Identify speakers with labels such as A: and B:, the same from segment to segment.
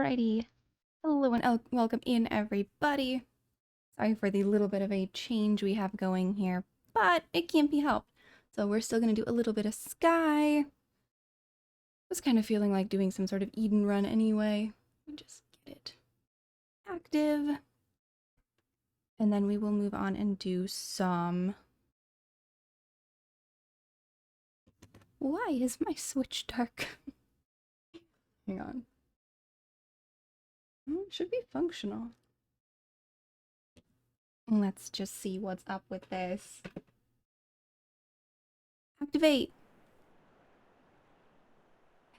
A: Alrighty. Hello and welcome in, everybody. Sorry for the little bit of a change we have going here, but it can't be helped. So we're still going to do a little bit of Sky. Was kind of feeling like doing some sort of Eden run anyway. Just get it active. And then we will move on and do some... Why is my Switch dark? Hang on. It should be functional. Let's just see what's up with this. Activate!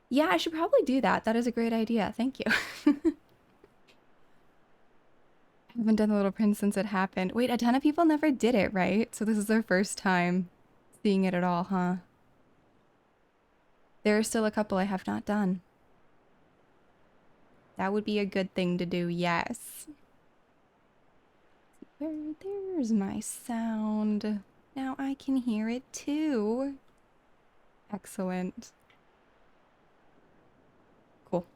A: Yeah, I should probably do that. That is a great idea. Thank you. I haven't done the Little Prince since it happened. Wait, a ton of people never did it, right? So this is their first time seeing it at all, huh? There are still a couple I have not done. That would be a good thing to do, yes. There's my sound. Now I can hear it too. Excellent. Cool.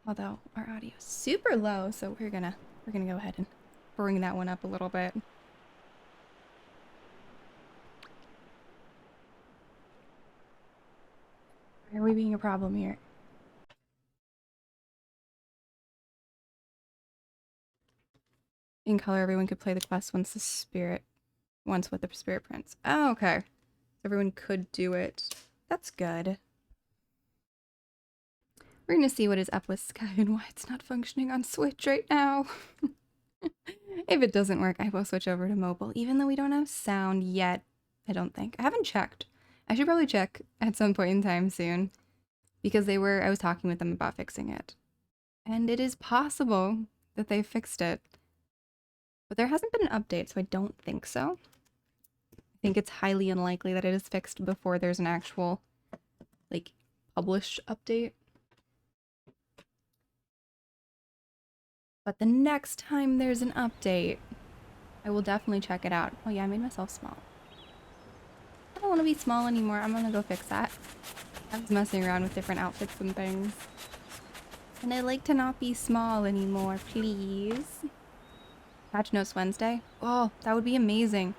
A: Although our audio is super low, so we're gonna go ahead and bring that one up a little bit. Why are we being a problem here? In color, everyone could play the quest once with the spirit prince. Oh, okay. So everyone could do it. That's good. We're gonna see what is up with Sky and why it's not functioning on Switch right now. If it doesn't work, I will switch over to mobile, even though we don't have sound yet, I don't think. I haven't checked. I should probably check at some point in time soon, because I was talking with them about fixing it. And it is possible that they fixed it. But there hasn't been an update, so I don't think so. I think it's highly unlikely that it is fixed before there's an actual, like, published update. But the next time there's an update, I will definitely check it out. Oh yeah, I made myself small. I don't want to be small anymore. I'm gonna go fix that. I was messing around with different outfits and things. And I'd like to not be small anymore, please. Patch notes Wednesday? Oh, that would be amazing.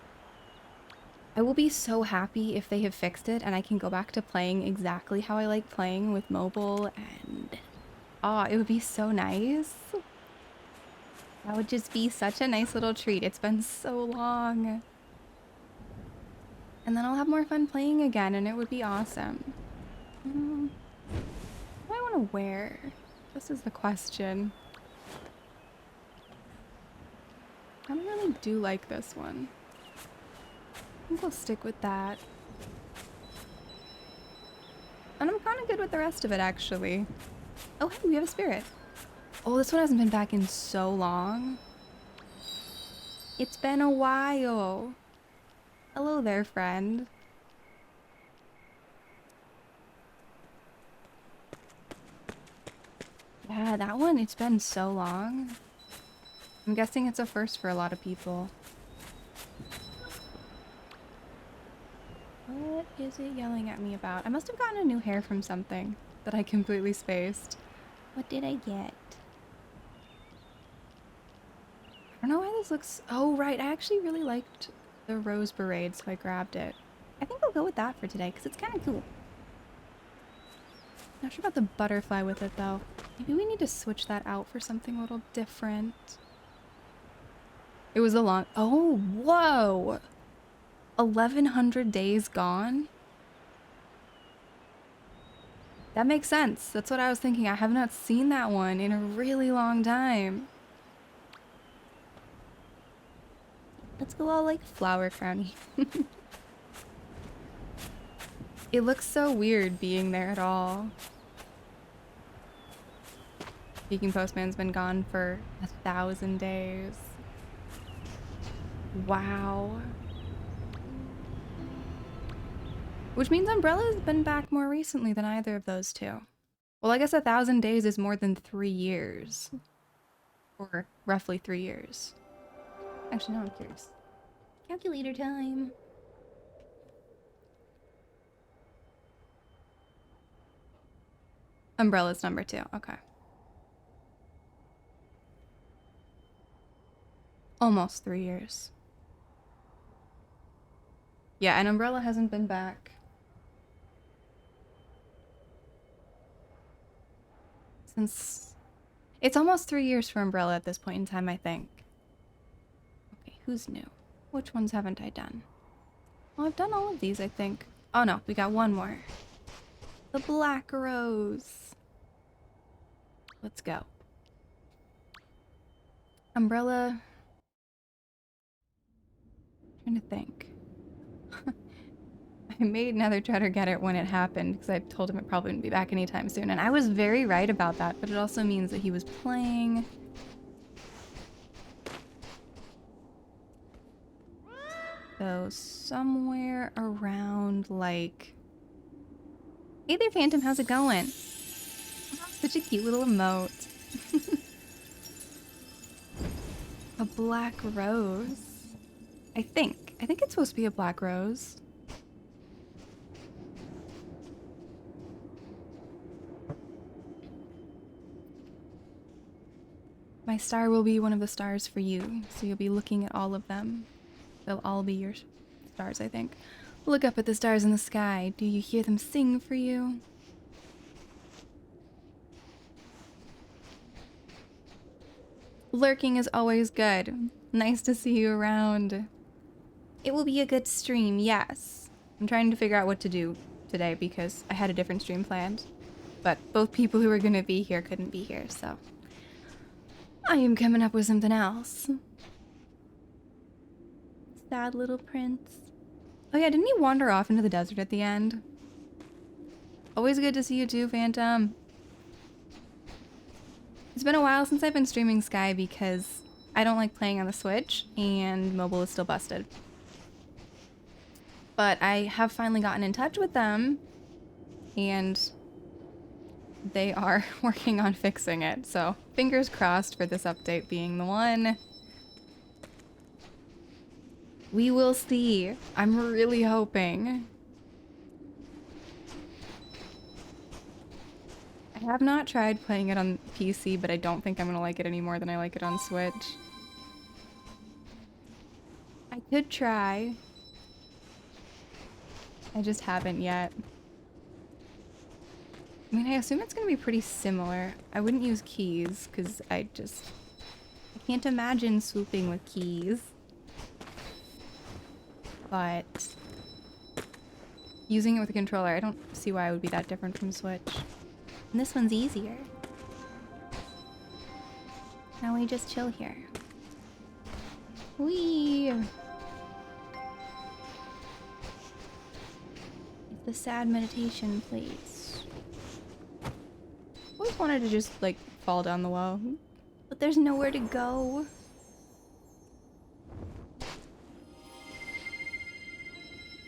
A: I will be so happy if they have fixed it and I can go back to playing exactly how I like playing with mobile and... Oh, it would be so nice. That would just be such a nice little treat. It's been so long. And then I'll have more fun playing again and it would be awesome. What do I want to wear? This is the question. I don't really do like this one. I think we'll stick with that. And I'm kind of good with the rest of it, actually. Oh, hey, we have a spirit. Oh, this one hasn't been back in so long. It's been a while. Hello there, friend. Yeah, that one, it's been so long. I'm guessing it's a first for a lot of people. What is it yelling at me about? I must have gotten a new hair from something that I completely spaced. What did I get? I don't know why this looks... Oh, right. I actually really liked the rose beret, so I grabbed it. I think I'll go with that for today, because it's kind of cool. Not sure about the butterfly with it, though. Maybe we need to switch that out for something a little different. It was a long... Oh, whoa! 1,100 days gone? That makes sense. That's what I was thinking. I have not seen that one in a really long time. Let's go all like flower crowny. It looks so weird being there at all. Speaking Postman's been gone for 1,000 days. Wow. Which means Umbrella's been back more recently than either of those two. Well, I guess 1,000 days is more than 3 years. Or roughly 3 years. Actually, no, I'm curious. Calculator time. Umbrella's number 2. Okay. Almost 3 years. Yeah, and Umbrella hasn't been back since... It's almost 3 years for Umbrella at this point in time, I think. Okay, who's new? Which ones haven't I done? Well, I've done all of these, I think. Oh no, we got one more. The Black Rose. Let's go. Umbrella... trying to think. I made Nether Treader get it when it happened because I told him it probably wouldn't be back anytime soon. And I was very right about that, but it also means that he was playing. So somewhere around like... Hey there, Phantom, how's it going? Oh, such a cute little emote. A black rose. I think it's supposed to be a black rose. My star will be one of the stars for you, so you'll be looking at all of them. They'll all be your stars, I think. Look up at the stars in the sky. Do you hear them sing for you? Lurking is always good. Nice to see you around. It will be a good stream, yes. I'm trying to figure out what to do today because I had a different stream planned. But both people who were going to be here couldn't be here, so... I am coming up with something else. Sad little prince. Oh yeah, didn't he wander off into the desert at the end? Always good to see you too, Phantom. It's been a while since I've been streaming Sky because I don't like playing on the Switch and mobile is still busted. But I have finally gotten in touch with them and they are working on fixing it. So fingers crossed for this update being the one. We will see. I'm really hoping. I have not tried playing it on PC, but I don't think I'm gonna like it any more than I like it on Switch. I could try. I just haven't yet. I mean, I assume it's gonna be pretty similar. I wouldn't use keys, because I can't imagine swooping with keys. But using it with a controller, I don't see why it would be that different from Switch. And this one's easier. Now we just chill here. Whee! It's the sad meditation place. Always wanted to just, like, fall down the well. But there's nowhere to go.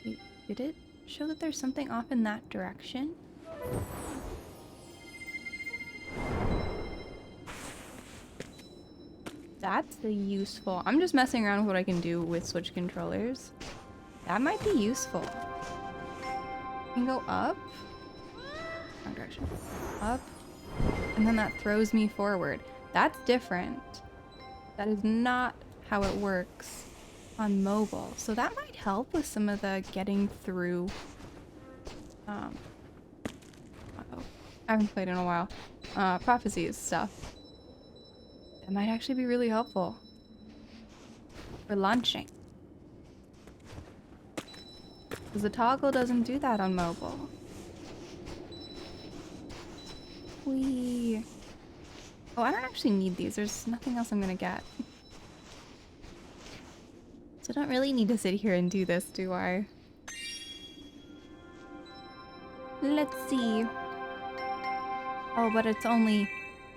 A: Wait, did it show that there's something off in that direction? That's a useful... I'm just messing around with what I can do with Switch controllers. That might be useful. You can go up. Wrong direction. Up. And then that throws me forward. That's different. That is not how it works on mobile. So that might help with some of the getting through... uh-oh. I haven't played in a while. Prophecies stuff. That might actually be really helpful for launching. Because the toggle doesn't do that on mobile. Whee! Oh, I don't actually need these. There's nothing else I'm gonna get. So I don't really need to sit here and do this, do I? Let's see. Oh, but it's only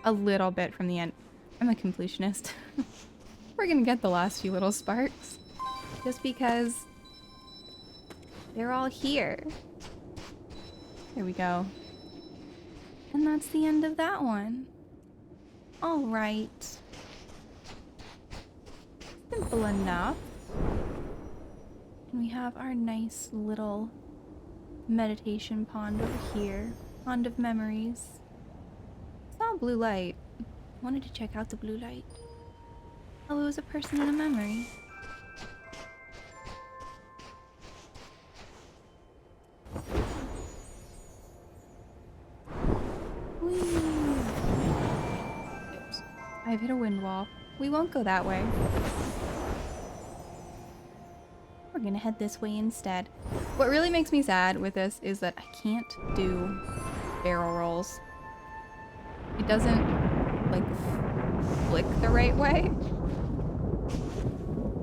A: a little bit from the end. I'm a completionist. We're gonna get the last few little sparks. Just because they're all here. There we go. And that's the end of that one. Alright. Simple enough. And we have our nice little meditation pond over here. Pond of memories. It's not blue light. I wanted to check out the blue light. Oh, it was a person in a memory. Whee! Oops. I've hit a wind wall. We won't go that way. We're gonna head this way instead. What really makes me sad with this is that I can't do barrel rolls. It doesn't, like, flick the right way.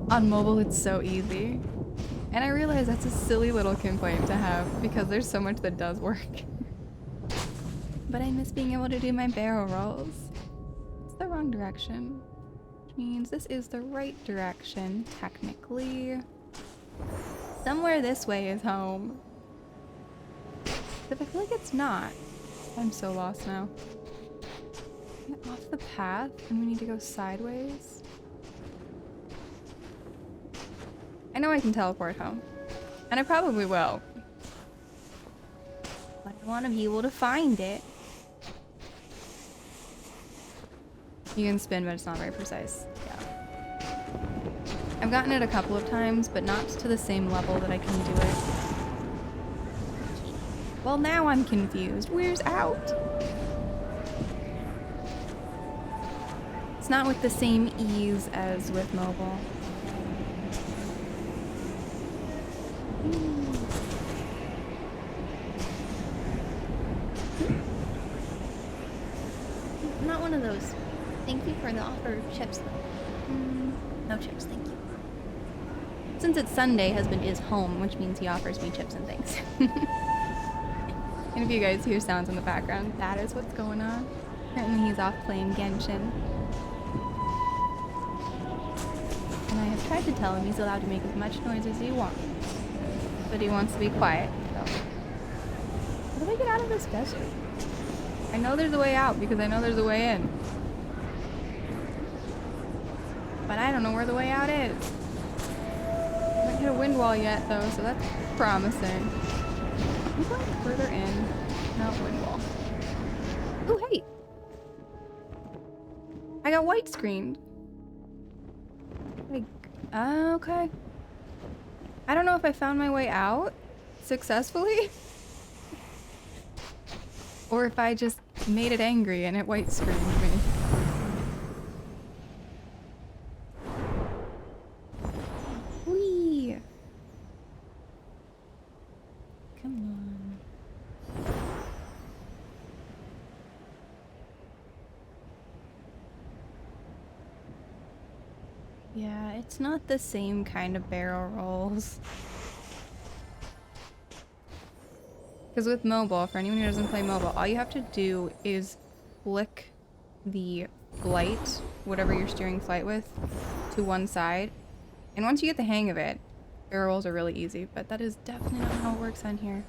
A: On mobile, it's so easy. And I realize that's a silly little complaint to have because there's so much that does work. But I miss being able to do my barrel rolls. It's the wrong direction, which means this is the right direction, technically. Somewhere this way is home. But I feel like it's not. I'm so lost now. Get off the path and we need to go sideways. I know I can teleport home. And I probably will. But I want to be able to find it. You can spin, but it's not very precise. Yeah. I've gotten it a couple of times, but not to the same level that I can do it. Well, now I'm confused. Where's out? It's not with the same ease as with mobile.
B: I'm not one of those. Thank you for the offer of chips, though. No chips, thank you.
A: Since it's Sunday, husband is home, which means he offers me chips and things. And if you guys hear sounds in the background, that is what's going on. Apparently he's off playing Genshin. And I have tried to tell him he's allowed to make as much noise as he wants. But he wants to be quiet, so. How do I get out of this desert? I know there's a way out because I know there's a way in. But I don't know where the way out is. I haven't hit a wind wall yet though, so that's promising. I'm going further in. No, wind wall. Oh, hey! I got white screened. Like, okay. I don't know if I found my way out successfully. Or if I just made it angry and it white screened me. Whee! Come on. Yeah, it's not the same kind of barrel rolls. Because with mobile, for anyone who doesn't play mobile, all you have to do is flick the flight, whatever you're steering flight with, to one side. And once you get the hang of it, barrel rolls are really easy, but that is definitely not how it works on here.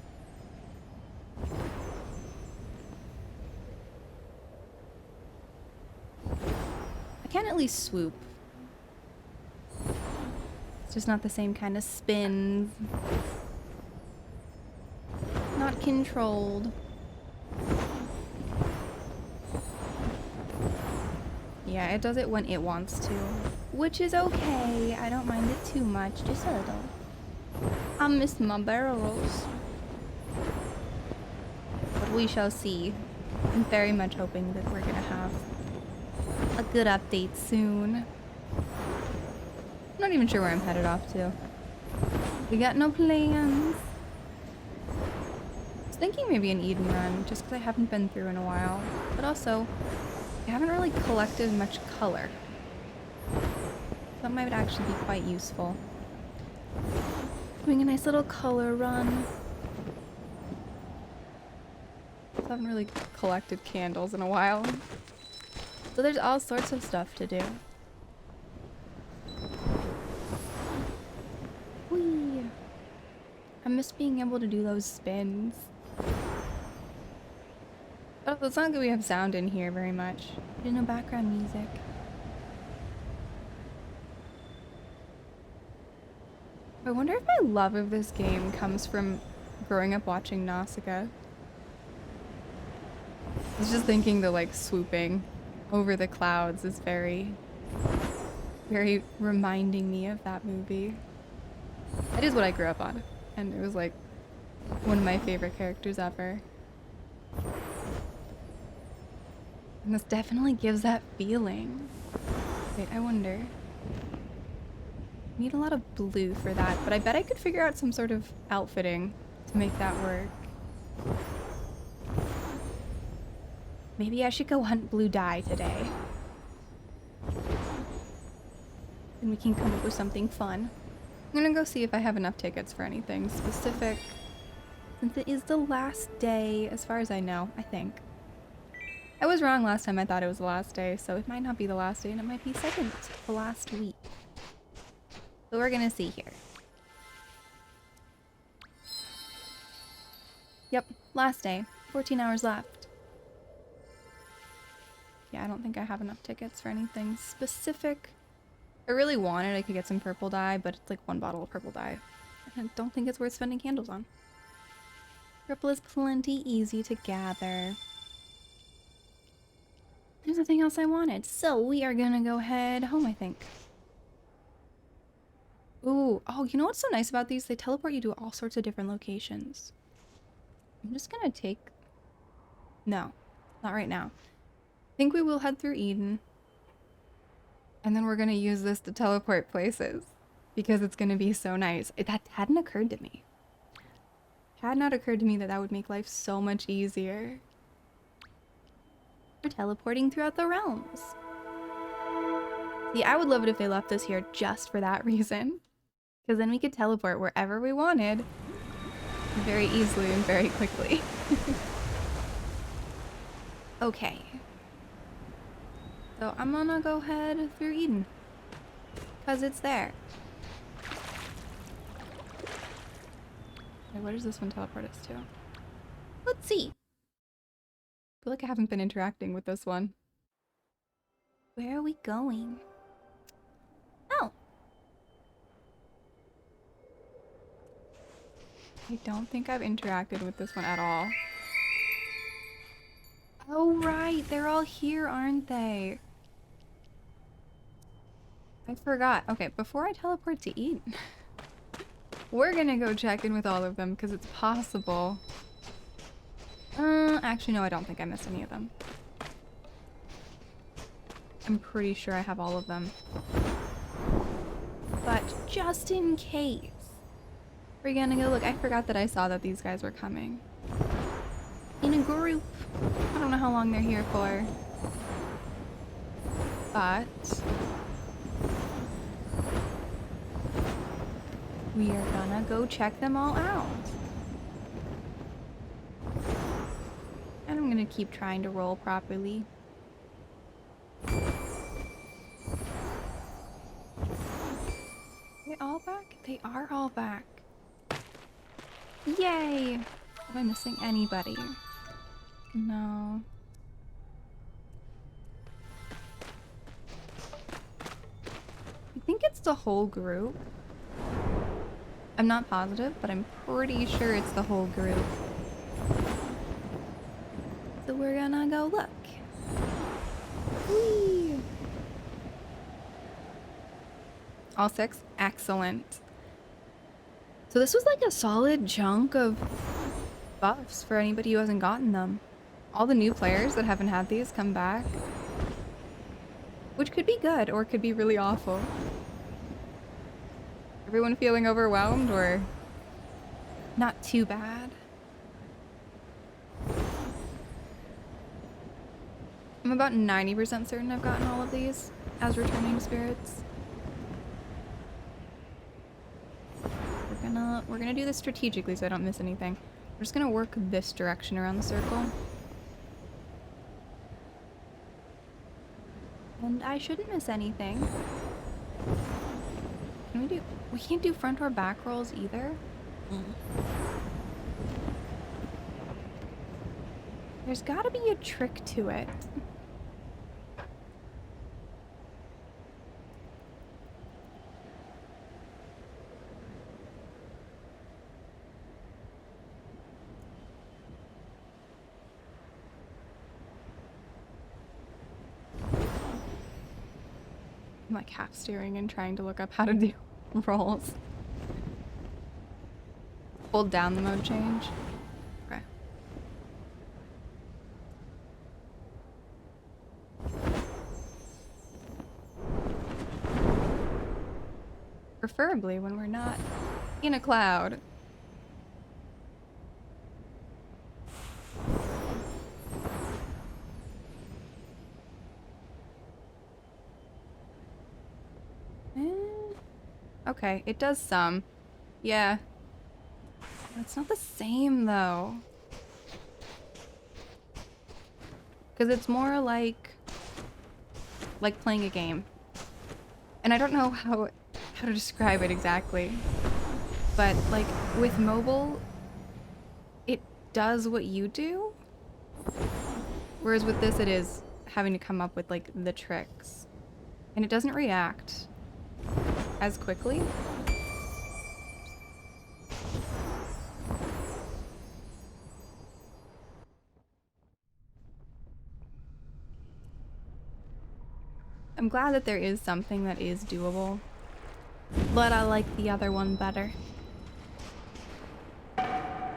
A: I can at least swoop. It's just not the same kind of spins. Not controlled. Yeah, it does it when it wants to. Which is okay. I don't mind it too much. Just a little. I miss my barrel rolls. But we shall see. I'm very much hoping that we're gonna have a good update soon. I'm not even sure where I'm headed off to. We got no plans. I was thinking maybe an Eden run, just because I haven't been through in a while. But also, I haven't really collected much color. That might actually be quite useful. Doing a nice little color run. I haven't really collected candles in a while. So there's all sorts of stuff to do. Whee! I miss being able to do those spins. Oh, it's not that we have sound in here very much. There's no background music. I wonder if my love of this game comes from growing up watching Nausicaa. I was just thinking the like swooping over the clouds is very very reminding me of that movie. It is what I grew up on, and it was like one of my favorite characters ever. And this definitely gives that feeling. Wait, I wonder. Need a lot of blue for that, but I bet I could figure out some sort of outfitting to make that work. Maybe I should go hunt blue dye today. Then we can come up with something fun. I'm gonna go see if I have enough tickets for anything specific. Since it is the last day, as far as I know, I think. I was wrong last time I thought it was the last day, so it might not be the last day and it might be second to last week. So we're gonna see here. Yep, last day. 14 hours left. Yeah, I don't think I have enough tickets for anything specific. If I really wanted, I could get some purple dye, but it's like 1 bottle of purple dye. I don't think it's worth spending candles on. Purple is plenty easy to gather. There's nothing else I wanted, so we are gonna go head home, I think. Ooh, oh, you know what's so nice about these? They teleport you to all sorts of different locations. I'm just gonna take... No, not right now. I think we will head through Eden. And then we're gonna use this to teleport places. Because it's gonna be so nice. That hadn't occurred to me. Had not occurred to me that that would make life so much easier. We're teleporting throughout the realms. See, I would love it if they left us here just for that reason. Because then we could teleport wherever we wanted. Very easily and very quickly. Okay. So I'm gonna go head through Eden. Because it's there. Okay, where does this one teleport us to? Let's see. I feel like I haven't been interacting with this one. Where are we going? Oh. I don't think I've interacted with this one at all. Oh, right. They're all here, aren't they? I forgot. Okay, before I teleport to Eden, we're gonna go check in with all of them because it's possible. Actually, no, I don't think I missed any of them. I'm pretty sure I have all of them. But just in case, we're gonna go look. I forgot that I saw that these guys were coming. In a group. I don't know how long they're here for. But we are gonna go check them all out. And I'm gonna keep trying to roll properly. They all back? They are all back. Yay! Am I missing anybody? No. I think it's the whole group. I'm not positive, but I'm pretty sure it's the whole group. So we're gonna go look. Whee! All 6? Excellent. So this was like a solid chunk of buffs for anybody who hasn't gotten them. All the new players that haven't had these come back. Which could be good or could be really awful. Everyone feeling overwhelmed or not too bad? I'm about 90% certain I've gotten all of these as returning spirits. We're gonna do this strategically so I don't miss anything. We're just gonna work this direction around the circle. And I shouldn't miss anything. We can't do front or back rolls either? There's gotta be a trick to it. like half staring and trying to look up how to do rolls. Hold down the mode change. Okay. Preferably when we're not in a cloud. Okay, it does some. Yeah. It's not the same though. Because it's more like playing a game. And I don't know how to describe it exactly. But like with mobile, it does what you do. Whereas with this it is having to come up with like the tricks. And it doesn't react as quickly. I'm glad that there is something that is doable, but I like the other one better. I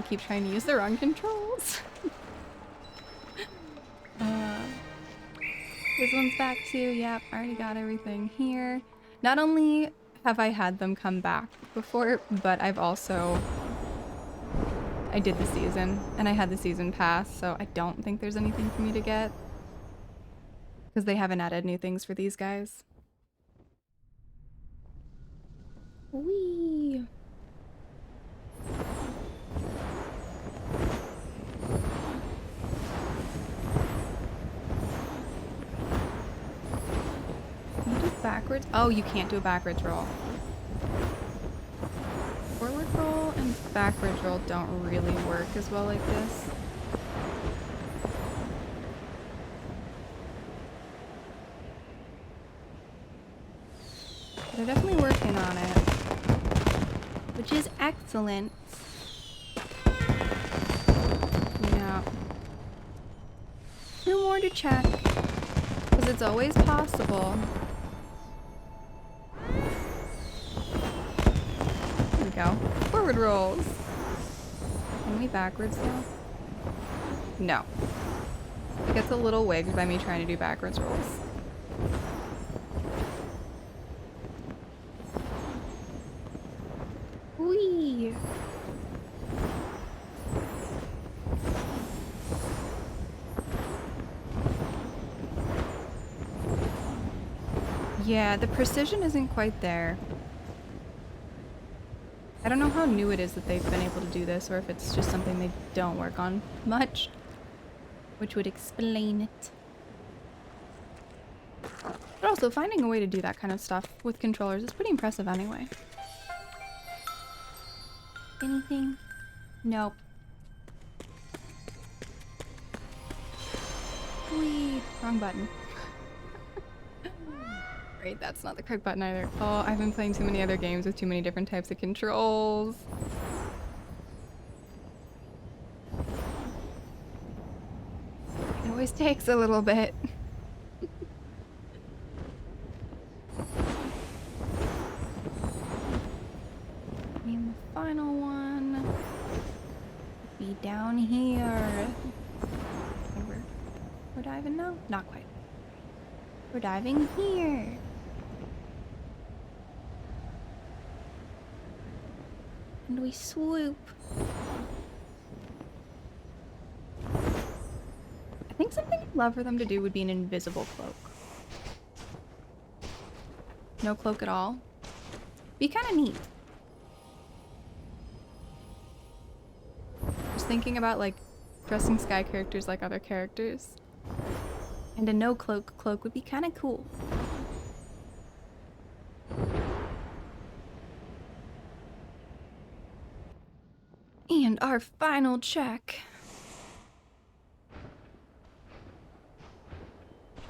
A: keep trying to use the wrong controls. This one's back too. Yep, I already got everything here. Not only have I had them come back before, but I did the season, and I had the season pass, so I don't think there's anything for me to get. Because they haven't added new things for these guys. Whee! Can you do backwards? Oh, you can't do a backwards roll. Forward roll and backwards roll don't really work as well like this. They're definitely working on it, which is excellent. Yeah. 2 more to check, because it's always possible. There we go. Forward rolls. Can we backwards though? No. It gets a little wigged by me trying to do backwards rolls. Whee! Yeah, the precision isn't quite there. I don't know how new it is that they've been able to do this, or if it's just something they don't work on much, which would explain it. But also, finding a way to do that kind of stuff with controllers is pretty impressive anyway. Anything? Nope. Whee! Wrong button. Right, that's not the correct button either. Oh, I've been playing too many other games with too many different types of controls. It always takes a little bit. And the final one would be down here. And we're diving now? Not quite. We're diving here. And we swoop. I think something I'd love for them to do would be an invisible cloak. No cloak at all. Be kind of neat. Just thinking about like dressing sky characters like other characters. And a no cloak would be kind of cool. And our final check.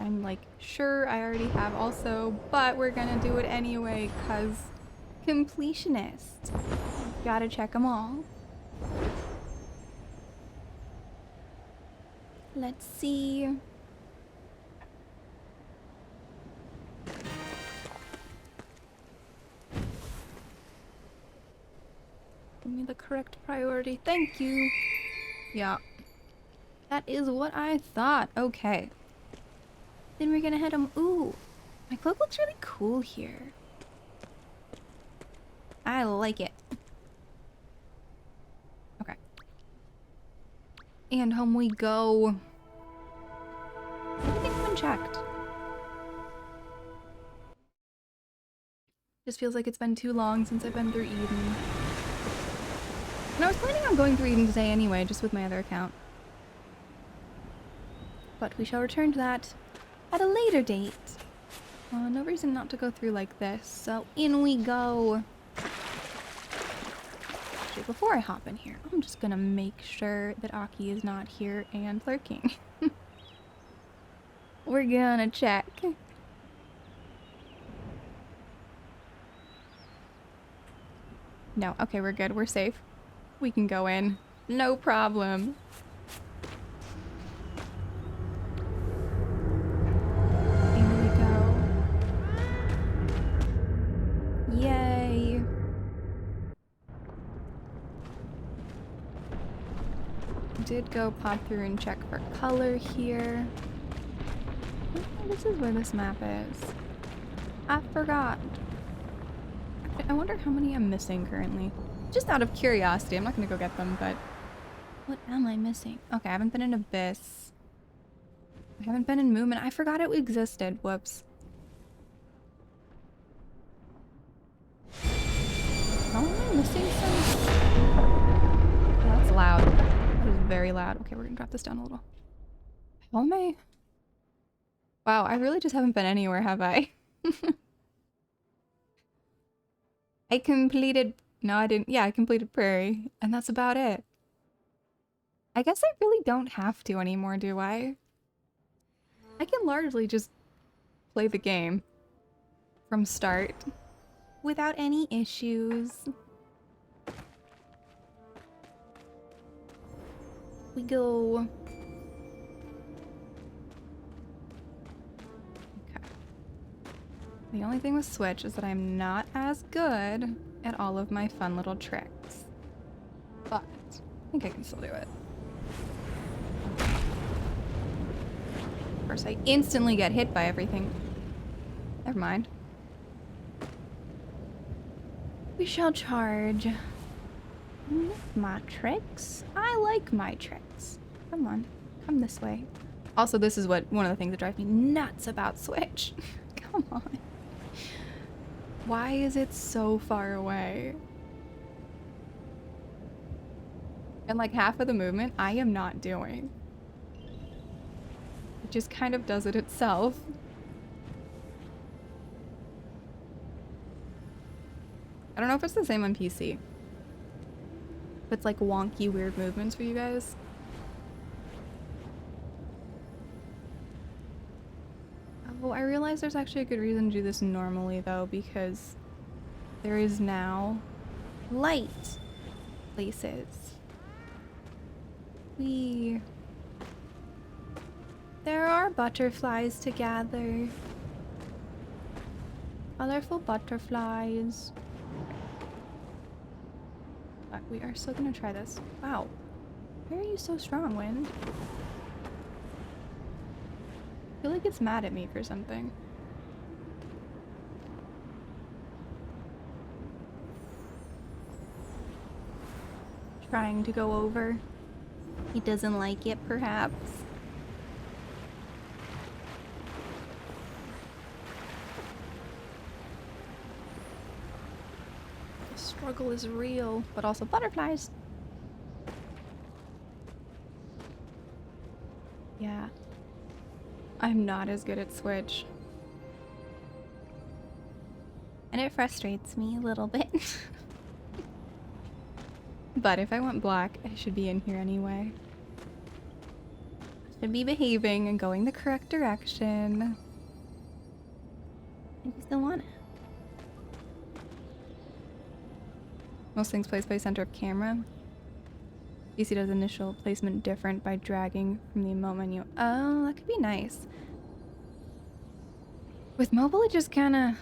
A: I'm like, sure, I already have also, but we're gonna do it anyway, cause completionist. Gotta check them all. Let's see. Give me the correct priority. Thank you. Yeah. That is what I thought. Okay. Then we're gonna head ooh. My cloak looks really cool here. I like it. Okay. And home we go. I don't think I've been checked. Just feels like it's been too long since I've been through Eden. And I was planning on going through Eden today anyway, just with my other account. But we shall return to that at a later date. No reason not to go through like this, so in we go. Actually, before I hop in here, I'm just gonna make sure that Aki is not here and lurking. We're gonna check. No, okay, we're good. We're safe. We can go in. No problem. Here we go. Yay. Did go pop through and check for color here. Oh, this is where this map is. I forgot. I wonder how many I'm missing currently. Just out of curiosity. I'm not gonna go get them, but what am I missing? Okay, I haven't been in Abyss. I haven't been in Moomin. I forgot it existed. Whoops. How am I missing some? Oh, that's loud. That is very loud. Okay, we're gonna drop this down a little. How am I? Wow, I really just haven't been anywhere, have I? I completed... No, I didn't. Yeah, I completed Prairie, and that's about it. I guess I really don't have to anymore, do I? I can largely just play the game from start without any issues. We go... The only thing with Switch is that I'm not as good at all of my fun little tricks. But I think I can still do it. Of course, I instantly get hit by everything. Never mind. We shall charge. My tricks? I like my tricks. Come on, come this way. Also, this is one of the things that drives me nuts about Switch. Come on. Why is it so far away? And like half of the movement I am not doing. It just kind of does it itself. I don't know if it's the same on PC. If it's like wonky, weird movements for you guys. Oh, I realize there's actually a good reason to do this normally though, because there is now light places. There are butterflies to gather. Colorful butterflies. But we are still gonna try this. Wow. Why are you so strong, Wind? I feel like it's mad at me for something. Trying to go over. He doesn't like it, perhaps. The struggle is real, but also butterflies. Yeah. I'm not as good at Switch. And it frustrates me a little bit. But if I want black, I should be in here anyway. Should be behaving and going the correct direction. I just don't want it. Most things placed by center of camera. PC does initial placement different by dragging from the emote menu. Oh, that could be nice. With mobile, it just kind of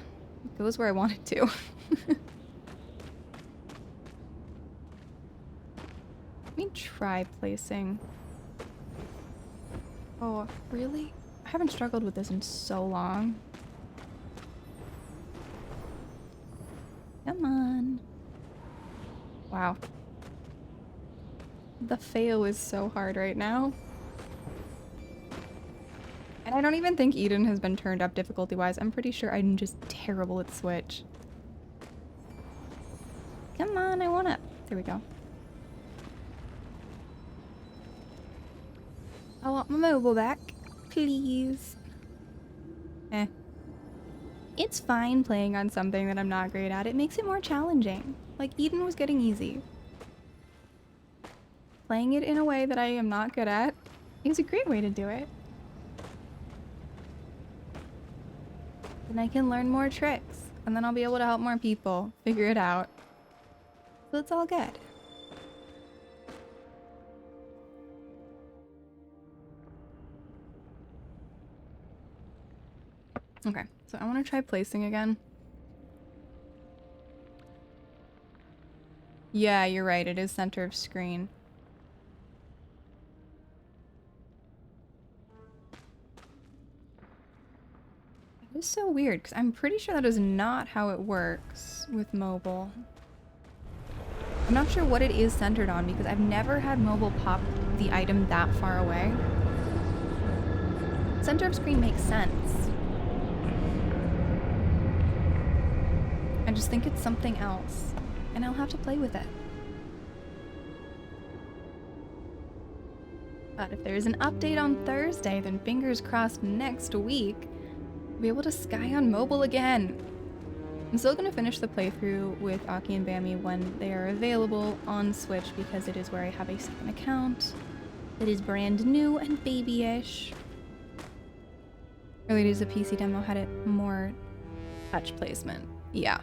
A: goes where I want it to. Let me try placing. Oh, really? I haven't struggled with this in so long. Come on. Wow. The fail is so hard right now. And I don't even think Eden has been turned up difficulty-wise. I'm pretty sure I'm just terrible at Switch. Come on, I want up. There we go. I want my mobile back, please. Eh. It's fine playing on something that I'm not great at. It makes it more challenging. Like, Eden was getting easy. Playing it in a way that I am not good at is a great way to do it. Then I can learn more tricks, and then I'll be able to help more people figure it out. So it's all good. Okay, so I want to try placing again. Yeah, you're right. It is center of screen. It is so weird, because I'm pretty sure that is not how it works with mobile. I'm not sure what it is centered on, because I've never had mobile pop the item that far away. Center of screen makes sense. I just think it's something else, and I'll have to play with it. But if there's an update on Thursday, then fingers crossed next week, I'll be able to sky on mobile again. I'm still going to finish the playthrough with Aki and Bammy when they are available on Switch, because it is where I have a second account that is brand new and babyish. Early days of PC demo had it more touch placement. Yeah.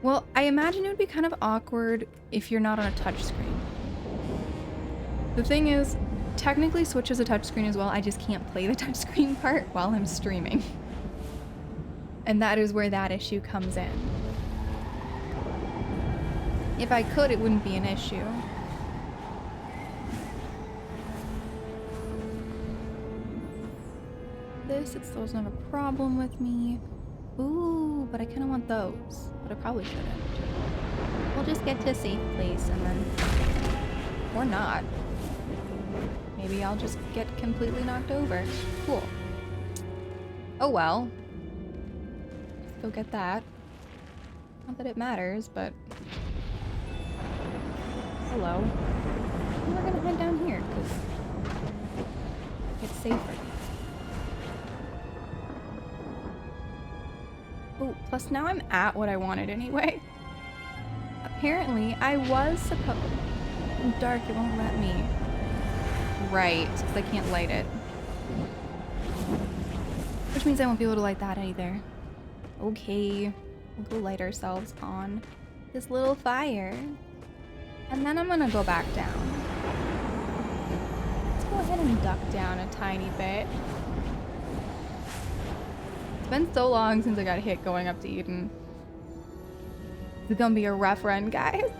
A: Well, I imagine it would be kind of awkward if you're not on a touchscreen. The thing is, technically Switch is a touchscreen as well, I just can't play the touchscreen part while I'm streaming. And that is where that issue comes in. If I could, it wouldn't be an issue. This, it still doesn't have a problem with me. Ooh, but I kind of want those. But I probably shouldn't. We'll just get to a safe place and then... Or not. Maybe I'll just get completely knocked over. Cool. Oh well. Let's go get that. Not that it matters, but... Hello. And we're gonna head down here, because... it's safer. Oh, plus now I'm at what I wanted anyway. Apparently, I was supposed... Dark, it won't let me. Right, because I can't light it. Which means I won't be able to light that either. Okay, we'll go light ourselves on this little fire. And then I'm gonna go back down. Let's go ahead and duck down a tiny bit. It's been so long since I got hit going up to Eden. It's gonna be a rough run, guys.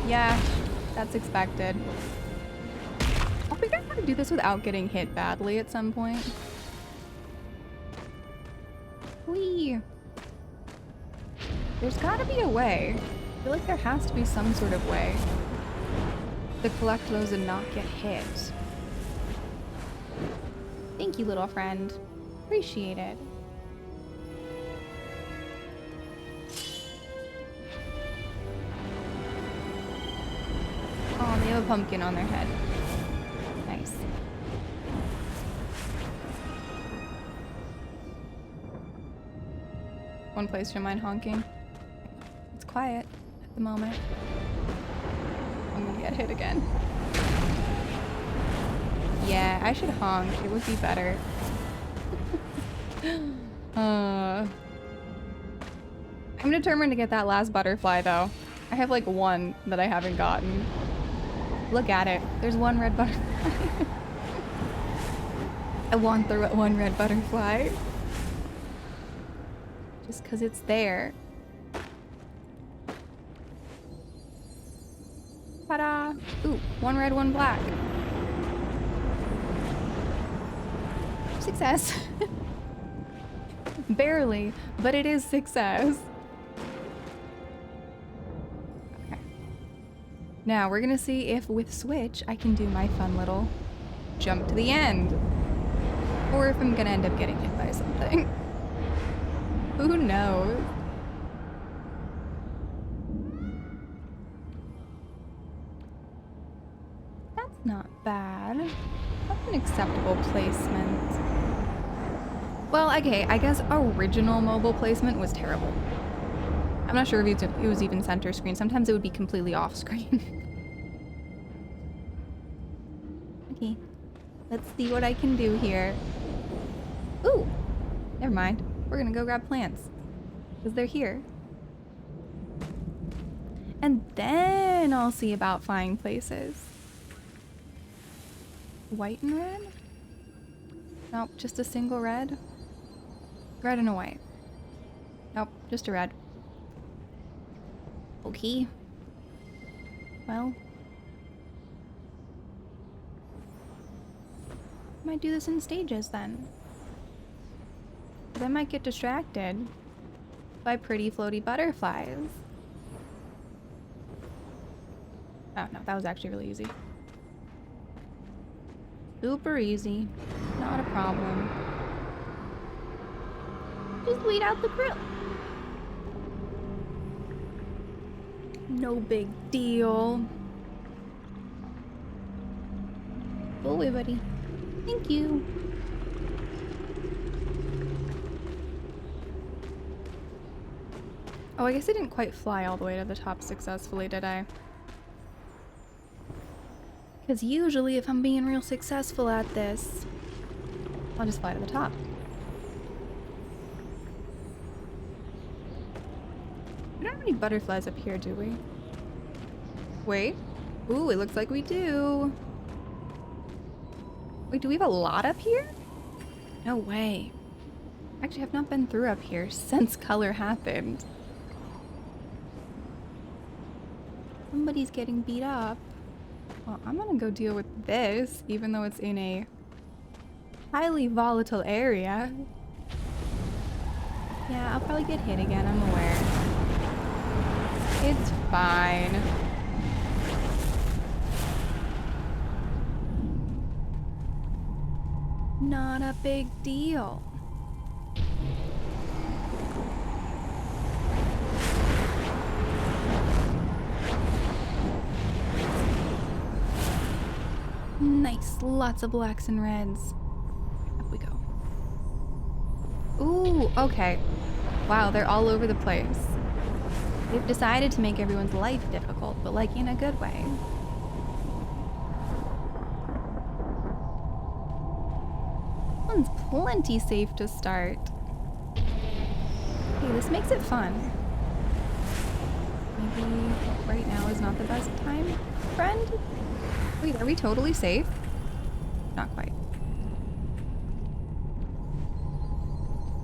A: Yeah, that's expected. I'll figure out how to do this without getting hit badly at some point. Whee! There's gotta be a way. I feel like there has to be some sort of way to collect those and not get hit. Thank you, little friend. Appreciate it. Oh, they have a pumpkin on their head. Nice. One place to mind honking. It's quiet at the moment. I'm gonna get hit again. Yeah, I should honk. It would be better. I'm determined to get that last butterfly, though. I have like one that I haven't gotten. Look at it. There's one red butterfly. I want the one red butterfly. Just because it's there. Ta-da! Ooh, one red, one black. Success. Barely, but it is success. Okay. Now we're gonna see if with Switch I can do my fun little jump to the end. Or if I'm gonna end up getting hit by something. Who knows? That's not bad. That's an acceptable placement. Well, okay, I guess original mobile placement was terrible. I'm not sure if it was even center screen. Sometimes it would be completely off screen. Okay, let's see what I can do here. Ooh, never mind. We're gonna go grab plants. Because they're here. And then I'll see about flying places. White and red? Nope, just a single red. Red and a white. Nope, just a red. Okay. Well. Might do this in stages then. I might get distracted by pretty floaty butterflies. Oh no, that was actually really easy. Super easy. Not a problem. Just weed out the krill. No big deal. Go away, buddy. Thank you. Oh, I guess I didn't quite fly all the way to the top successfully, did I? Because usually if I'm being real successful at this, I'll just fly to the top. We don't have any butterflies up here, do we? Wait. Ooh, it looks like we do. Wait, do we have a lot up here? No way. Actually, I have not been through up here since color happened. Somebody's getting beat up. Well, I'm gonna go deal with this, even though it's in a highly volatile area. Yeah, I'll probably get hit again, I'm aware. It's fine. Not a big deal. Nice, lots of blacks and reds. Up we go. Ooh, okay. Wow, they're all over the place. They've decided to make everyone's life difficult, but like in a good way. This one's plenty safe to start. Okay, this makes it fun. Maybe right now is not the best time, friend? Wait, are we totally safe? Not quite.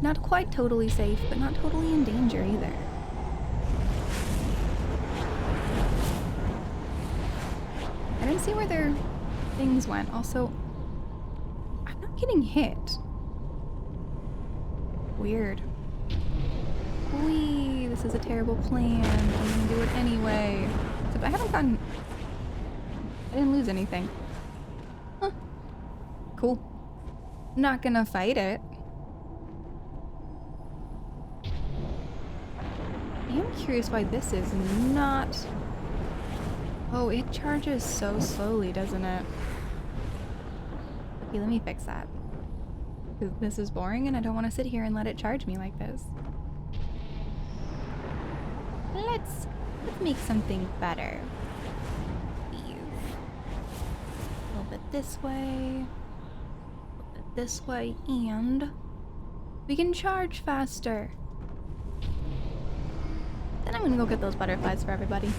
A: Not quite totally safe, but not totally in danger either. I didn't see where their things went. Also, I'm not getting hit. Weird. Whee, this is a terrible plan, but I'm gonna do it anyway. Except I haven't gotten... I didn't lose anything. Huh. Cool. Not gonna fight it. I am curious why this is not... Oh, it charges so slowly, doesn't it? Okay, let me fix that. This is boring and I don't want to sit here and let it charge me like this. Let's make something better. A little bit this way, a little bit this way, and we can charge faster. Then I'm gonna go get those butterflies for everybody.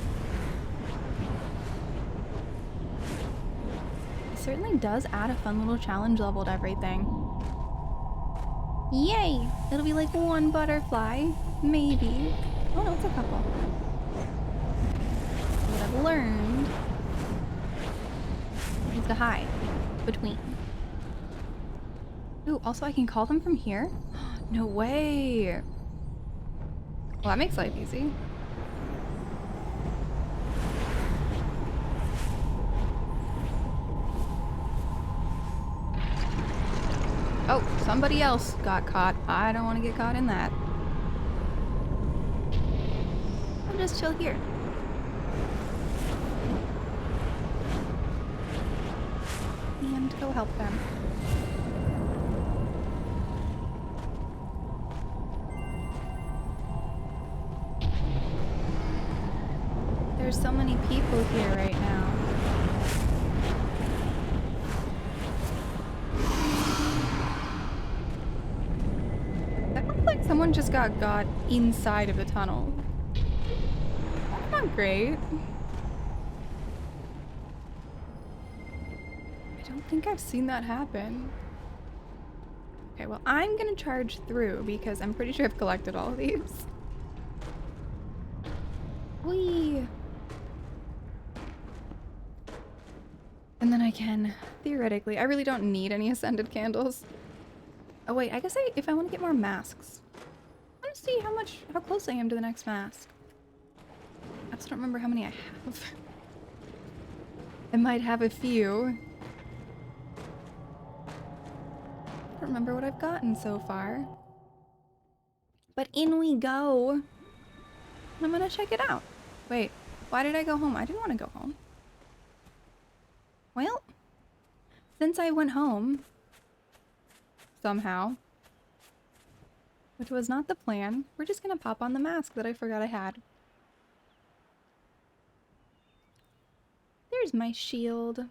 A: certainly does add a fun little challenge level to everything. Yay! It'll be like one butterfly, maybe. Oh no, it's a couple. What I've learned is to hide between. Ooh, also I can call them from here? No way! Well, that makes life easy. Oh, somebody else got caught. I don't want to get caught in that. I'll just chill here. And go help them. There's so many people here right now. That looks like someone just got inside of the tunnel. That's not great. I don't think I've seen that happen. Okay, well, I'm gonna charge through because I'm pretty sure I've collected all of these. Whee! And then I can, theoretically, I really don't need any ascended candles. Oh wait, I guess if I want to get more masks. I want to see how close I am to the next mask. I just don't remember how many I have. I might have a few. I don't remember what I've gotten so far. But in we go. I'm gonna check it out. Wait, why did I go home? I didn't want to go home. Well, since I went home, somehow, which was not the plan, we're just gonna pop on the mask that I forgot I had. There's my shield.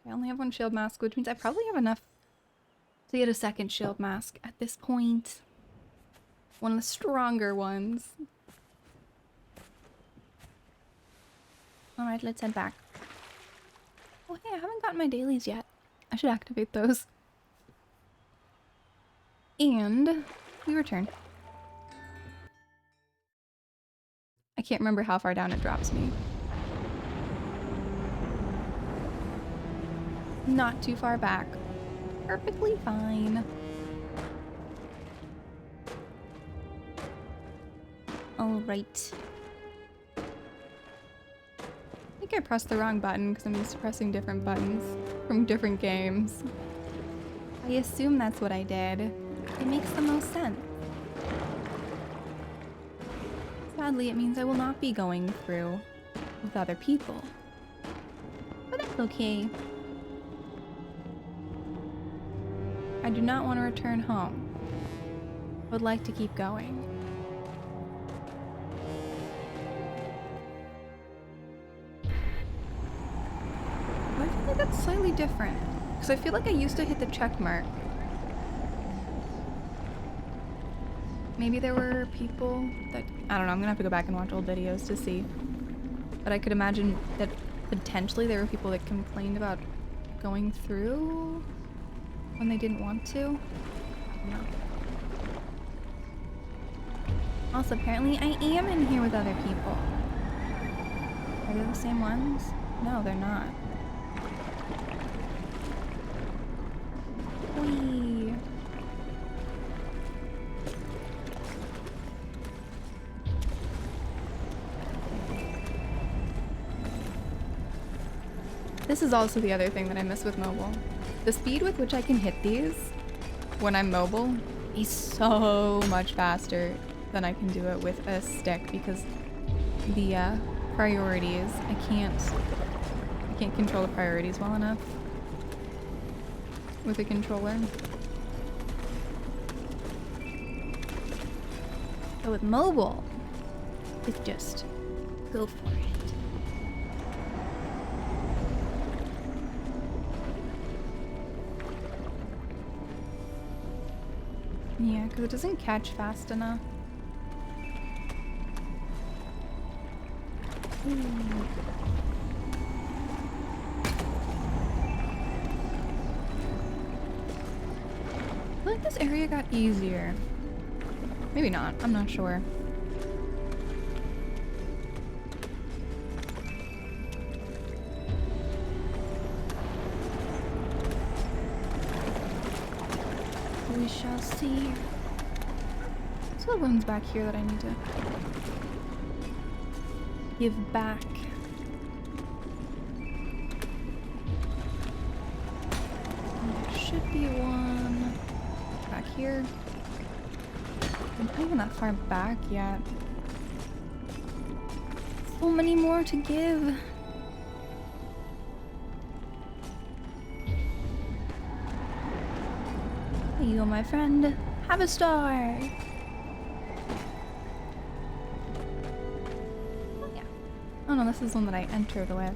A: I only have one shield mask, which means I probably have enough to get a second shield mask at this point. One of the stronger ones. Alright, let's head back. Oh hey, I haven't gotten my dailies yet. I should activate those. And we return. I can't remember how far down it drops me. Not too far back. Perfectly fine. Alright. I think I pressed the wrong button because I'm used to pressing different buttons from different games. I assume that's what I did. It makes the most sense. Sadly, it means I will not be going through with other people. But that's okay. I do not want to return home. I would like to keep going. I feel like that's slightly different. Because I feel like I used to hit the check mark. Maybe there were people that... I don't know, I'm gonna have to go back and watch old videos to see. But I could imagine that potentially there were people that complained about going through when they didn't want to. I don't know. Also, apparently I am in here with other people. Are they the same ones? No, they're not. Whee! This is also the other thing that I miss with mobile. The speed with which I can hit these when I'm mobile is so much faster than I can do it with a stick because the priorities, I can't control the priorities well enough with a controller. But with mobile, it's just go for it. Yeah, because it doesn't catch fast enough. Ooh. like this area got easier. Maybe not, I'm not sure. We shall see. So one's back here that I need to give back. There should be one back here. I'm not even that far back yet. So many more to give. There you go, my friend. Have a star. Oh yeah. Oh no, this is one that I entered with. I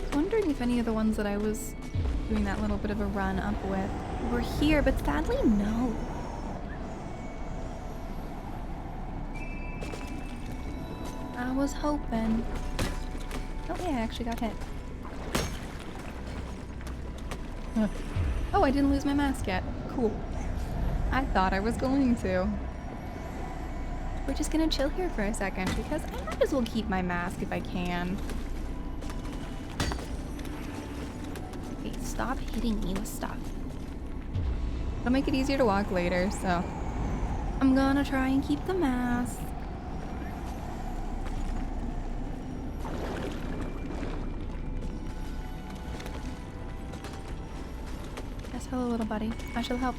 A: was wondering if any of the ones that I was doing that little bit of a run up with were here, but sadly no. I was hoping. Oh yeah, I actually got hit. Oh, I didn't lose my mask yet. Cool. I thought I was going to. We're just gonna chill here for a second because I might as well keep my mask if I can. Okay, stop hitting me with stuff. It'll make it easier to walk later, so I'm gonna try and keep the mask. Hello, little buddy. I shall help.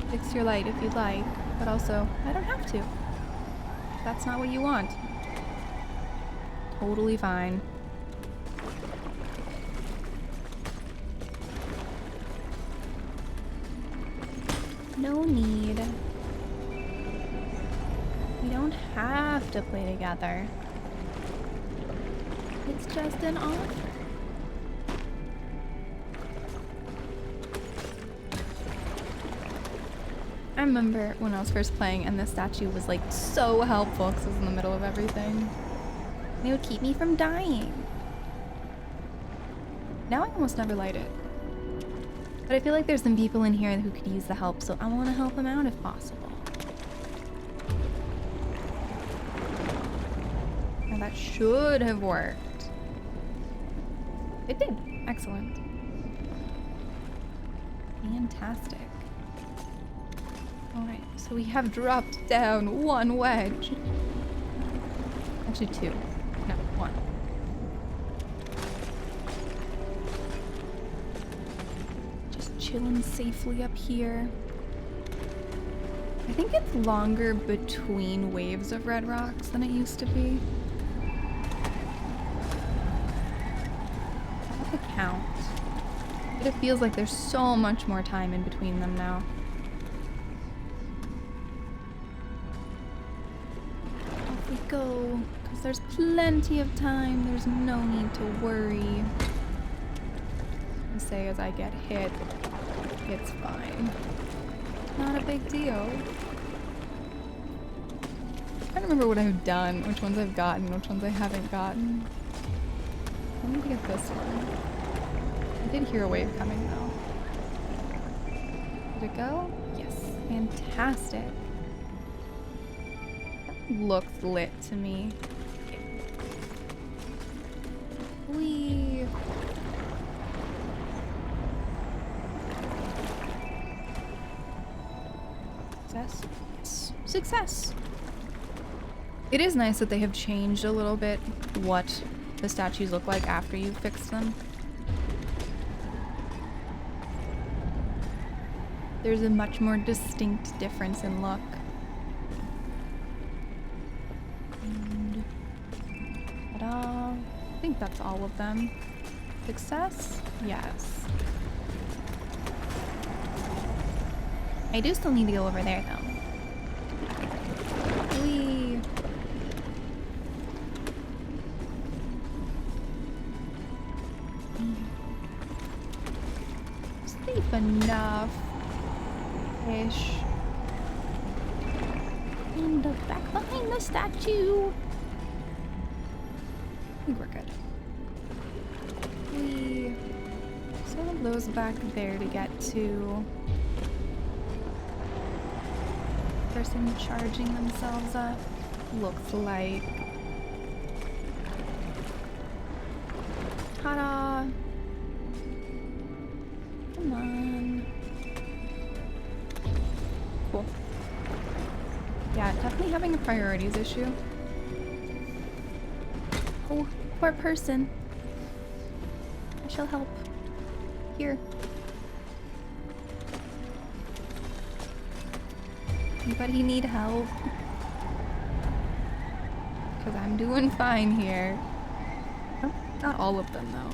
A: Fix your light if you'd like, but also, I don't have to. If that's not what you want. Totally fine. No need. We don't have to play together. It's just an offer. I remember when I was first playing and this statue was like so helpful because it was in the middle of everything. And it would keep me from dying. Now I almost never light it. But I feel like there's some people in here who could use the help, so I want to help them out if possible. Now that should have worked. It did. Excellent. Fantastic. Alright, so we have dropped down one wedge. Actually two. No, one. Just chilling safely up here. I think it's longer between waves of red rocks than it used to be. Not the count. But it feels like there's so much more time in between them now. Go, because there's plenty of time. There's no need to worry. I say as I get hit, it's fine. Not a big deal. I don't remember what I've done, which ones I've gotten, which ones I haven't gotten. I need to get this one. I did hear a wave coming though. Did it go? Yes. Fantastic. Looks lit to me. Whee! Success? Yes. Success! It is nice that they have changed a little bit what the statues look like after you've fixed them. There's a much more distinct difference in look. I think that's all of them. Success? Yes. I do still need to go over there though. Whee! Safe enough. Ish. And back behind the statue. I think we're good. So those back there to get to. Person charging themselves up. Looks like. Ta-da! Come on. Cool. Yeah, definitely having a priorities issue. Oh, poor person. I shall help. Here. Anybody need help? Because I'm doing fine here. Oh, not all of them, though.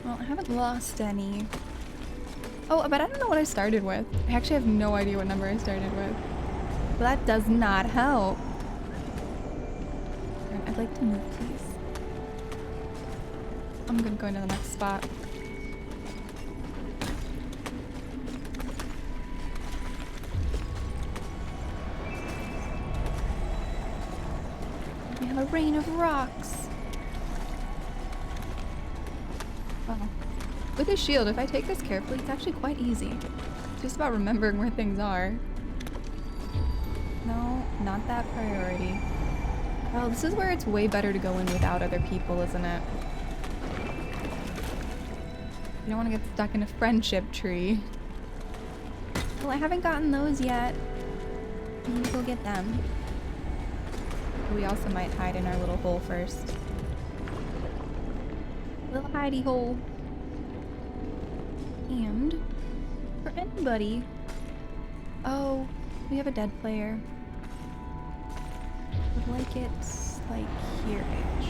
A: Well, I haven't lost any. Oh, but I don't know what I started with. I actually have no idea what number I started with. But that does not help. I'd like to move, please. I'm gonna go into the next spot. We have a rain of rocks. Wow. With a shield, if I take this carefully, it's actually quite easy. It's just about remembering where things are. No, not that priority. Well, this is where it's way better to go in without other people, isn't it? You don't want to get stuck in a friendship tree. Well, I haven't gotten those yet. I'm gonna go get them. We also might hide in our little hole first. Little hidey hole. And for anybody. Oh, we have a dead player. Would like it like here-ish.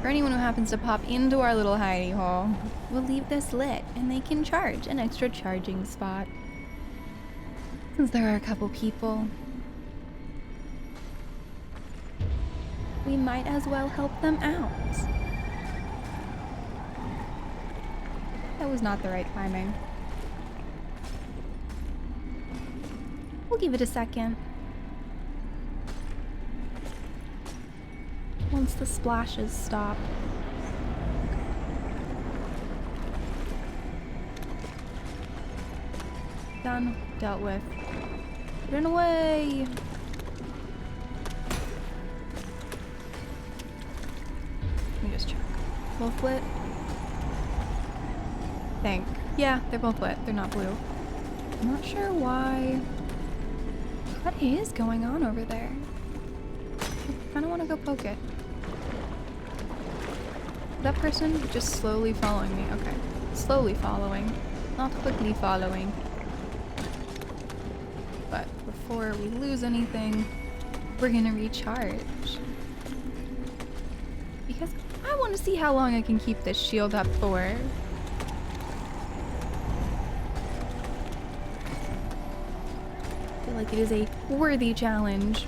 A: For anyone who happens to pop into our little hidey hole, we'll leave this lit and they can charge an extra charging spot. Since there are a couple people, we might as well help them out. That was not the right timing. We'll give it a second. Once the splashes stop. Done. Dealt with. Run away! Let me just check. Both lit? Yeah, they're both lit. They're not blue. I'm not sure why. What is going on over there? I kind of want to go poke it. That person just slowly following me. Okay. Slowly following. Not quickly following. But before we lose anything, we're gonna recharge. Because I want to see how long I can keep this shield up for. I feel like it is a worthy challenge.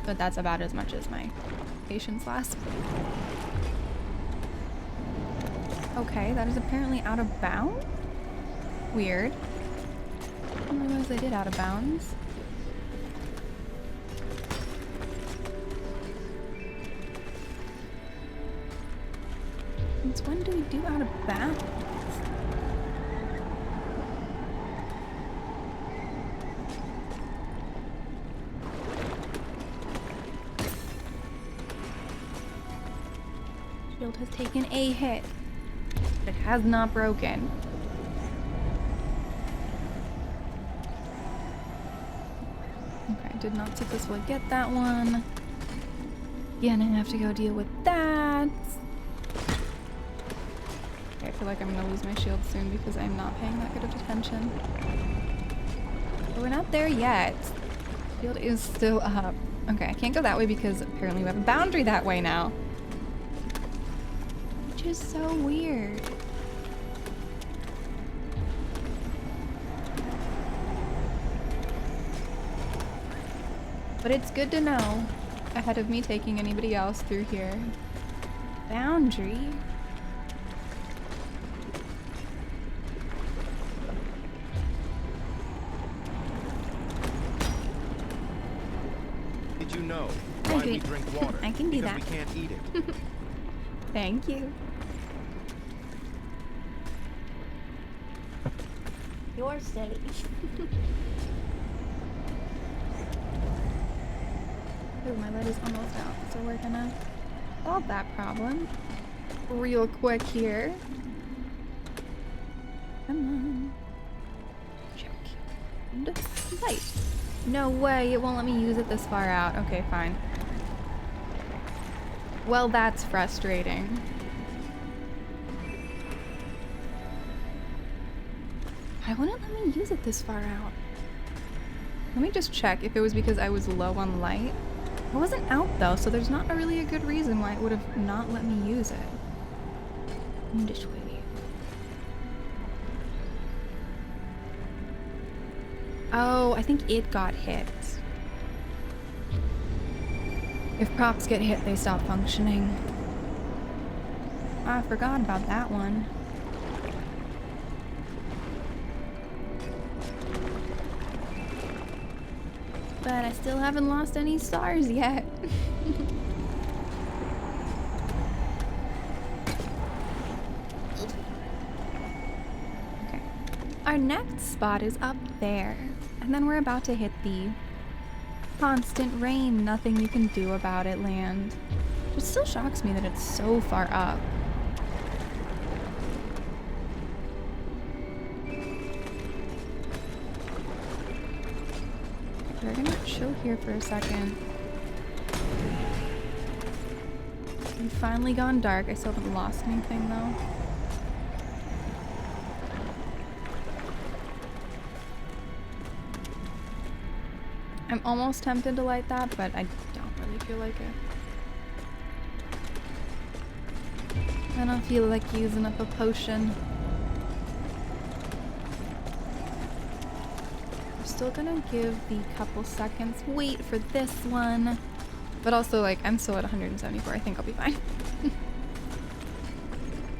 A: But that's about as much as my patience lasts. Okay, that is apparently out of bounds? Weird. I didn't realize they did out of bounds. Since when do we do out of bounds? Shield has taken a hit. It has not broken. Okay, did not successfully get that one. Again, I have to go deal with that. Okay, I feel like I'm gonna lose my shield soon because I'm not paying that good of attention. But we're not there yet. Shield is still up. Okay, I can't go that way because apparently we have a boundary that way now. Which is so weird. But it's good to know, ahead of me taking anybody else through here. Boundary?
C: Did you know
B: I
C: why
B: agree.
C: we drink water?
B: I can do
C: because
B: that.
C: we can't eat it.
A: Thank you.
B: You're silly.
A: Ooh, my lead is almost out, so we're gonna solve that problem real quick here. Come on. Check. And light. No way, it won't let me use it this far out. Okay, fine. Well, that's frustrating. Why wouldn't it let me use it this far out? Let me just check if it was because I was low on light. I wasn't out though, so there's not really a good reason why it would have not let me use it. This way. Oh, I think it got hit. If props get hit, they stop functioning. I forgot about that one. But I still haven't lost any stars yet. Okay. Our next spot is up there. And then we're about to hit the constant rain, nothing you can do about it land. It still shocks me that it's so far up. We're gonna chill here for a second. We've finally gone dark. I still haven't lost anything though. I'm almost tempted to light that, but I don't really feel like it. I don't feel like using up a potion. I'm still gonna give the couple seconds wait for this one. But also, like, I'm still at 174. I think I'll be fine.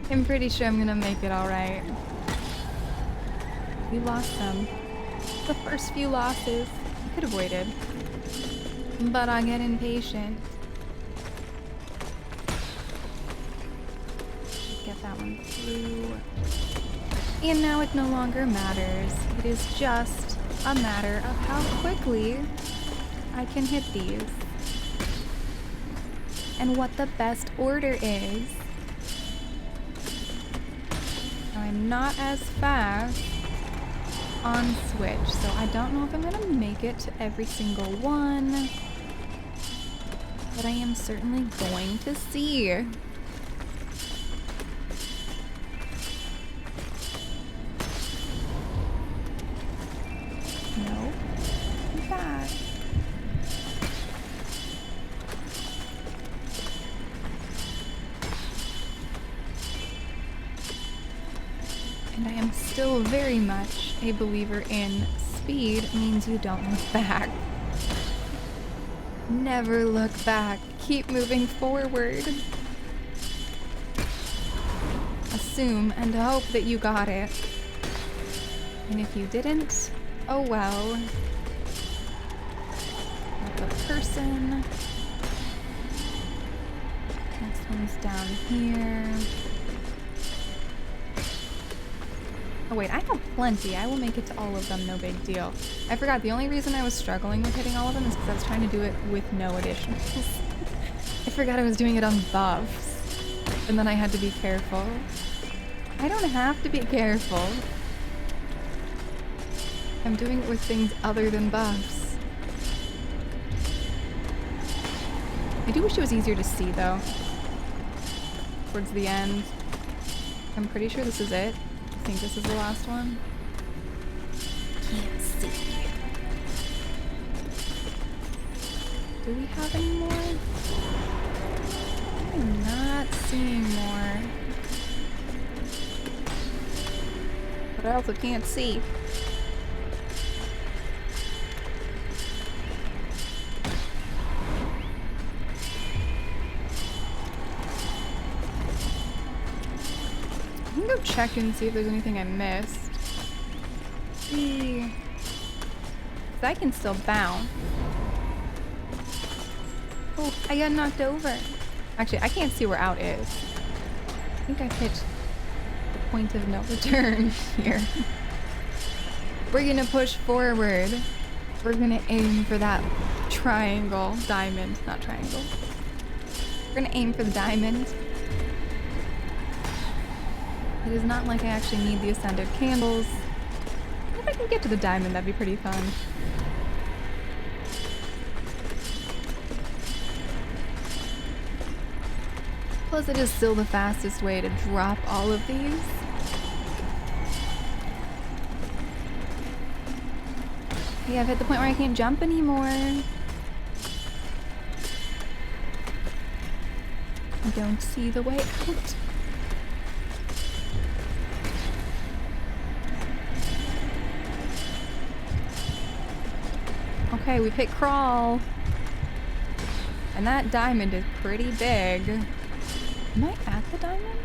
A: I'm pretty sure I'm gonna make it alright. We lost them. The first few losses. I could have waited. But I get impatient. Get that one through. And now it no longer matters. It is just a matter of how quickly I can hit these. And what the best order is. Now, I'm not as fast on Switch, so I don't know if I'm gonna make it to every single one. But I am certainly going to see. No. Back. And I am still very much a believer in speed means you don't look back. Never look back. Keep moving forward. Assume and hope that you got it. And if you didn't, oh well. Not the person. Next one's down here. Oh wait, I have plenty. I will make it to all of them, no big deal. I forgot, the only reason I was struggling with hitting all of them is because I was trying to do it with no additionals. I forgot I was doing it on buffs. And then I had to be careful. I don't have to be careful. I'm doing it with things other than buffs. I do wish it was easier to see though. Towards the end. I'm pretty sure this is it. I think this is the last one. Can't see. Do we have any more? I'm not seeing more. But I also can't see. I can go check and see if there's anything I missed. See. 'Cause I can still bounce. Oh, I got knocked over. Actually, I can't see where out is. I think I've hit the point of no return here. We're gonna push forward. We're gonna aim for that triangle. Diamond, not triangle. We're gonna aim for the diamond. It is not like I actually need the ascended candles. If I can get to the diamond, that'd be pretty fun. Plus, it is still the fastest way to drop all of these. Yeah, I've hit the point where I can't jump anymore. I don't see the way out. Okay, we've hit crawl. And that diamond is pretty big. Am I at the diamond?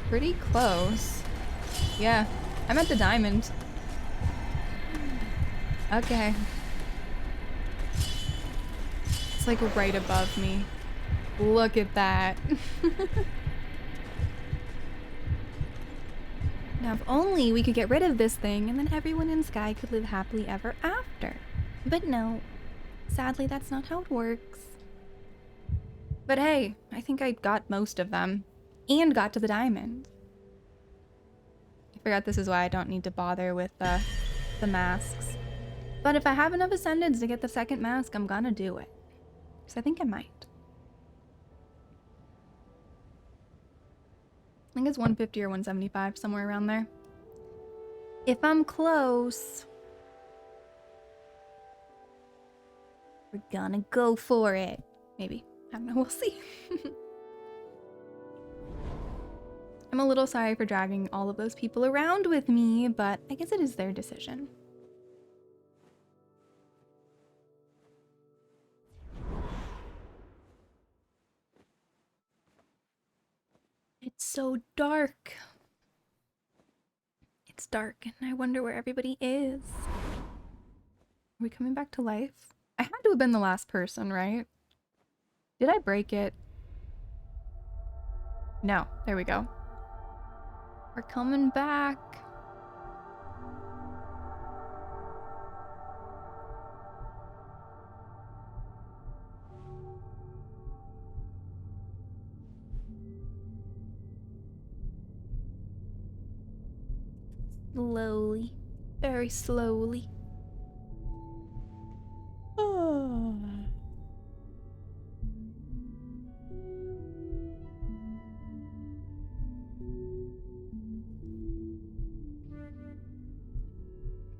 A: Pretty close. Yeah, I'm at the diamond. Okay. It's like right above me. Look at that. Now, if only we could get rid of this thing and then everyone in Sky could live happily ever after. But no, sadly, that's not how it works. But hey, I think I got most of them and got to the diamond. I forgot this is why I don't need to bother with the masks. But if I have enough ascendants to get the second mask, I'm gonna do it. Because I think I might. I think it's 150 or 175, somewhere around there. If I'm close, we're gonna go for it. Maybe. I don't know, we'll see. I'm a little sorry for dragging all of those people around with me, but I guess it is their decision. It's so dark. It's dark, and I wonder where everybody is. Are we coming back to life? I had to have been the last person, right? Did I break it? No. There we go. We're coming back. Slowly. Very slowly. Oh.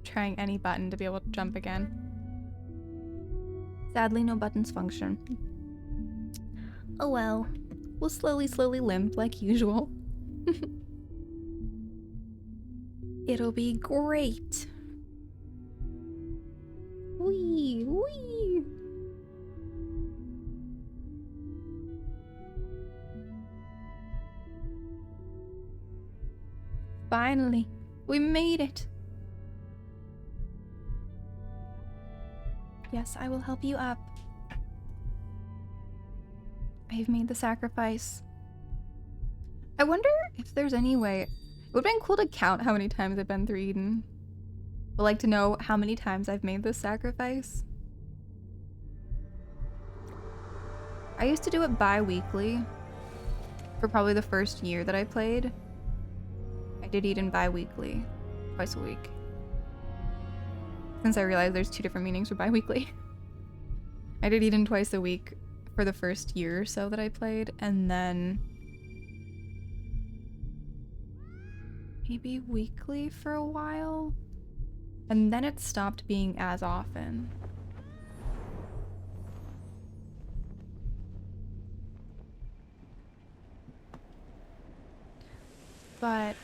A: Trying any button to be able to jump again. Sadly, no buttons function. Oh well. We'll slowly limp like usual. It'll be great. Wee, wee. Finally, we made it. Yes, I will help you up. I've made the sacrifice. I wonder if there's any way. It would have been cool to count how many times I've been through Eden. I'd like to know how many times I've made this sacrifice. I used to do it bi-weekly for probably the first year that I played. I did Eden bi-weekly, twice a week. Since I realized there's two different meanings for bi-weekly. I did Eden twice a week for the first year or so that I played, and then maybe weekly for a while, and then it stopped being as often. But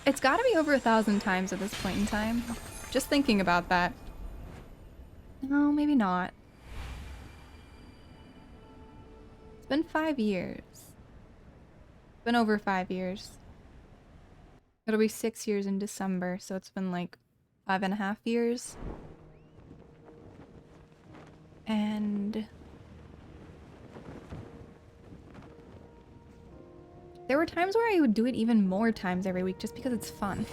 A: it's got to be over 1,000 times at this point in time. Just thinking about that. No, maybe not. It's been 5 years. It's been over 5 years. It'll be 6 years in December, so it's been like 5.5 years. And there were times where I would do it even more times every week just because it's fun.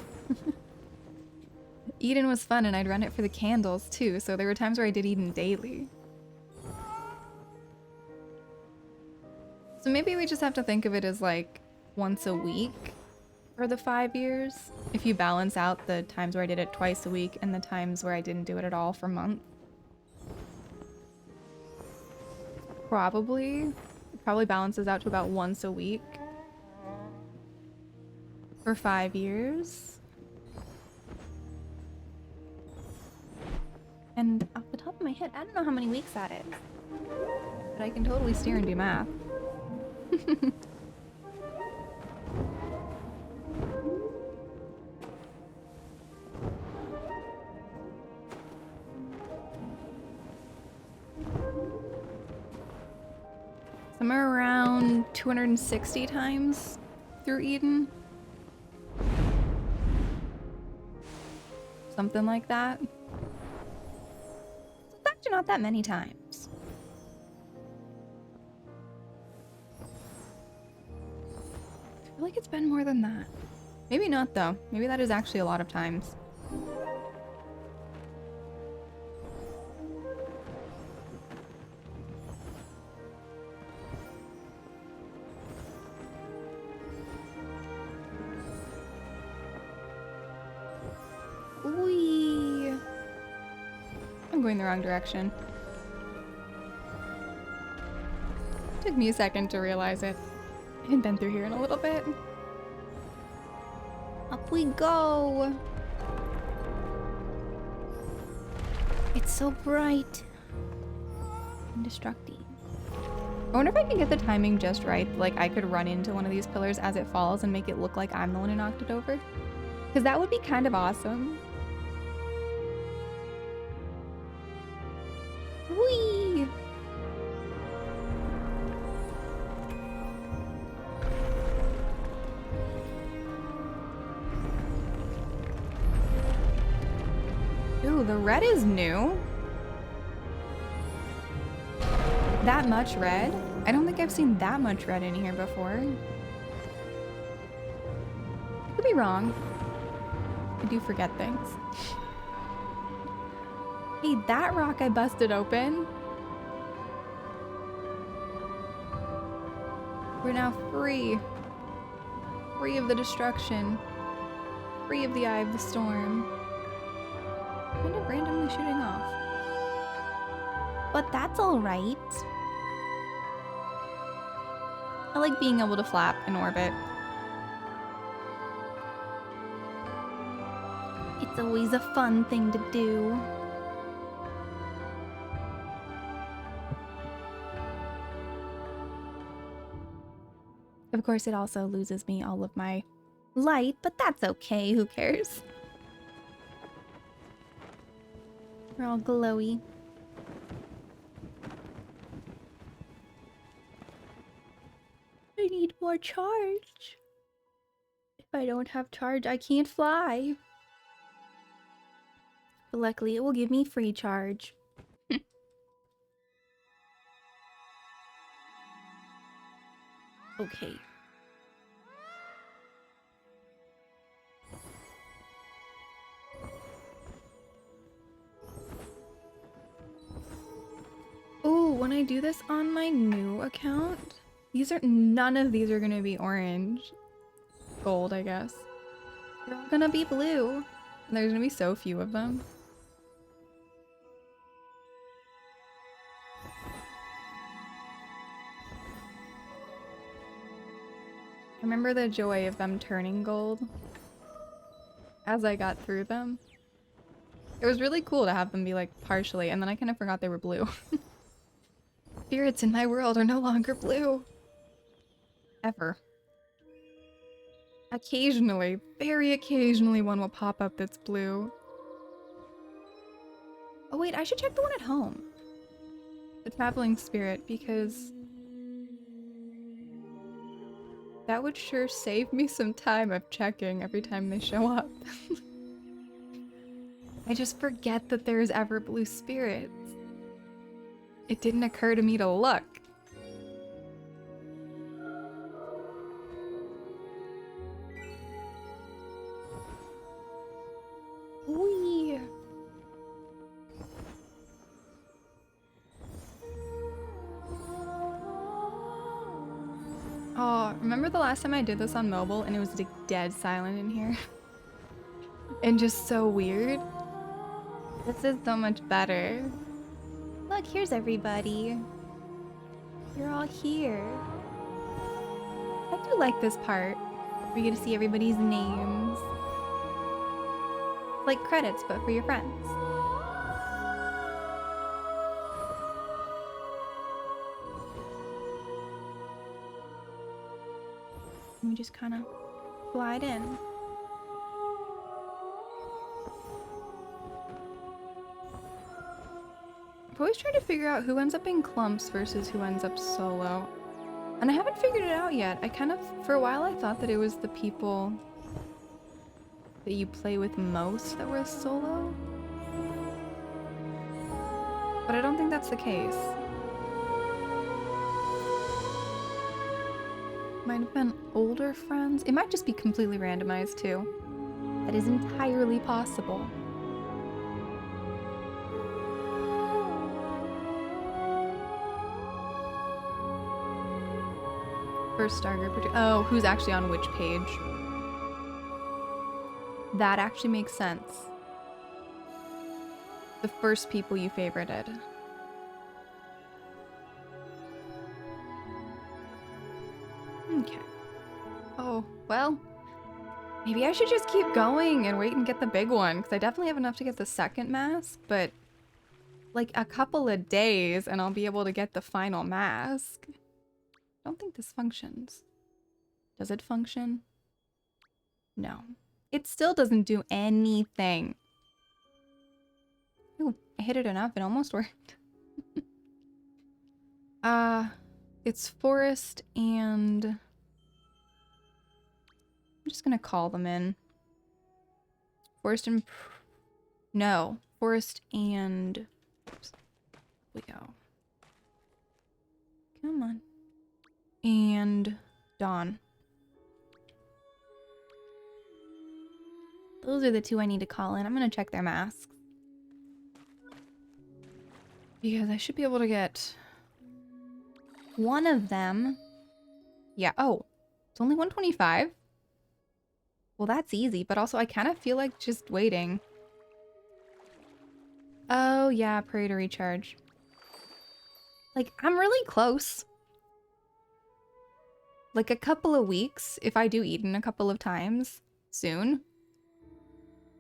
A: Eden was fun and I'd run it for the candles too, so there were times where I did Eden daily. So maybe we just have to think of it as like once a week for the 5 years. If you balance out the times where I did it twice a week and the times where I didn't do it at all for months. Probably balances out to about once a week for 5 years. And off the top of my head, I don't know how many weeks that is. But I can totally steer and do math. Somewhere around 260 times through Eden. Something like that. It's actually not that many times. I feel like it's been more than that. Maybe not though. Maybe that is actually a lot of times. Whee! I'm going the wrong direction. Took me a second to realize it. I hadn't been through here in a little bit. Up we go!
B: It's so bright and destructive.
A: I wonder if I can get the timing just right. Like I could run into one of these pillars as it falls and make it look like I'm the one who knocked it over. Because that would be kind of awesome. Whee! Ooh, the red is new. That much red? I don't think I've seen that much red in here before. I could be wrong. I do forget things. Hey, that rock I busted open. We're now free. Free of the destruction. Free of the eye of the storm. Kind of randomly shooting off.
B: But that's alright.
A: I like being able to flap in orbit.
B: It's always a fun thing to do.
A: Of course, it also loses me all of my light, but that's okay. Who cares?
B: We're all glowy. I need more charge. If I don't have charge, I can't fly. But luckily, it will give me free charge. Okay.
A: Oh, when I do this on my new account, none of these are gonna be orange. Gold, I guess. They're all gonna be blue. And there's gonna be so few of them. I remember the joy of them turning gold as I got through them. It was really cool to have them be like partially, and then I kind of forgot they were blue. Spirits in my world are no longer blue. Ever. Occasionally, very occasionally, one will pop up that's blue. Oh wait, I should check the one at home. The traveling spirit, because that would sure save me some time of checking every time they show up. I just forget that there's ever blue spirits. It didn't occur to me to look. Whee! Oh, remember the last time I did this on mobile and it was like dead silent in here? And just so weird? This is so much better. Look, here's everybody. You're all here. I do like this part. We get to see everybody's names. Like credits, but for your friends. And we just kind of glide in. I've always tried to figure out who ends up in clumps versus who ends up solo. And I haven't figured it out yet. I kind of, for a while I thought that it was the people that you play with most that were solo. But I don't think that's the case. Might have been older friends. It might just be completely randomized too. That is entirely possible. First star group. Oh, who's actually on which page? That actually makes sense. The first people you favorited. Okay. Oh, well. Maybe I should just keep going and wait and get the big one, because I definitely have enough to get the second mask, but like a couple of days and I'll be able to get the final mask. I don't think this functions. Does it function? No. It still doesn't do anything. Ooh, I hit it enough. It almost worked. It's forest and... I'm just gonna call them in. Forest and... No. Forest and... Oops. We go. Come on. And Dawn. Those are the two I need to call in. I'm gonna check their masks. Because I should be able to get one of them. Yeah, oh, it's only 125. Well, that's easy, but also I kind of feel like just waiting. Oh, yeah, pray to recharge. Like, I'm really close. Like a couple of weeks, if I do Eden a couple of times soon.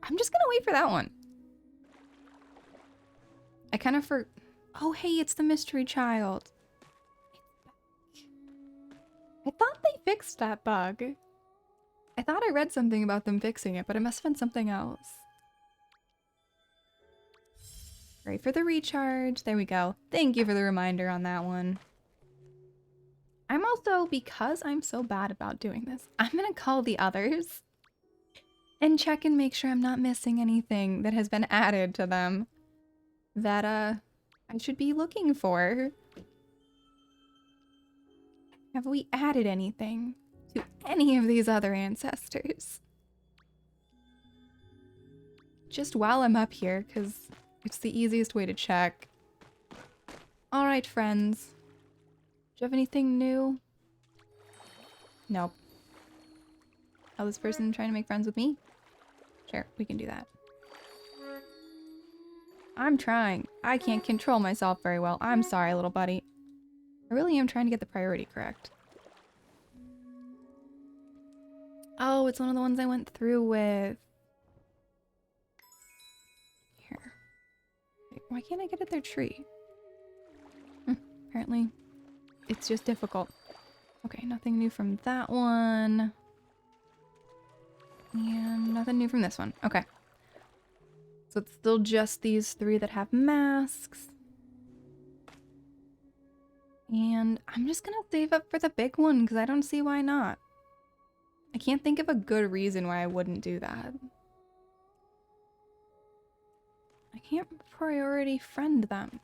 A: I'm just gonna wait for that one. I kind of Oh, hey, it's the mystery child. I thought they fixed that bug. I thought I read something about them fixing it, but it must have been something else. Right for the recharge. There we go. Thank you for the reminder on that one. I'm also, because I'm so bad about doing this, I'm gonna call the others and check and make sure I'm not missing anything that has been added to them that I should be looking for. Have we added anything to any of these other ancestors? Just while I'm up here, because it's the easiest way to check. Alright, friends. Do you have anything new? Nope. Oh, this person trying to make friends with me? Sure, we can do that. I'm trying. I can't control myself very well. I'm sorry, little buddy. I really am trying to get the priority correct. Oh, it's one of the ones I went through with. Here. Wait, why can't I get at their tree? Apparently, it's just difficult. Okay, nothing new from that one. And nothing new from this one. Okay. So it's still just these three that have masks. And I'm just gonna save up for the big one because I don't see why not. I can't think of a good reason why I wouldn't do that. I can't priority friend them.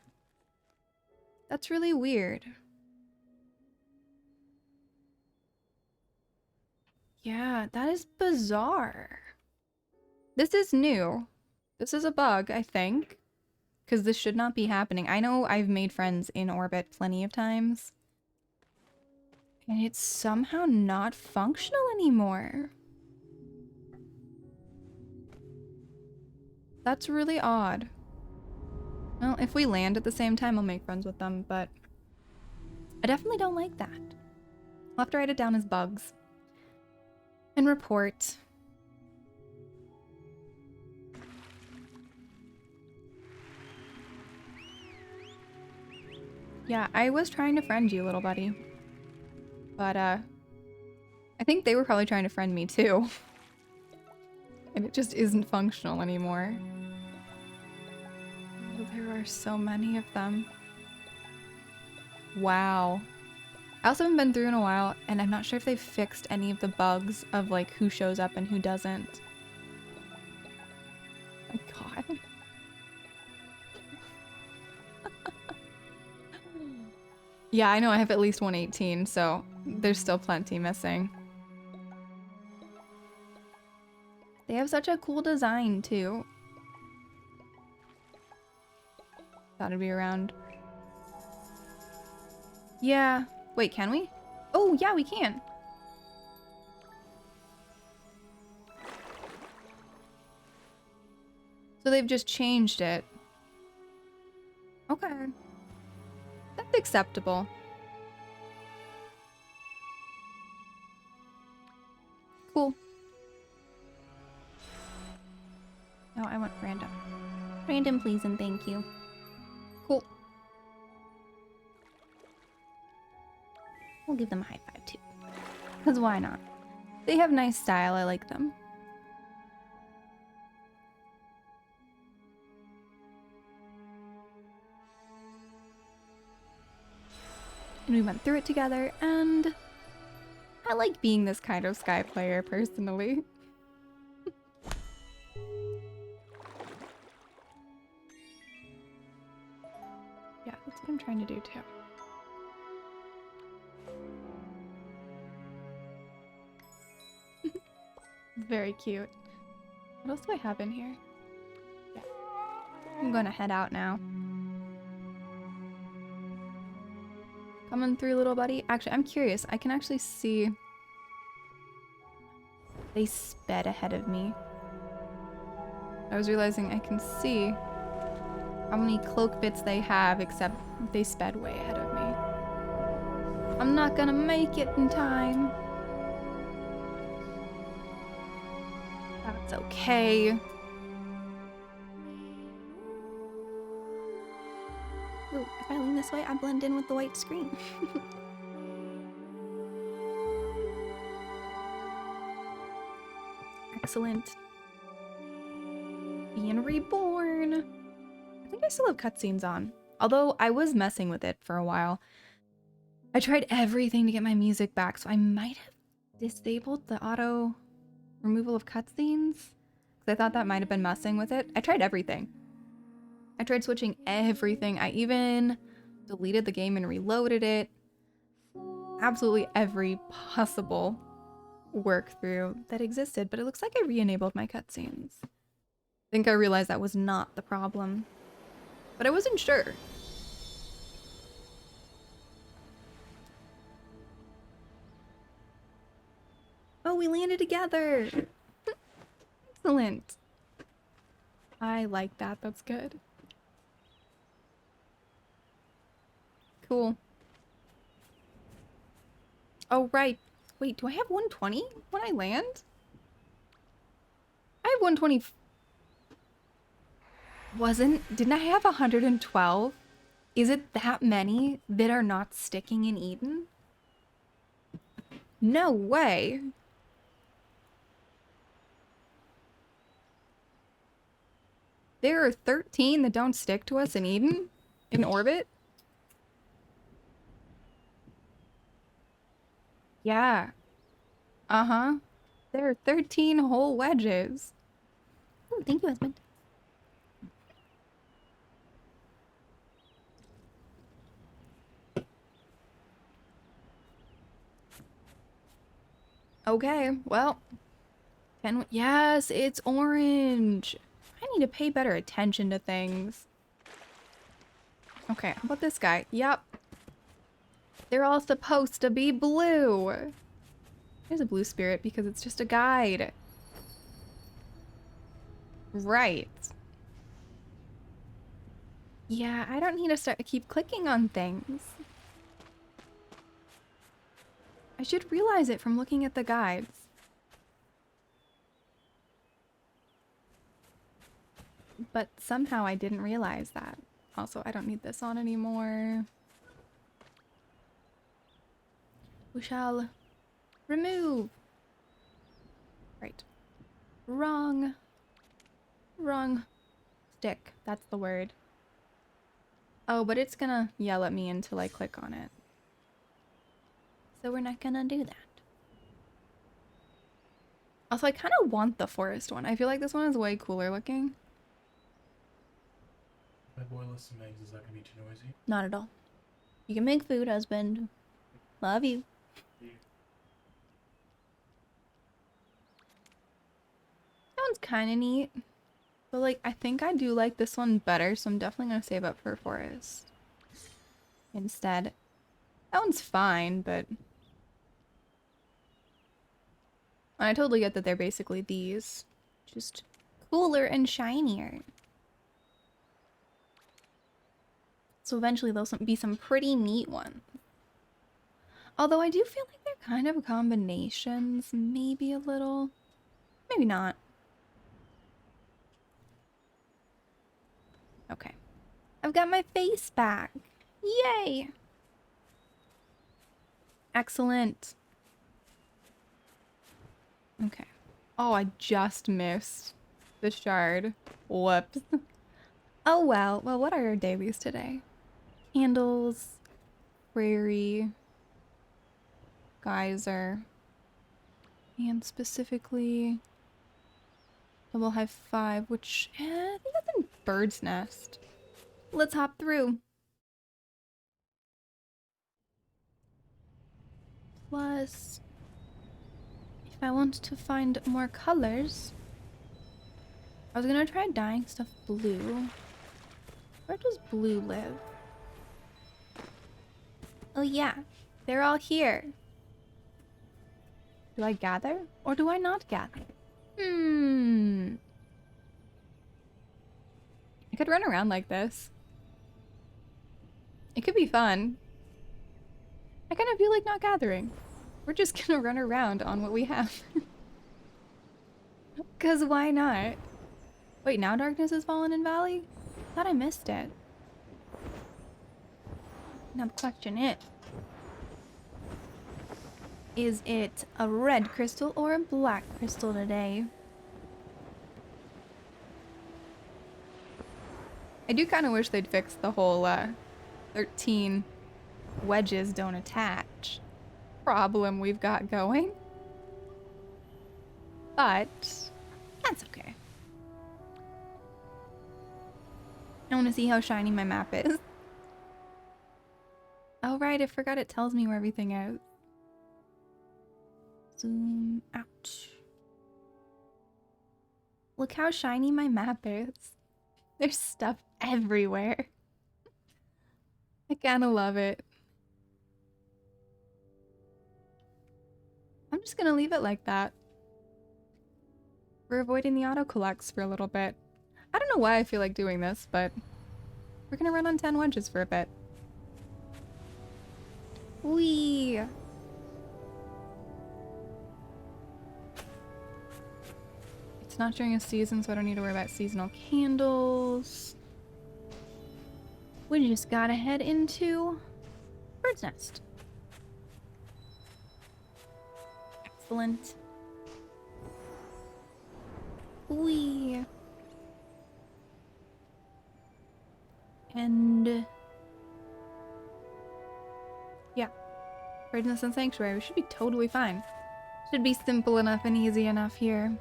A: That's really weird. Yeah, that is bizarre. This is new. This is a bug, I think. Because this should not be happening. I know I've made friends in orbit plenty of times. And it's somehow not functional anymore. That's really odd. Well, if we land at the same time, I'll make friends with them, but I definitely don't like that. I'll have to write it down as bugs. And report. Yeah, I was trying to friend you, little buddy. But, I think they were probably trying to friend me too. And it just isn't functional anymore. Oh, there are so many of them. Wow. I also haven't been through in a while, and I'm not sure if they've fixed any of the bugs of, like, who shows up and who doesn't. Oh my god. Yeah, I know I have at least 118, so there's still plenty missing. They have such a cool design, too. Thought it'd be around. Yeah. Wait, can we? Oh, yeah, we can. So they've just changed it. Okay. That's acceptable. Cool. No, I want random. Random, please, and thank you. Cool. We'll give them a high five, too. Because why not? They have nice style. I like them. And we went through it together, and I like being this kind of Sky player, personally. Yeah, that's what I'm trying to do, too. Very cute. What else do I have in here? Yeah. I'm gonna head out now. Coming through, little buddy. Actually, I'm curious. I can actually see... They sped ahead of me. I was realizing I can see how many cloak bits they have, except they sped way ahead of me. I'm not gonna make it in time. That's okay. Ooh, if I lean this way, I blend in with the white screen. Excellent. Being reborn. I think I still have cutscenes on. Although I was messing with it for a while. I tried everything to get my music back, so I might have disabled the auto removal of cutscenes. Because I thought that might have been messing with it. I tried everything. I tried switching everything. I even deleted the game and reloaded it. Absolutely every possible work through that existed, but it looks like I re-enabled my cutscenes. I think I realized that was not the problem, but I wasn't sure. Oh, we landed together. Excellent. I like that. That's good. Cool. Oh, right. Wait, do I have 120 when I land? I have 120. Didn't I have 112? Is it that many that are not sticking in Eden? No way. There are 13 that don't stick to us in Eden? In orbit? Yeah. Uh-huh. There are 13 whole wedges. Oh, thank you, husband. Okay, well, yes, it's orange. I need to pay better attention to things. Okay, how about this guy? Yep. They're all supposed to be blue. There's a blue spirit because it's just a guide. Right. Yeah, I don't need to keep clicking on things. I should realize it from looking at the guides. But somehow I didn't realize that. Also, I don't need this on anymore. We shall remove. Right. Wrong. Wrong stick. That's the word. Oh, but it's gonna yell at me until I click on it. So we're not gonna do that. Also, I kind of want the forest one. I feel like this one is way cooler looking.
C: If I boil us some eggs, is that gonna be too noisy?
B: Not at all. You can make food, husband. Love you.
A: That one's kind of neat. But like, I think I do like this one better, so I'm definitely gonna save up for forest instead. That one's fine, but I totally get that they're basically these. Just cooler and shinier. So eventually there'll be some pretty neat ones. Although I do feel like they're kind of combinations, maybe a little. Maybe not. Okay. I've got my face back. Yay! Excellent. Okay. Oh, I just missed the shard. Whoops. Oh well. Well, what are our dailies today? Candles, prairie, geyser, and specifically double high five, which I think that's in Bird's Nest. Let's hop through. Plus, if I want to find more colors, I was gonna try dyeing stuff blue. Where does blue live? Oh yeah, they're all here. Do I gather or do I not gather? I could run around like this. It could be fun. I kind of feel like not gathering. We're just gonna run around on what we have. Cause why not? Wait, now darkness has fallen in Valley? Thought I missed it. Now the question is it a red crystal or a black crystal today? I do kind of wish they'd fix the whole 13 wedges don't attach problem we've got going. But that's okay. I want to see how shiny my map is. Oh right, I forgot it tells me where everything is. Zoom out. Look how shiny my map is. There's stuff everywhere. I kinda love it. I'm just gonna leave it like that. We're avoiding the auto collects for a little bit. I don't know why I feel like doing this, but we're gonna run on 10 wedges for a bit. Whee! It's not during a season, so I don't need to worry about seasonal candles. We just gotta head into Bird's Nest. Excellent. Whee! And yeah, Bird's Nest and Sanctuary. We should be totally fine. Should be simple enough and easy enough here.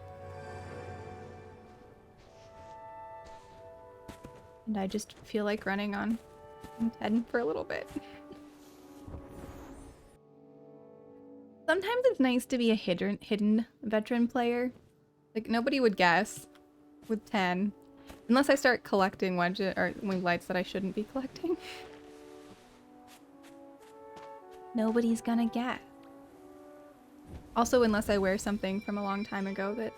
A: And I just feel like running on 10 for a little bit. Sometimes it's nice to be a hidden veteran player. Like, nobody would guess with 10. Unless I start collecting wing lights that I shouldn't be collecting. Nobody's gonna get. Also, unless I wear something from a long time ago that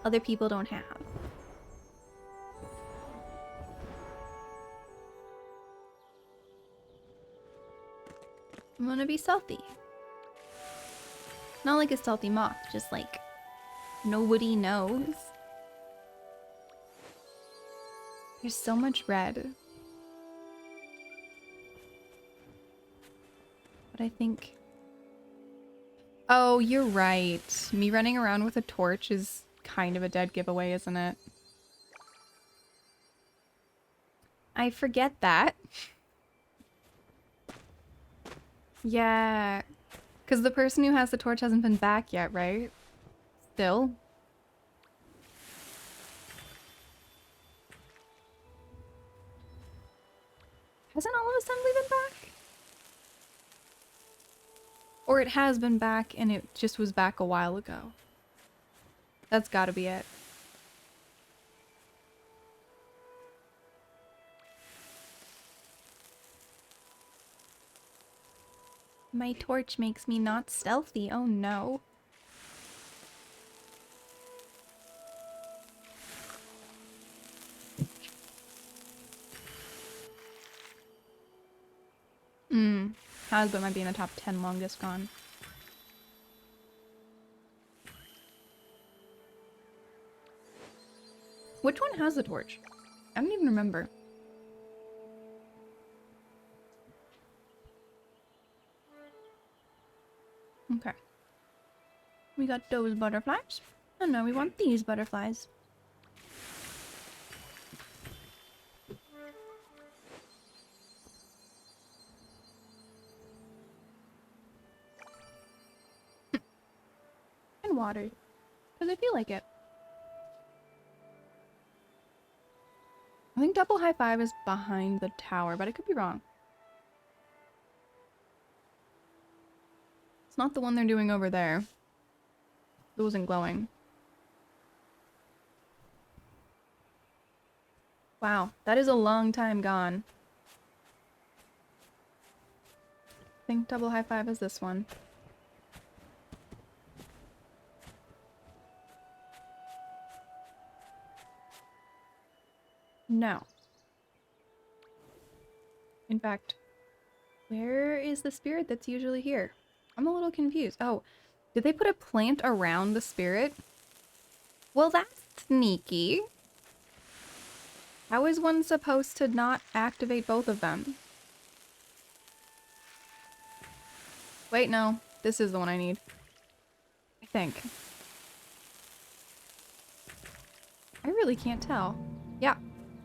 A: other people don't have. I'm gonna be stealthy. Not like a stealthy moth, just like nobody knows. There's so much red. But I think... Oh, you're right. Me running around with a torch is kind of a dead giveaway, isn't it? I forget that. Yeah. Because the person who has the torch hasn't been back yet, right? Still? Hasn't all of Assembly been back? Or it has been back and it just was back a while ago. That's gotta be it. My torch makes me not stealthy. Oh no. Hasbro might be in the top 10 longest gone. Which one has the torch? I don't even remember. Okay. We got those butterflies. And now we want these butterflies. And water. Because I feel like it. I think double high five is behind the tower, but I could be wrong. It's not the one they're doing over there. It wasn't glowing. Wow, that is a long time gone. I think double high five is this one. No. In fact, where is the spirit that's usually here? I'm a little confused. Oh, did they put a plant around the spirit? Well, that's sneaky. How is one supposed to not activate both of them? Wait, no. This is the one I need. I think. I really can't tell. Yeah.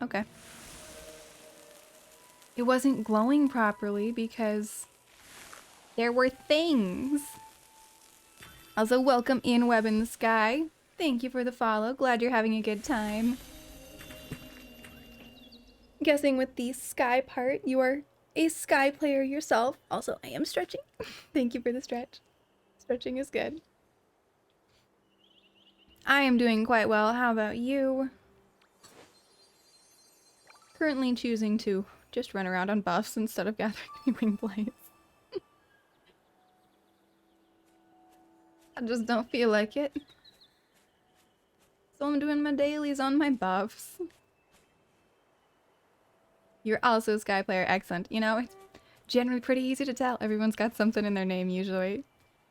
A: Okay. It wasn't glowing properly because there were things. Also, welcome in Web in the Sky. Thank you for the follow. Glad you're having a good time. Guessing with the sky part, you are a sky player yourself. Also, I am stretching. Thank you for the stretch. Stretching is good. I am doing quite well. How about you? Currently choosing to just run around on buffs instead of gathering wing blades. I just don't feel like it. So I'm doing my dailies on my buffs. You're also a Sky player. Excellent. You know, it's generally pretty easy to tell. Everyone's got something in their name usually.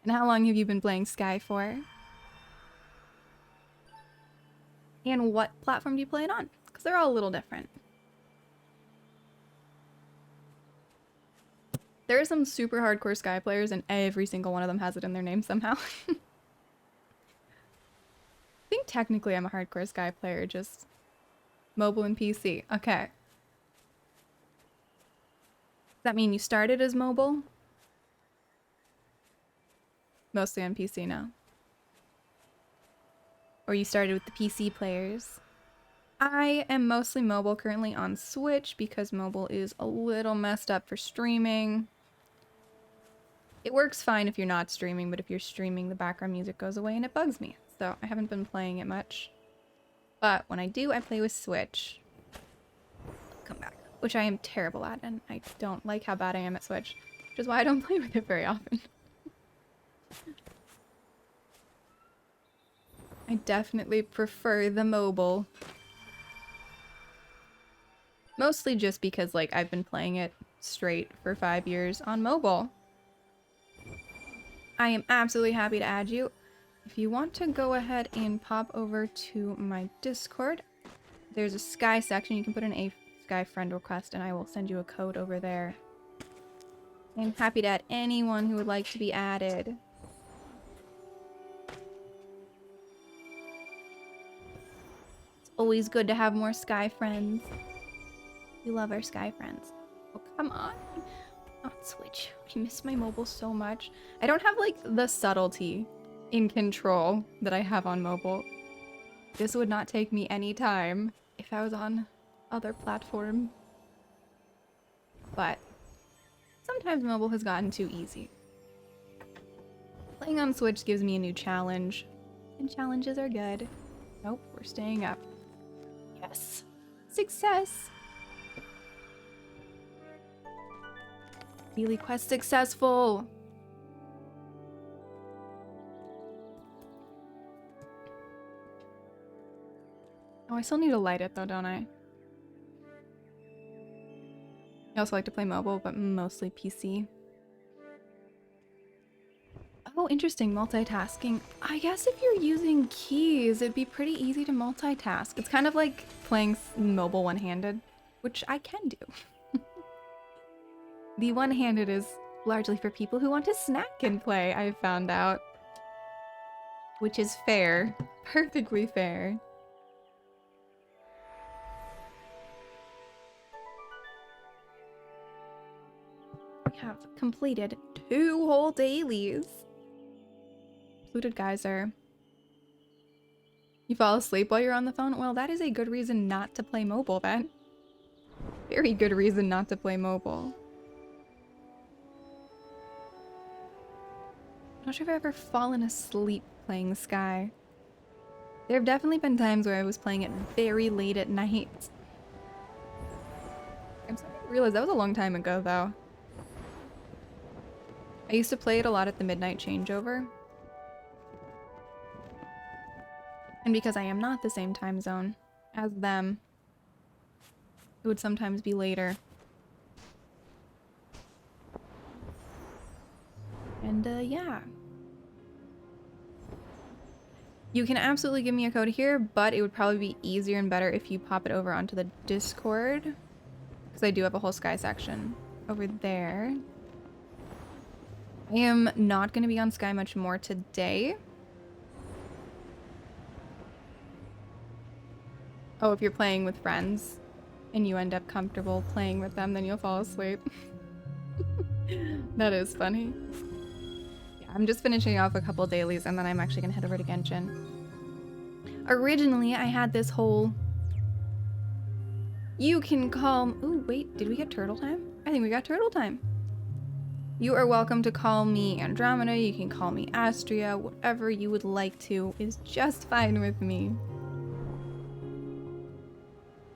A: And how long have you been playing Sky for? And what platform do you play it on? Because they're all a little different. There are some super hardcore Sky players and every single one of them has it in their name somehow. I think technically I'm a hardcore Sky player, just mobile and PC. Okay. Does that mean you started as mobile? Mostly on PC now. Or you started with the PC players? I am mostly mobile currently on Switch because mobile is a little messed up for streaming. It works fine if you're not streaming, but if you're streaming, the background music goes away and it bugs me. So I haven't been playing it much. But when I do, I play with Switch. Come back. Which I am terrible at, and I don't like how bad I am at Switch. Which is why I don't play with it very often. I definitely prefer the mobile. Mostly just because, like, I've been playing it straight for 5 years on mobile. I am absolutely happy to add you. If you want to go ahead and pop over to my Discord, there's a Sky section. You can put in a Sky friend request and I will send you a code over there. I'm happy to add anyone who would like to be added. It's always good to have more Sky friends. We love our Sky friends. Oh, come on. Not Switch. I miss my mobile so much. I don't have, like, the subtlety in control that I have on mobile. This would not take me any time if I was on other platforms. But sometimes mobile has gotten too easy. Playing on Switch gives me a new challenge, and challenges are good. Nope, we're staying up. Yes. Success! Daily quest successful! Oh, I still need to light it though, don't I? I also like to play mobile, but mostly PC. Oh, interesting, multitasking. I guess if you're using keys, it'd be pretty easy to multitask. It's kind of like playing mobile one-handed, which I can do. The one-handed is largely for people who want to snack and play, I've found out. Which is fair. Perfectly fair. We have completed 2 whole dailies. Polluted geyser. You fall asleep while you're on the phone? Well, that is a good reason not to play mobile then. Very good reason not to play mobile. I'm not sure if I've ever fallen asleep playing Sky. There have definitely been times where I was playing it very late at night. I'm starting to realize that was a long time ago, though. I used to play it a lot at the midnight changeover. And because I am not the same time zone as them, it would sometimes be later. And, yeah. You can absolutely give me a code here, but it would probably be easier and better if you pop it over onto the Discord. Because I do have a whole Sky section over there. I am not going to be on Sky much more today. Oh, if you're playing with friends and you end up comfortable playing with them, then you'll fall asleep. That is funny. Yeah, I'm just finishing off a couple dailies and then I'm actually going to head over to Genshin. Originally, I had this whole... You can call... Ooh, wait, did we get turtle time? I think we got turtle time. You are welcome to call me Andromeda, you can call me Astria, whatever you would like to is just fine with me.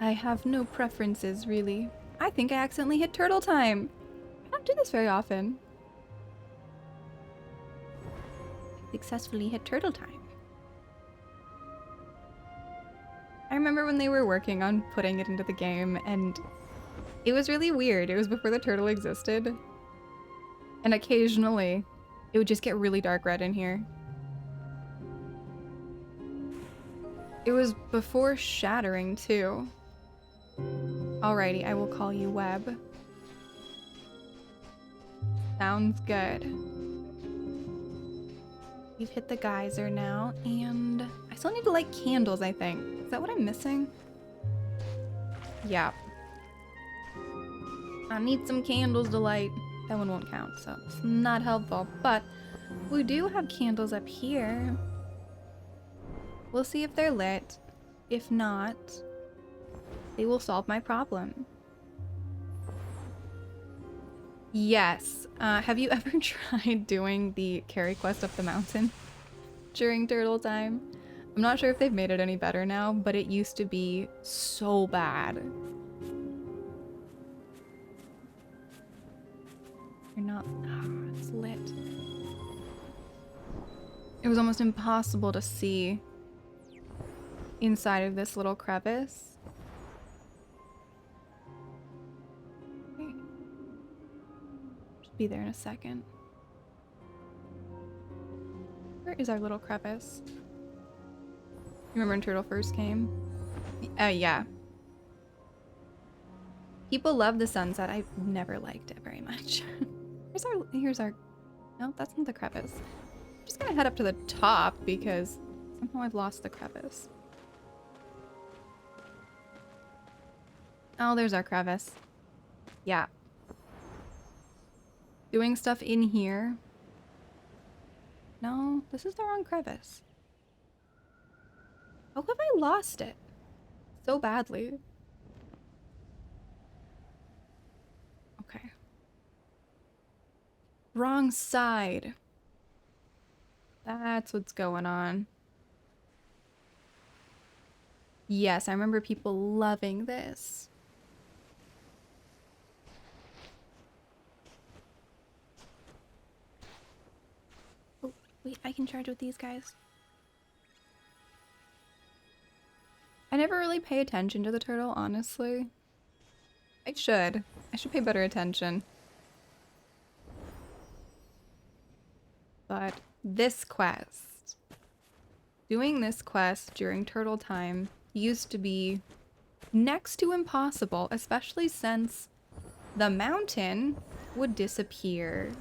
A: I have no preferences, really. I think I accidentally hit turtle time. I don't do this very often. I successfully hit turtle time. I remember when they were working on putting it into the game, and it was really weird. It was before the turtle existed. And occasionally, it would just get really dark red in here. It was before shattering, too. Alrighty, I will call you Web. Sounds good. We've hit the geyser now, and I still need to light candles, I think. Is that what I'm missing? Yeah. I need some candles to light. That one won't count, so it's not helpful. But we do have candles up here. We'll see if they're lit. If not, they will solve my problem. Yes. Have you ever tried doing the carry quest up the mountain during turtle time? I'm not sure if they've made it any better now, but it used to be so bad. You're not... Ah, it's lit. It was almost impossible to see inside of this little crevice. Okay. Should be there in a second. Where is our little crevice? You remember when Turtle first came? Yeah. People love the sunset. I've never liked it very much. Here's our, no, that's not the crevice. I'm just gonna head up to the top because somehow I've lost the crevice. Oh, there's our crevice. Yeah. Doing stuff in here. No, this is the wrong crevice. How have I lost it so badly? Okay. Wrong side. That's what's going on. Yes, I remember people loving this. Oh, wait, I can charge with these guys. I never really pay attention to the turtle, honestly. I should. I should pay better attention. But this quest, doing this quest during turtle time used to be next to impossible, especially since the mountain would disappear.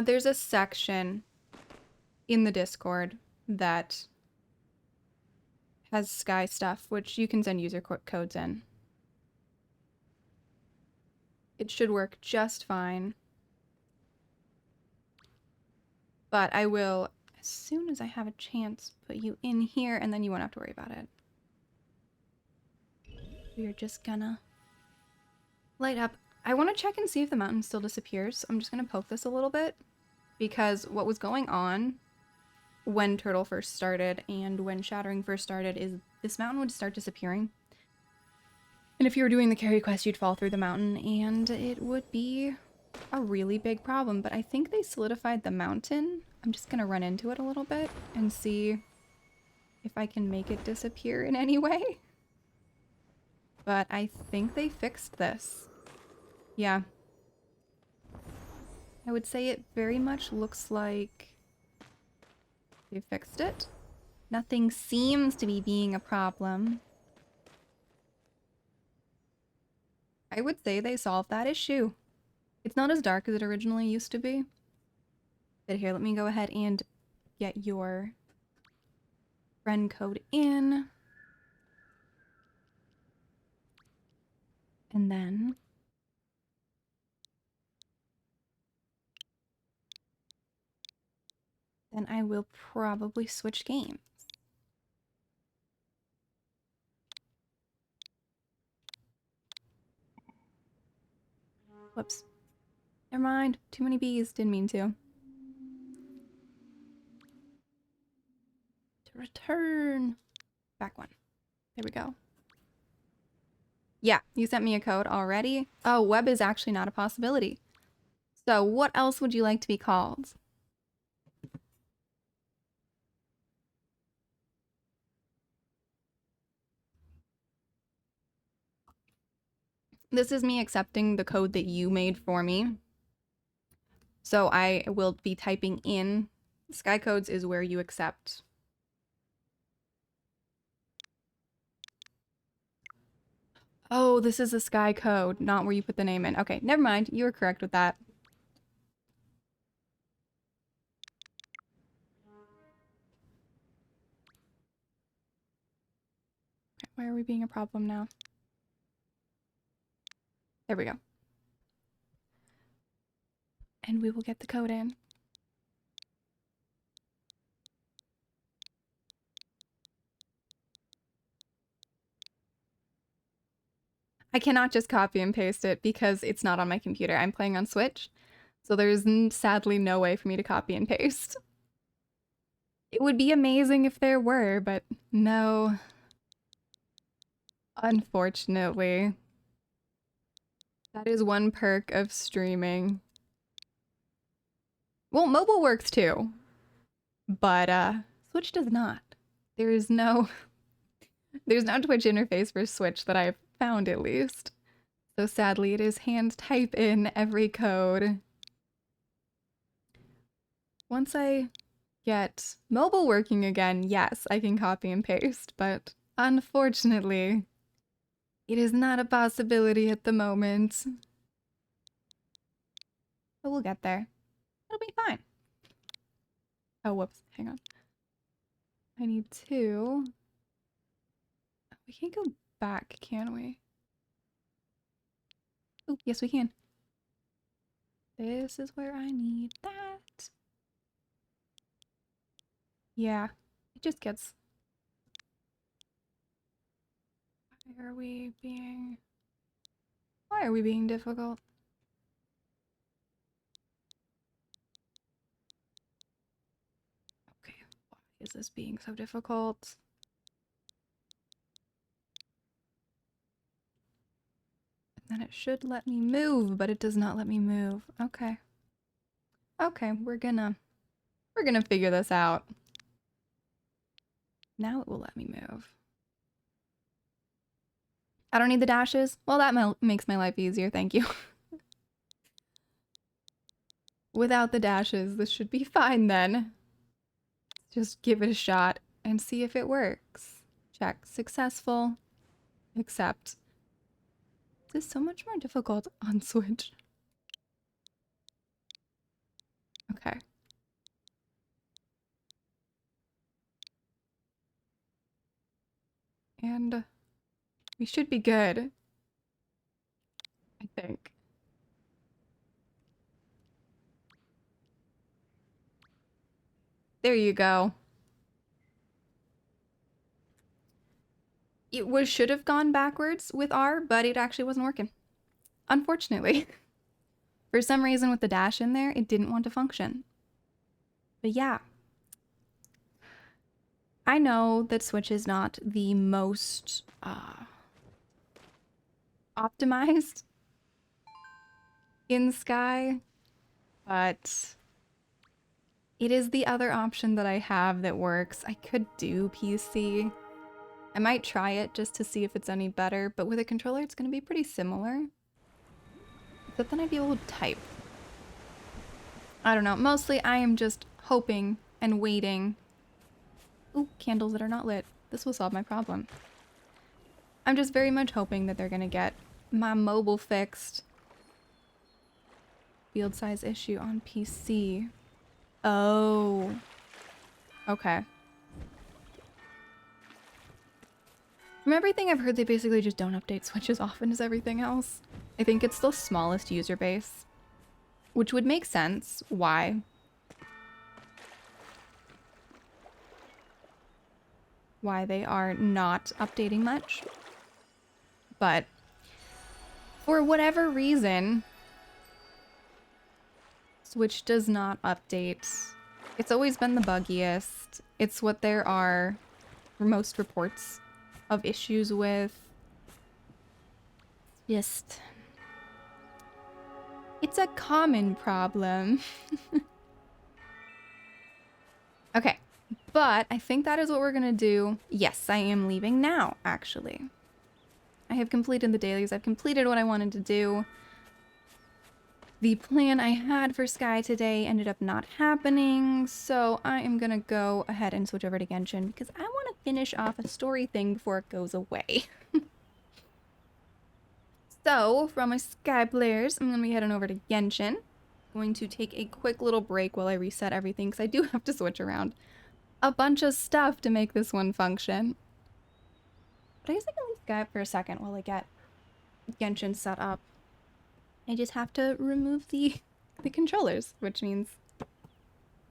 A: There's a section in the Discord that has sky stuff, which you can send user codes in. It should work just fine. But I will, as soon as I have a chance, put you in here, and then you won't have to worry about it. We're just gonna light up. I want to check and see if the mountain still disappears. I'm just gonna poke this a little bit, because what was going on when Turtle first started and when Shattering first started is this mountain would start disappearing. And if you were doing the carry quest, you'd fall through the mountain, and it would be a really big problem. But I think they solidified the mountain. I'm just gonna run into it a little bit and see if I can make it disappear in any way. But I think they fixed this. Yeah. I would say it very much looks like they fixed it. Nothing seems to be being a problem. I would say they solved that issue. It's not as dark as it originally used to be. But here, let me go ahead and get your friend code in. And then I will probably switch games. Whoops. Never mind. Too many bees. Didn't mean to. To return. Back one. There we go. Yeah, you sent me a code already. Oh, web is actually not a possibility. So what else would you like to be called? This is me accepting the code that you made for me. So I will be typing in Sky Codes is where you accept. Oh, this is a Sky Code, not where you put the name in. Okay, never mind. You were correct with that. Okay, why are we being a problem now? There we go. And we will get the code in. I cannot just copy and paste it because it's not on my computer. I'm playing on Switch, so there's sadly no way for me to copy and paste. It would be amazing if there were, but no. Unfortunately. That is one perk of streaming. Well, mobile works too, but Switch does not. There's no Twitch interface for Switch that I've found, at least. So sadly, it is hand type in every code. Once I get mobile working again, yes, I can copy and paste, but unfortunately, it is not a possibility at the moment. But we'll get there. It'll be fine. Oh, whoops. Hang on. I need to... We can't go back, can we? Oh, yes we can. This is where I need that. Yeah, it just gets... Why are we being difficult? Okay, why is this being so difficult? And then it should let me move, but it does not let me move. Okay. Okay, we're gonna figure this out. Now it will let me move. I don't need the dashes? Well, that makes my life easier, thank you. Without the dashes, this should be fine then. Just give it a shot and see if it works. Check. Successful. Accept. This is so much more difficult on Switch. Okay. And we should be good. I think. There you go. It should have gone backwards with R, but it actually wasn't working. Unfortunately. For some reason with the dash in there, it didn't want to function. But yeah. I know that Switch is not the most optimized in Sky, but it is the other option that I have that works. I could do PC. I might try it just to see if it's any better, but with a controller it's going to be pretty similar. Except then I'd be able to type. I don't know. Mostly I am just hoping and waiting. Ooh, candles that are not lit. This will solve my problem. I'm just very much hoping that they're going to get my mobile fixed. Field size issue on PC. Oh. Okay. From everything I've heard, they basically just don't update Switch as often as everything else. I think it's the smallest user base. Which would make sense. Why? Why they are not updating much. But for whatever reason, Switch does not update. It's always been the buggiest. It's what there are most reports of issues with. Just... It's a common problem. Okay, but I think that is what we're gonna do. Yes, I am leaving now, actually. I have completed the dailies. I've completed what I wanted to do. The plan I had for Sky today ended up not happening, so I am gonna go ahead and switch over to Genshin because I want to finish off a story thing before it goes away. So, for all my Sky players, I'm gonna be heading over to Genshin. Going to take a quick little break while I reset everything because I do have to switch around a bunch of stuff to make this one function. But I guess I can leave Sky for a second while I get Genshin set up. I just have to remove the controllers, which means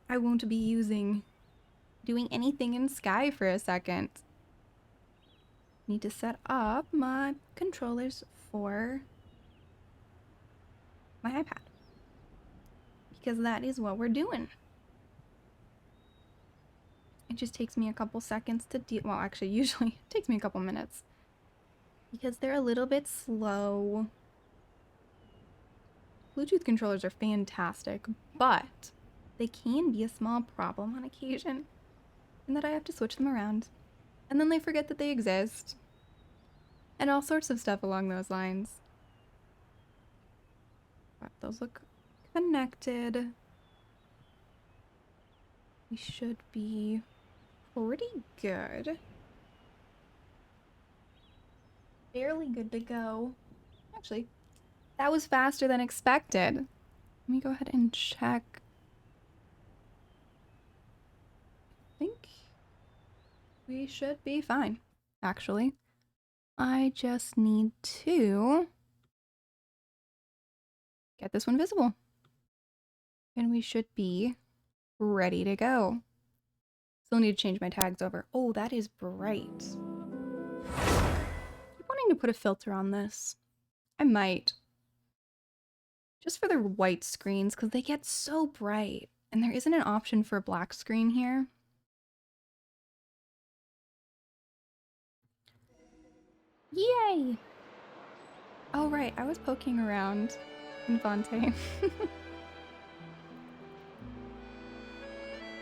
A: I won't be doing anything in Sky for a second. Need to set up my controllers for my iPad. Because that is what we're doing. It just takes me a couple seconds to well, actually, usually it takes me a couple minutes. Because they're a little bit slow. Bluetooth controllers are fantastic, but they can be a small problem on occasion. And that I have to switch them around. And then they forget that they exist. And all sorts of stuff along those lines. But those look connected. We should be pretty good. Fairly good to go. Actually, that was faster than expected. Let me go ahead and check. I think we should be fine, actually. I just need to get this one visible. And we should be ready to go. Still need to change my tags over. Oh, that is bright. Keep wanting to put a filter on this. I might. Just for the white screens, because they get so bright. And there isn't an option for a black screen here. Yay! Oh, right. I was poking around in Fontaine.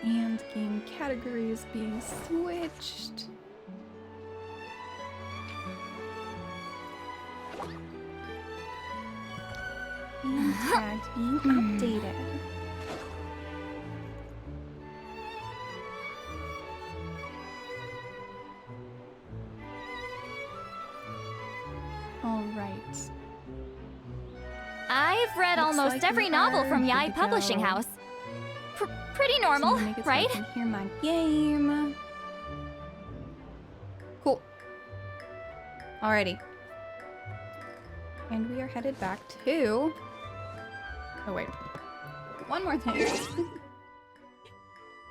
A: And game categories being switched. And tags being updated. All right.
D: I've read
A: Looks
D: almost
A: like
D: every
A: we
D: novel
A: are
D: from
A: good
D: Yai
A: to
D: Publishing
A: go.
D: House. Pretty normal,
A: So make it so
D: right?
A: I can hear my game. Cool. Alrighty. And we are headed back to... Oh, wait. One more thing.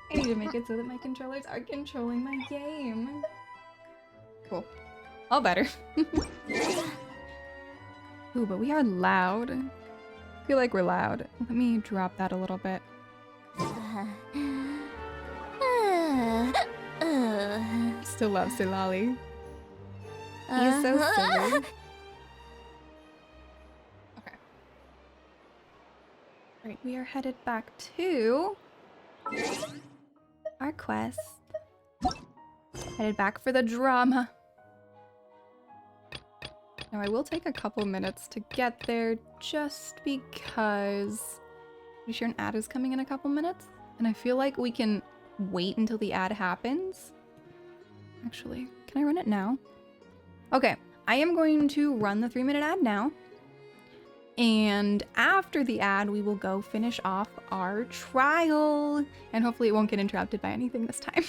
A: I need to make it so that my controllers are controlling my game. Cool. All better. Ooh, but we are loud. I feel like we're loud. Let me drop that a little bit. Still love Silali. He's so silly. Okay. Right, we are headed back to our quest. Headed back for the drama. Now I will take a couple minutes to get there just because I'm sure an ad is coming in a couple minutes. And I feel like we can wait until the ad happens. Actually, can I run it now? Okay, I am going to run the 3-minute ad now. And after the ad, we will go finish off our trial. And hopefully it won't get interrupted by anything this time.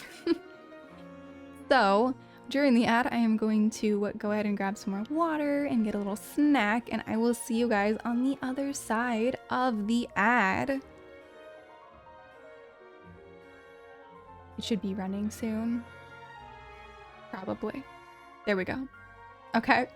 A: So, during the ad, I am going to go ahead and grab some more water and get a little snack. And I will see you guys on the other side of the ad. It should be running soon. Probably. There we go. Okay.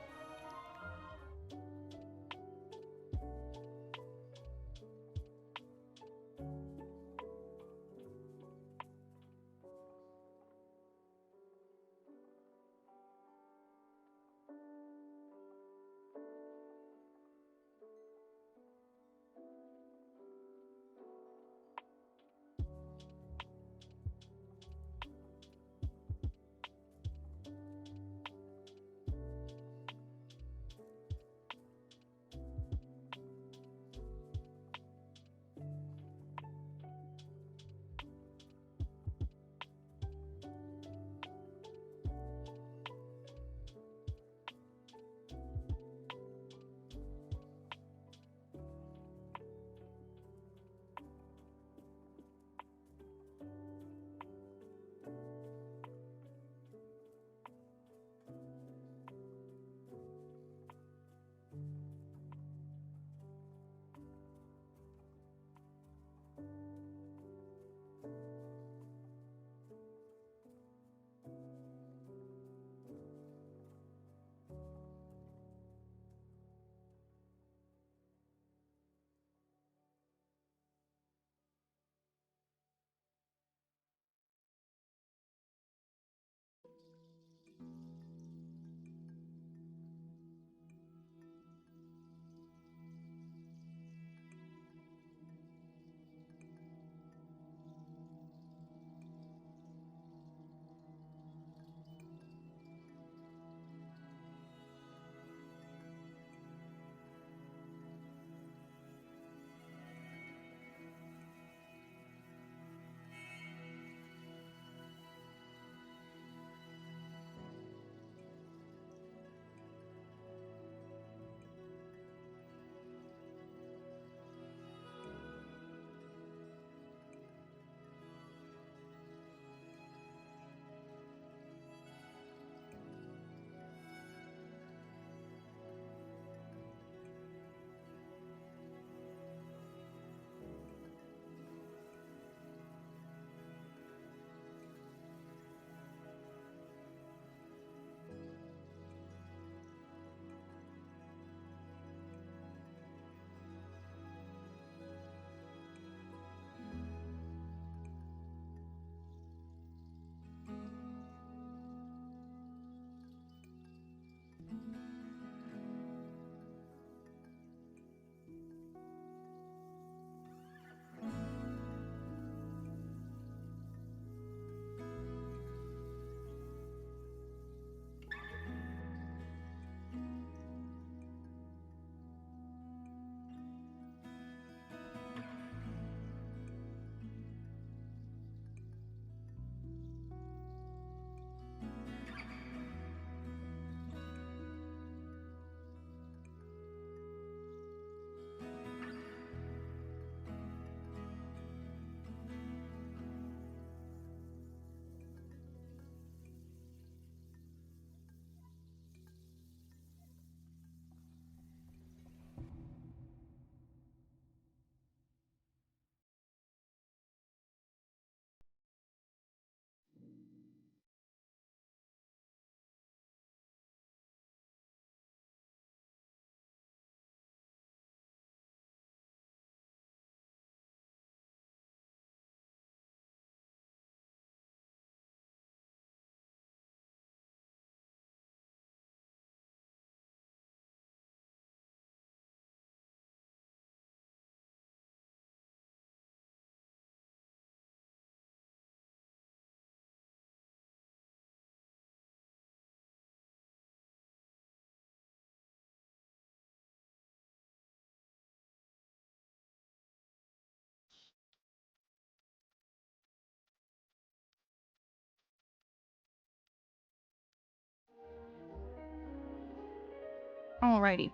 A: Alrighty.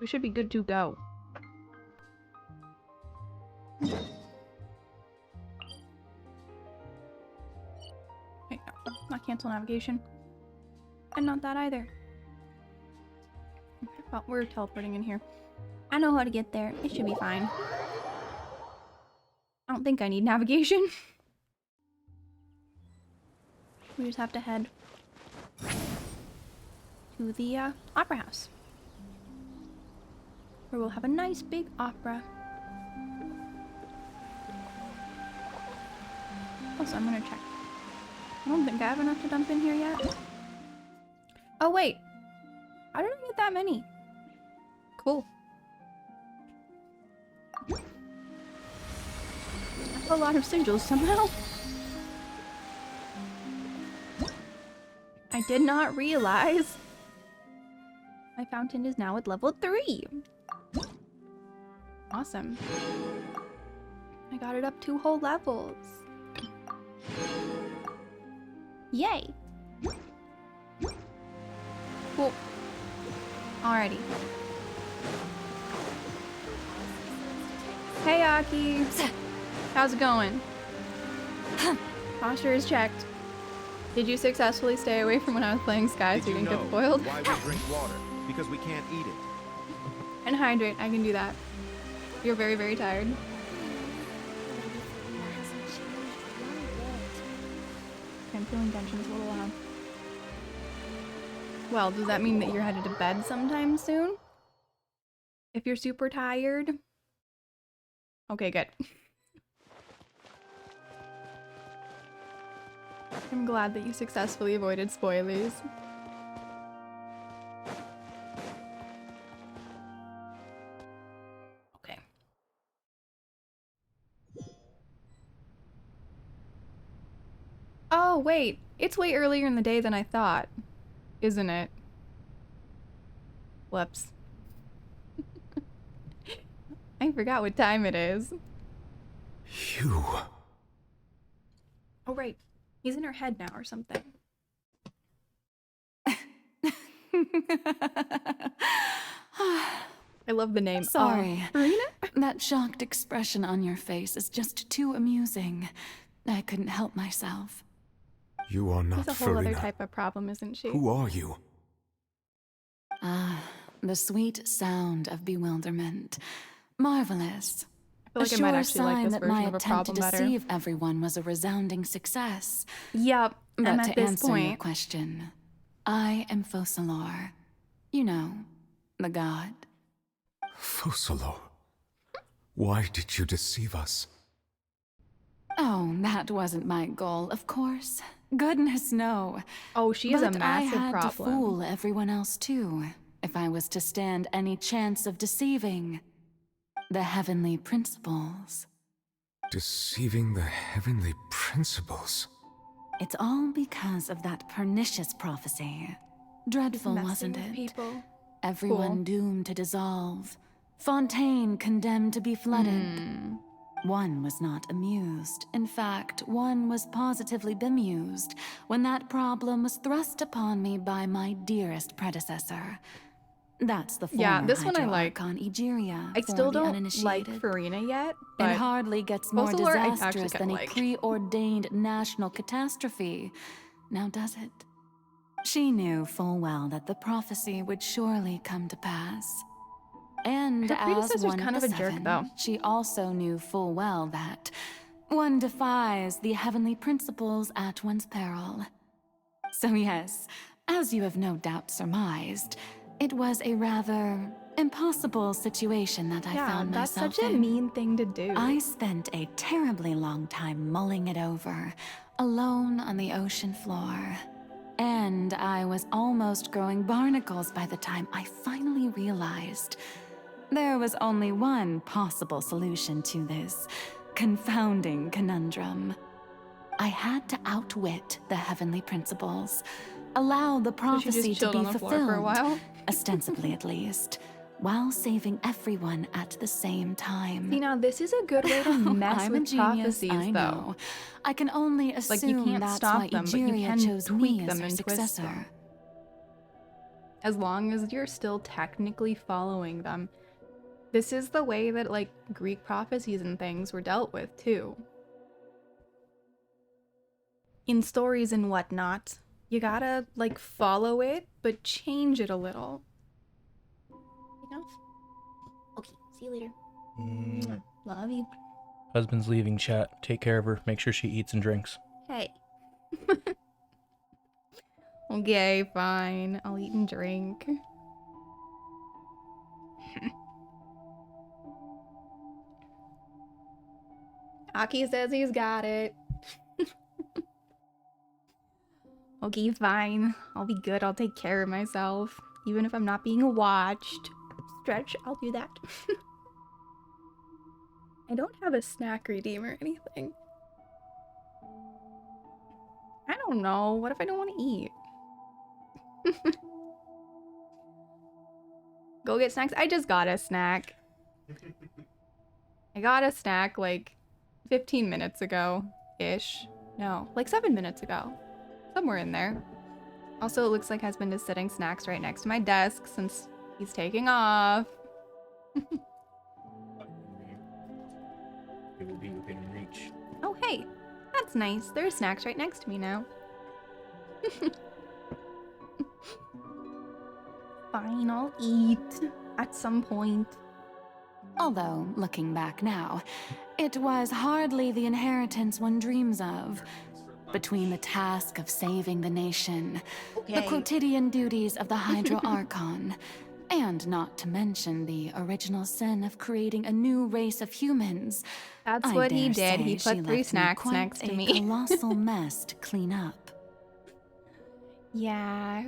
A: We should be good to go. Wait, no, not cancel navigation. And not that either. Okay, well, we're teleporting in here. I know how to get there. It should be fine. I don't think I need navigation. We just have to head to the opera house, where we'll have a nice big opera. Also, I'm gonna check. I don't think I have enough to dump in here yet. Oh wait, how did I get that many? Cool. I have a lot of sigils somehow. I did not realize my fountain is now at level 3. Awesome. I got it up 2 whole levels. Yay! Cool. Alrighty. Hey, Aki. How's it going? Posture is checked. Did you successfully stay away from when I was playing Sky so you didn't get spoiled?
E: Why we drink water? Because we can't eat it.
A: And hydrate, I can do that. You're very, very tired. Okay, I'm feeling Genshin's a little loud. Well, does that mean that you're headed to bed sometime soon? If you're super tired? Okay, good. I'm glad that you successfully avoided spoilers. Okay. Oh, wait. It's way earlier in the day than I thought, isn't it? Whoops. I forgot what time it is.
E: You.
A: Oh, right. He's in her head now or something. I love the name.
F: Sorry.
A: Marina?
F: That shocked expression on your face is just too amusing. I couldn't help myself.
E: You are not
A: She's a whole other
E: Farina.
A: type of problem, isn't she?
E: Who are you?
F: Ah, the sweet sound of bewilderment. Marvelous.
A: I feel like
F: A
A: I might
F: sure
A: actually like
F: sign
A: this
F: that
A: version
F: my
A: of a
F: attempt to
A: problem better.
F: deceive everyone was a resounding success.
A: Yep,
F: But
A: I'm
F: to
A: at this
F: answer your
A: point.
F: question, I am Focalor. You know, the god.
E: Focalor. Why did you deceive us?
F: Oh, that wasn't my goal, of course. Goodness, no.
A: Oh, she is a
F: But
A: massive
F: I had
A: problem.
F: to fool everyone else too, if I was to stand any chance of deceiving the heavenly principles.
E: Deceiving the heavenly principles.
F: It's all because of that pernicious prophecy. Dreadful,
A: Messing
F: wasn't
A: with
F: it?
A: people.
F: Everyone
A: Cool.
F: doomed to dissolve. Fontaine condemned to be flooded. One was not amused. In fact, one was positively bemused when that problem was thrust upon me by my dearest predecessor. That's the former
A: Yeah, this one I
F: Hydro
A: like.
F: Archon Egeria
A: I
F: for
A: still
F: the
A: don't
F: uninitiated.
A: like Farina yet,
F: It
A: but
F: hardly gets more
A: Focalor I actually
F: disastrous than
A: kinda
F: a
A: like.
F: preordained national catastrophe. Now does it? She knew full well that the prophecy would surely come to pass. And
A: Her
F: as
A: predecessor's
F: one
A: kind
F: of
A: of
F: the
A: a jerk,
F: seven,
A: though.
F: she also knew full well that one defies the heavenly principles at one's peril. So yes, as you have no doubt surmised, it was a rather impossible situation that I
A: yeah,
F: found
A: that's
F: myself
A: such a
F: in.
A: mean thing to do.
F: I spent a terribly long time mulling it over, alone on the ocean floor. And I was almost growing barnacles by the time I finally realized there was only one possible solution to this confounding conundrum. I had to outwit the heavenly principles, allow the
A: So she
F: prophecy
A: just
F: to
A: chilled
F: be
A: on the floor
F: fulfilled,
A: for a while.
F: ostensibly at least, while saving everyone at the same time.
A: See, now this is a good way to mess
F: I'm
A: with
F: a genius,
A: prophecies,
F: I
A: though.
F: know. I can only assume
A: Like, you can't
F: that's
A: stop
F: why
A: them, but you
F: Egeria
A: can
F: chose
A: tweak
F: me
A: them
F: as her
A: and twist
F: successor.
A: them. as long as you're still technically following them. This is the way that, like, Greek prophecies and things were dealt with, too. In stories and whatnot, you gotta, like, follow it, but change it a little.
B: Enough? Okay, see you later.
C: Mm.
B: Love you.
C: Husband's leaving chat. Take care of her. Make sure she eats and drinks.
B: Hey.
A: Okay, fine. I'll eat and drink. Aki says he's got it. Okay, fine. I'll be good. I'll take care of myself. Even if I'm not being watched.
B: Stretch, I'll do that. I don't have a snack redeem or anything.
A: I don't know. What if I don't want to eat? Go get snacks? I just got a snack. I got a snack like 15 minutes ago-ish. No, like 7 minutes ago. Somewhere in there. Also, it looks like husband is setting snacks right next to my desk since he's taking off.
C: It will be within reach.
A: Oh, hey. That's nice. There are snacks right next to me now. Fine, I'll eat at some point.
F: Although, looking back now, it was hardly the inheritance one dreams of. Between the task of saving the nation, the quotidian duties of the Hydro Archon, and not to mention the original sin of creating a new race of humans.
A: That's
F: I
A: what he
F: dare
A: did. He
F: say
A: put
F: she
A: 3
F: left
A: snacks
F: quite
A: next to
F: a
A: me.
F: colossal mess to clean up.
A: Yeah.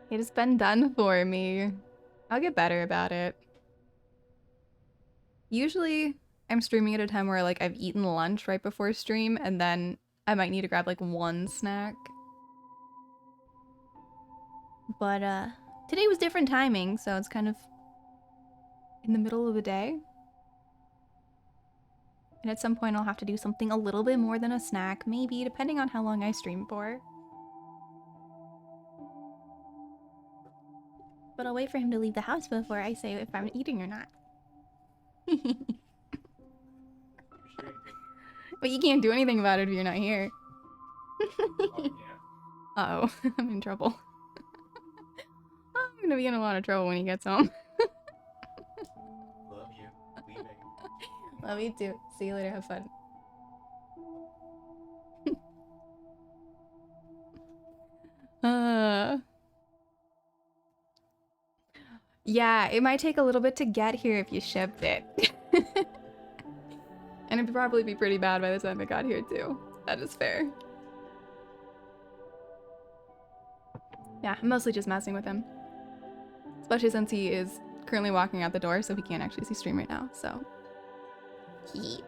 A: It has been done for me. I'll get better about it. Usually, I'm streaming at a time where, like, I've eaten lunch right before stream, and then I might need to grab, like, 1 snack. But, today was different timing, so it's kind of in the middle of the day. And at some point, I'll have to do something a little bit more than a snack, maybe, depending on how long I stream for.
B: But I'll wait for him to leave the house before I say if I'm eating or not.
A: But you can't do anything about it if you're not here. Uh-oh, I'm in trouble. I'm gonna be in a lot of trouble when he gets home.
C: Love you. Leaving.
A: Love you too. See you later, have fun. Yeah, it might take a little bit to get here if you shipped it. And it'd probably be pretty bad by the time it got here too. That is fair. Yeah, I'm mostly just messing with him. Especially since he is currently walking out the door, so he can't actually see stream right now, so. I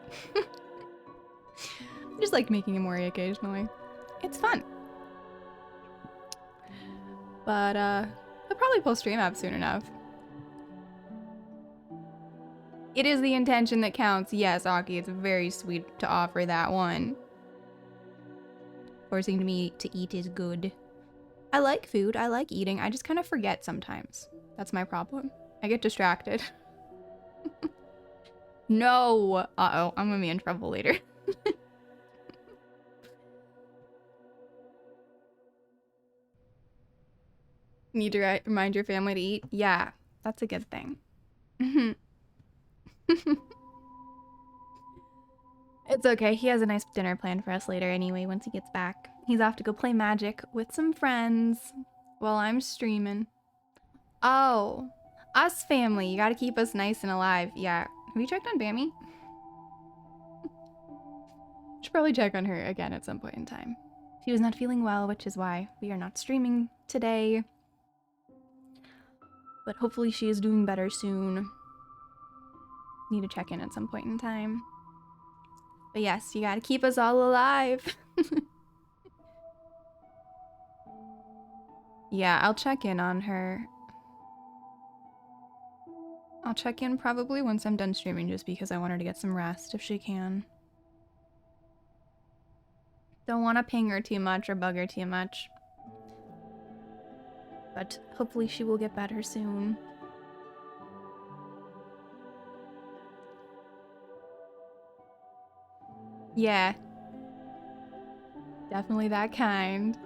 A: just like making him worry occasionally. It's fun. But, he'll probably post stream up soon enough. It is the intention that counts. Yes, Aki, it's very sweet to offer that one. Forcing me to eat is good. I like food, I like eating, I just kind of forget sometimes. That's my problem. I get distracted. No! Uh-oh, I'm gonna be in trouble later. Need to remind your family to eat? Yeah, that's a good thing. It's okay, he has a nice dinner planned for us later anyway once he gets back. He's off to go play Magic with some friends while I'm streaming. Oh, us family, you gotta keep us nice and alive. Yeah, have you checked on Bammy? Should probably check on her again at some point in time. She was not feeling well, which is why we are not streaming today. But hopefully she is doing better soon. Need to check in at some point in time. But yes, you gotta keep us all alive. Yeah, I'll check in on her. I'll check in probably once I'm done streaming just because I want her to get some rest if she can. Don't want to ping her too much or bug her too much.
B: but hopefully she will get better soon.
A: Yeah. Definitely that kind.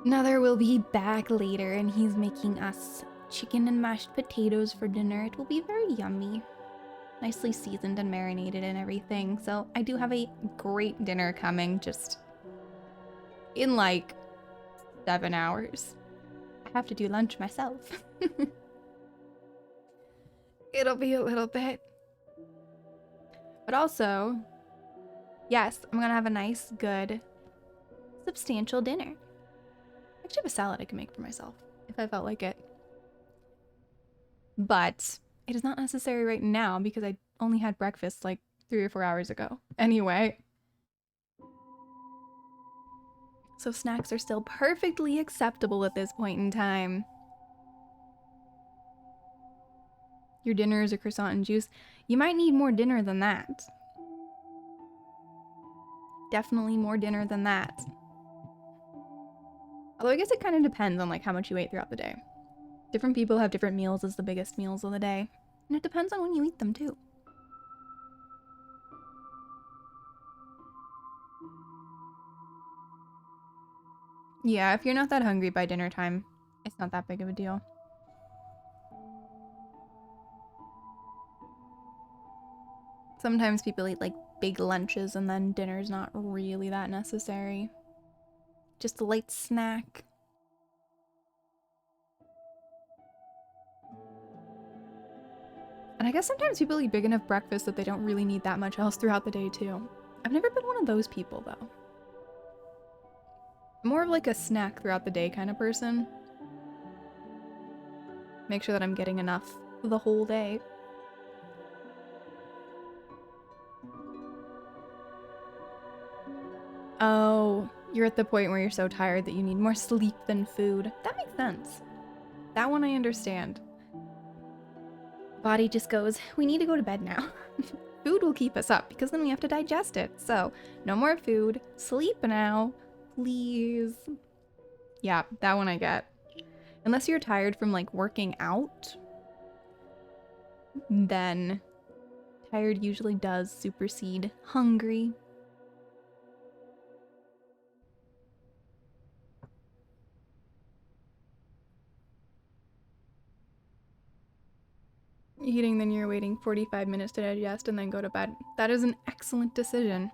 B: Another will be back later and he's making us chicken and mashed potatoes for dinner. It will be very yummy. Nicely seasoned and marinated and everything. So I do have a great dinner coming just in like 7 hours. I have to do lunch myself. It'll be a little bit. But also, yes, I'm gonna have a nice, good, substantial dinner. I actually have a salad I can make for myself if I felt like it. But it is not necessary right now because I only had breakfast like 3 or 4 hours ago. Anyway. So snacks are still perfectly acceptable at this point in time. Your dinner is a croissant and juice. You might need more dinner than that. Definitely more dinner than that. Although I guess it kind of depends on like how much you ate throughout the day. Different people have different meals as the biggest meals of the day. And it depends on when you eat them too. Yeah, if you're not that hungry by dinner time, it's not that big of a deal. Sometimes people eat like big lunches and then dinner's not really that necessary. Just a light snack. And I guess sometimes people eat big enough breakfast that they don't really need that much else throughout the day too. I've never been one of those people though. More of like a snack throughout the day kind of person. Make sure that I'm getting enough for the whole day. Oh, you're at the point where you're so tired that you need more sleep than food. That makes sense. That one I understand. Body just goes, we need to go to bed now. Food will keep us up because then we have to digest it. So, no more food. Sleep now, please. Yeah, that one I get. Unless you're tired from like working out, then tired usually does supersede hungry. Eating, then you're waiting 45 minutes to digest and then go to bed. That is an excellent decision.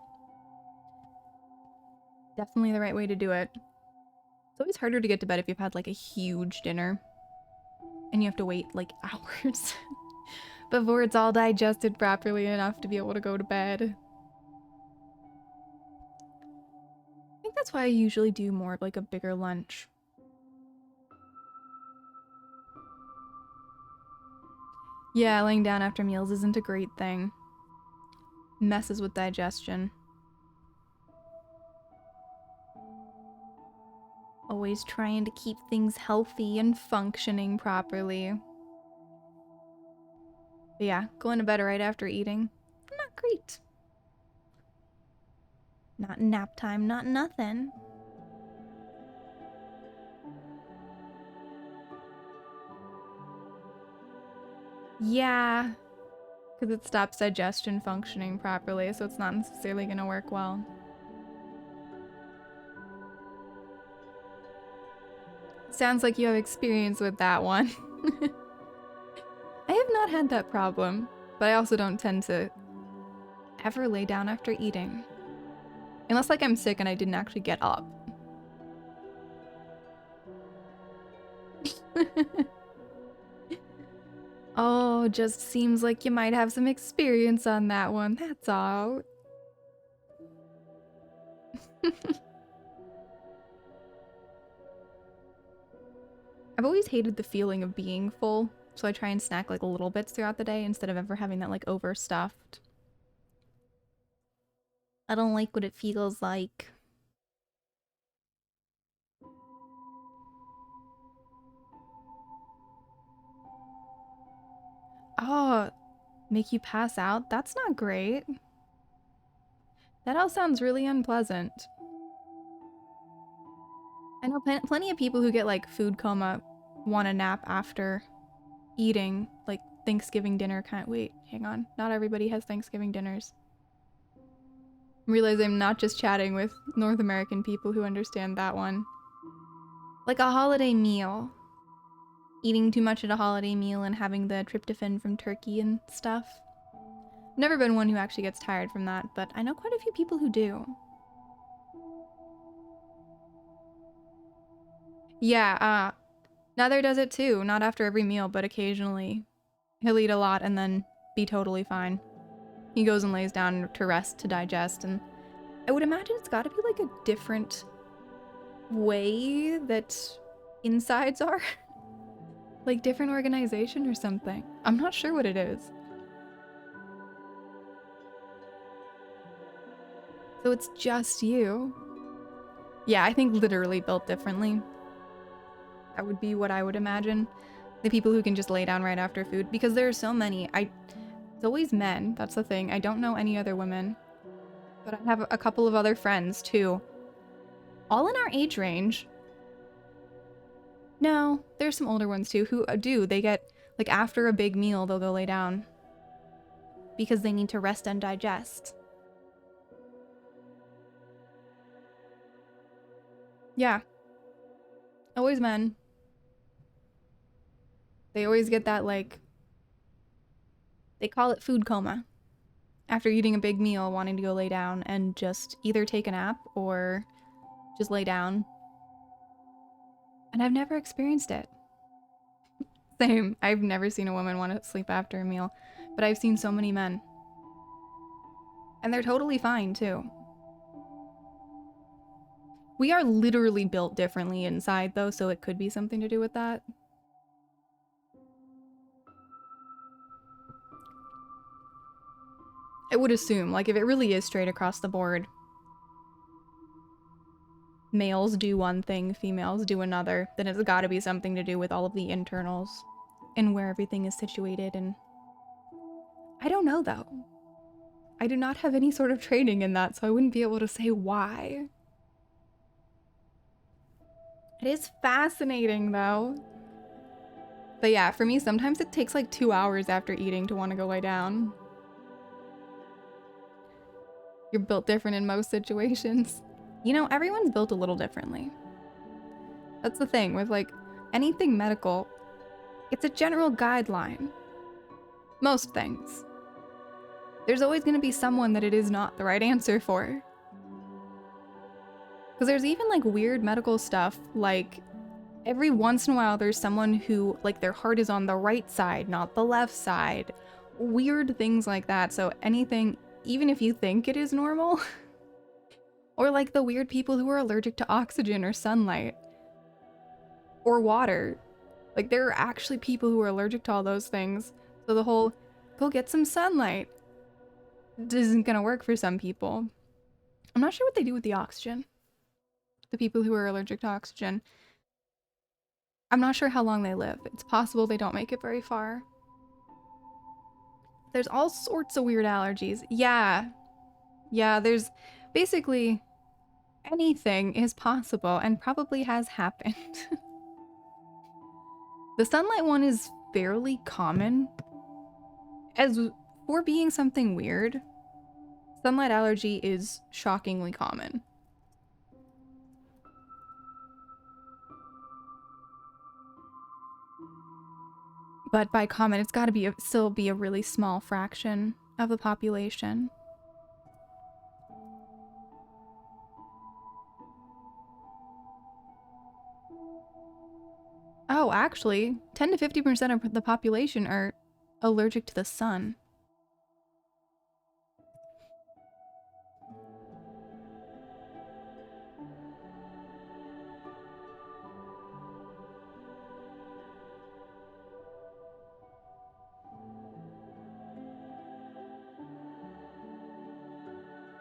B: Definitely the right way to do it. It's always harder to get to bed if you've had like a huge dinner and you have to wait like hours before it's all digested properly enough to be able to go to bed. I think that's why I usually do more of like a bigger lunch. Yeah, laying down after meals isn't a great thing. Messes with digestion. Always trying to keep things healthy and functioning properly. But yeah, going to bed right after eating, not great. Not nap time, not nothing. Yeah, because it stops digestion functioning properly, so it's not necessarily going to work well. Sounds like you have experience with that one. I have not had that problem, but I also don't tend to ever lay down after eating. Unless like I'm sick and I didn't actually get up. Oh, just seems like you might have some experience on that one, that's all. I've always hated the feeling of being full, so I try and snack like little bits throughout the day instead of ever having that like overstuffed. I don't like what it feels like. Oh, make you pass out? That's not great.
A: That all sounds really unpleasant. I know plenty of people who get like food coma want a nap after eating, like Thanksgiving dinner kind. Wait, hang on. Not everybody has Thanksgiving dinners. I realize I'm not just chatting with North American people who understand that one. Like a holiday meal. Eating too much at a holiday meal and having the tryptophan from turkey and stuff. I've never been one who actually gets tired from that, but I know quite a few people who do. Yeah, Nether does it too. Not after every meal, but occasionally. He'll eat a lot and then be totally fine. He goes and lays down to rest, to digest, and I would imagine it's gotta be like a different way that insides are. Like different organization or something. I'm not sure what it is. So it's just you. Yeah, I think literally built differently. That would be what I would imagine. The people who can just lay down right after food. Because there are so many. It's always men. That's the thing. I don't know any other women. But I have a couple of other friends too. All in our age range. No, there's some older ones too who do. They get, like after a big meal, they'll go lay down. Because they need to rest and digest. Yeah. Always men. They always get that, like, they call it food coma. After eating a big meal, wanting to go lay down and just either take a nap or just lay down. And I've never experienced it. Same. I've never seen a woman want to sleep after a meal, but I've seen so many men. And they're totally fine, too. We are literally built differently inside, though, so it could be something to do with that. I would assume, like, if it really is straight across the board, males do one thing, females do another, then it's gotta be something to do with all of the internals and where everything is situated, and I don't know, though. I do not have any sort of training in that, so I wouldn't be able to say why. It is fascinating, though. But yeah, for me, sometimes it takes like 2 hours after eating to want to go lay down. You're built different in most situations. You know, everyone's built a little differently. That's the thing with like anything medical. It's a general guideline. Most things. There's always going to be someone that it is not the right answer for. Because there's even like weird medical stuff, like every once in a while there's someone who like their heart is on the right side, not the left side. Weird things like that. So anything, even if you think it is normal, or like the weird people who are allergic to oxygen or sunlight or water. Like there are actually people who are allergic to all those things. So the whole go get some sunlight isn't gonna work for some people. I'm not sure what they do with the oxygen. The people who are allergic to oxygen. I'm not sure how long they live. It's possible they don't make it very far. There's all sorts of weird allergies. Yeah, there's basically anything is possible and probably has happened. The sunlight one is fairly common. As for being something weird, sunlight allergy is shockingly common. But by common, it's got to still be a really small fraction of the population. Oh, actually, 10 to 50% of the population are allergic to the sun.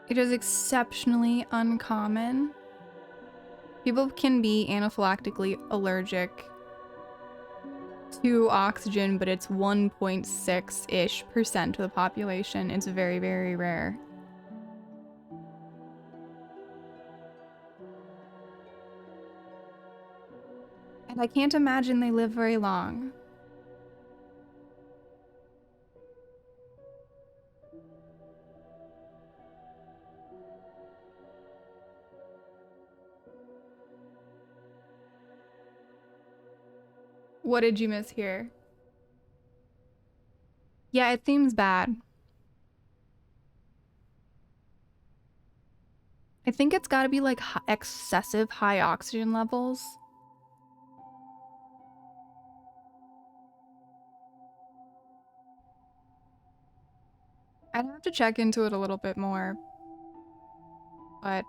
A: It is exceptionally uncommon. People can be anaphylactically allergic to oxygen, but it's 1.6-ish% of the population. It's very, very rare. And I can't imagine they live very long. What did you miss here? Yeah, it seems bad. I think it's gotta be like excessive high oxygen levels. I'd have to check into it a little bit more. But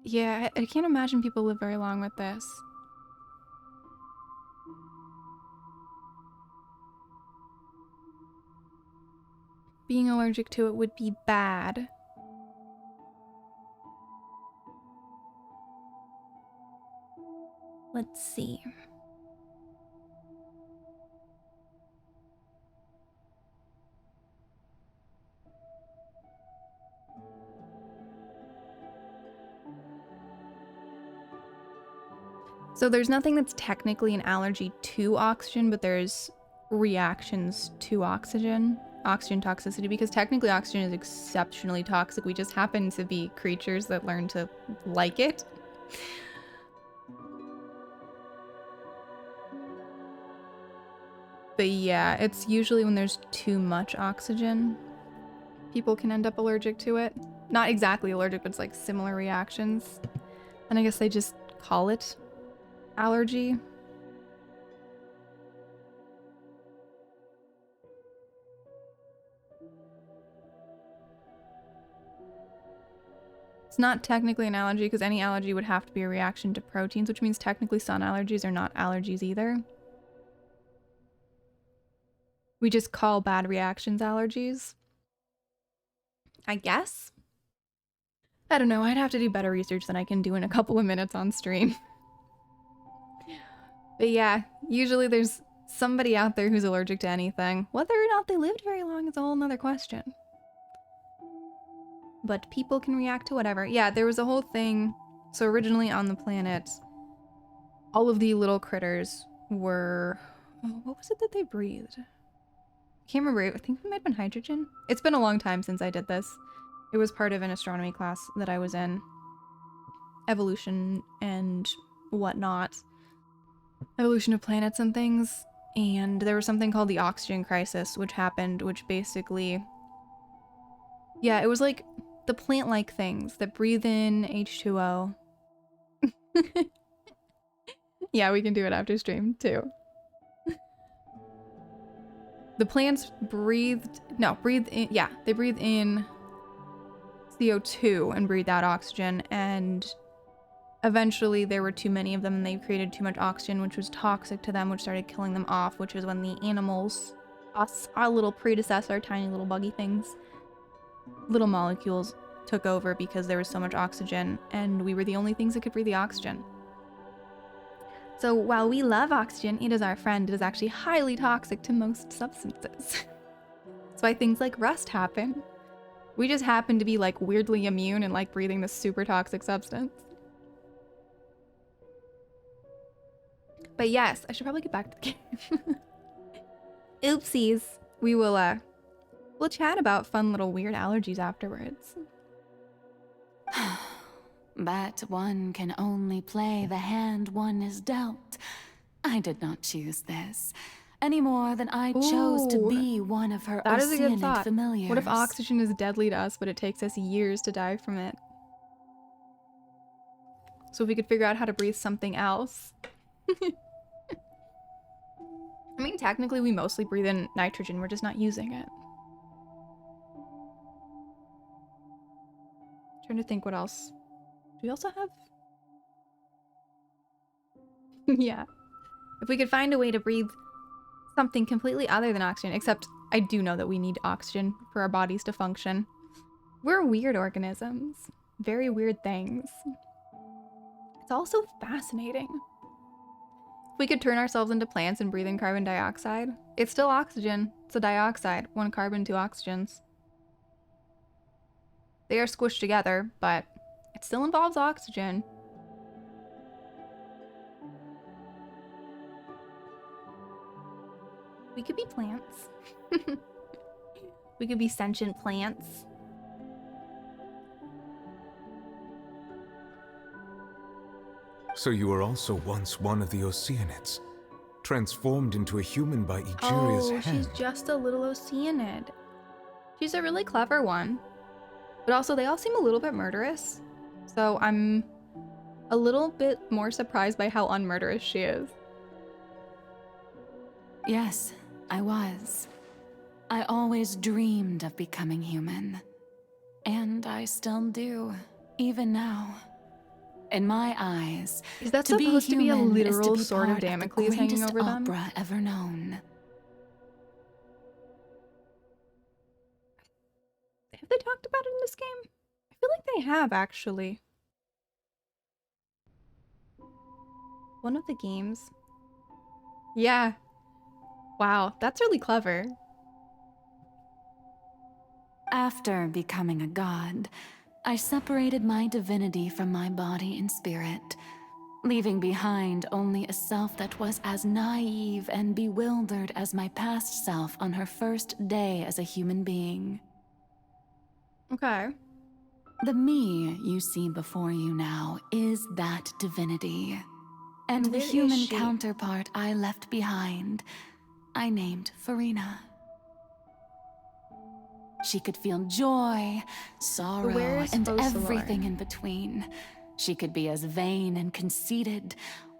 A: yeah, I can't imagine people live very long with this. Being allergic to it would be bad. Let's see. So there's nothing that's technically an allergy to oxygen, but there's reactions to oxygen toxicity, because technically oxygen is exceptionally toxic. We just happen to be creatures that learn to like it. But yeah, it's usually when there's too much oxygen, people can end up allergic to it. Not exactly allergic, but it's like similar reactions. And I guess they just call it allergy. It's not technically an allergy because any allergy would have to be a reaction to proteins, which means technically sun allergies are not allergies either. We just call bad reactions allergies, I guess. I don't know, I'd have to do better research than I can do in a couple of minutes on stream. But yeah, usually there's somebody out there who's allergic to anything. Whether or not they lived very long is a whole nother question. But people can react to whatever. Yeah, there was a whole thing. So originally on the planet, all of the little critters were... Oh, what was it that they breathed? I can't remember. I think it might have been hydrogen. It's been a long time since I did this. It was part of an astronomy class that I was in. Evolution and whatnot. Evolution of planets and things. And there was something called the oxygen crisis, which happened, which basically... Yeah, it was like the plant-like things that breathe in H2O. Yeah, we can do it after stream, too. The plants breathe in, yeah, they breathe in CO2 and breathe out oxygen, and eventually there were too many of them and they created too much oxygen, which was toxic to them, which started killing them off, which was when the animals, us, our little predecessor, tiny little buggy things, little molecules took over because there was so much oxygen and we were the only things that could breathe the oxygen. So while we love oxygen, it is our friend, it is actually highly toxic to most substances. That's why things like rust happen. We just happen to be like weirdly immune and like breathing this super toxic substance. But yes, I should probably get back to the game. Oopsies. We will we'll chat about fun little weird allergies afterwards.
F: But one can only play the hand one is dealt. I did not choose this, any more than I chose to be one of her
A: That is a good
F: Oceanid
A: thought.
F: familiars.
A: What if oxygen is deadly to us, but it takes us years to die from it? So if we could figure out how to breathe something else. I mean, technically we mostly breathe in nitrogen, we're just not using it. Trying to think what else. Do we also have... Yeah. If we could find a way to breathe something completely other than oxygen, except I do know that we need oxygen for our bodies to function. We're weird organisms. Very weird things. It's also fascinating. If We could turn ourselves into plants and breathe in carbon dioxide. It's still oxygen. It's a dioxide. 1 carbon, 2 oxygens. They are squished together, but it still involves oxygen. We could be plants. We could be sentient plants.
E: So you were also once one of the Oceanids, transformed into a human by Egeria's hand.
A: She's just a little Oceanid. She's a really clever one. But also, they all seem a little bit murderous. So I'm a little bit more surprised by how unmurderous she is.
F: Yes, I was. I always dreamed of becoming human. And I still do, even now. In my eyes,
A: Is that
F: to
A: supposed to be a
F: human is to
A: literal
F: be
A: sword of
F: part the
A: Damocles hanging
F: greatest
A: over them?
F: opera ever known.
A: Have they talked about it in this game? I feel like they have, actually. One of the games. Yeah. Wow, that's really clever.
F: After becoming a god, I separated my divinity from my body and spirit, leaving behind only a self that was as naive and bewildered as my past self on her first day as a human being.
A: Okay.
F: The me you see before you now is that divinity. And the
A: Where is
F: human
A: she?
F: counterpart I left behind, I named Farina. She could feel joy, sorrow,
A: Where is
F: and
A: Fosalor?
F: everything in between. She could be as vain and conceited,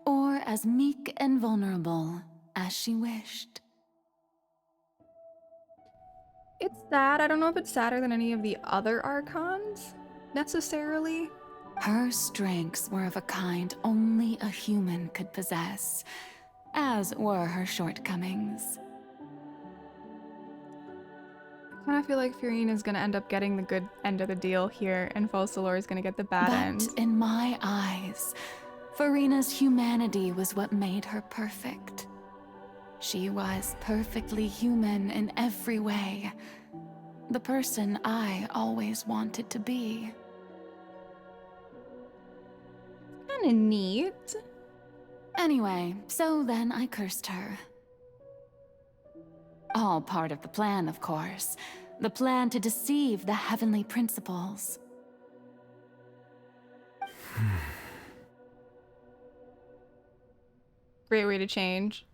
F: or as meek and vulnerable as she wished.
A: It's sad. I don't know if it's sadder than any of the other Archons, necessarily.
F: Her strengths were of a kind only a human could possess, as were her shortcomings.
A: I kind of feel like Furina's gonna end up getting the good end of the deal here, and Fosalor is gonna get the bad end.
F: But in my eyes, Farina's humanity was what made her perfect. She was perfectly human in every way. The person I always wanted to be.
A: Kinda neat.
F: Anyway, so then I cursed her. All part of the plan, of course. The plan to deceive the heavenly principles.
A: Great way to change.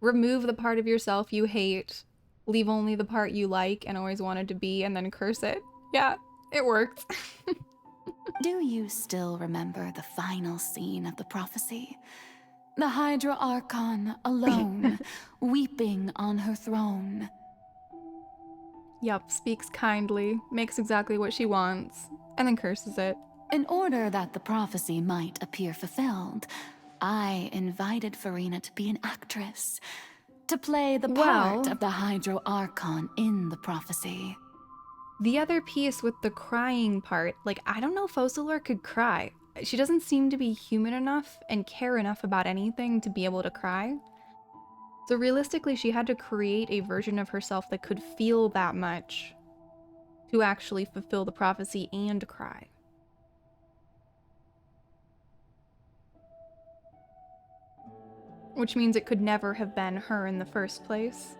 A: Remove the part of yourself you hate, leave only the part you like and always wanted to be, and then curse it. Yeah, it works.
F: Do you still remember the final scene of the prophecy? The Hydro Archon alone, weeping on her throne.
A: Yep, speaks kindly, makes exactly what she wants, and then curses it.
F: In order that the prophecy might appear fulfilled, I invited Farina to be an actress, to play the part
A: Well-
F: of the Hydro Archon in the prophecy.
A: The other piece with the crying part, like, I don't know if Fosalor could cry. She doesn't seem to be human enough and care enough about anything to be able to cry. So realistically, she had to create a version of herself that could feel that much to actually fulfill the prophecy and cry. Which means it could never have been her in the first place.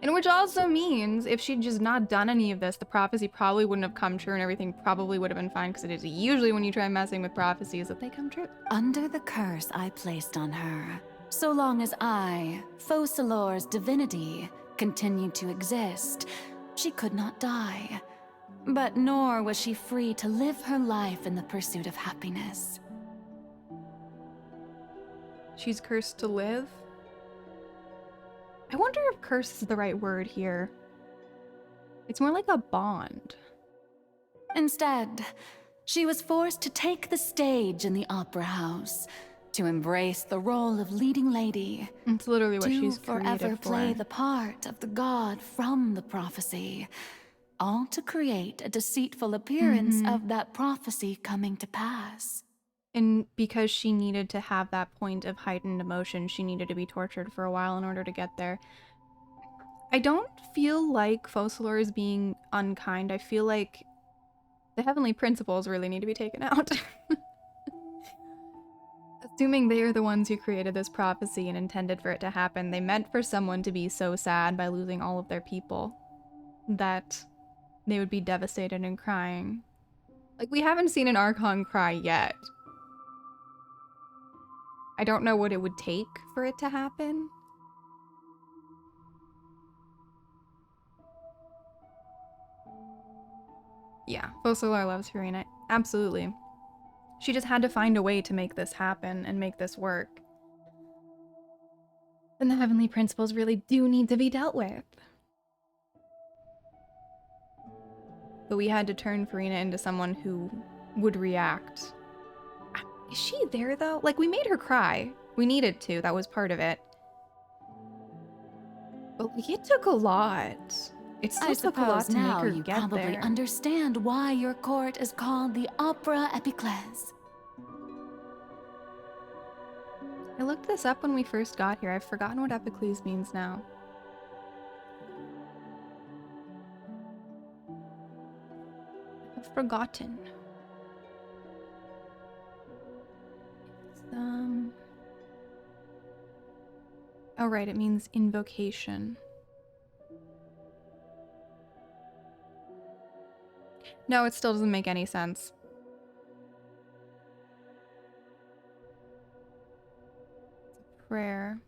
A: And which also means if she'd just not done any of this, the prophecy probably wouldn't have come true and everything probably would have been fine, because it is usually when you try messing with prophecies that they come true.
F: Under the curse I placed on her, so long as I, Fosalor's divinity, continued to exist, she could not die. But nor was she free to live her life in the pursuit of happiness.
A: She's cursed to live? I wonder if curse is the right word here. It's more like a bond.
F: Instead, she was forced to take the stage in the opera house, to embrace the role of leading lady,
A: It's literally what
F: to
A: she's
F: forever
A: created
F: play
A: for.
F: the part of the god from the prophecy, all to create a deceitful appearance of that prophecy coming to pass.
A: And because she needed to have that point of heightened emotion, she needed to be tortured for a while in order to get there. I don't feel like Focalor is being unkind. I feel like the heavenly principles really need to be taken out. Assuming they are the ones who created this prophecy and intended for it to happen, they meant for someone to be so sad by losing all of their people that they would be devastated and crying. Like, we haven't seen an Archon cry yet. I don't know what it would take for it to happen. Yeah, Focalor loves Farina. Absolutely. She just had to find a way to make this happen and make this work. And the heavenly principles really do need to be dealt with. But we had to turn Farina into someone who would react. Is she there, though? Like, we made her cry. We needed to. That was part of it. But like, it took a lot. It still took a lot to make her
F: you
A: get
F: probably
A: there.
F: understand why your court is called the Opera Epiclese.
A: I looked this up when we first got here. I've forgotten what Epiclese means now. I've forgotten. Oh right, it means invocation. No, it still doesn't make any sense. It's a prayer.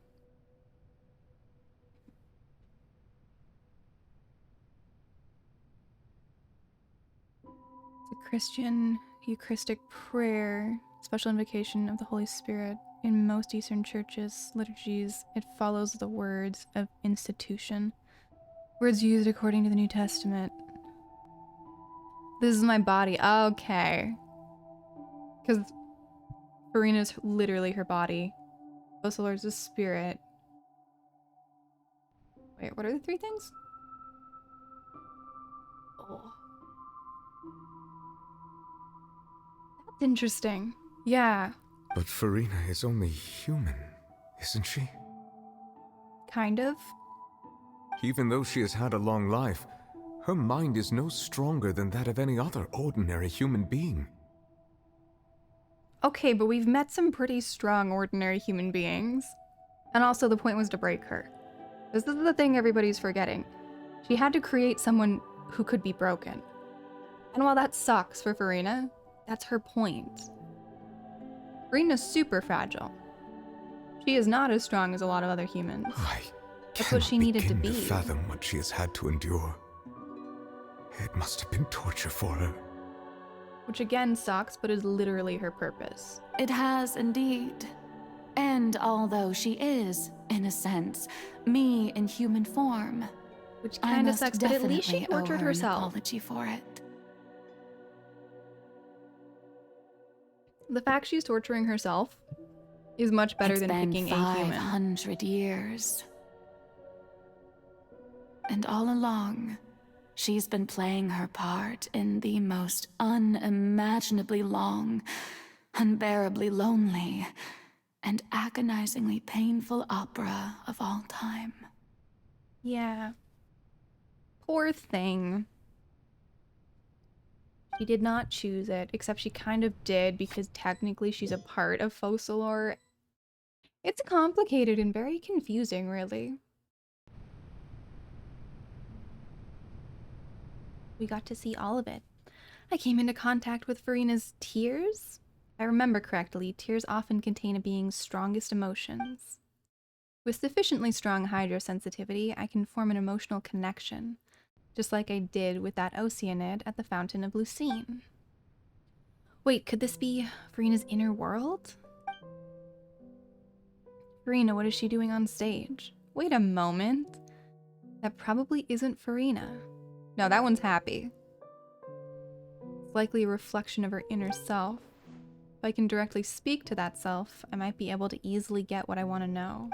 A: It's a Christian Eucharistic prayer, special invocation of the Holy Spirit. In most Eastern churches, liturgies, it follows the words of institution. Words used according to the New Testament. This is my body. Okay. Because Farina's literally her body. Focalor's a spirit. Wait, what are the three things? Oh. That's interesting. Yeah.
E: But Farina is only human, isn't she?
A: Kind of.
E: Even though she has had a long life, her mind is no stronger than that of any other ordinary human being.
A: Okay, but we've met some pretty strong ordinary human beings. And also the point was to break her. This is the thing everybody's forgetting. She had to create someone who could be broken. And while that sucks for Farina, that's her point. Farina's super fragile. She is not as strong as a lot of other humans. That's what she needed to be.
E: I cannot begin to fathom what she has had to endure. It must have been torture for her.
A: Which again sucks, but is literally her purpose.
F: It has indeed. And although she is, in a sense, me in human form,
A: which kind of sucks, but at least she
F: definitely
A: tortured
F: owe her an
A: herself.
F: apology for it.
A: The fact she's torturing herself is much better than picking a human.
F: 500 years. And all along, she's been playing her part in the most unimaginably long, unbearably lonely, and agonizingly painful opera of all time.
A: Yeah. Poor thing. She did not choose it, except she kind of did because technically she's a part of Focalor. It's complicated and very confusing, really. We got to see all of it. I came into contact with Farina's tears. If I remember correctly, tears often contain a being's strongest emotions. With sufficiently strong hydrosensitivity, I can form an emotional connection, just like I did with that Oceanid at the Fountain of Lucine. Wait, could this be Farina's inner world? Farina, what is she doing on stage? Wait a moment. That probably isn't Farina. No, that one's happy. It's likely a reflection of her inner self. If I can directly speak to that self, I might be able to easily get what I want to know.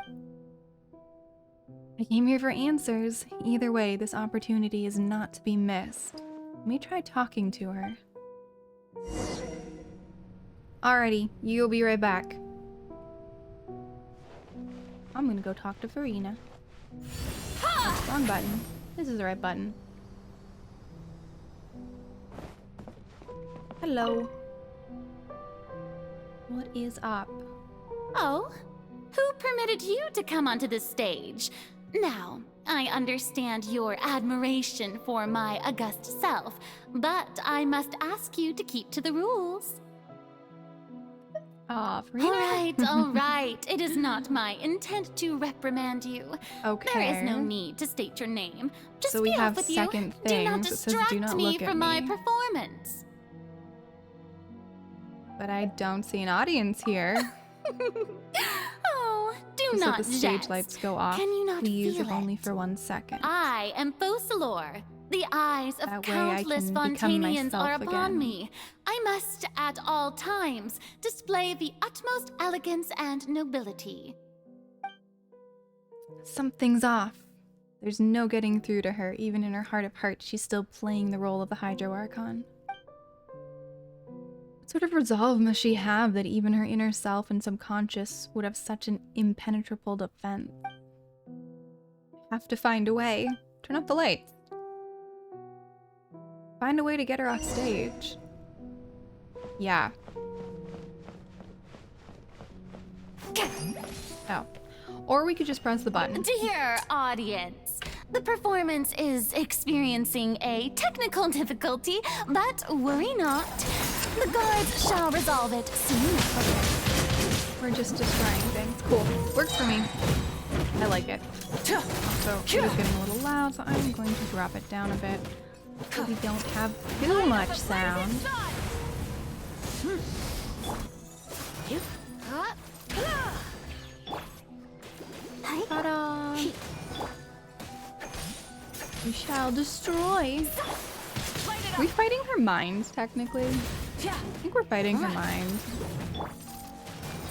A: I came here for answers. Either way, this opportunity is not to be missed. Let me try talking to her. Alrighty, you'll be right back. I'm gonna go talk to Farina. Oh, wrong button. This is the right button. Hello. What is up?
F: Oh, who permitted you to come onto the stage? Now, I understand your admiration for my august self, but I must ask you to keep to the rules.
A: Aw, Farina.
F: All right. It is not my intent to reprimand you.
A: Okay.
F: There is no need to state your name. Just
A: So we
F: be off
A: have
F: with
A: second
F: you. Do not
A: things. It says,
F: distract
A: "Do not
F: me
A: look at
F: from my
A: me."
F: performance.
A: But I don't see an audience here.
F: Oh, do
A: Just
F: not
A: let the stage
F: jest.
A: lights go off.
F: Can you not
A: Please,
F: feel
A: if only
F: it?
A: for 1 second.
F: I am Focalor. The eyes of
A: That way I
F: countless
A: can become
F: Fontanians are
A: myself
F: upon
A: again.
F: me. I must, at all times, display the utmost elegance and nobility.
A: Something's off. There's no getting through to her. Even in her heart of hearts, she's still playing the role of the Hydro Archon. What sort of resolve must she have that even her inner self and subconscious would have such an impenetrable defense? Have to find a way. Turn off the lights. Find a way to get her off stage. Yeah. Oh. Or we could just press the button.
F: Dear audience, the performance is experiencing a technical difficulty, but worry not. The guards shall resolve it soon.
A: We're just destroying things. Cool. Works for me. I like it. So it is getting a little loud, so I'm going to drop it down a bit so we don't have too much sound. Ta-da! We shall destroy. Are we fighting her mind, technically? I think we're fighting her mind.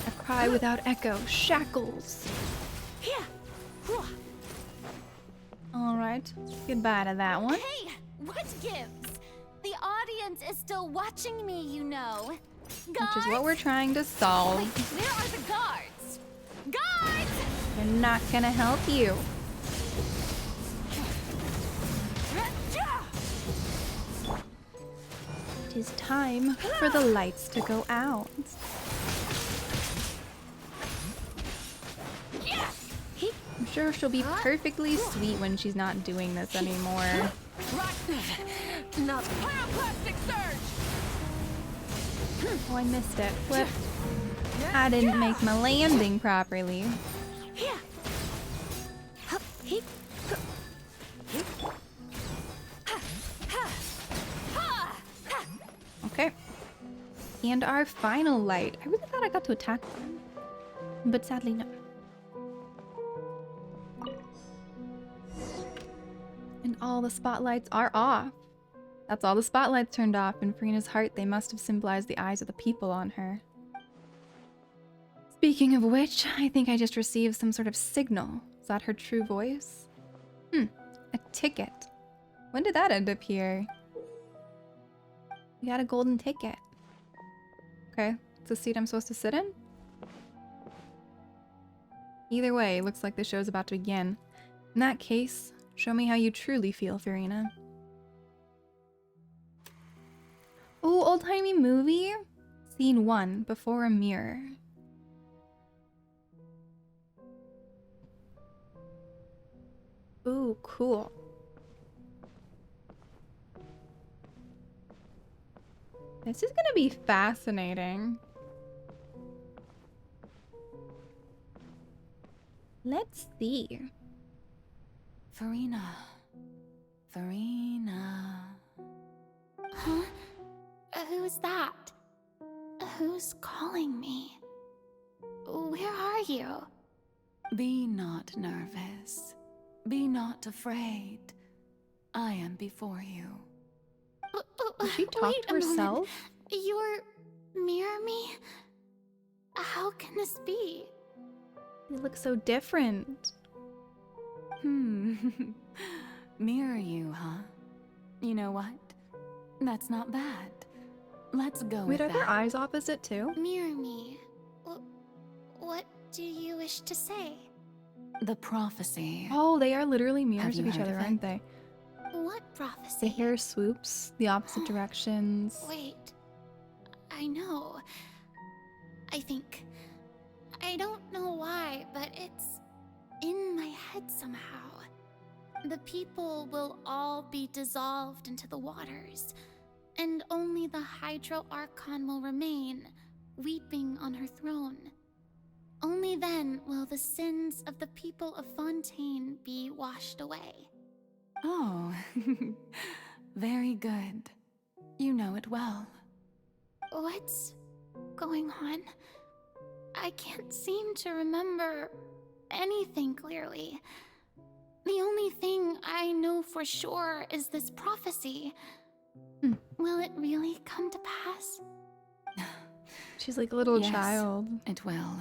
A: A cry without echo. Shackles. Alright. Goodbye to that one.
F: Hey, what gives? The audience is still watching me, you know.
A: Which is what we're trying to solve.
F: Wait, where are the guards? Guards!
A: They're not gonna help you. It is time for the lights to go out. I'm sure she'll be perfectly sweet when she's not doing this anymore. Oh, I missed it. Flip. I didn't make my landing properly. Okay. And our final light. I really thought I got to attack them, but sadly no. And all the spotlights are off. That's all the spotlights turned off. In Farina's heart, they must have symbolized the eyes of the people on her. Speaking of which, I think I just received some sort of signal. Is that her true voice? A ticket. When did that end up here? We got a golden ticket. Okay, it's a seat I'm supposed to sit in? Either way, looks like the show's about to begin. In that case, show me how you truly feel, Farina. Ooh, old-timey movie? Scene 1, before a mirror. Ooh, cool. This is gonna be fascinating. Let's see.
F: Farina. Farina. Huh? Who's that? Who's calling me? Where are you? Be not nervous. Be not afraid. I am before you.
A: Did she talk to herself?
F: You're mirror me? How can this be?
A: You look so different.
F: Mirror you, huh? You know what? That's not bad. Let's go
A: Wait,
F: with
A: are their
F: that.
A: eyes opposite too?
G: Mirror me. What do you wish to say?
F: The prophecy.
A: Oh, they are literally mirrors
F: you
A: of each
F: heard
A: other,
F: of
A: aren't
F: it?
A: they?
G: What
A: The
G: prophecy?
A: hair swoops the opposite directions.
G: Wait. I know. I think. I don't know why, but it's in my head somehow. The people will all be dissolved into the waters, and only the Hydro Archon will remain, weeping on her throne. Only then will the sins of the people of Fontaine be washed away.
F: Oh, very good. You know it well.
G: What's going on? I can't seem to remember anything clearly. The only thing I know for sure is this prophecy. Will it really come to pass?
A: She's like a little
F: Yes.
A: child.
F: It will.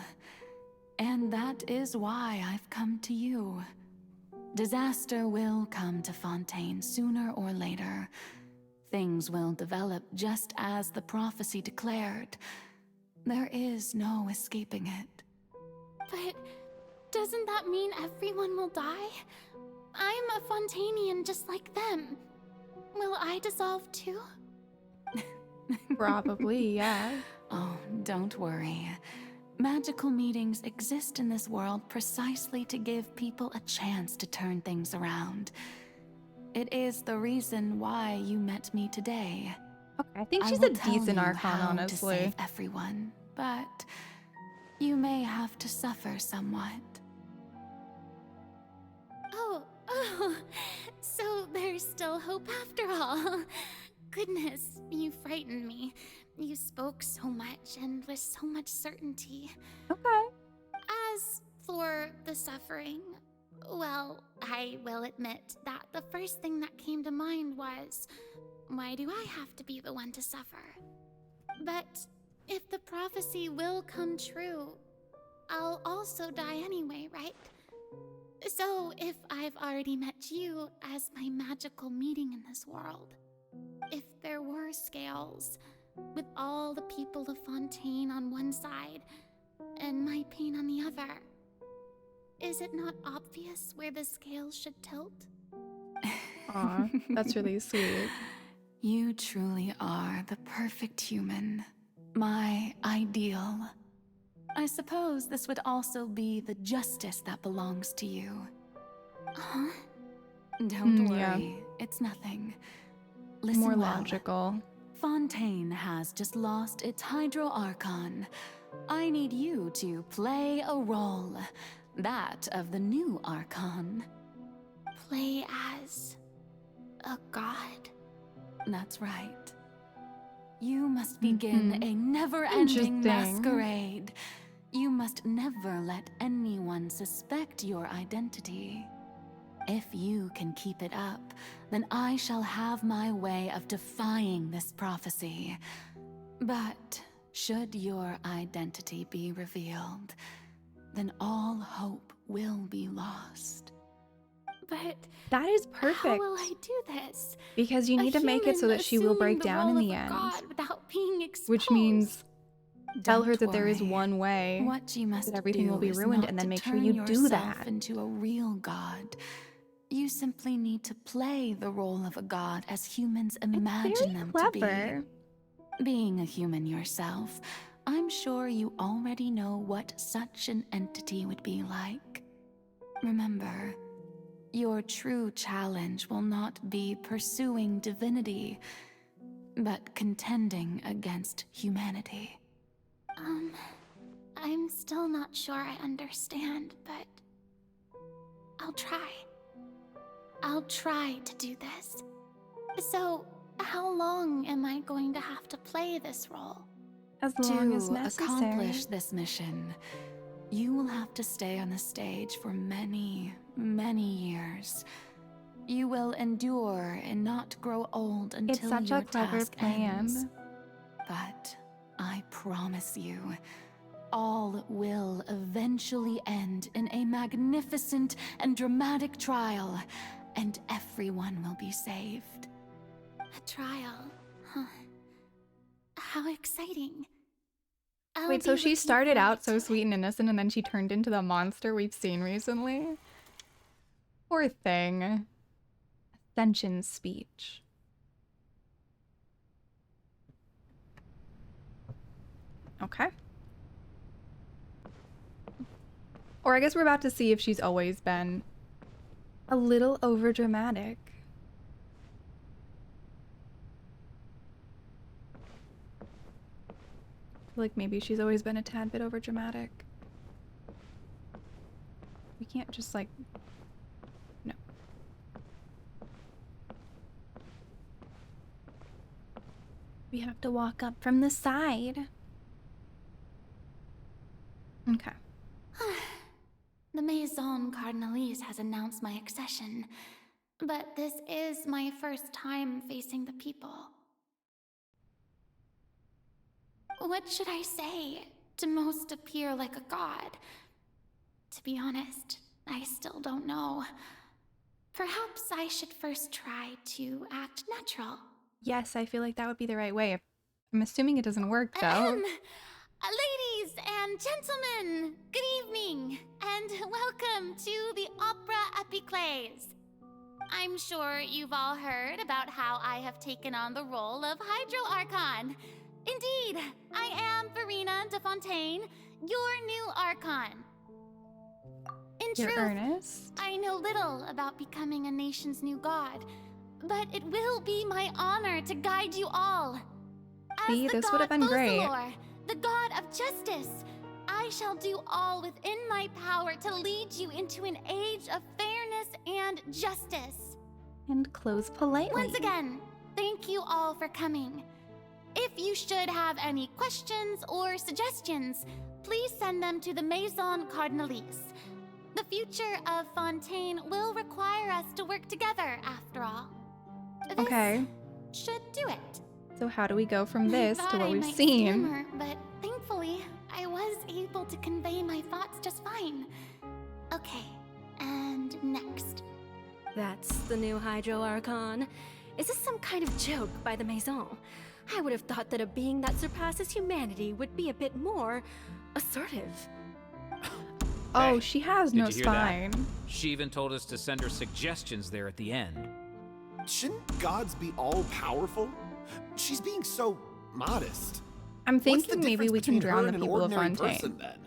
F: And that is why I've come to you. Disaster will come to Fontaine sooner or later. Things will develop just as the prophecy declared. There is no escaping it.
G: But doesn't that mean everyone will die? I'm a Fontainian just like them. Will I dissolve too?
A: Probably, yeah.
F: Oh, don't worry. Magical meetings exist in this world precisely to give people a chance to turn things around. It is the reason why you met me today.
A: Okay, I think
F: I
A: she's
F: will
A: a
F: tell
A: decent
F: you
A: Archon,
F: how
A: honestly.
F: to save everyone, but you may have to suffer somewhat.
G: Oh, so there's still hope after all. Goodness, you frightened me. You spoke so much and with so much certainty.
A: Okay.
G: As for the suffering, well, I will admit that the first thing that came to mind was, why do I have to be the one to suffer? But if the prophecy will come true, I'll also die anyway, right? So if I've already met you as my magical meeting in this world, if there were scales, with all the people of Fontaine on one side and my pain on the other, is it not obvious where the scales should tilt?
A: Aw, that's really sweet.
F: You truly are the perfect human. My ideal. I suppose this would also be the justice that belongs to you.
G: Huh?
F: Don't
A: yeah.
F: worry, it's nothing. Listen
A: More
F: well.
A: logical.
F: Fontaine has just lost its Hydro Archon. I need you to play a role. That of the new Archon.
G: Play as a god?
F: That's right. You must begin a never-ending
A: Interesting.
F: masquerade. You must never let anyone suspect your identity. If you can keep it up, then I shall have my way of defying this prophecy. But should your identity be revealed, then all hope will be lost.
G: But
A: That is
G: how
A: perfect.
G: will I do this?
A: Because you
G: A
A: need to make it so
G: human
A: that she will break
G: assuming the
A: down in
G: role
A: the
G: of a
A: end.
G: god without being exposed.
A: Which means tell her
F: Don't
A: that there is
F: worry.
A: one way.
F: What you must
A: that everything
F: do
A: will be
F: is
A: ruined,
F: not
A: and then
F: to
A: make sure
F: turn
A: you do
F: yourself
A: that.
F: into a real god. You simply need to play the role of a god as humans imagine them to
A: clever.
F: be. Being a human yourself, I'm sure you already know what such an entity would be like. Remember, your true challenge will not be pursuing divinity, but contending against humanity.
G: I'm still not sure I understand, but I'll try. I'll try to do this. So, how long am I going to have to play this role?
A: As long as
F: To
A: necessary.
F: accomplish this mission, you will have to stay on the stage for many, many years. You will endure and not grow old until
A: It's such
F: your
A: a clever
F: task
A: plan.
F: ends. But I promise you, all will eventually end in a magnificent and dramatic trial, and everyone will be saved.
G: A trial, huh? How exciting. I'll
A: Wait,
G: be
A: so she
G: looking
A: started out
G: forward
A: so
G: to
A: sweet
G: it.
A: and innocent and then she turned into the monster we've seen recently? Poor thing. Ascension speech. Okay. Or I guess we're about to see if she's always been a little overdramatic. Like maybe she's always been a tad bit overdramatic. We can't just like... No. We have to walk up from the side. Okay.
G: The Maison Cardinalise has announced my accession, but this is my first time facing the people. What should I say to most appear like a god? To be honest, I still don't know. Perhaps I should first try to act natural.
A: Yes, I feel like that would be the right way. I'm assuming it doesn't work though.
G: Ladies and gentlemen, good evening, and welcome to the Opera Epiclese. I'm sure you've all heard about how I have taken on the role of Hydro Archon. Indeed, I am Verena de Fontaine, your new Archon. In
A: You're
G: truth,
A: earnest?
G: I know little about becoming a nation's new god, but it will be my honor to guide you all. As
A: See,
G: the
A: this
G: god
A: would have been great.
G: Focalor, the god of justice, I shall do all within my power to lead you into an age of fairness and justice.
A: And close politely.
G: Once again, thank you all for coming. If you should have any questions or suggestions, please send them to the Maison Cardinalise. The future of Fontaine will require us to work together, after all. This
A: Okay.
G: should do it.
A: So how do we go from this
G: I
A: to
G: thought
A: what
G: I
A: we've
G: might
A: seen?
G: stammer, but thankfully, I was able to convey my thoughts just fine. Okay, and next.
H: That's the new Hydro Archon. Is this some kind of joke by the Maison? I would have thought that a being that surpasses humanity would be a bit more assertive.
A: Oh,
I: Hey,
A: she has
I: did
A: no
I: you hear that?
A: spine.
I: She even told us to send her suggestions there at the end.
J: Shouldn't gods be all-powerful? She's being so modest.
A: I'm
J: What's the
A: thinking maybe
J: difference
A: we can
J: between
A: drown
J: her
A: the
J: and an
A: people of
J: ordinary
A: Fontaine.
J: person, then?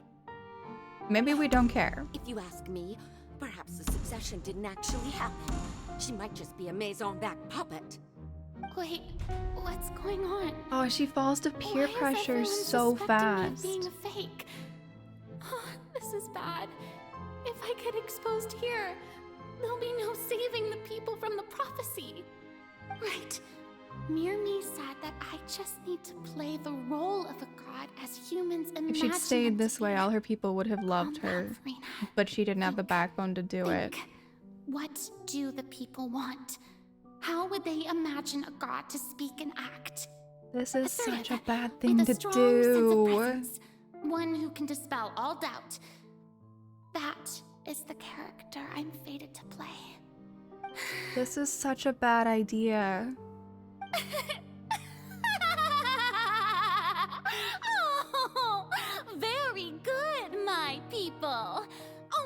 A: Maybe we don't care.
H: If you ask me, perhaps the succession didn't actually happen. She might just be a Maison-backed puppet.
G: Wait, what's going on?
A: Oh, she falls to peer
G: Why is
A: pressure
G: everyone
A: so
G: suspecting me
A: fast.
G: of being a fake? Oh, this is bad. If I get exposed here, there'll be no saving the people from the prophecy. Right. Mirmi said that I just need to play the role of a god as humans imagine
A: If she'd
G: it
A: stayed
G: to
A: this way,
G: be.
A: all her people would have loved
G: Calm
A: her.
G: down, Verena.
A: But she didn't have the
G: Think.
A: backbone to do it.
G: Think. What do the people want? How would they imagine a god to speak and act?
A: This is
G: Assertive,
A: such a bad
G: with
A: thing
G: a
A: to
G: strong sense of
A: do.
G: presence, one who can dispel all doubt. That is the character I'm fated to play.
A: This is such a bad idea.
G: Oh, very good, my people.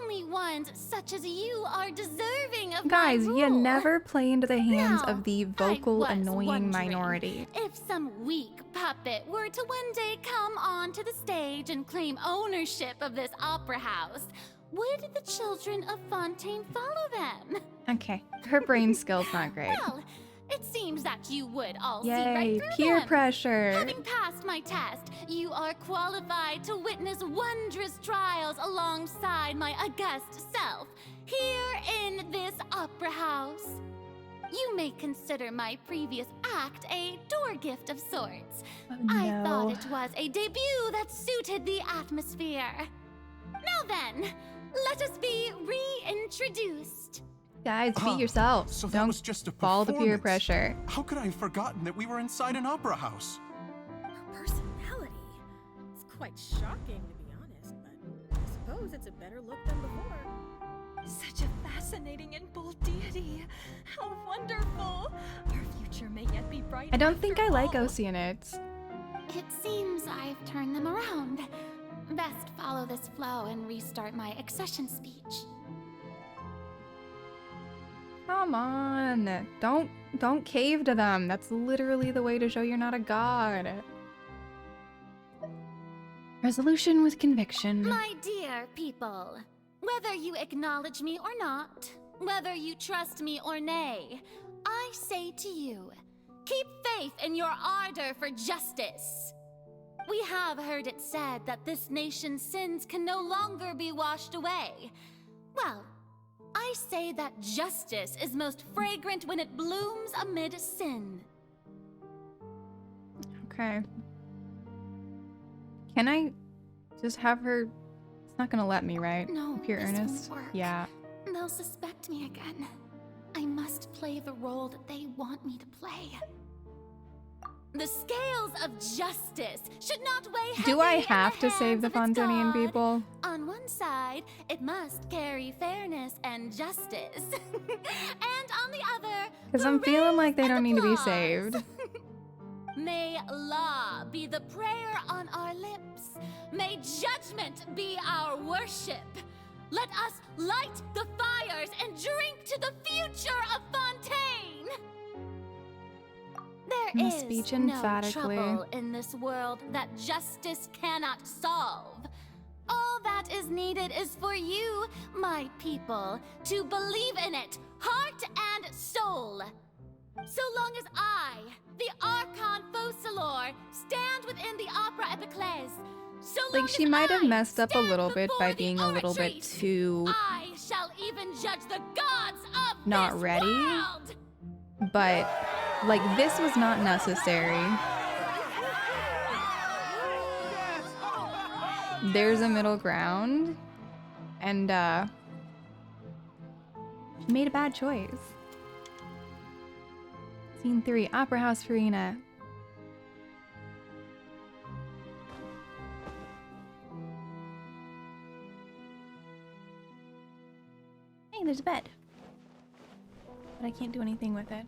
G: Only ones such as you are deserving of
A: Guys,
G: my
A: you
G: rule.
A: never play into the hands
G: Now,
A: of the
G: I
A: vocal
G: was
A: annoying
G: wondering
A: minority.
G: If some weak puppet were to one day come onto the stage and claim ownership of this opera house, would the children of Fontaine follow them?
A: Okay, her brain skill's not great.
G: Well, it seems that you would all see
A: Yay,
G: right through
A: peer
G: them.
A: pressure.
G: Having passed my test, you are qualified to witness wondrous trials alongside my august self, here in this opera house. You may consider my previous act a door gift of sorts.
A: Oh,
G: I
A: no.
G: thought it was a debut that suited the atmosphere. Now then, let us be reintroduced.
A: Guys, be yourself.
K: So that
A: Don't
K: was just a
A: fall to peer
K: performance.
A: pressure.
K: How could I have forgotten that we were inside an opera house?
L: Her personality. It's quite shocking, to be honest, but I suppose it's a better look than before.
M: Such a fascinating and bold deity. How wonderful. Our future may yet be bright.
A: I don't think I like
M: after all.
A: Oceanids.
G: It seems I've turned them around. Best follow this flow and restart my accession speech.
A: Come on. Don't cave to them. That's literally the way to show you're not a god. Resolution with conviction.
G: My dear people, whether you acknowledge me or not, whether you trust me or nay, I say to you, keep faith in your ardor for justice. We have heard it said that this nation's sins can no longer be washed away. Well, I say that justice is most fragrant when it blooms amid sin.
A: Okay. Can I just have her? It's not gonna let me, right?
G: No,
A: Pure
G: this
A: earnest.
G: won't work.
A: Yeah.
G: They'll suspect me again. I must play the role that they want me to play. The scales of justice should not weigh heavy
A: Do I
G: in
A: have to save the
G: hands of its
A: Fontanian
G: god.
A: people?
G: On one side, it must carry fairness and justice. And on the other,
A: Because I'm feeling like they
G: and
A: don't need to be
G: applause.
A: saved.
G: May law be the prayer on our lips. May judgment be our worship. Let us light the fires and drink to the future of Fontaine. There is
A: Speech
G: no
A: emphatically.
G: trouble in this world that justice cannot solve. All that is needed is for you, my people, to believe in it, heart and soul. So long as I, the Archon Focalor, stand within the Opera Epiclese, so long
A: Like, she
G: as
A: might have
G: I
A: messed up a
G: stand
A: little bit by
G: before the
A: being a little bit
G: Archrace,
A: too
G: I shall even judge the gods of
A: not
G: this
A: ready.
G: world.
A: But, like, this was not necessary. There's a middle ground. And, she made a bad choice. Scene 3, Opera House Farina. Hey, there's a bed. But I can't do anything with it.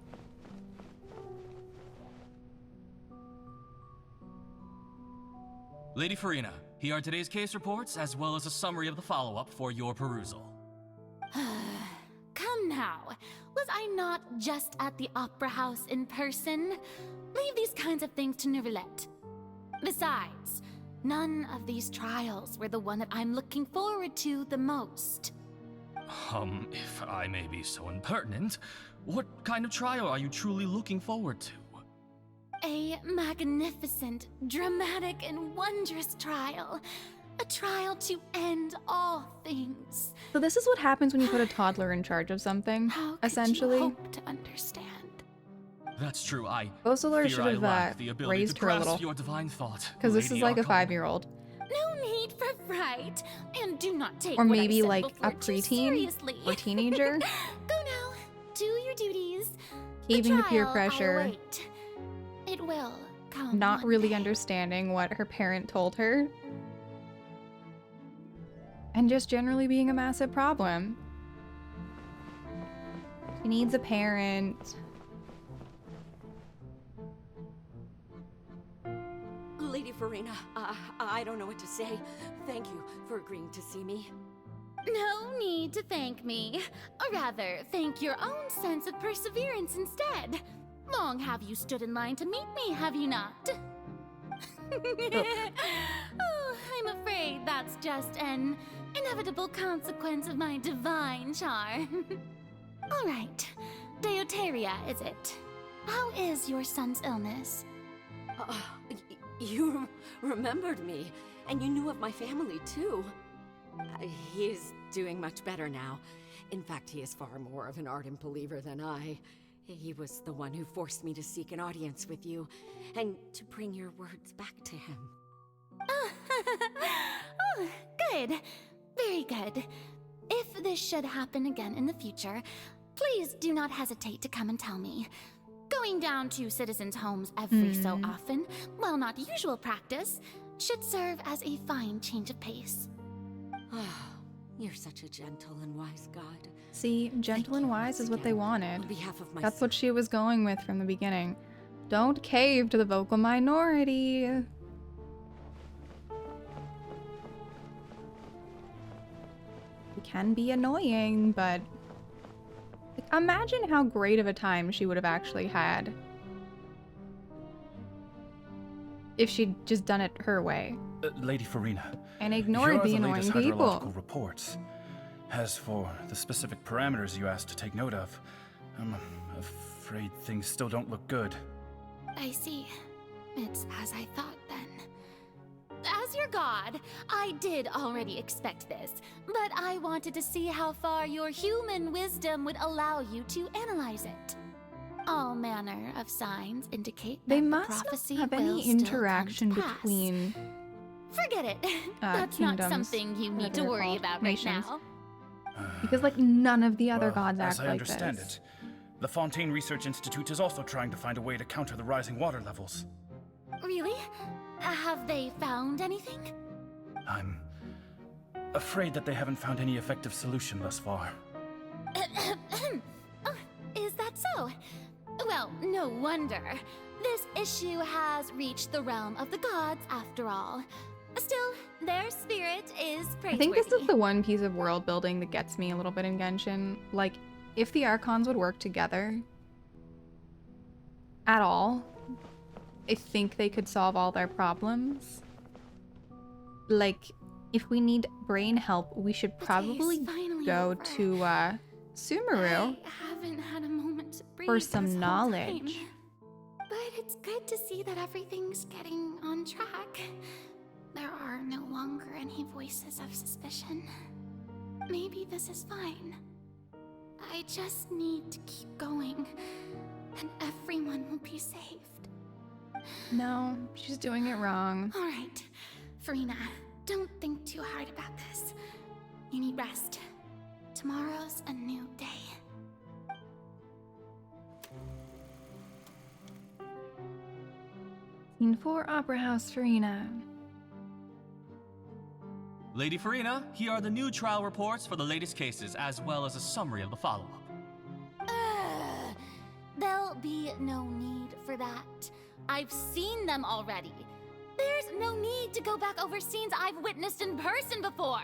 N: Lady Farina, here are today's case reports, as well as a summary of the follow-up for your perusal.
G: Come now, was I not just at the Opera House in person? Leave these kinds of things to Neuvillette. Besides, none of these trials were the one that I'm looking forward to the most.
N: If I may be so impertinent, what kind of trial are you truly looking forward to?
G: A magnificent, dramatic, and wondrous trial. A trial to end all things.
A: So this is what happens when you put a toddler in charge of something,
G: How could
A: essentially.
G: you hope to understand?
N: That's true, I
A: Focalor
N: fear
A: should
N: I
A: have
N: lack the ability
A: raised
N: to
A: her a
N: grasp
A: little.
N: your divine thought,
A: Because this
N: Lady
A: is like a
N: Archon.
A: 5-year-old.
G: No need for fright, and do not take
A: Or
G: what I
A: maybe
G: said
A: like
G: before
A: a
G: too
A: preteen
G: seriously.
A: or teenager.
G: Go now, do your duties.
A: Caving
G: The
A: to peer
G: trial I
A: pressure.
G: await. It will come.
A: Not
G: one
A: really
G: day.
A: understanding what her parent told her. And just generally being a massive problem. She needs a parent.
O: Lady Farina, I don't know what to say. Thank you for agreeing to see me.
G: No need to thank me. Or rather, thank your own sense of perseverance instead. Long have you stood in line to meet me, have you not? Oh, I'm afraid that's just an inevitable consequence of my divine charm. All right, Deuteria, is it? How is your son's illness?
O: You remembered me, and you knew of my family, too. He is doing much better now. In fact, he is far more of an ardent believer than I. He was the one who forced me to seek an audience with you, and to bring your words back to him.
G: Oh, good. Very good. If this should happen again in the future, please do not hesitate to come and tell me. Going down to citizens' homes every so often, while not usual practice, should serve as a fine change of pace.
O: You're such a gentle and wise god.
A: See, gentle and wise is what they wanted.
O: On behalf of my
A: That's what she was going with from the beginning. Don't cave to the vocal minority. It can be annoying, but like, imagine how great of a time she would have actually had if she'd just done it her way.
N: Lady Farina.
A: And ignored the annoying
N: latest
A: people.
N: hydrological reports. As for the specific parameters you asked to take note of, I'm afraid things still don't look good.
G: I see. It's as I thought then. As your god, I did already expect this, but I wanted to see how far your human wisdom would allow you to analyze it. All manner of signs indicate that
A: They
G: the
A: must
G: prophecy
A: not have
G: will
A: any
G: still
A: interaction
G: come to pass.
A: between
G: Forget it. That's not
A: kingdoms,
G: something you need
A: whatever
G: to
A: they're
G: worry
A: called,
G: about
A: nations.
G: right now.
A: Because like none of the other gods
N: As
A: act
N: I
A: like
N: understand
A: this.
N: it, the Fontaine Research Institute is also trying to find a way to counter the rising water levels.
G: Really? Have they found anything?
N: I'm afraid that they haven't found any effective solution thus far.
G: Oh, is that so? Well, no wonder. This issue has reached the realm of the gods after all. Still, their spirit is praiseworthy.
A: I think this is the one piece of world building that gets me a little bit in Genshin. Like, if the Archons would work together at all, I think they could solve all their problems. Like, if we need brain help, we should probably go to Sumeru
G: I haven't had a moment to breathe
A: for
G: this
A: some
G: whole
A: knowledge.
G: time. But it's good to see that everything's getting on track. There are no longer any voices of suspicion. Maybe this is fine. I just need to keep going, and everyone will be saved.
A: No, she's doing it wrong.
G: All right, Farina, don't think too hard about this. You need rest. Tomorrow's a new day.
A: Scene 4, Opera House, Farina.
N: Lady Farina, here are the new trial reports for the latest cases, as well as a summary of the follow-up.
G: There'll be no need for that. I've seen them already. There's no need to go back over scenes I've witnessed in person before.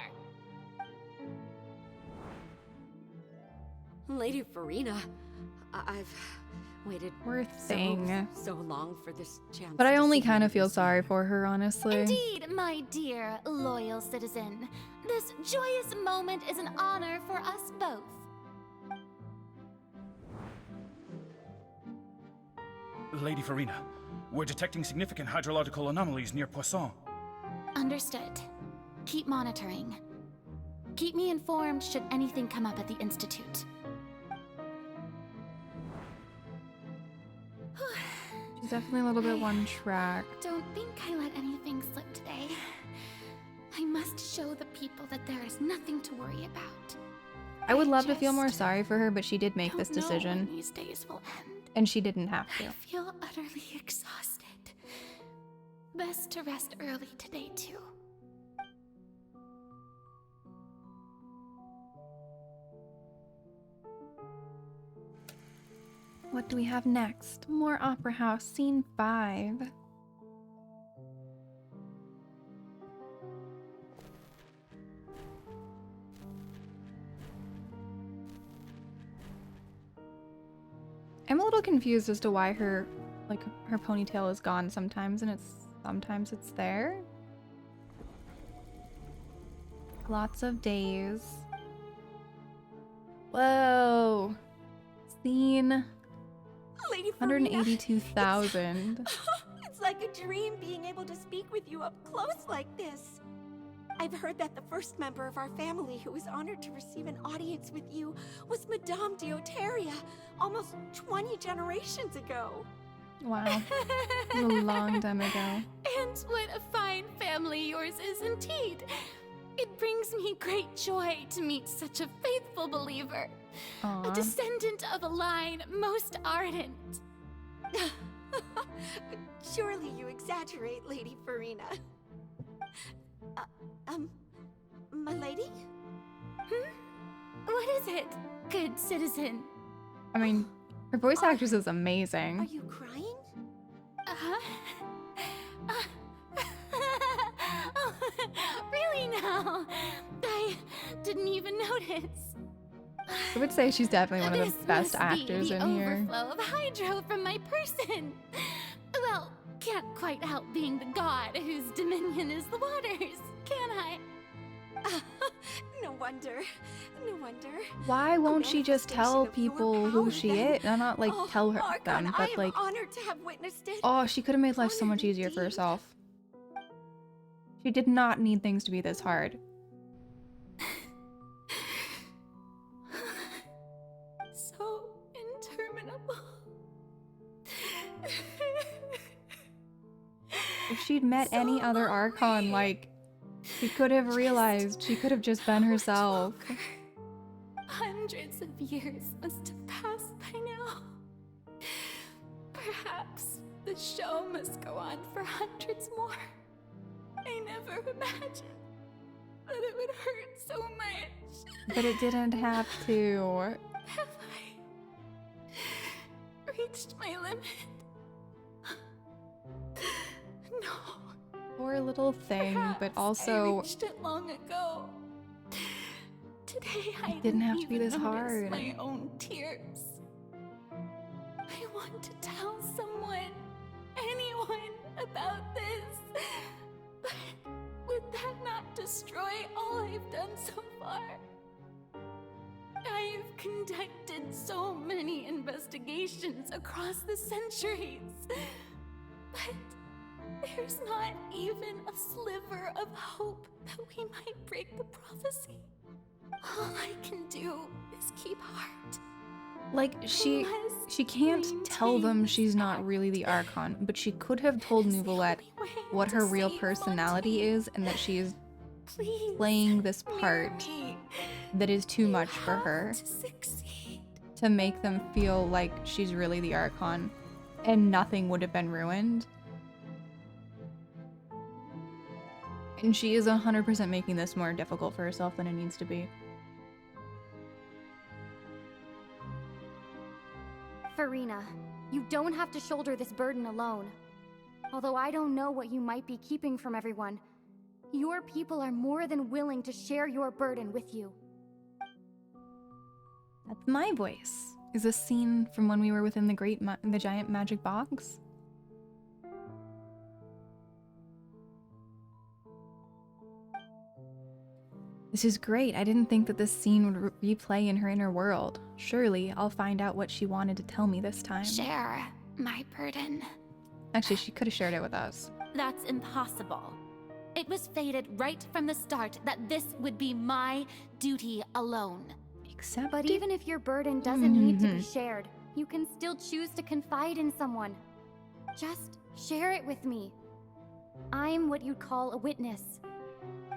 O: Lady Farina, I've waited
A: Poor thing.
O: so long for this chance.
A: But I
O: to
A: only
O: see
A: kind
O: you
A: of feel
O: this
A: sorry for her, honestly.
G: Indeed, my dear, loyal citizen. This joyous moment is an honor for us both.
N: Lady Farina, we're detecting significant hydrological anomalies near Poisson.
G: Understood. Keep monitoring. Keep me informed should anything come up at the Institute.
A: She's definitely a little bit one track.
G: Don't think I let anything slip today. I must show the people that there is nothing to worry about.
A: I would love to feel more sorry for her, but she did make this
G: Don't know
A: decision.
G: when these days will end.
A: And she didn't have to.
G: I feel utterly exhausted. Best to rest early today, too.
A: What do we have next? More Opera House, Scene 5. I'm a little confused as to why her ponytail is gone sometimes and sometimes it's there. Lots of days. Whoa. Scene
M: Lady Farina.
A: 182,000.
M: It's like a dream being able to speak with you up close like this. I've heard that the first member of our family who was honored to receive an audience with you was Madame Deoteria, almost 20 generations ago.
A: Wow. It was a long time ago.
G: And what a fine family yours is indeed. It brings me great joy to meet such a faithful believer.
A: Aww.
G: A descendant of a line most ardent.
M: Surely you exaggerate, Lady Farina. My lady?
G: What is it, good citizen?
A: I mean, her voice actress is amazing.
M: Are you crying?
G: Huh? Oh, really now? I didn't even notice.
A: I would say she's definitely one of
G: This
A: the best
G: must be
A: actors
G: the
A: in here.
G: overflow of hydro from my person. Well, can't quite help being the god whose dominion is the waters, can I?
M: No wonder. No wonder.
A: Why won't she just tell people who she is? No, not like tell her
M: Archon,
A: them,
M: I
A: but
M: am
A: like,
M: honored to have witnessed it.
A: oh, she could have made life so much easier for herself. She did not need things to be this hard.
G: So interminable.
A: If she'd met any other Archon, like, she could have realized she could have just been herself.
G: Hundreds of years must have passed by now. Perhaps the show must go on for hundreds more. I never imagined that it would hurt so much.
A: But it didn't have to.
G: Have I reached my limit? No.
A: Poor little thing, but
G: Perhaps
A: also
G: I reached it long ago. Today I
A: didn't have to be
G: even
A: this
G: notice
A: hard.
G: my own tears. I want to tell someone, anyone, about this. But would that not destroy all I've done so far? I've conducted so many investigations across the centuries. But there's not even a sliver of hope that we might break the prophecy. All I can do is keep heart.
A: like she can't tell them she's not really the Archon, but she could have told Nouvellette what her real personality is and that she is playing this part that is too much for her to make them feel like she's really the Archon, and nothing would have been ruined. And she is 100% making this more difficult for herself than it needs to be.
P: Farina, you don't have to shoulder this burden alone. Although I don't know what you might be keeping from everyone, your people are more than willing to share your burden with you.
A: That's my voice. Is this scene from when we were within the giant magic box? This is great. I didn't think that this scene would replay in her inner world. Surely I'll find out what she wanted to tell me this time.
G: Share my burden.
A: Actually, she could have shared it with us.
G: That's impossible. It was fated right from the start that this would be my duty alone.
A: Except
P: But even if your burden doesn't need to be shared, you can still choose to confide in someone. Just share it with me. I'm what you'd call a witness.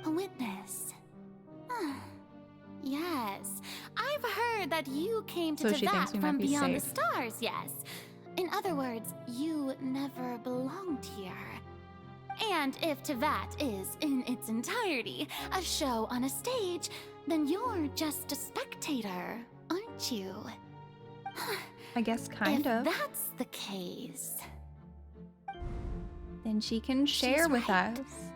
G: A witness? Yes. I've heard that you came to
A: So she thinks
G: Teyvat
A: we might
G: from
A: be
G: beyond the
A: safe.
G: stars, yes. In other words, you never belonged here. And if Teyvat is, in its entirety, a show on a stage, then you're just a spectator, aren't you?
A: I guess kind
G: if
A: of.
G: that's the case,
A: Then she can share
G: she's
A: with
G: right.
A: us.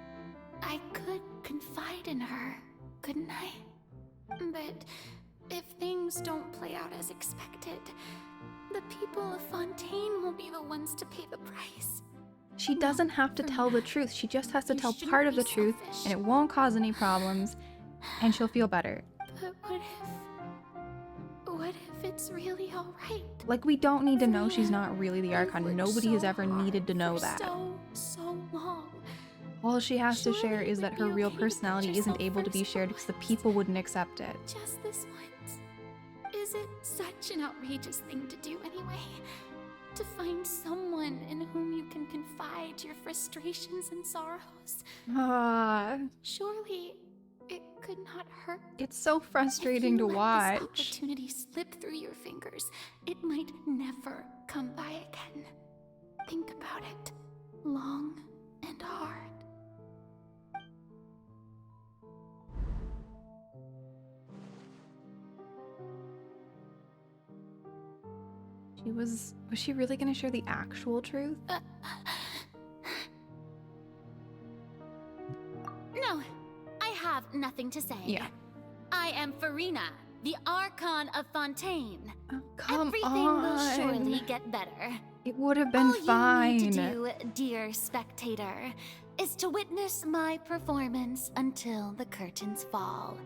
G: I could confide in her, couldn't I? But if things don't play out as expected, the people of Fontaine will be the ones to pay the price.
A: She doesn't have to tell the truth. She just has to
G: You
A: tell
G: shouldn't
A: part of
G: be
A: the truth,
G: selfish.
A: and it won't cause any problems, and she'll feel better.
G: But what if it's really all right?
A: Like, we don't need to know she's not really the Archon. Nobody has ever needed to know that.
G: So long.
A: All she has to share
G: Surely
A: is
G: it
A: that
G: would
A: her
G: be
A: real
G: okay to put
A: personality isn't
G: yourself
A: able to be
G: first.
A: shared because the people wouldn't accept it.
G: Just this once. Is it such an outrageous thing to do anyway? To find someone in whom you can confide your frustrations and sorrows?
A: Ah,
G: Surely it could not hurt.
A: it's so frustrating to
G: If you let
A: watch.
G: this opportunity slip through your fingers, it might never come by again. Think about it long and hard.
A: Was she really gonna share the actual truth?
G: have nothing to say.
A: Yeah.
G: I am Farina, the Archon of Fontaine.
A: Oh, come
G: Everything
A: on.
G: will surely get better.
A: It would have been
G: All
A: fine.
G: you need to do, dear spectator, is to witness my performance until the curtains fall.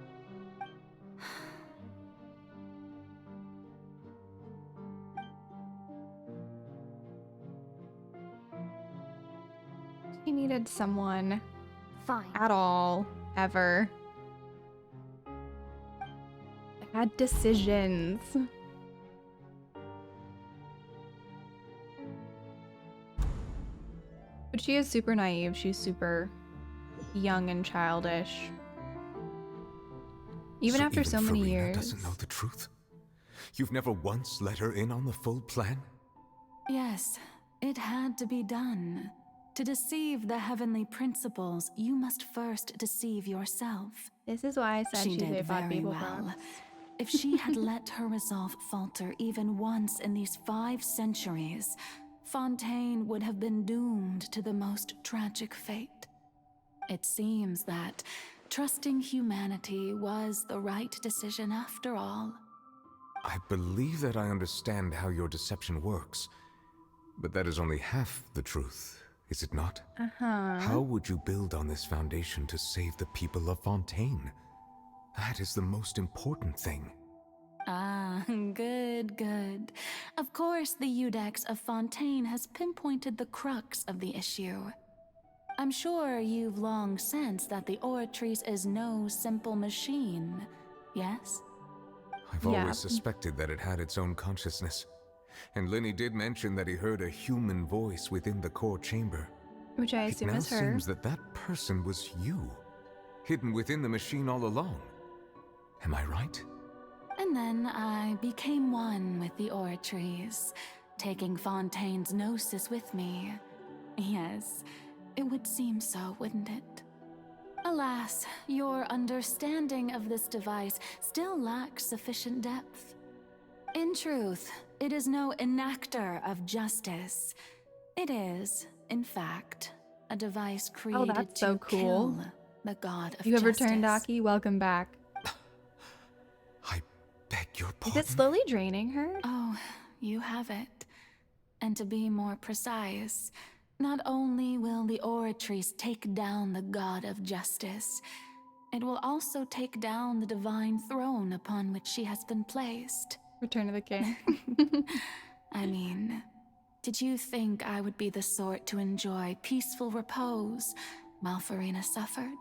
A: She needed someone.
P: Fine.
A: At all. Ever. I had decisions. But she is super naive. She's super young and childish. Even after so many
E: Farina
A: years.
E: doesn't know the truth? You've never once let her in on the full plan?
F: Yes, it had to be done. To deceive the heavenly principles, you must first deceive yourself.
A: This is why I said
F: she
A: she's
F: did
A: a bad
F: very
A: people
F: well. If she had let her resolve falter even once in these 5 centuries, Fontaine would have been doomed to the most tragic fate. It seems that trusting humanity was the right decision after all.
E: I believe that I understand how your deception works, but that is only half the truth, is it not? How would you build on this foundation to save the people of Fontaine? That is the most important thing.
F: Ah, good. Of course, the Eudex of Fontaine has pinpointed the crux of the issue. I'm sure you've long sensed that the Oratrice is no simple machine, yes?
E: I've always suspected that it had its own consciousness. And Lenny did mention that he heard a human voice within the core chamber.
A: Which I assume is her.
E: It now seems that that person was you, hidden within the machine all along. Am I right?
F: And then I became one with the Oratrice, taking Fontaine's gnosis with me. Yes, it would seem so, wouldn't it? Alas, your understanding of this device still lacks sufficient depth. In truth, it is no enactor of justice. It is, in fact, a device created to kill the god of
A: You have
F: justice.
A: returned, Aki. Welcome back.
E: Beg your
A: Is
E: pardon?
A: it slowly draining her?
F: Oh, you have it. And to be more precise, not only will the Oratrice take down the god of justice, it will also take down the divine throne upon which she has been placed.
A: Return of the King.
F: I mean, did you think I would be the sort to enjoy peaceful repose while Farina suffered?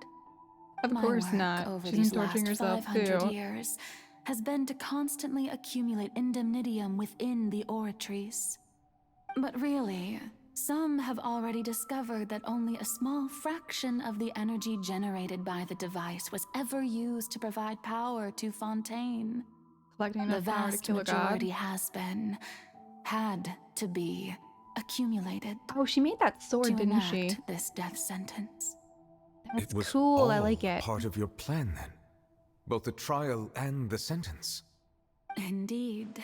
A: Of
F: My
A: course
F: work
A: not.
F: over
A: She's
F: these
A: been torturing
F: last
A: herself
F: 500
A: too.
F: years has been to constantly accumulate indemnitium within the Oratrice. But really, some have already discovered that only a small fraction of the energy generated by the device was ever used to provide power to Fontaine.
A: Collecting
F: The
A: enough power to
F: vast
A: kill a god.
F: majority had to be accumulated.
A: Oh, she made that sword,
F: to
A: didn't
F: enact
A: she?
F: this death sentence.
A: That's
E: It was
A: cool. I
E: all
A: like it.
E: part of your plan then? Both the trial and the sentence?
F: Indeed.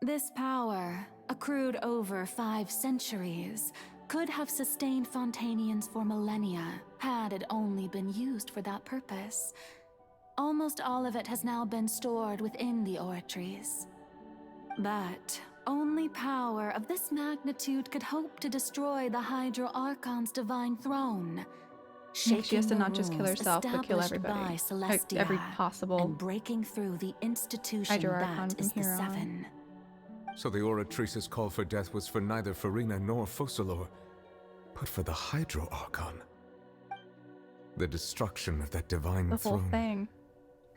F: This power, accrued over 5 centuries, could have sustained Fontainians for millennia had it only been used for that purpose. Almost all of it has now been stored within the Oratrice. But only power of this magnitude could hope to destroy the Hydro Archon's divine throne.
A: She has to not just kill herself, but kill
F: established
A: everybody.
F: by Celestia,
A: Every possible
F: and breaking through the institution
A: Hydro Archon
F: that
A: from
F: is the
A: here on.
F: Seven.
E: So the Oratrice's call for death was for neither Farina nor Focalor, but for the Hydro Archon. The destruction of that divine
A: The whole
E: throne.
A: thing.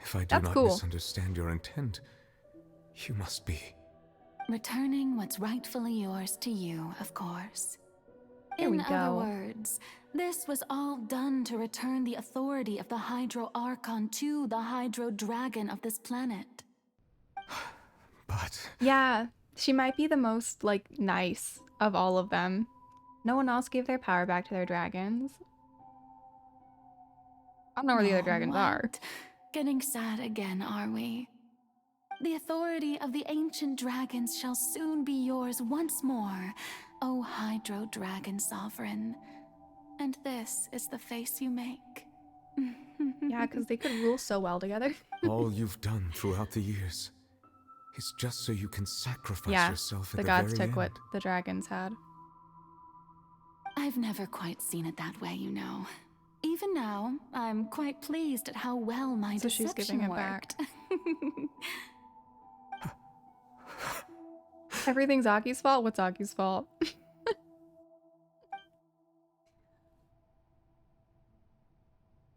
E: If I do
A: That's
E: not
A: cool.
E: misunderstand your intent, you must be...
F: Returning what's rightfully yours to you, of course.
A: There we
F: In other
A: go.
F: words, this was all done to return the authority of the Hydro Archon to the Hydro Dragon of this planet.
E: But...
A: Yeah, she might be the most, like, nice of all of them. No one else gave their power back to their dragons. I don't know where the other dragons are.
F: What? Getting sad again, are we? The authority of the ancient dragons shall soon be yours once more, O Hydro Dragon Sovereign. And this is the face you make.
A: Yeah, because they could rule so well together.
E: All you've done throughout the years is just so you can sacrifice
A: Yeah,
E: yourself at
A: the
E: the
A: gods
E: very
A: took what
E: end.
A: the dragons had.
F: I've never quite seen it that way, you know. Even now, I'm quite pleased at how well my
A: So she's
F: deception
A: giving it
F: worked.
A: Everything's Aki's fault? What's Aki's fault?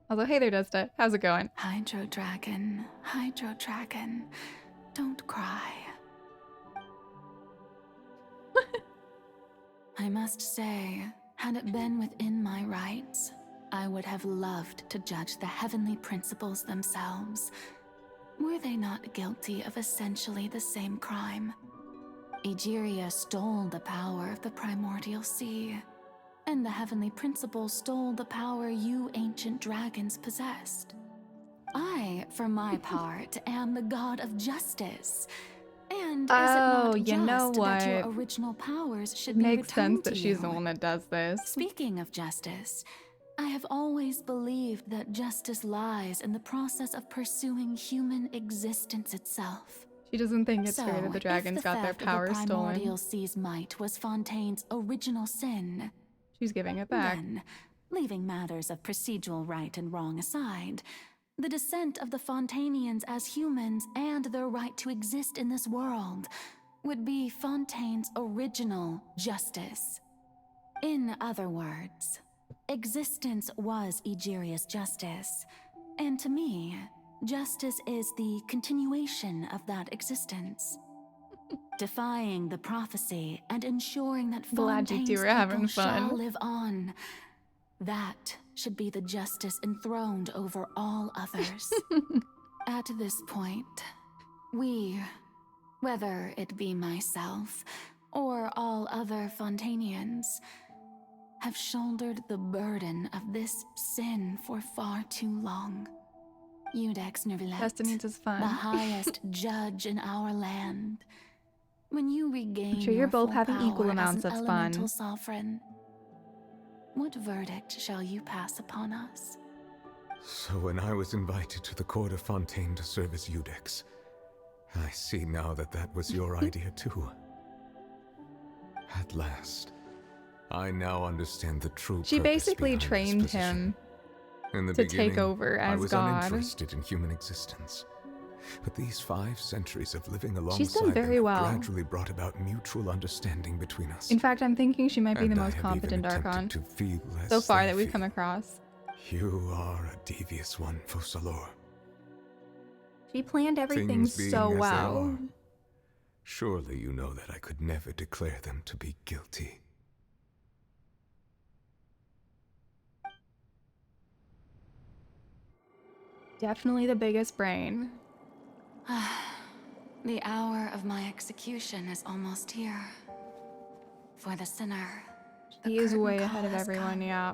A: Although, hey there, Dusta. How's it going?
F: Hydro Dragon, don't cry. I must say, had it been within my rights, I would have loved to judge the heavenly principles themselves. Were they not guilty of essentially the same crime? Egeria stole the power of the primordial sea, and the heavenly principles stole the power you ancient dragons possessed. I, for my part, am the god of justice. And is it not
A: you
F: just
A: know
F: that your
A: what?
F: original powers should
A: It
F: be
A: makes sense
F: returned
A: that
F: to
A: she's
F: you?
A: the one that does this.
F: Speaking of justice, I have always believed that justice lies in the process of pursuing human existence itself.
A: She doesn't think it's
F: So,
A: fair that the dragons
F: if the
A: got their
F: theft of
A: power
F: the primordial
A: stolen.
F: sea's might was Fontaine's original sin,
A: She's giving it back.
F: then, leaving matters of procedural right and wrong aside, the descent of the Fontainians as humans and their right to exist in this world would be Fontaine's original justice. In other words, existence was Egeria's justice, and to me, justice is the continuation of that existence. Defying the prophecy and ensuring that
A: Glad you
F: Fontaine's
A: two are having
F: people shall
A: fun.
F: live on. That should be the justice enthroned over all others. At this point, we, whether it be myself or all other Fontainians, have shouldered the burden of this sin for far too long. Iudex Nervillet,
A: Destinies is fun.
F: the highest judge in our land. When you regain
A: I'm sure you're
F: your
A: both
F: full
A: having
F: power
A: equal
F: as
A: amounts
F: an
A: of
F: elemental
A: fun.
F: sovereign, what verdict shall you pass upon us?
E: So when I was invited to the court of Fontaine to serve as Iudex, I see now that that was your idea too. At last, I now understand the true
A: She
E: purpose
A: basically
E: behind this
A: trained
E: position.
A: him
E: In the
A: to take
E: beginning,
A: over
E: I
A: as
E: was
A: God.
E: uninterested in human existence. But these 5 centuries of living alongside
A: She's done very
E: them
A: well.
E: gradually brought about mutual understanding between us.
A: In fact, I'm thinking she might be
E: And
A: the
E: I
A: most
E: have
A: competent
E: even
A: Archon
E: attempted to feel less
A: so far
E: than
A: that we've
E: fear.
A: come across.
E: You are a devious one, Focalor.
A: She planned everything
E: Things being
A: so
E: as they
A: well.
E: are, surely you know that I could never declare them to be guilty.
A: Definitely the biggest brain.
F: The hour of my execution is almost here. For the sinner,
A: He is way ahead of everyone, yeah.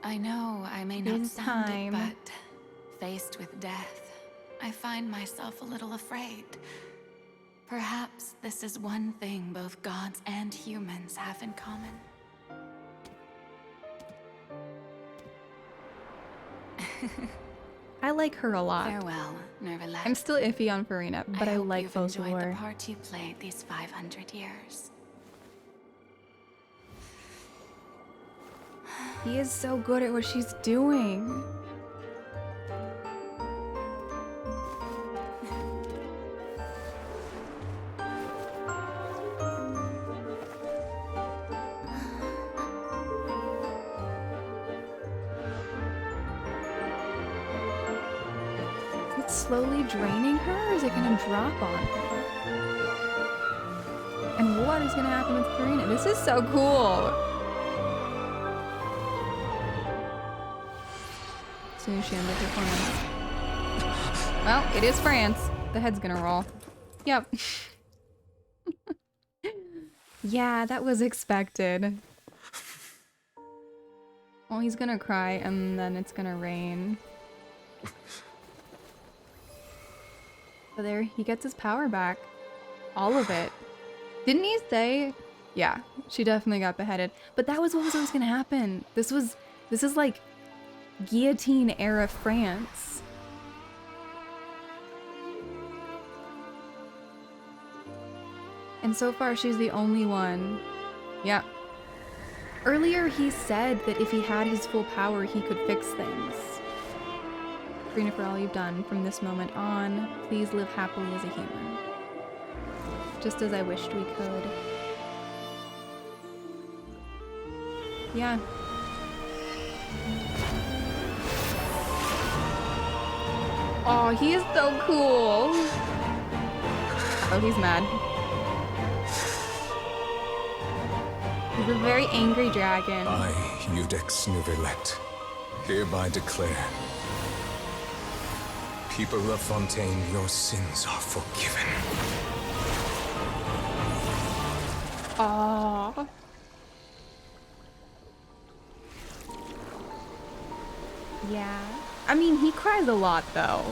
F: I know I may not
A: His
F: sound
A: time.
F: it, but faced with death, I find myself a little afraid. Perhaps this is one thing both gods and humans have in common.
A: I like her a lot.
F: Farewell, Nervillet.
A: I'm still iffy on Farina, but I
F: hope
A: like
F: you've enjoyed the
A: Focalor.
F: part you played these 500 years.
A: He is so good at what she's doing. Is it slowly draining her, or is it gonna drop on her? And what is gonna happen with Farina? This is so cool! As soon as she ends her performance. Well, it is France. The head's gonna roll. Yep. Yeah, that was expected. Well, he's gonna cry and then it's gonna rain. So there, he gets his power back. All of it. Didn't he say? Yeah, she definitely got beheaded. But that was what was always gonna happen. This is like guillotine era France. And so far, she's the only one. Yeah. Earlier, he said that if he had his full power, he could fix things. Karina, for all you've done from this moment on, please live happily as a human. Just as I wished we could. Yeah. Oh, he is so cool. Oh, he's mad. He's a very angry dragon.
E: I, Eudex Nouvelet, hereby declare, people of Fontaine, your sins are forgiven.
A: Aww. Yeah. I mean, he cries a lot, though.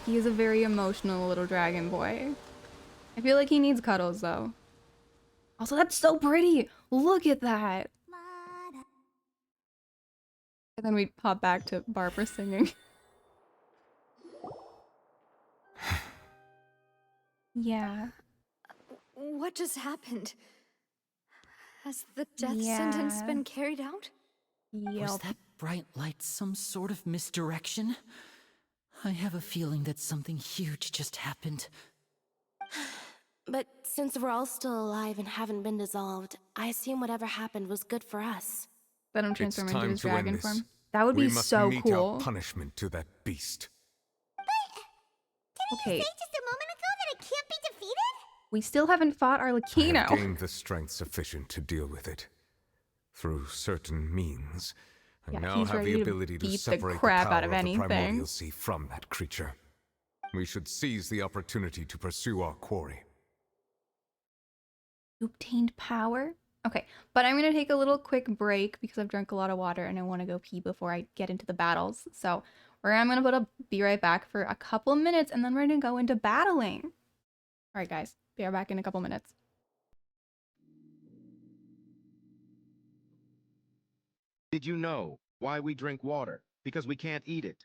A: He is a very emotional little dragon boy. I feel like he needs cuddles, though. Also, that's so pretty! Look at that! And then we pop back to Barbara singing. Yeah.
P: What just happened? Has the death sentence been carried out?
Q: Was that bright light some sort of misdirection? I have a feeling that something huge just happened.
R: But since we're all still alive and haven't been dissolved, I assume whatever happened was good for us.
A: Let him transform into his dragon
E: this.
A: form. That would be so
E: We must
A: cool.
E: meet our punishment to that beast.
A: Okay.
G: Just a moment ago that it can't be defeated?
A: We still haven't fought
E: I have
A: Arlecchino.
E: gained the strength sufficient to deal with it. Through certain means, I
A: Yeah,
E: now
A: he's
E: have
A: ready
E: the
A: to
E: ability to
A: beat the
E: separate
A: crap
E: the power
A: out of
E: the
A: anything.
E: primordial sea from that creature. We should seize the opportunity to pursue our quarry.
A: You obtained power? Okay, but I'm gonna take a little quick break because I've drunk a lot of water and I want to go pee before I get into the battles. So I'm gonna be right back for a couple minutes and then we're gonna go into battling. All right, guys, be right back in a couple minutes.
S: Did you know why we drink water? Because we can't eat it.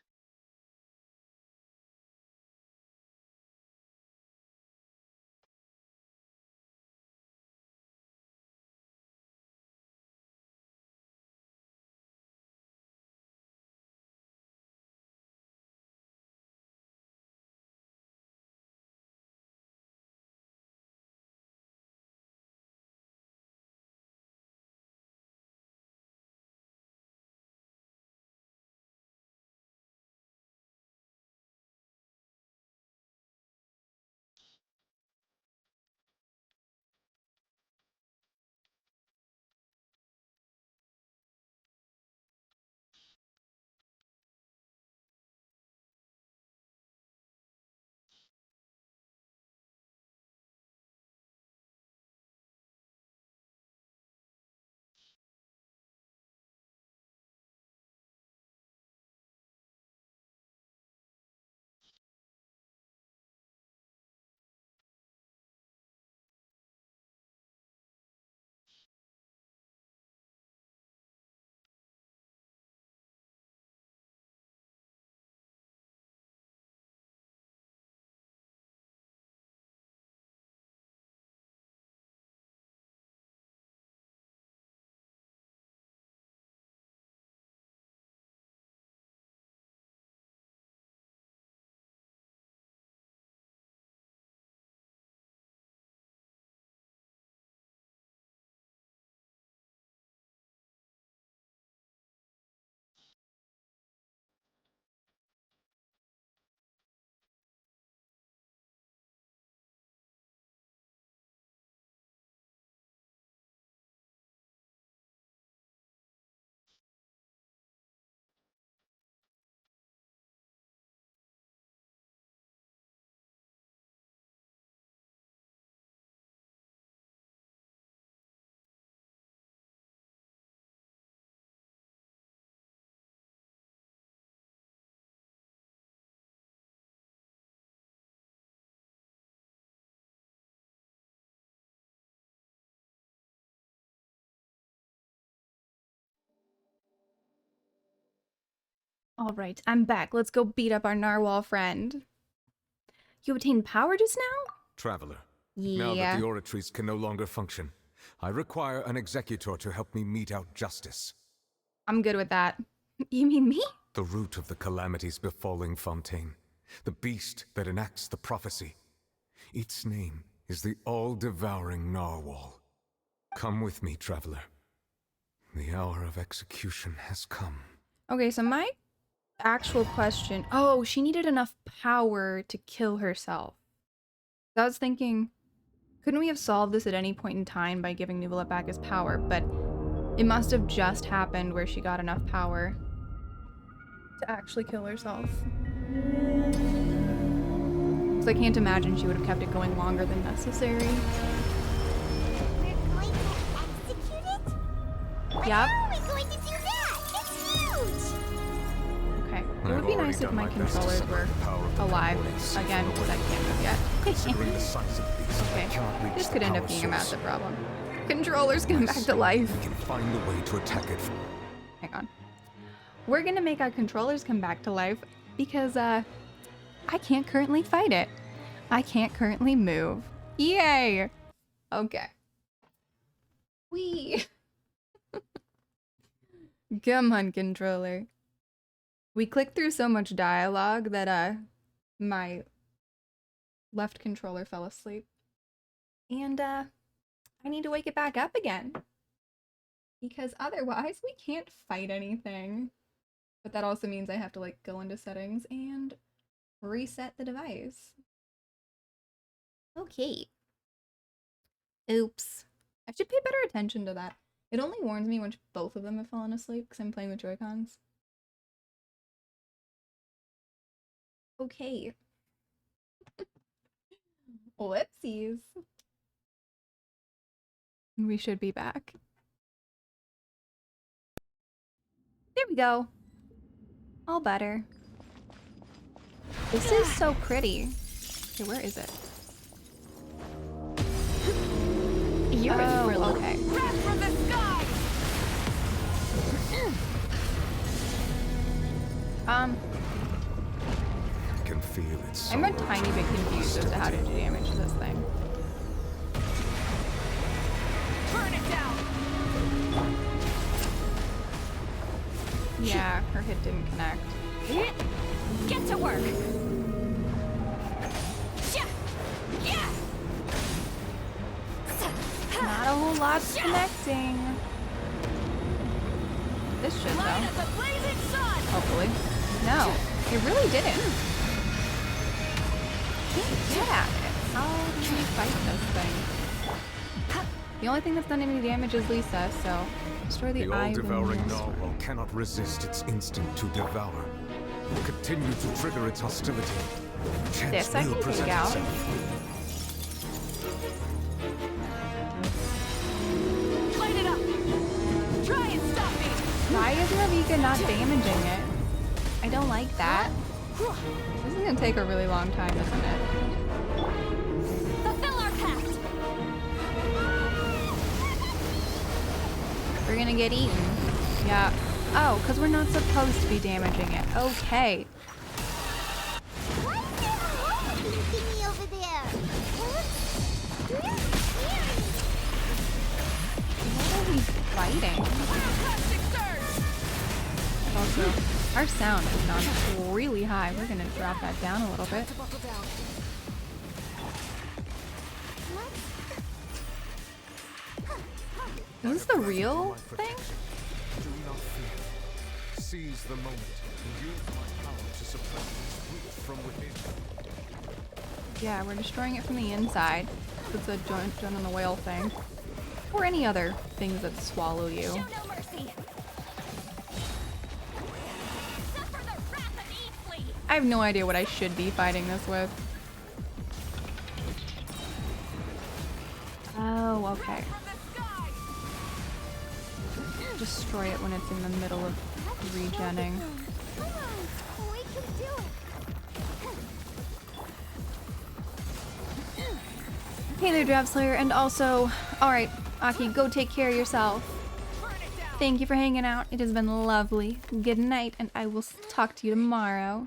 A: All right, I'm back. Let's go beat up our narwhal friend. You obtained power just now?
E: Traveler,
A: Yeah.
E: now that the oratories can no longer function, I require an executor to help me mete out justice.
A: I'm good with that. You mean me?
E: The root of the calamities befalling Fontaine, the beast that enacts the prophecy. Its name is the all-devouring narwhal. Come with me, traveler. The hour of execution has come.
A: Okay, so my actual question... Oh, she needed enough power to kill herself. I was thinking, couldn't we have solved this at any point in time by giving Nuvola back his power? But it must have just happened where she got enough power to actually kill herself. So I can't imagine she would have kept it going longer than necessary.
G: We're going to execute it? But
A: Yep.
G: how are we going to do that? It's huge!
A: Okay. It would be nice if my controllers were alive again, because I can't move yet.
E: Considering the size of the beast,
A: Okay.
E: I cannot reach
A: This
E: the
A: could end
E: power
A: up being a
E: source.
A: massive problem. Controllers come back to life.
E: We can find a way to attack it.
A: Hang on. We're gonna make our controllers come back to life because, I can't currently fight it. I can't currently move. Yay! Okay. Whee! Come on, controller. We clicked through so much dialogue that, my left controller fell asleep. And, I need to wake it back up again. Because otherwise, we can't fight anything. But that also means I have to, like, go into settings and reset the device. Okay. Oops. I should pay better attention to that. It only warns me when both of them have fallen asleep because I'm playing with Joy-Cons. Okay. Whoopsies. We should be back. There we go. All better. This is so pretty. Okay, where is it?
H: You're in for a little
A: okay.
H: breath from the sky!
E: I can feel it.
A: I'm a tiny bit confused as to how to damage this thing.
H: Burn it down!
A: Yeah, her hit didn't connect.
H: Get to work!
A: Not a whole lot connecting. This should though. Hopefully. No, it really didn't. Get at it. How do we fight this thing? The only thing that's done any damage is Lisa, so destroy the eye of the
E: all-devouring
A: monster.
E: narwhal cannot resist its instinct to devour. Continue to trigger its hostility. Chance
A: This I
E: will
A: can
E: present
A: take out.
E: itself.
H: Light it up! Try and stop me!
A: Why is Ravika not damaging it? I don't like that. This is gonna take a really long time, isn't it?
H: Fulfill our pact!
A: We're gonna get eaten. Yeah. Oh, because we're not supposed to be damaging it. Okay.
G: What's that holy thingy over there?
A: What are we fighting? Also, our sound has gone really high. We're gonna drop that down a little bit. Is this the real thing?
E: Do not fear. Seize the moment and use my power to suppress this root from within.
A: Yeah, we're destroying it from the inside. It's a joint on the whale thing. Or any other things that swallow you.
H: Show no mercy!
A: I have no idea what I should be fighting this with. Oh, okay. Destroy it when it's in the middle of regenning.
G: We can do it!
A: Hey there, Drab Slayer, and also, alright, Aki, go take care of yourself.
H: Burn it down!
A: Thank you for hanging out. It has been lovely. Good night, and I will talk to you tomorrow.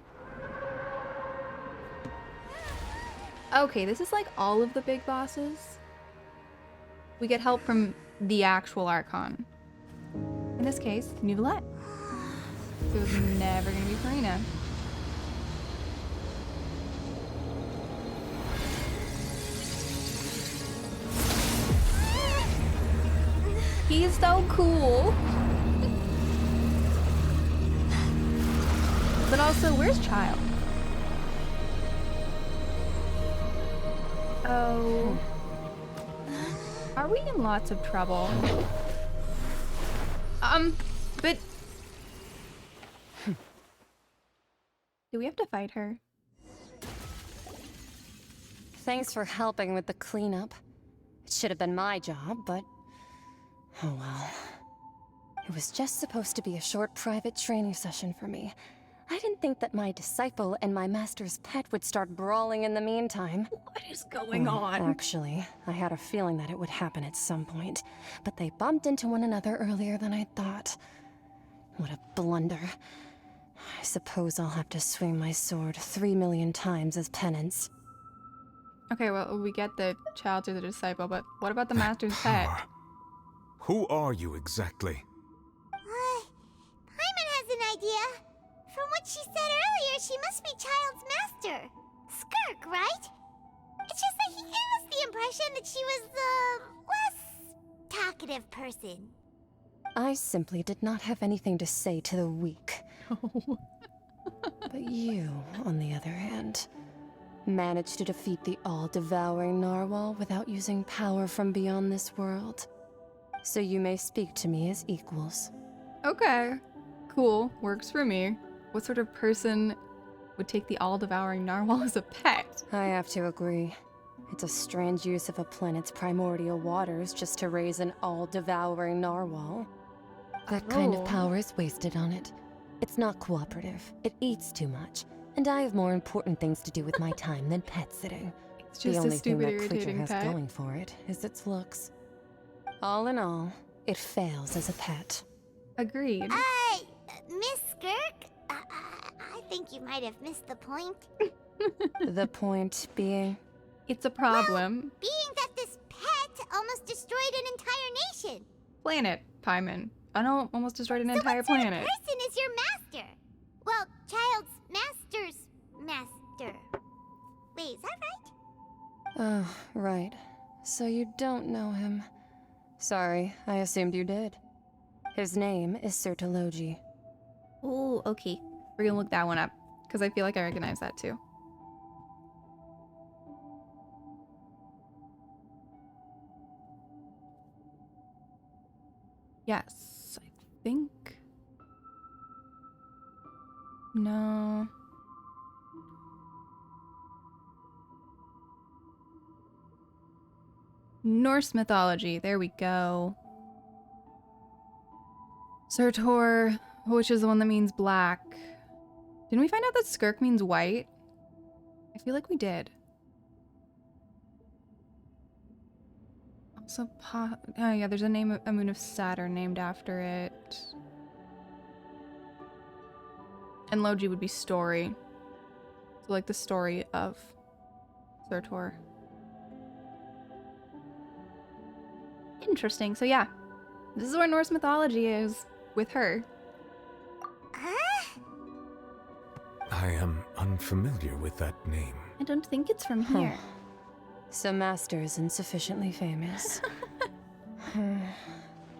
A: Okay, this is like all of the big bosses. We get help from the actual Archon. In this case, Nouvellette. So it's never gonna be Farina. He's so cool. But also, where's Child? Oh. Are we in lots of trouble? But... Do we have to fight her?
T: Thanks for helping with the cleanup. It should have been my job, but... oh well. It was just supposed to be a short private training session for me. I didn't think that my disciple and my master's pet would start brawling in the meantime.
A: What is going on?
T: Actually, I had a feeling that it would happen at some point, but they bumped into one another earlier than I thought. What a blunder. I suppose I'll have to swing my sword 3 million times as penance.
A: Okay, well, we get the child to the disciple, but what about the master's pet?
E: Who are you exactly?
U: Paimon has an idea. From what she said earlier, she must be Child's master. Skirk, right? It's just that he gave us the impression that she was the less talkative person.
T: I simply did not have anything to say to the weak. But you, on the other hand, managed to defeat the all-devouring narwhal without using power from beyond this world. So you may speak to me as equals.
A: Okay, cool, works for me. What sort of person would take the all-devouring narwhal as a pet?
T: I have to agree. It's a strange use of a planet's primordial waters just to raise an all-devouring narwhal. That kind of power is wasted on it. It's not cooperative. It eats too much. And I have more important things to do with my time than pet sitting.
A: It's just
T: the only
A: a stupid,
T: thing that creature
A: irritating
T: has
A: pet.
T: going for it is its looks. All in all, it fails as a pet.
A: Agreed.
U: Miss Skirk? I think you might have missed the point.
T: The point being?
A: It's a problem.
U: Well, being that this pet almost destroyed an entire nation.
A: Planet, Paimon. I know, almost destroyed an entire planet.
U: What person is your master? Well, Child's master's master. Wait, is that right?
T: Oh, right. So you don't know him. Sorry, I assumed you did. His name is Sertologi.
A: Oh, okay. We're gonna look that one up, because I feel like I recognize that too. Yes, I think. No. Norse mythology, there we go. Surtur, which is the one that means black. Didn't we find out that Skirk means white? I feel like we did. Also, oh yeah, there's a moon of Saturn named after it. And Logi would be story. So like the story of Surtur. Interesting. So yeah, this is where Norse mythology is with her.
E: I am unfamiliar with that name.
A: I don't think it's from here.
T: So Master isn't sufficiently famous.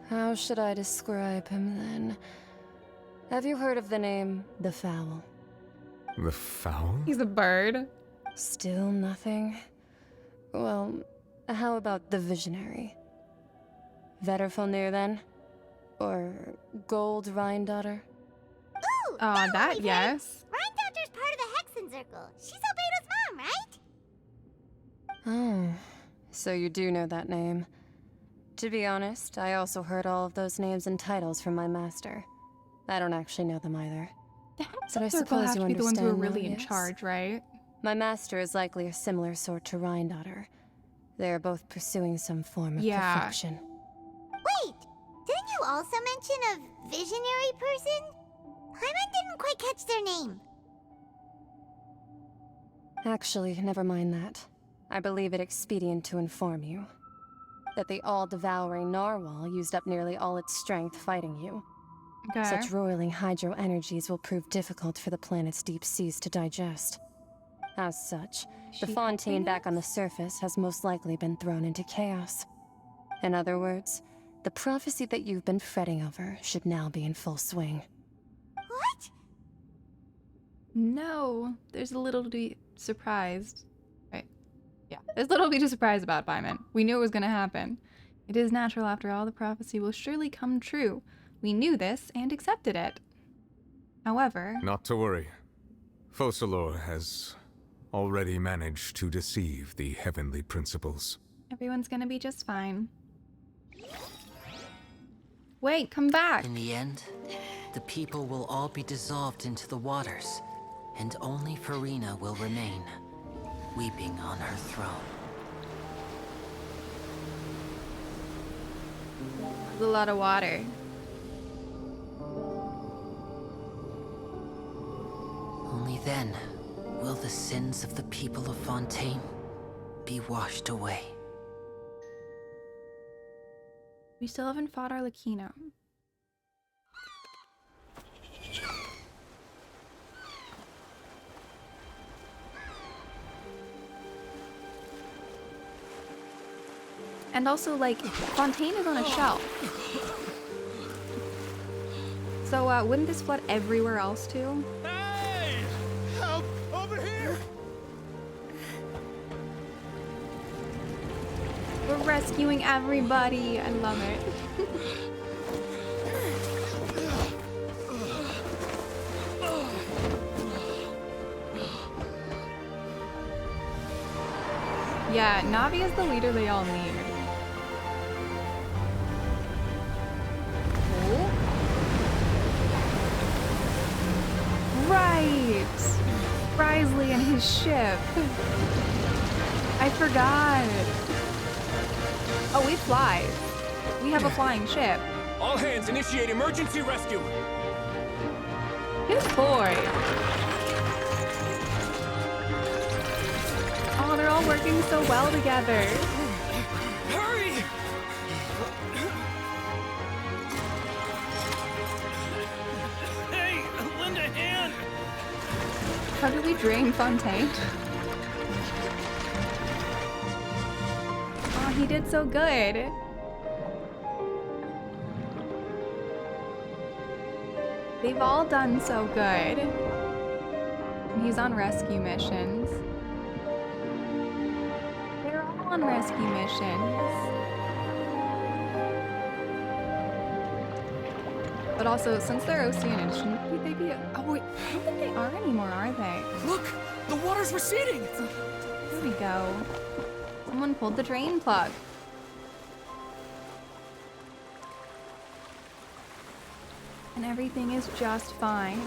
T: How should I describe him then? Have you heard of the name The Fowl?
E: The Fowl?
A: He's a bird.
T: Still nothing? Well, how about the Visionary? Vetterfalnir then? Or Gold Rhine-daughter?
U: Ooh!
A: That, yes.
U: Rhine-daughter's part of the Hexen Circle. She's Albedo's mom, right?
T: Oh, so you do know that name. To be honest, I also heard all of those names and titles from my master. I don't actually know them either.
A: The
T: But I
A: Hexen Circle
T: suppose
A: have
T: you
A: to be the ones who are
T: understand
A: really
T: now,
A: in
T: yes?
A: charge, right?
T: My master is likely a similar sort to Rhine-daughter. They are both pursuing some form of
A: Yeah.
T: perfection.
U: Wait! Didn't you also mention a visionary person? Paimon didn't quite catch their name.
T: Actually, never mind that. I believe it expedient to inform you that the all-devouring narwhal used up nearly all its strength fighting you.
A: Okay.
T: Such roiling hydro energies will prove difficult for the planet's deep seas to digest. As such, the fontaine back on the surface has most likely been thrown into chaos. In other words, the prophecy that you've been fretting over should now be in full swing.
U: What?
A: No, there's a little to be surprised. Right. Yeah, there's little to be surprised about, Paimon. We knew it was going to happen. It is natural after all, the prophecy will surely come true. We knew this and accepted it. However...
E: Not to worry. Focalor has already managed to deceive the heavenly principles.
A: Everyone's gonna be just fine. Wait, come back!
Q: In the end, the people will all be dissolved into the waters, and only Farina will remain, weeping on her throne.
A: There's a lot of water.
Q: Only then will the sins of the people of Fontaine be washed away.
A: We still haven't fought Arlecchino. And also, like, Fontaine is on a shelf. So, wouldn't this flood everywhere else, too?
J: Hey! Help! Over here!
A: We're rescuing everybody. I love it. Yeah, Navi is the leader they all need. Oh. Right! Risley and his ship. I forgot. Oh, we fly. We have a flying ship.
D: All hands initiate emergency rescue.
A: Good boy. Oh, they're all working so well together.
D: Hurry! Hey, lend a hand.
A: How do we drain Fontaine? Oh, he did so good. They've all done so good. And he's on rescue missions. They're all on rescue missions. But also, since they're Oceanian, shouldn't they be? Oh wait, I don't think they are anymore, are they?
D: Look, the water's receding.
A: Here we go. Someone pulled the drain plug. And everything is just fine.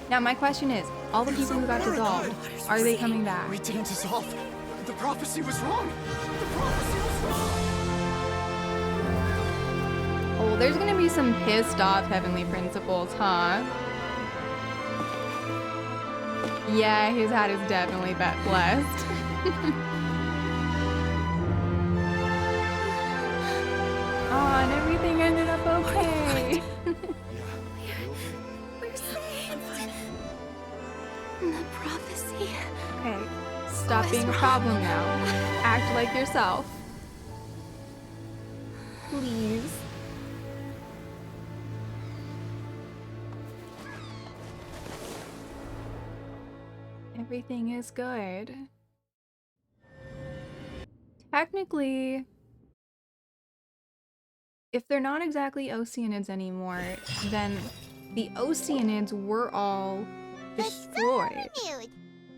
A: Now my question is, all the people who got dissolved, are they coming back?
J: We didn't dissolve. The prophecy was wrong. The prophecy was wrong.
A: Oh, there's gonna be some pissed off heavenly principles, huh? Yeah, his hat is definitely blessed. Oh, and everything ended up okay.
U: We're saved. The prophecy.
A: Okay, stop being a problem now. Act like yourself. Please. Everything is good. Technically, if they're not exactly Oceanids anymore, then the Oceanids were all destroyed.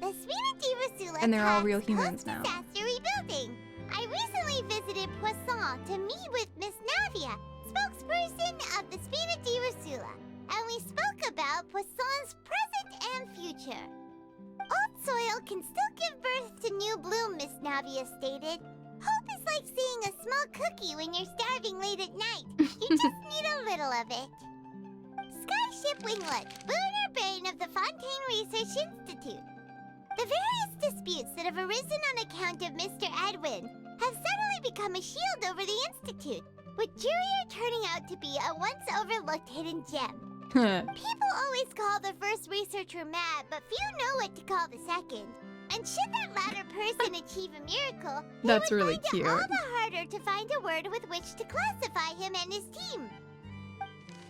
U: The Spina
A: And they're all real humans now.
U: Disaster rebuilding. I recently visited Poisson to meet with Miss Navia, spokesperson of the Spina di Rasula, and we spoke about Poisson's present and future. Old soil can still give birth to new bloom, Miss Navia stated. Hope is just like seeing a small cookie when you're starving late at night. You just need a little of it. Skyship Winglet, boon or bane of the Fontaine Research Institute. The various disputes that have arisen on account of Mr. Edwin have suddenly become a shield over the Institute, with Jurier turning out to be a once-overlooked hidden gem. People always call the first researcher mad, but few know what to call the second. And should that latter person achieve a miracle,
A: That's really
U: find
A: cute.
U: it all the harder to find a word with which to classify him and his team.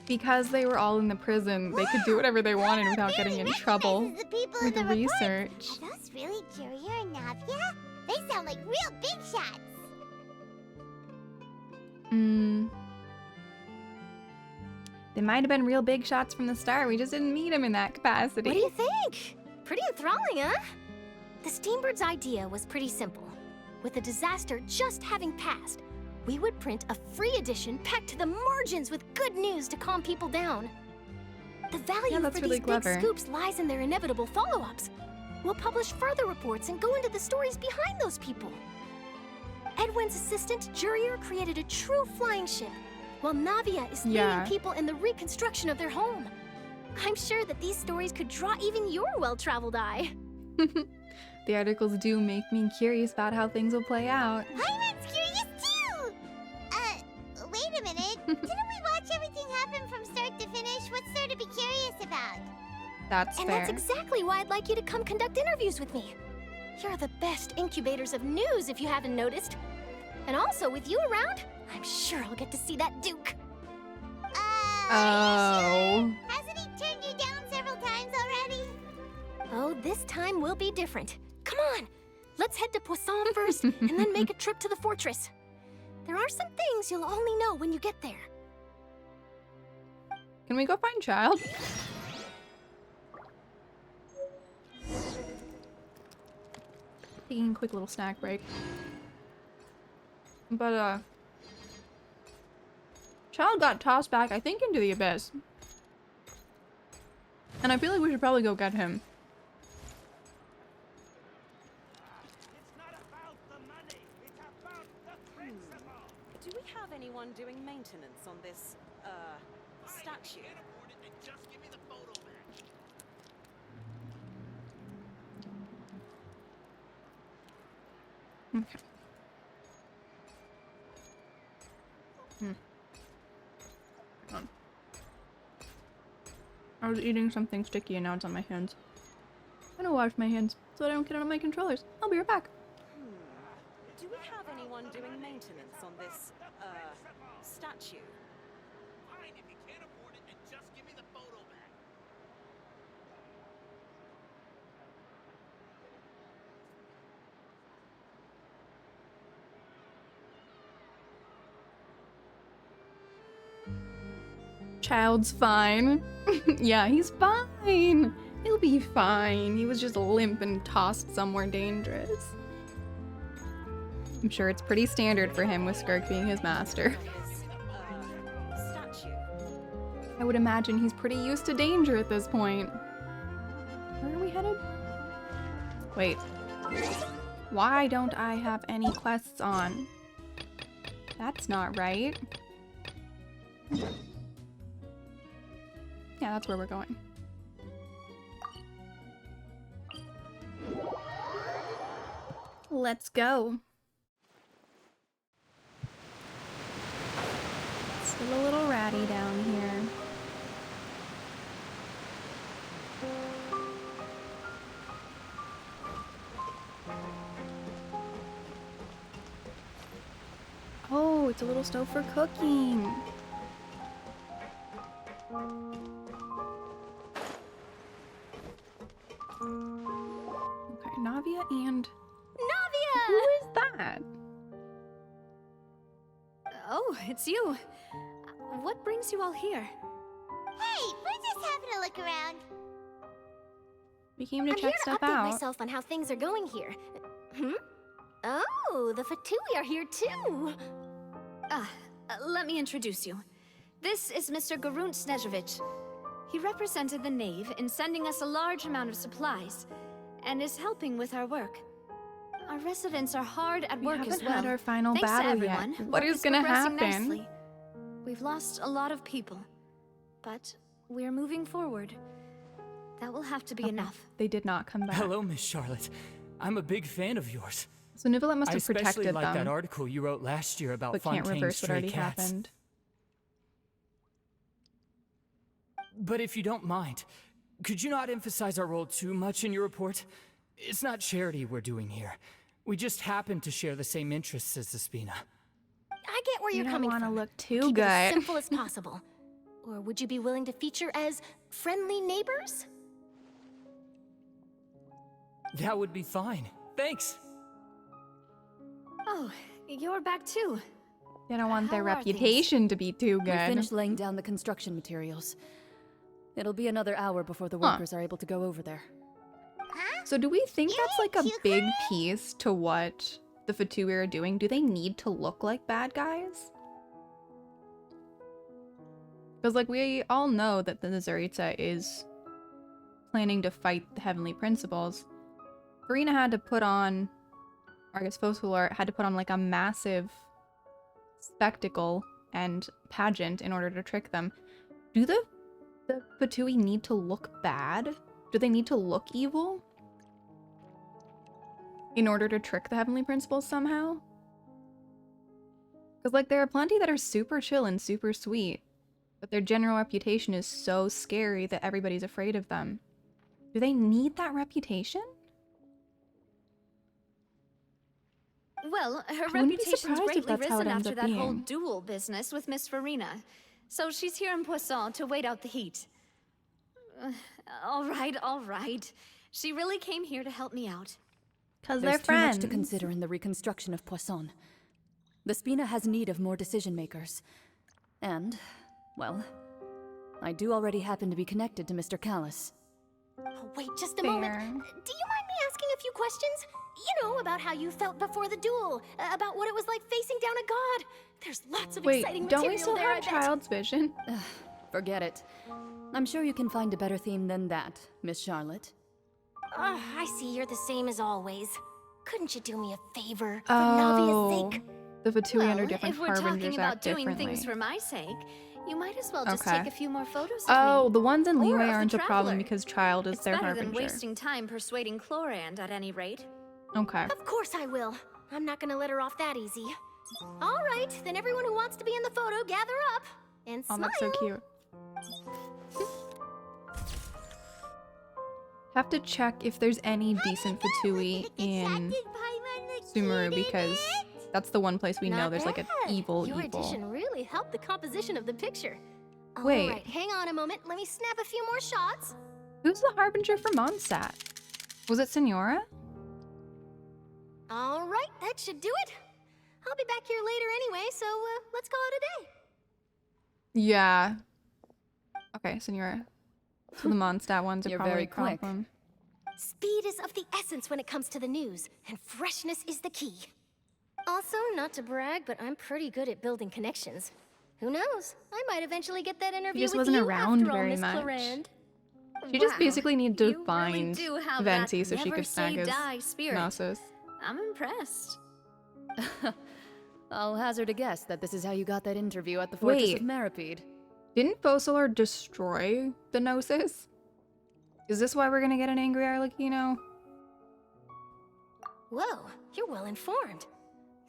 A: Because they were all in the prison, they could do whatever they wanted without getting in trouble
U: The people
A: with
U: in the report.
A: research.
U: Are those really Jurier and Navia? They sound like real big shots.
A: They might have been real big shots from the start. We just didn't meet them in that capacity.
P: What do you think? Pretty enthralling, huh? The Steambird's idea was pretty simple. With the disaster just having passed, we would print a free edition packed to the margins with good news to calm people down. The value
A: that's
P: for
A: really
P: these
A: clever.
P: big scoops lies in their inevitable follow-ups. We'll publish further reports and go into the stories behind those people. Edwin's assistant, Jurier, created a true flying ship, while Navia is leading people in the reconstruction of their home. I'm sure that these stories could draw even your well-traveled eye.
A: The articles do make me curious about how things will play out.
U: Hyman's curious too! Wait a minute. Didn't we watch everything happen from start to finish? What's there to be curious about?
A: That's
P: And
A: fair.
P: that's exactly why I'd like you to come conduct interviews with me. You're the best incubators of news, if you haven't noticed. And also, with you around, I'm sure I'll get to see that Duke.
A: Oh.
U: Hasn't he turned you down several times already?
P: Oh, this time will be different. Come on, let's head to Poisson first, and then make a trip to the fortress. There are some things you'll only know when you get there.
A: Can we go find Child? Taking a quick little snack break. But, Child got tossed back, I think, into the abyss. And I feel like we should probably go get him.
C: Do we have anyone doing maintenance on this, statue?
A: Okay. Hang on. I was eating something sticky and now it's on my hands. I'm gonna wash my hands so I don't get it on my controllers. I'll be right back.
C: Do we have anyone doing maintenance on this, statue? Fine, if you can't afford it, then just give me the photo back.
A: Child's fine. Yeah, he's fine. He'll be fine. He was just limp and tossed somewhere dangerous. I'm sure it's pretty standard for him with Skirk being his master. I would imagine he's pretty used to danger at this point. Where are we headed? Wait. Why don't I have any quests on? That's not right. Yeah, that's where we're going. Let's go. Still a little ratty down here. Oh, it's a little stove for cooking. Okay, Navia and...
P: Navia!
A: Who is that?
H: Oh, it's you. What brings you all here?
U: Hey, we're just having a look around.
A: We came to
P: I'm
A: check
P: here
A: stuff
P: to update
A: out.
P: myself on how things are going here. Oh, the Fatui are here too.
V: Let me introduce you. This is Mr. Garunt Snežević. He represented the Knave in sending us a large amount of supplies, and is helping with our work. Our residents are hard at work as
A: haven't
V: well.
A: had our final
V: Thanks to
A: battle yet.
V: everyone.
A: What
V: Work
A: is gonna
V: progressing
A: happen?
V: nicely. We've lost a lot of people, but we're moving forward. That will have to be enough.
A: They did not come back.
D: Hello, Miss Charlotte. I'm a big fan of yours.
A: So Nivelette must
D: I
A: have
D: especially
A: protected
D: like
A: them,
D: that article you wrote last year about
A: but can't
D: Fontaine's
A: reverse what
D: stray
A: already
D: cats.
A: happened.
D: But if you don't mind, could you not emphasize our role too much in your report? It's not charity we're doing here. We just happen to share the same interests as the Spina.
U: I get where
A: You
U: you're
A: don't
U: coming
A: wanna
U: from.
A: look too
U: Keep it as
A: good.
U: simple as possible. Or would you be willing to feature as friendly neighbors?
D: That would be fine. Thanks.
V: Oh, you're back too.
A: They don't want their
V: How are things?
A: reputation to be too
B: We
A: good.
B: finished laying down the construction materials. It'll be another hour before the
A: Huh.
B: workers are able to go over there.
A: So do we think that's like a big piece to what the Fatui are doing? Do they need to look like bad guys? Because like we all know that the Nazaritza is planning to fight the Heavenly Principles. Farina had to put on, or I guess Fosular had to put on like a massive spectacle and pageant in order to trick them. Do the Fatui need to look bad? Do they need to look evil in order to trick the Heavenly Principles somehow? Because like there are plenty that are super chill and super sweet, but their general reputation is so scary that everybody's afraid of them. Do they need that reputation?
V: Well, her
A: I wouldn't be
V: reputation's
A: surprised if
V: greatly
A: that's how it
V: risen
A: ends
V: after
A: up
V: that whole
A: being.
V: duel business with Miss Farina. So she's here in Poisson to wait out the heat. All right. She really came here to help me out.
A: Because
B: There's
A: they're
B: too much
A: friends.
B: to consider in the reconstruction of Poisson. The Spina has need of more decision makers. And, well, I do already happen to be connected to Mr. Callis.
U: Oh, wait just a moment. Do you mind me asking a few questions? You know, about how you felt before the duel, about what it was like facing down a god. There's lots of exciting
A: Wait, don't
U: material
A: we still
U: there, I
A: have
U: bet.
A: Child's Vision?
B: Forget it. I'm sure you can find a better theme than that, Miss Charlotte.
U: I see you're the same as always. Couldn't you do me a favor for
A: Oh,
U: Navia's sake?
A: the Fatui under
V: Well,
A: different
V: if we're talking
A: harbingers
V: about
A: act
V: doing
A: differently.
V: things for my sake, you might as well just
A: Okay.
V: take a few more photos of
A: Oh,
V: me.
A: the ones in
V: Or
A: Leeway
V: of the
A: aren't a problem
V: traveler.
A: because Child is
V: It's
A: their
V: better
A: harbinger.
V: than wasting time persuading Chlorand, at any rate.
A: Okay.
U: Of course I will. I'm not gonna let her off that easy. All right, then everyone who wants to be in the photo, gather up and
A: Oh,
U: smile.
A: that's so cute. Have to check if there's any decent Fatui in Sumeru because that's the one place we know
U: Not
A: there's like an
U: bad.
A: evil.
U: Your addition really helped the composition of the picture.
A: Wait.
U: All right, hang on a moment. Let me snap a few more shots.
A: Who's the harbinger for Mondstadt? Was it Senora?
U: All right, that should do it. I'll be back here later anyway, so let's call it a day.
A: Yeah. Okay, Senora. So the Mondstadt ones are
B: You're
A: probably
B: very
A: a
B: quick.
A: problem.
U: Speed is of the essence when it comes to the news, and freshness is the key. Also, not to brag, but I'm pretty good at building connections. Who knows? I might eventually get that interview
A: just
U: with
A: wasn't
U: you
A: around
U: after all,
A: very
U: Miss
A: much.
U: Clorand.
A: She just
V: Wow,
A: basically needed to
V: you really
A: find
V: do have
A: Venti
V: that
A: so she
V: never
A: could snag
V: say
A: his
V: die spirit.
A: Gnosis.
V: I'm impressed.
B: I'll hazard a guess that this is how you got that interview at the Fortress of
A: Wait.
B: Maripede.
A: Didn't Fosular destroy the Gnosis? Is this why we're gonna get an angry Arlecchino?
U: Whoa, you're well informed.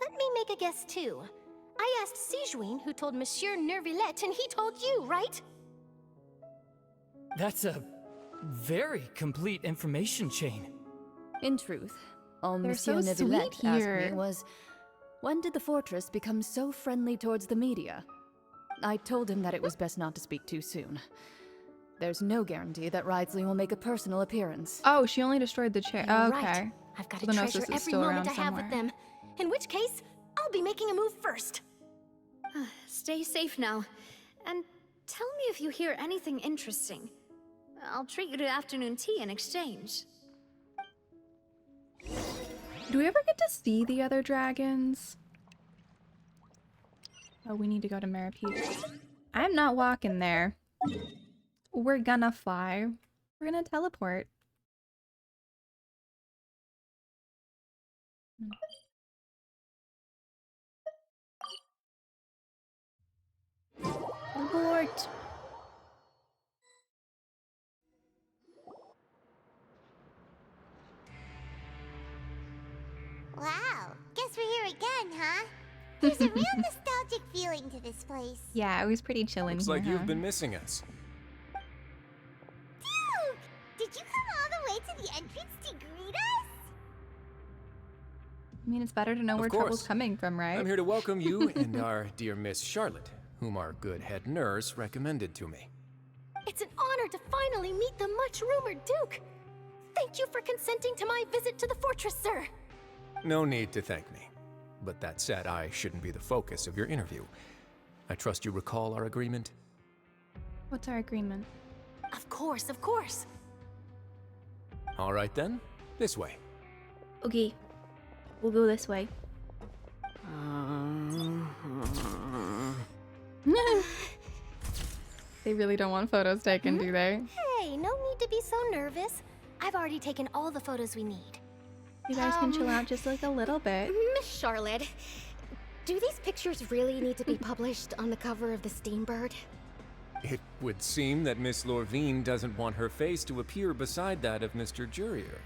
U: Let me make a guess too. I asked Sijuin who told Monsieur Nervillette, and he told you, right?
D: That's a very complete information chain.
B: In truth, all
A: They're
B: Monsieur
A: so
B: Neuvillette
A: sweet
B: asked
A: here.
B: me was, when did the fortress become so friendly towards the media? I told him that it was best not to speak too soon. There's no guarantee that Wriothesley will make a personal appearance.
A: Oh, she only destroyed the chair.
U: You're
A: Oh,
U: right.
A: okay.
U: I've got
A: So
U: to
A: the
U: treasure
A: Gnosis is
U: every
A: still
U: moment
A: around
U: I have with
A: somewhere.
U: them. In which case, I'll be making a move first.
V: Stay safe now. And tell me if you hear anything interesting. I'll treat you to afternoon tea in exchange.
A: Do we ever get to see the other dragons? Oh, we need to go to Maripede. I'm not walking there. We're gonna fly. We're gonna teleport. Teleport.
U: Wow, guess we're here again, huh? There's a real nostalgic feeling to this place.
A: Yeah, it was pretty chilling.
I: Looks like you've been missing us.
U: Duke! Did you come all the way to the entrance to greet us?
A: I mean, it's better to know where trouble's coming from, right?
I: I'm here to welcome you and our dear Miss Charlotte, whom our good head nurse recommended to me.
P: It's an honor to finally meet the much-rumored Duke. Thank you for consenting to my visit to the fortress, sir.
I: No need to thank me. But that said, I shouldn't be the focus of your interview. I trust you recall our agreement?
A: What's our agreement?
P: Of course, of course.
I: All right then, this way.
A: Okay, we'll go this way. They really don't want photos taken, do they?
P: Hey, no need to be so nervous. I've already taken all the photos we need.
A: You guys can chill out just like a little bit.
P: Miss Charlotte, do these pictures really need to be published on the cover of the Steambird?
I: It would seem that Miss Lorvine doesn't want her face to appear beside that of Mr. Jurier,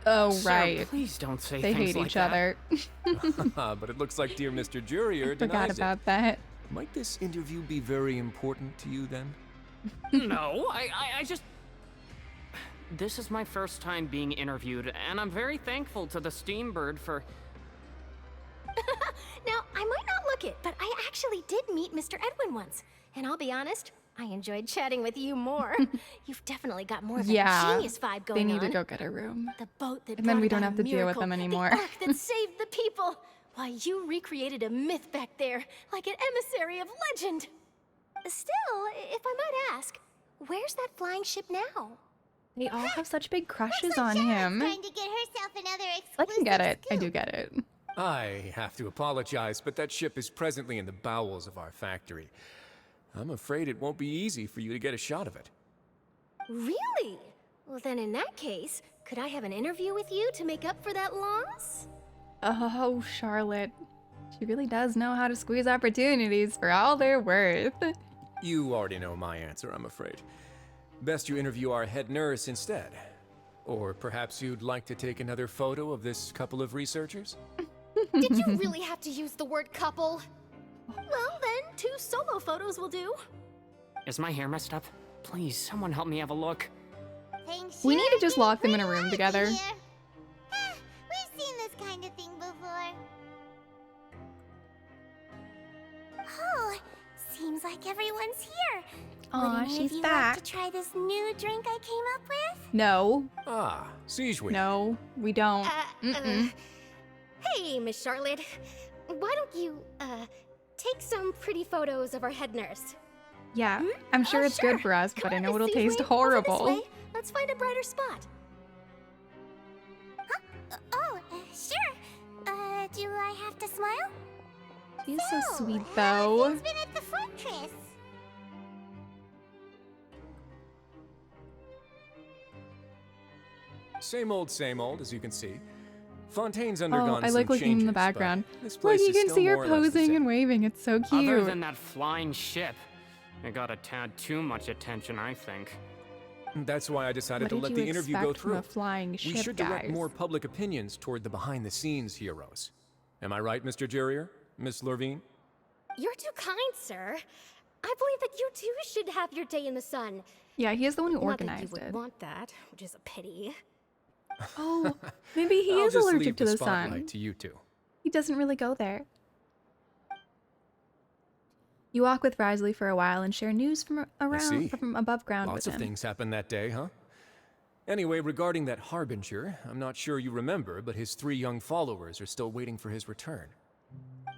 A: Oh,
K: Sir,
A: right.
K: please don't say
A: they
K: things
A: hate
K: like
A: each
K: that.
A: other.
I: But it looks like dear Mr. Jurier
A: Forgot
I: denies
A: about
I: it.
A: that.
I: Might this interview be very important to you then?
K: No, I just... This is my first time being interviewed, and I'm very thankful to the Steambird for...
P: Now, I might not look it, but I actually did meet Mr. Edwin once. And I'll be honest, I enjoyed chatting with you more. You've definitely got more of a genius vibe going on.
A: They need to go get a room.
P: The boat that
A: And then we
P: brought
A: don't
P: about
A: have to
P: a
A: deal with
P: miracle,
A: them anymore.
P: The ark that saved the people. Why, you recreated a myth back there, like an emissary of legend. Still, if I might ask, where's that flying ship now?
A: They all have such big crushes on him.
U: Trying to get herself another
A: I can get it. I do get it.
I: I have to apologize, but that ship is presently in the bowels of our factory. I'm afraid it won't be easy for you to get a shot of it.
P: Really? Well, then in that case, could I have an interview with you to make up for that loss?
A: Oh, Charlotte. She really does know how to squeeze opportunities for all they're worth.
I: You already know my answer, I'm afraid. Best you interview our head nurse instead. Or perhaps you'd like to take another photo of this couple of researchers?
P: Did you really have to use the word couple? Well, then, 2 solo photos will do.
K: Is my hair messed up? Please, someone help me have a look.
A: We need to just lock them in a room together.
U: We've seen this kind of thing before. Oh, seems like everyone's here.
A: Aw,
U: Would any
A: she's
U: of you
A: back.
U: like to try this new drink I came up with?
A: No.
I: Ah, Siegewin.
A: No, we don't.
P: Hey, Miss Charlotte. Why don't you, take some pretty photos of our head nurse?
A: Yeah, I'm sure it's good for us, but I know it'll taste horrible.
P: This way. Let's find a brighter spot.
U: Sure. Do I have to smile?
A: He's so sweet, though.
U: He's been at the fortress.
I: Same old, as you can see. Fontaine's undergone
A: I like
I: some
A: looking in the
I: changes,
A: background.
I: but this
A: Look,
I: place
A: you
I: is
A: can
I: still
A: see her
I: more or less the
A: posing
I: same.
A: and waving. It's so
K: Other
A: cute.
K: than that flying ship, it got a tad too much attention, I think.
I: That's why I decided
A: What
I: to
A: did
I: let
A: you
I: the interview go
A: expect from
I: through.
A: a flying
I: We
A: ship,
I: should direct
A: guys?
I: more public opinions toward the behind-the-scenes heroes. Am I right, Mr. Jurier? Miss Lorvine?
P: You're too kind, sir. I believe that you too should have your day in the sun.
A: Yeah, he is the one who
P: Not that you
A: organized
P: would
A: it.
P: want that, which is a pity.
A: Oh, maybe he
I: I'll
A: is
I: just
A: allergic
I: leave
A: to the
I: spotlight
A: sun.
I: to you two.
A: He doesn't really go there. You walk with Risley for a while and share news from
I: see.
A: from above ground
I: Lots
A: with
I: of
A: him.
I: things happened that day, huh? Anyway, regarding that Harbinger, I'm not sure you remember, but his 3 young followers are still waiting for his return.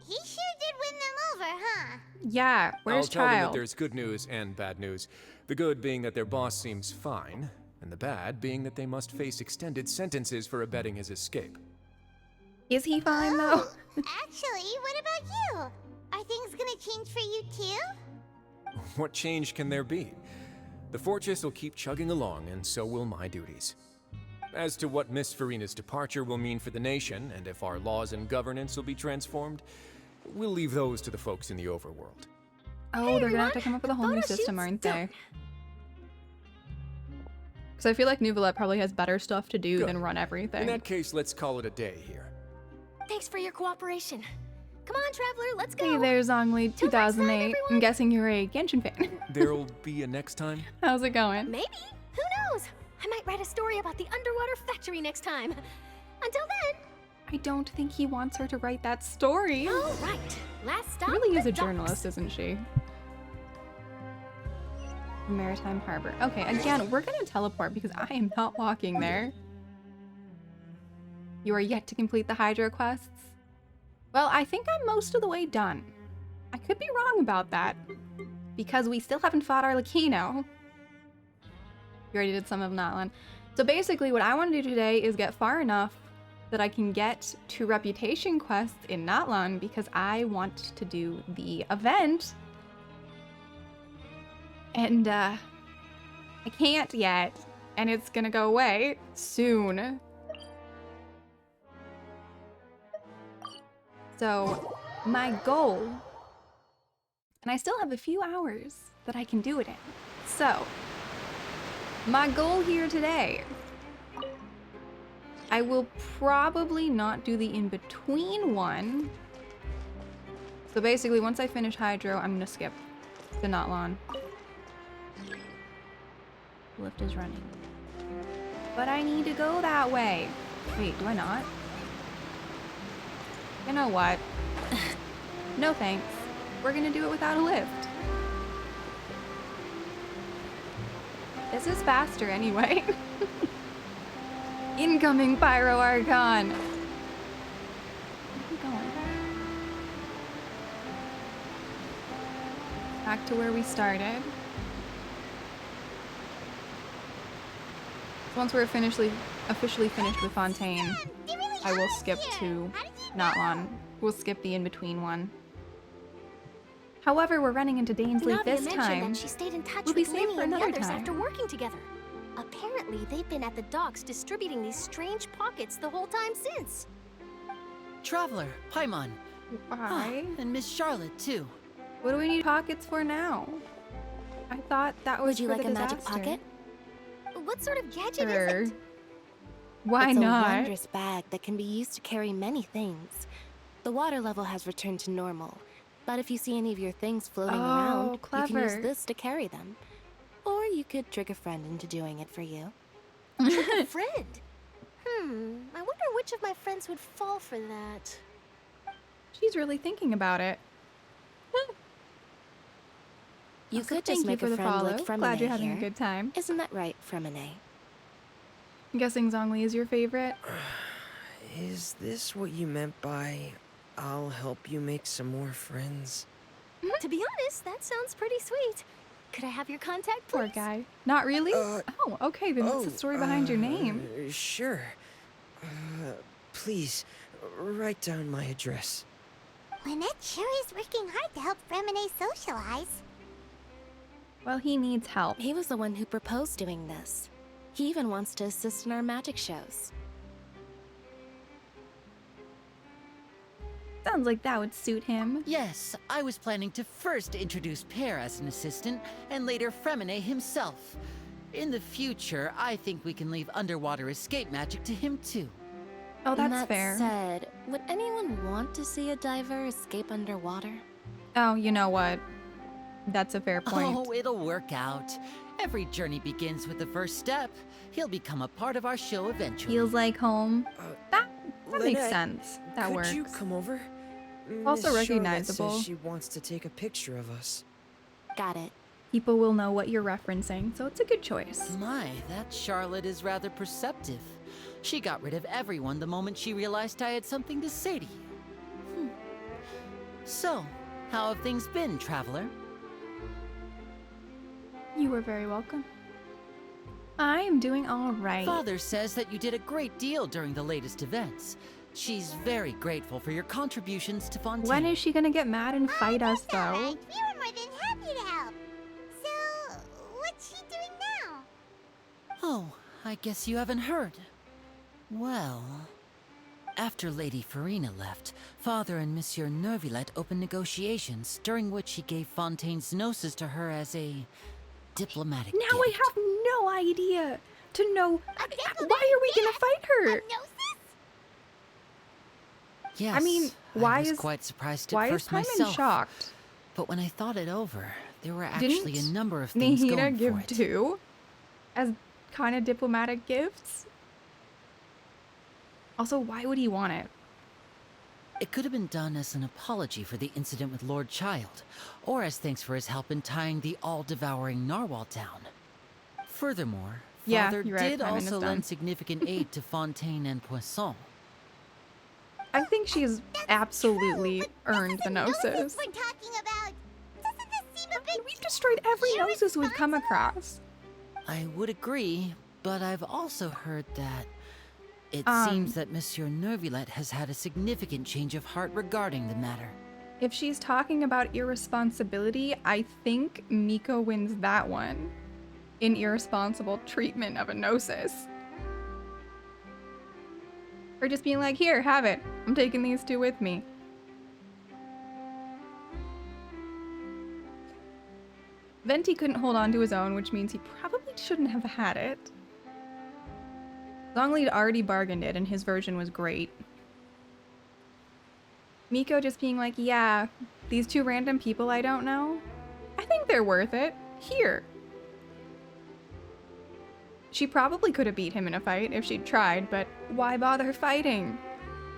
U: He sure did win them over, huh?
A: Yeah, where's
I: I'll tell them that
A: Child?
I: there's good news and bad news. The good being that their boss seems fine, and the bad being that they must face extended sentences for abetting his escape.
A: Is he fine though?
U: Actually, what about you? Are things gonna change for you too?
I: What change can there be? The fortress will keep chugging along, and so will my duties. As to what Miss Farina's departure will mean for the nation, and if our laws and governance will be transformed, we'll leave those to the folks in the overworld.
A: Oh, they're gonna have to come up with a whole new system, aren't they? Because I feel like Nouvellette probably has better stuff to do than run everything.
I: In that case, let's call it a day here.
R: Thanks for your cooperation. Come on, Traveler, let's go.
A: Hey there, Zhongli, 2008. I'm guessing you're a Genshin fan.
I: There'll be a next time?
A: How's it going?
R: Maybe. Who knows? I might write a story about the underwater factory next time. Until then.
A: I don't think he wants her to write that story.
R: All right. Last stop.
A: She really is a
R: docks.
A: journalist, isn't she? Maritime Harbor. Okay, again, we're gonna teleport because I am not walking there. You are yet to complete the Hydro quests? Well, I think I'm most of the way done. I could be wrong about that, because we still haven't fought Arlecchino. You already did some of Natlan. So basically what I want to do today is get far enough that I can get to reputation quests in Natlan because I want to do the event. And I can't yet, and it's gonna go away soon. So my goal, and I still have a few hours that I can do it in. So my goal here today, I will probably not do the in-between one. So basically once I finish Hydro, I'm gonna skip to Natlan. Lift is running. But I need to go that way. Wait, do I not? You know what? No thanks. We're gonna do it without a lift. This is faster anyway. Incoming Hydro Archon. Where are we going? Back to where we started. Once we're officially finished with Fontaine, I will skip to Natlan. We'll skip the in-between one. However, we're running into Danesley
U: Navia
A: this
U: mentioned
A: time.
U: that she stayed in touch
A: We'll be
U: with
A: safe
U: Minnie
A: for
U: and the
A: another
U: others
A: time.
U: after working together. Apparently, they've been at the docks distributing these strange pockets the whole time since.
Q: Traveler, Paimon.
A: Why?
Q: And Miss Charlotte, too.
A: What do we need pockets for now? I thought that was
U: Would you
A: for
U: like
A: the
U: a magic
A: disaster.
U: pocket? What sort of gadget
A: Sure.
U: is it?
A: Why
R: It's
A: not?
R: a wondrous bag that can be used to carry many things. The water level has returned to normal, but if you see any of your things floating around, you can use
A: clever.
R: this to carry them. Or you could trick a friend into doing it for you.
U: Trick a friend? I wonder which of my friends would fall for that.
A: She's really thinking about it.
R: You
A: Also,
R: could
A: thank
R: just
A: you
R: make
A: for
R: a
A: the
R: friend
A: follow.
R: like Fremine
A: Glad you're having
R: here.
A: a good time.
R: Isn't that right, Fremine?
A: I'm guessing Zhongli is your favorite.
L: Is this what you meant by I'll help you make some more friends?
U: To be honest, that sounds pretty sweet. Could I have your contact, please?
A: Poor guy. Not really? Oh, okay, then what's the story behind your name?
L: Sure. Please, write down my address.
U: Lynette sure is working hard to help Fremine socialize.
A: Well, he needs help.
R: He was the one who proposed doing this. He even wants to assist in our magic shows.
A: Sounds like that would suit him.
Q: Yes, I was planning to first introduce Pear as an assistant, and later Fremine himself. In the future, I think we can leave underwater escape magic to him too.
A: Oh, that's
R: that
A: fair.
R: said, would anyone want to see a diver escape underwater?
A: Oh, you know what? That's a fair point.
Q: Oh, it'll work out. Every journey begins with the first step. He'll become a part of our show eventually.
A: Feels like home. That makes
L: Lynette,
A: sense. That
L: could
A: works.
L: you come over?
A: Also
L: Miss Charlotte
A: recognizable.
L: says she wants to take a picture of us.
R: Got it.
A: People will know what you're referencing, so it's a good choice.
Q: My, that Charlotte is rather perceptive. She got rid of everyone the moment she realized I had something to say to you. So, how have things been, Traveler?
A: You were very welcome. I am doing all right.
Q: Father says that you did a great deal during the latest events. She's very grateful for your contributions to Fontaine.
A: When is she gonna get mad and fight us, though?
U: We were more than happy to help. So, what's she doing now?
Q: Oh, I guess you haven't heard. Well, after Lady Farina left, Father and Monsieur Neuvillette opened negotiations, during which he gave Fontaine's gnosis to her as a diplomatic
A: Now I
Q: gift.
A: have no idea to know why are we gonna fight her?
Q: Yes,
A: I mean,
Q: I was quite surprised at first
A: Paimon
Q: myself.
A: shocked?
Q: But when I thought it over, there were actually a number of
A: Didn't
Q: things
A: Nahida
Q: going
A: give
Q: for it.
A: two as kind of diplomatic gifts? Also, why would he want it?
Q: It could have been done as an apology for the incident with Lord Child, or as thanks for his help in tying the all-devouring narwhal down. Furthermore,
A: Yeah,
Q: Father
A: you're right,
Q: did
A: Paimon is
Q: also
A: done.
Q: lend significant aid to Fontaine and Poisson.
A: I think she's absolutely earned the gnosis.
U: We're talking about. Doesn't this seem a bit?
A: We've destroyed every gnosis we've come across.
Q: I would agree, but I've also heard that it seems that Monsieur Neuvillette has had a significant change of heart regarding the matter.
A: If she's talking about irresponsibility, I think Miko wins that one in irresponsible treatment of a gnosis. Or just being like, here, have it. I'm taking these two with me. Venti couldn't hold on to his own, which means he probably shouldn't have had it. Zhongli had already bargained it, and his version was great. Miko just being like, yeah, these two random people I don't know, I think they're worth it. Here. She probably could have beat him in a fight if she'd tried, but why bother fighting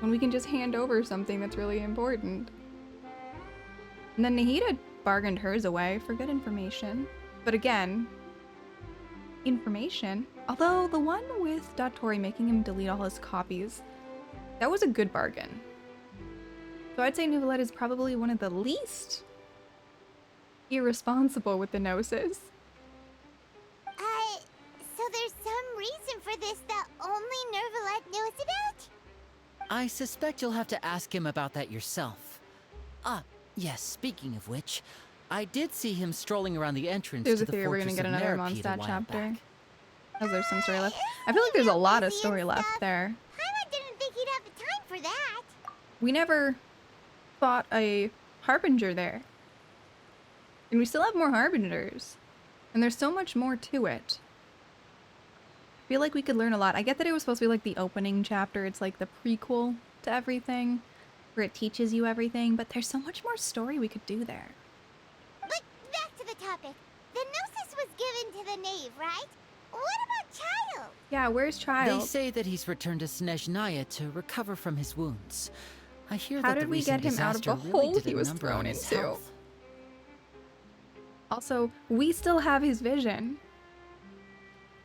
A: when we can just hand over something that's really important? And then Nahida bargained hers away for good information. But again, information? Although the one with Datori making him delete all his copies, that was a good bargain. So I'd say Neuvillette is probably one of the least irresponsible with the gnosis.
U: So there's some reason for this that only Neuvillette knows about?
Q: I suspect you'll have to ask him about that yourself. Ah, yes, speaking of which, I did see him strolling around the entrance
A: There's
Q: to
A: a
Q: the
A: theory we're gonna
Q: Fortress
A: get
Q: of
A: another
Q: Meripede a
A: Mondstadt
Q: while
A: chapter.
Q: back.
A: Oh, there's some story left. I feel like there's a lot of story left there.
U: Paimon didn't think he'd have the time for that.
A: We never fought a Harbinger there. And we still have more Harbingers. And there's so much more to it. I feel like we could learn a lot. I get that it was supposed to be like the opening chapter. It's like the prequel to everything, where it teaches you everything, but there's so much more story we could do there.
U: But back to the topic. The gnosis was given to the knave, right? What about Child?
A: Yeah, where's Child?
Q: They say that he's returned to Snezhnaya to recover from his wounds. I hear
A: How
Q: that
A: did
Q: the
A: we
Q: recent
A: get him out of
Q: disaster
A: the
Q: really
A: hole
Q: did
A: he
Q: a
A: was
Q: number
A: thrown
Q: on his
A: into?
Q: health.
A: Also, we still have his vision.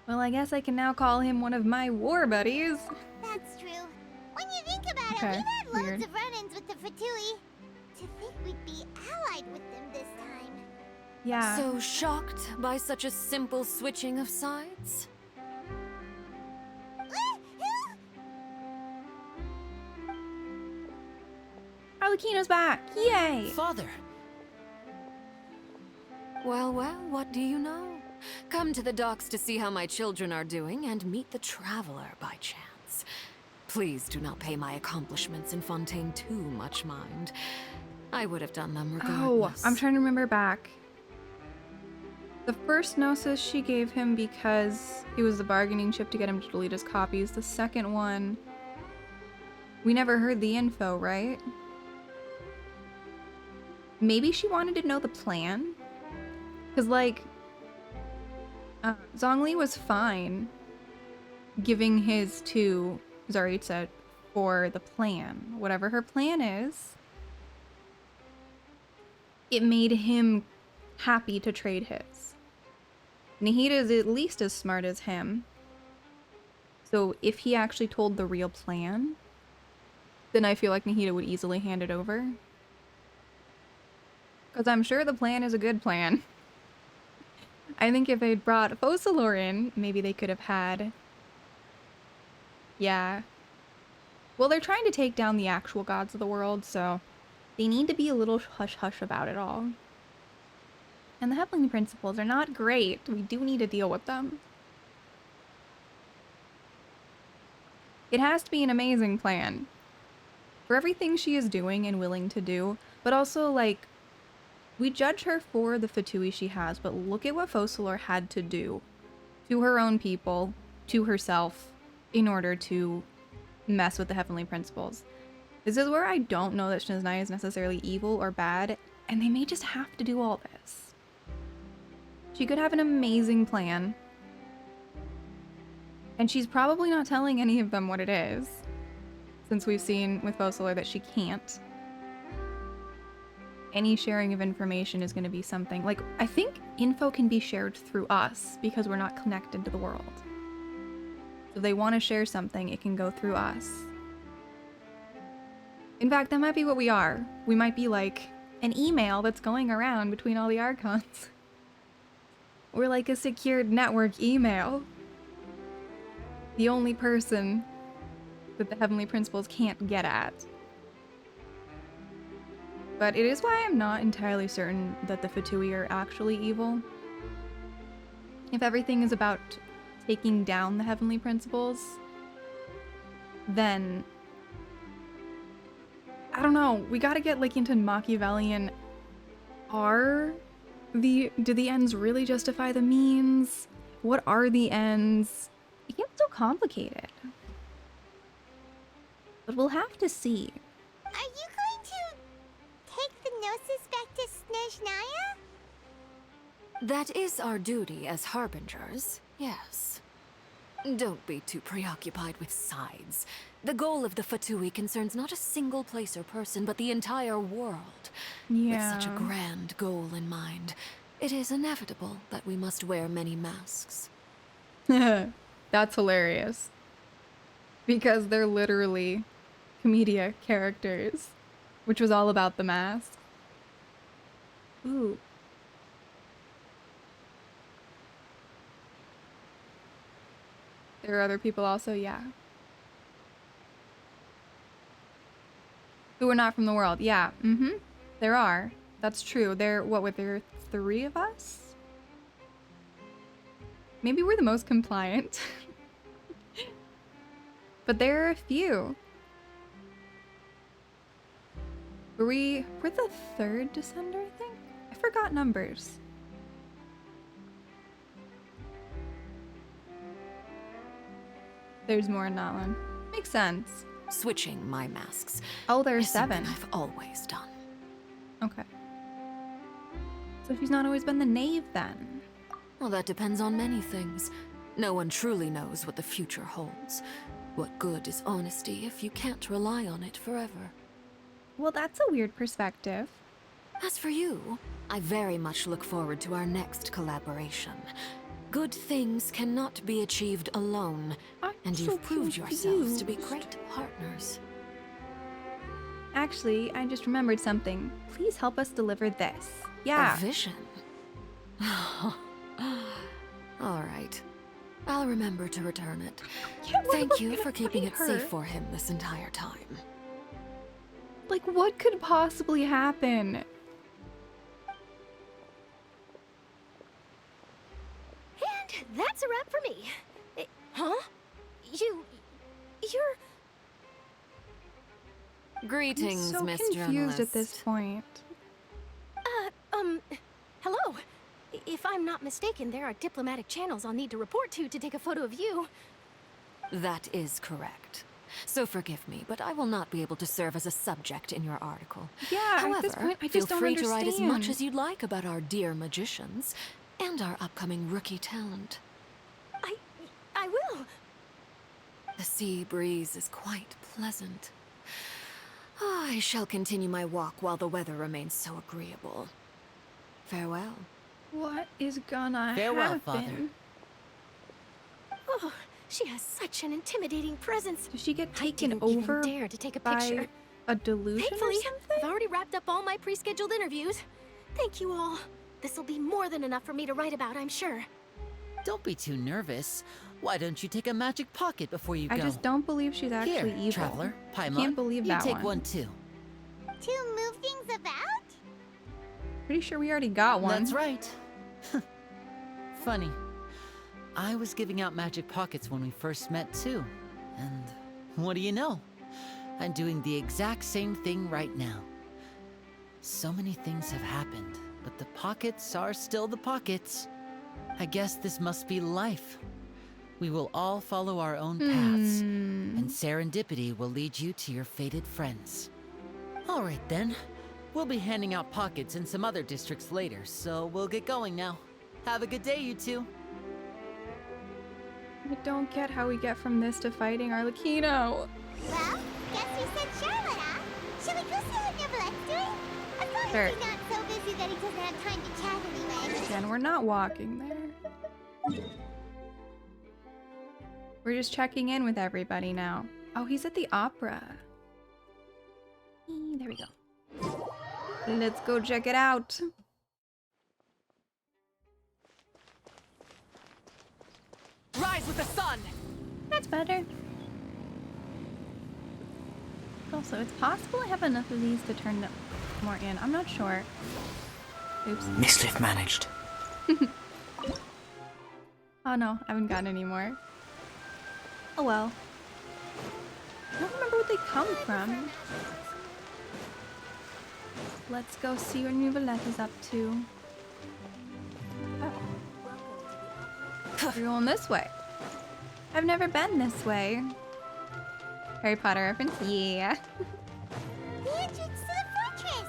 A: Well, I guess I can now call him one of my war buddies.
U: That's true. When you think about it,
A: Okay,
U: we've had loads
A: weird.
U: of run-ins with the Fatui. To think we'd be allied with them this time.
A: Yeah.
H: So shocked by such a simple switching of sides?
A: Arlecchino's back! Yay!
Q: Father!
H: Well, well, what do you know? Come to the docks to see how my children are doing and meet the traveler by chance. Please do not pay my accomplishments in Fontaine too much mind. I would have done them regardless.
A: Oh, I'm trying to remember back. The first gnosis she gave him because it was the bargaining chip to get him to delete his copies. The second one, we never heard the info, right? Maybe she wanted to know the plan? Because, like, Zhongli was fine giving his to Tsaritsa for the plan. Whatever her plan is, it made him happy to trade his. Nahida is at least as smart as him. So if he actually told the real plan, then I feel like Nahida would easily hand it over. Because I'm sure the plan is a good plan. I think if they'd brought Focalor in, maybe they could have had... Yeah. Well, they're trying to take down the actual gods of the world, so they need to be a little hush-hush about it all. And the Hepling principles are not great. We do need to deal with them. It has to be an amazing plan. For everything she is doing and willing to do, but also, like, we judge her for the fatui she has, but look at what Focalor had to do to her own people, to herself, in order to mess with the Heavenly Principles. This is where I don't know that Shiznaya is necessarily evil or bad, and they may just have to do all this. She could have an amazing plan, and she's probably not telling any of them what it is, since we've seen with Focalor that she can't. Any sharing of information is going to be something like, I think info can be shared through us because we're not connected to the world. So if they want to share something, it can go through us. In fact, that might be what we are. We might be like an email that's going around between all the Archons. We're like a secured network email. The only person that the Heavenly Principles can't get at. But it is why I'm not entirely certain that the Fatui are actually evil. If everything is about taking down the Heavenly Principles, then I don't know, we gotta get like into Machiavellian. Do the ends really justify the means? What are the ends? It gets so complicated. But we'll have to see.
U: Are you going to take the Gnosis back to Snezhnaya?
H: That is our duty as Harbingers, yes. Don't be too preoccupied with sides. The goal of the Fatui concerns not a single place or person, but the entire world.
A: Yeah.
H: With such a grand goal in mind, it is inevitable that we must wear many masks.
A: That's hilarious. Because they're literally Comedia characters, which was all about the mask. Ooh. There are other people also, yeah. Who are not from the world, yeah. There are. That's true. There were there 3 of us? Maybe we're the most compliant. But there are a few. We're the 3rd descender, I think? I forgot numbers. There's more in Natlan. Makes sense.
H: Switching my masks.
A: Oh, there's
H: is
A: 7.
H: something I've always done.
A: Okay. So she's not always been the knave then?
H: Well, that depends on many things. No one truly knows what the future holds. What good is honesty if you can't rely on it forever?
A: Well, that's a weird perspective.
H: As for you, I very much look forward to our next collaboration. Good things cannot be achieved alone, and you've proved yourselves to be great partners.
A: Actually, I just remembered something. Please help us deliver this. Yeah.
H: A vision? All right. I'll remember to return it.
A: Yeah,
H: Thank you for keeping it safe for him this entire time.
A: Like, what could possibly happen?
P: And that's a wrap for me. Huh? You're...
H: Greetings,
A: I'm so
H: Miss
A: confused
H: Journalist.
A: at this point.
P: Hello. If I'm not mistaken, there are diplomatic channels I'll need to report to take a photo of you.
H: That is correct. So forgive me, but I will not be able to serve as a subject in your article.
A: Yeah,
H: However,
A: at this point, I
H: feel
A: just don't
H: free to write as much
A: understand.
H: as you'd like about our dear magicians and our upcoming rookie talent.
P: I will.
H: The sea breeze is quite pleasant. I shall continue my walk while the weather remains so agreeable. Farewell.
A: What is gonna
Q: Farewell,
A: happen?
Q: Father.
P: Oh, she has such an intimidating presence.
A: Does she get
P: I
A: taken
P: didn't
A: over
P: even dare to take a
A: by
P: picture.
A: a delusion
P: Thankfully,
A: or something?
P: I've already wrapped up all my pre-scheduled interviews. Thank you all. This'll be more than enough for me to write about, I'm sure.
Q: Don't be too nervous. Why don't you take a magic pocket before you go?
A: I just don't believe she's actually
Q: Here,
A: evil.
Q: Traveler,
A: I
Q: Paimon,
A: can't believe
Q: you
A: that
Q: take
A: one.
Q: one too.
U: To move things about?
A: Pretty sure we already got one.
Q: That's right. Funny. I was giving out magic pockets when we first met too. And what do you know? I'm doing the exact same thing right now. So many things have happened, but the pockets are still the pockets. I guess this must be life. We will all follow our own paths, and serendipity will lead you to your fated friends. All right then. We'll be handing out pockets in some other districts later, so we'll get going now. Have a good day, you two.
A: I don't get how we get from this to fighting Arlecchino.
U: Well, guess we said Charlotte, huh? Shall we go see what Neverlette's doing? Of course,
A: Sure.
U: he's not so busy that he doesn't have time to chat anyway.
A: Again, we're not walking there. We're just checking in with everybody now. Oh, he's at the opera. There we go. Let's go check it out.
B: Rise with the sun!
A: That's better. Also, it's possible I have enough of these to turn more in. I'm not sure. Oops.
N: Mischief managed.
A: Oh no, I haven't gotten any more. Oh well. I don't remember what they come from. Let's go see what Neverlet is up to. Oh. We're going this way. I've never been this way. Harry Potter reference? Yeah.
U: The entrance to the fortress!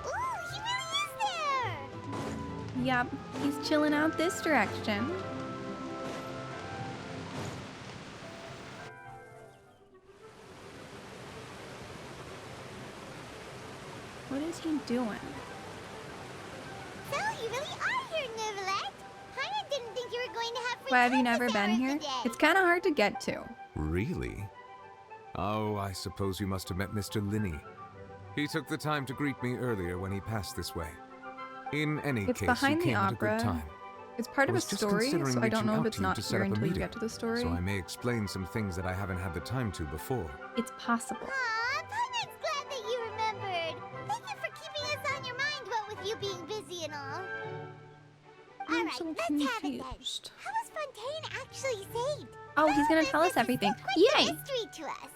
U: Ooh, he really is there!
A: Yep, he's chilling out this direction. What is he doing?
U: So, you really are here, Neverlet? Paimon didn't think you were going to have free
A: Why have you
U: time
A: never
U: this
A: been
U: hour of
A: here?
U: the day.
A: It's kind of hard to get to.
E: Really? Oh, I suppose you must have met Mr. Linney. He took the time to greet me earlier when he passed this way. In any
A: It's
E: case,
A: behind
E: you
A: the
E: came at a
A: opera.
E: good time.
A: It's part of
E: I
A: a
E: was just
A: story,
E: considering
A: so I don't
E: reaching
A: know if
E: out
A: it's
E: to you
A: not
E: to set
A: here
E: up a
A: until you
E: meeting,
A: get to the story.
E: So I may explain some things that I haven't had the time to before.
A: It's possible.
U: Aw, Paimon's glad that you remembered. Thank you for keeping us on your mind, what with you being busy and all. Alright,
A: so
U: let's have it then.
A: confused.
U: How was Fontaine actually saved?
A: Oh, he's gonna tell us everything. Yay!
U: Mystery to us.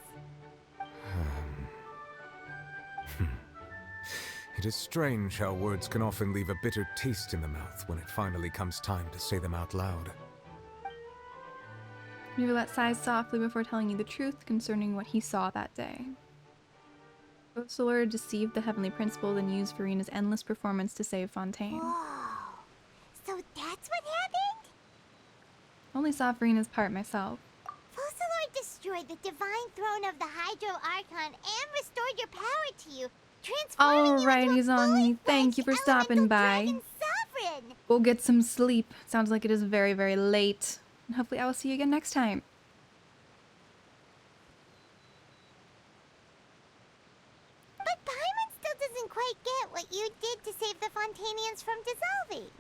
E: It is strange how words can often leave a bitter taste in the mouth when it finally comes time to say them out loud.
A: Neverlet sighs softly before telling you the truth concerning what he saw that day. Genshin deceived the Heavenly Principal and used Verina's endless performance to save Fontaine.
U: Whoa. So that's what happened?
A: Only saw Verina's part myself.
U: Focalord destroyed the divine throne of the Hydro Archon and restored your power to you, transforming you into
A: Alrighties on me. Thank you for stopping by.
U: sovereign.
A: Go get some sleep. Sounds like it is very, very late. And hopefully I will see you again next time.
U: But Paimon still doesn't quite get what you did to save the Fontanians from dissolving.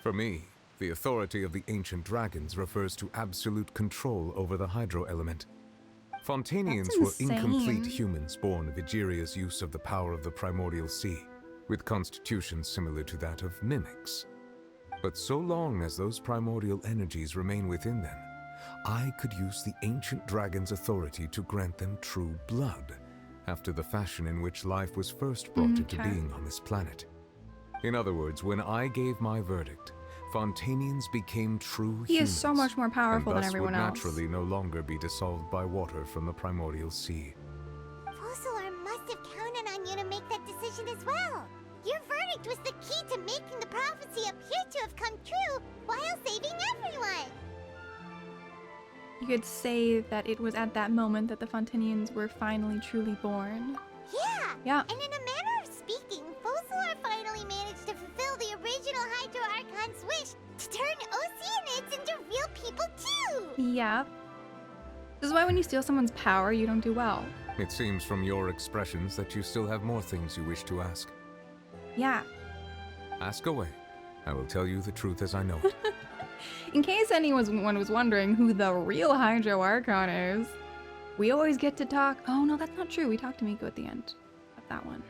E: For me, the authority of the ancient dragons refers to absolute control over the hydro element. Fontanians were incomplete humans born of Egeria's use of the power of the primordial sea, with constitutions similar to that of mimics. But so long as those primordial energies remain within them, I could use the ancient dragon's authority to grant them true blood, after the fashion in which life was first brought into being on this planet. In other words, when I gave my verdict, Fontanians became true humans.
A: He is so much more powerful
E: and
A: than
E: thus
A: everyone
E: would
A: else.
E: naturally no longer be dissolved by water from the primordial sea.
U: Focalord must have counted on you to make that decision as well. Your verdict was the key to making the prophecy appear to have come true while saving everyone.
A: You could say that it was at that moment that the Fontanians were finally truly born.
U: Yeah.
A: Yeah.
U: And in a manner of speaking, Focalord finally managed to fulfill the original Hydro Archon's wish to turn Oceanids into real people too.
A: Yeah. This is why when you steal someone's power, you don't do well.
E: It seems from your expressions that you still have more things you wish to ask.
A: Yeah.
E: Ask away. I will tell you the truth as I know it.
A: In case anyone was wondering who the real Hydro Archon is, we always get to talk. Oh no, that's not true. We talked to Miko at the end of that one.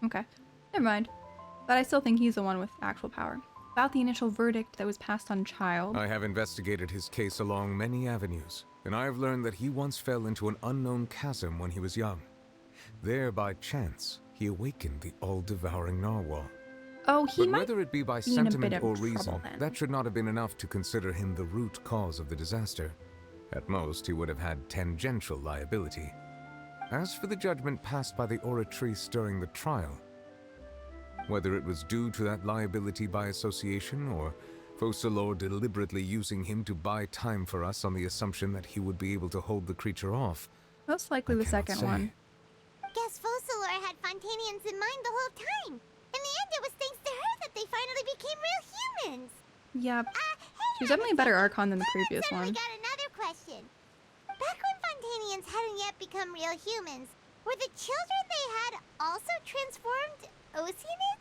A: Okay, never mind. But I still think he's the one with actual power. about the initial verdict that was passed on Child.
E: I have investigated his case along many avenues, and I have learned that he once fell into an unknown chasm when he was young. There, by chance, he awakened the all-devouring narwhal.
A: Oh, he
E: But
A: might
E: whether it be by
A: be in a bit
E: sentiment
A: of
E: or
A: trouble
E: reason,
A: then.
E: that should not have been enough to consider him the root cause of the disaster. At most, he would have had tangential liability. As for the judgment passed by the oratrice during the trial, whether it was due to that liability by association or Focalor deliberately using him to buy time for us on the assumption that he would be able to hold the creature off,
A: most likely the second
E: say.
A: one.
U: Guess Focalor had Fontanians in mind the whole time. In the end, it was thanks to her that they finally became real humans.
A: Yep. She was definitely a better Archon than the previous
U: We
A: one.
U: got another question. Back when Fontanians hadn't yet become real humans, were the children they had also transformed Oceanids?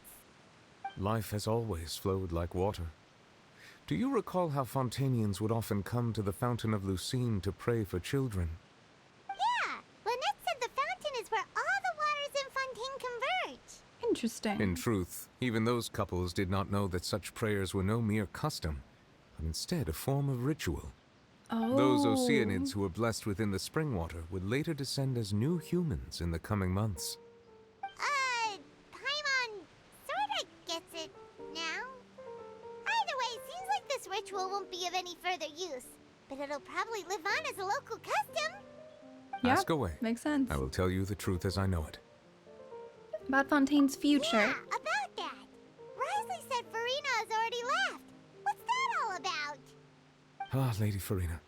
E: life has always flowed like water. Do you recall how Fontanians would often come to the Fountain of Lucine to pray for children?
U: Yeah, Lynette said the fountain is where all the waters in Fontaine converge.
A: Interesting.
E: In truth, even those couples did not know that such prayers were no mere custom, but instead a form of ritual. Those Oceanids who were blessed within the spring water would later descend as new humans in the coming months.
U: Paimon sorta gets it now. Either way, seems like this ritual won't be of any further use, but it'll probably live on as a local custom.
A: Yeah,
E: Ask away.
A: makes sense.
E: I will tell you the truth as I know it.
A: About Fontaine's future.
U: Yeah, about that. Risley said Farina has already left. What's that all about?
E: Ah, Lady Farina.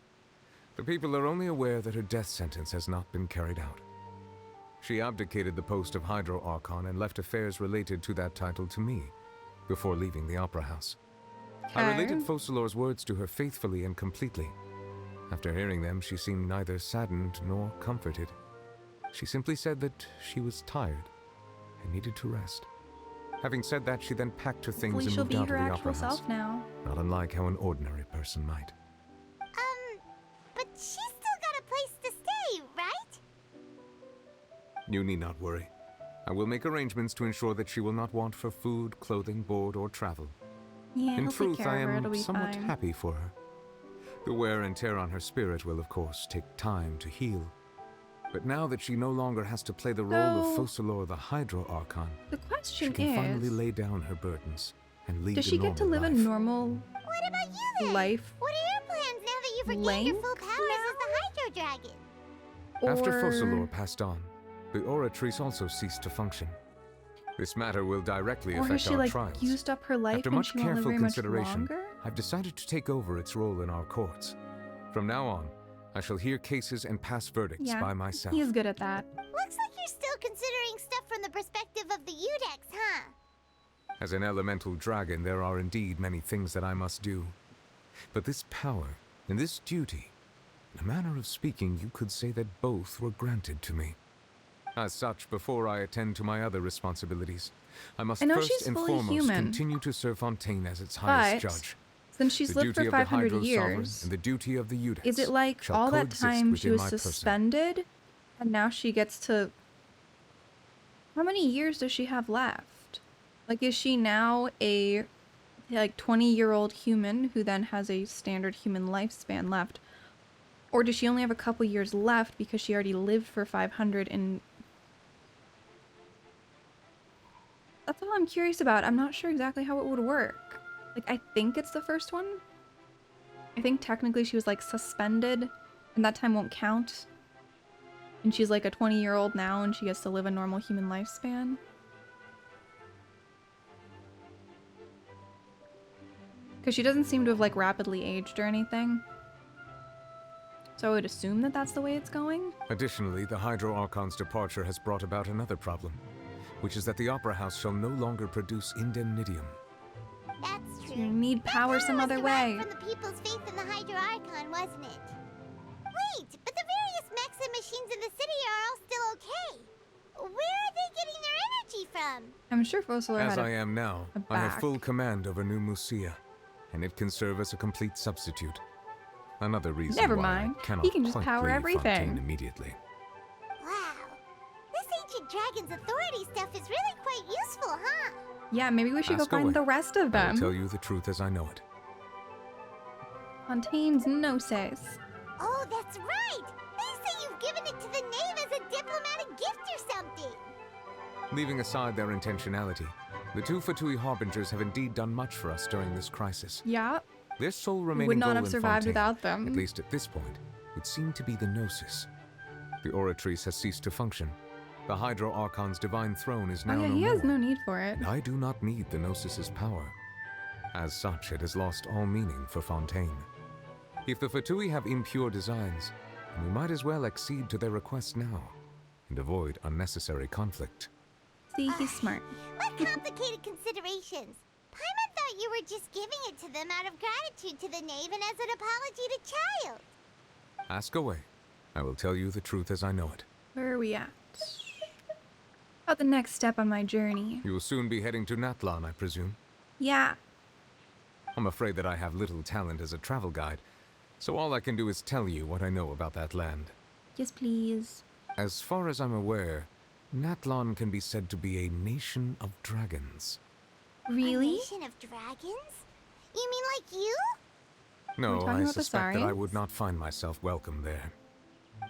E: The people are only aware that her death sentence has not been carried out. She abdicated the post of Hydro Archon and left affairs related to that title to me, before leaving the Opera House. I related Focalor's words to her faithfully and completely. After hearing them, she seemed neither saddened nor comforted. She simply said that she was tired and needed to rest. Having said that, she then packed her things
A: Hopefully
E: and
A: she'll
E: moved
A: be
E: out
A: her
E: of the
A: actual
E: Opera House.
A: self now.
E: Not unlike how an ordinary person might.
U: But she's still got a place to stay, right?
E: You need not worry. I will make arrangements to ensure that she will not want for food, clothing, board, or travel.
A: Yeah,
E: In
A: he'll
E: truth,
A: take care
E: I
A: of her. It'll
E: am
A: be
E: somewhat
A: fine.
E: happy for her. The wear and tear on her spirit will, of course, take time to heal. But now that she no longer has to play the role of Focalor the Hydro Archon,
A: The question
E: she can finally
A: is,
E: lay down her burdens and lead
A: does
E: a
A: she get to
E: normal
A: live
E: life.
A: a normal
U: What about you then?
A: life?
U: What are your plans now that you've regained your full powers as the Hydro Dragon?
E: After
A: Or-
E: Focalor passed on, the Oratrice also ceased to function. This matter will directly
A: Or has
E: affect
A: she,
E: our
A: like,
E: trials.
A: used up her life
E: After
A: and
E: much
A: she won't live
E: careful
A: very much
E: consideration,
A: longer?
E: I've decided to take over its role in our courts. From now on, I shall hear cases and pass verdicts
A: Yeah,
E: by myself.
A: he is good at that.
U: Looks like you're still considering stuff from the perspective of the Udex, huh?
E: As an elemental dragon, there are indeed many things that I must do. But this power and this duty, in a manner of speaking, you could say that both were granted to me. As such, before I attend to my other responsibilities, I must
A: I know
E: first
A: she's
E: and
A: fully
E: foremost
A: human.
E: continue to serve Fontaine as its highest
A: But
E: judge.
A: since she's
E: The
A: lived
E: duty
A: for
E: of the
A: 500
E: Hydro Sovereign
A: years,
E: and the duty of the Udex
A: is it like
E: shall
A: all that
E: coexist
A: time she
E: within
A: was
E: my person.
A: suspended and now she gets to... How many years does she have left? Like, is she now a 20-year-old human who then has a standard human lifespan left? Or does she only have a couple years left because she already lived for 500 and... That's all I'm curious about. I'm not sure exactly how it would work. Like, I think it's the first one. I think technically she was, like, suspended, and that time won't count. And she's, like, a 20-year-old now, and she gets to live a normal human lifespan. Because she doesn't seem to have, like, rapidly aged or anything. So I would assume that that's the way it's going.
E: Additionally, the Hydro Archon's departure has brought about another problem, which is that the Opera House shall no longer produce indemnitium.
U: That's true.
A: You need power some other way.
U: From the people's faith in the Hydro Archon, wasn't it? Wait, but the various mechs and machines in the city are all still okay. Where are they getting their energy from?
A: I'm sure Focalor
E: As
A: had
E: I am now, I have full command over New Musia, and it can serve as a complete substitute. Another reason
A: Never
E: why
A: mind.
E: I cannot
A: He can just
E: quite
A: power
E: leave
A: everything.
E: Fontaine immediately.
U: Wow. This ancient dragon's authority stuff is really quite useful, huh?
A: Yeah, maybe we should go
E: Ask
A: find
E: away.
A: the rest of
E: I will
A: them.
E: tell you the truth as I know it.
A: Fontaine's Gnosis.
U: Oh, that's right! They say you've given it to the knave as a diplomatic gift or something!
E: Leaving aside their intentionality, the two Fatui Harbingers have indeed done much for us during this crisis.
A: Yeah.
E: Their sole remaining
A: Would not
E: goal
A: have
E: in
A: survived
E: Fontaine,
A: without them.
E: at least at this point, would seem to be the Gnosis. The Oratrice has ceased to function. The Hydro Archon's divine throne is now
A: Oh yeah,
E: no
A: he
E: more.
A: has no need for it.
E: And I do not need the Gnosis's power. As such, it has lost all meaning for Fontaine. If the Fatui have impure designs, then we might as well accede to their request now, and avoid unnecessary conflict.
A: See, he's smart.
U: What complicated considerations? Paimon thought you were just giving it to them out of gratitude to the knave and as an apology to Child.
E: Ask away. I will tell you the truth as I know it.
A: Where are we at? About the next step on my journey.
E: You will soon be heading to Natlan, I presume?
A: Yeah.
E: I'm afraid that I have little talent as a travel guide, so all I can do is tell you what I know about that land.
A: Yes, please.
E: As far as I'm aware, Natlan can be said to be a nation of dragons.
A: Really?
U: A nation of dragons? You mean like you?
E: No,
A: talking
E: I
A: about the
E: suspect that I
A: Saurians?
E: would not find myself welcome there.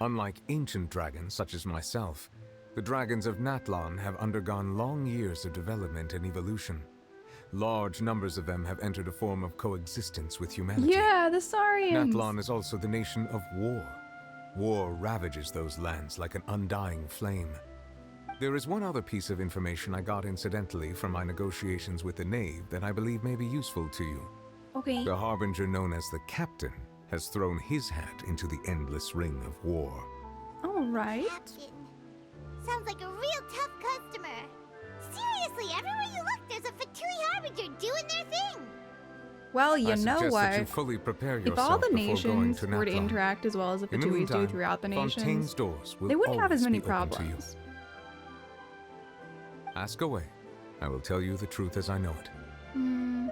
E: Unlike ancient dragons such as myself, the dragons of Natlan have undergone long years of development and evolution. Large numbers of them have entered a form of coexistence with humanity.
A: Yeah, the Saurians.
E: Natlan is also the nation of war. War ravages those lands like an undying flame. There is one other piece of information I got incidentally from my negotiations with the knave that I believe may be useful to you.
A: Okay.
E: The Harbinger known as the Captain has thrown his hat into the endless ring of war.
A: All right.
U: Captain. Sounds like a real tough customer. Seriously, everywhere you look, there's a Fatui Harbinger doing their thing.
A: Well, you
E: I
A: know
E: suggest
A: what?
E: that you fully prepare
A: If
E: yourself
A: all the
E: before going
A: nations
E: to
A: were to
E: Natlan.
A: interact as well as the
E: In the
A: Fatuis do
E: meantime,
A: throughout the nations,
E: Fontaine's doors will
A: they wouldn't have as
E: always
A: many
E: be open to you.
A: problems.
E: Ask away. I will tell you the truth as I know it.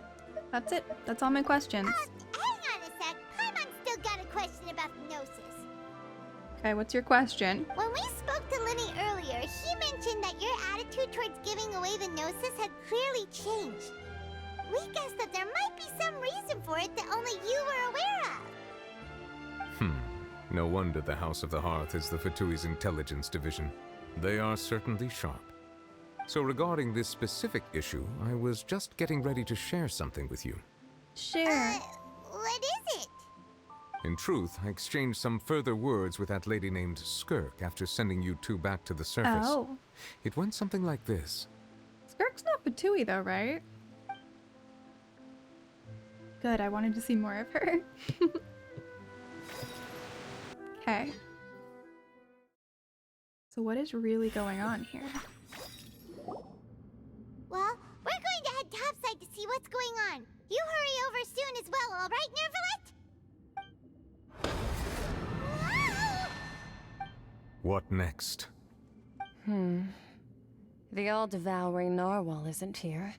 A: That's it. That's all my questions.
U: Hang on a sec. Paimon's still got a question about the Gnosis.
A: Okay, what's your question?
U: When we spoke to Lenny earlier, he mentioned that your attitude towards giving away the Gnosis had clearly changed. We guessed that there might be some reason for it that only you were aware of.
E: No wonder the House of the Hearth is the Fatui's intelligence division. They are certainly sharp. So regarding this specific issue, I was just getting ready to share something with you.
A: Share.
U: What is it?
E: In truth, I exchanged some further words with that lady named Skirk after sending you two back to the surface.
A: Oh.
E: It went something like this.
A: Skirk's not Fatui though, right? Good, I wanted to see more of her. Okay. So what is really going on here?
U: Well, we're going to head topside to see what's going on. You hurry over soon as well, all right, Nervalet?
E: What next?
T: The all-devouring narwhal isn't here,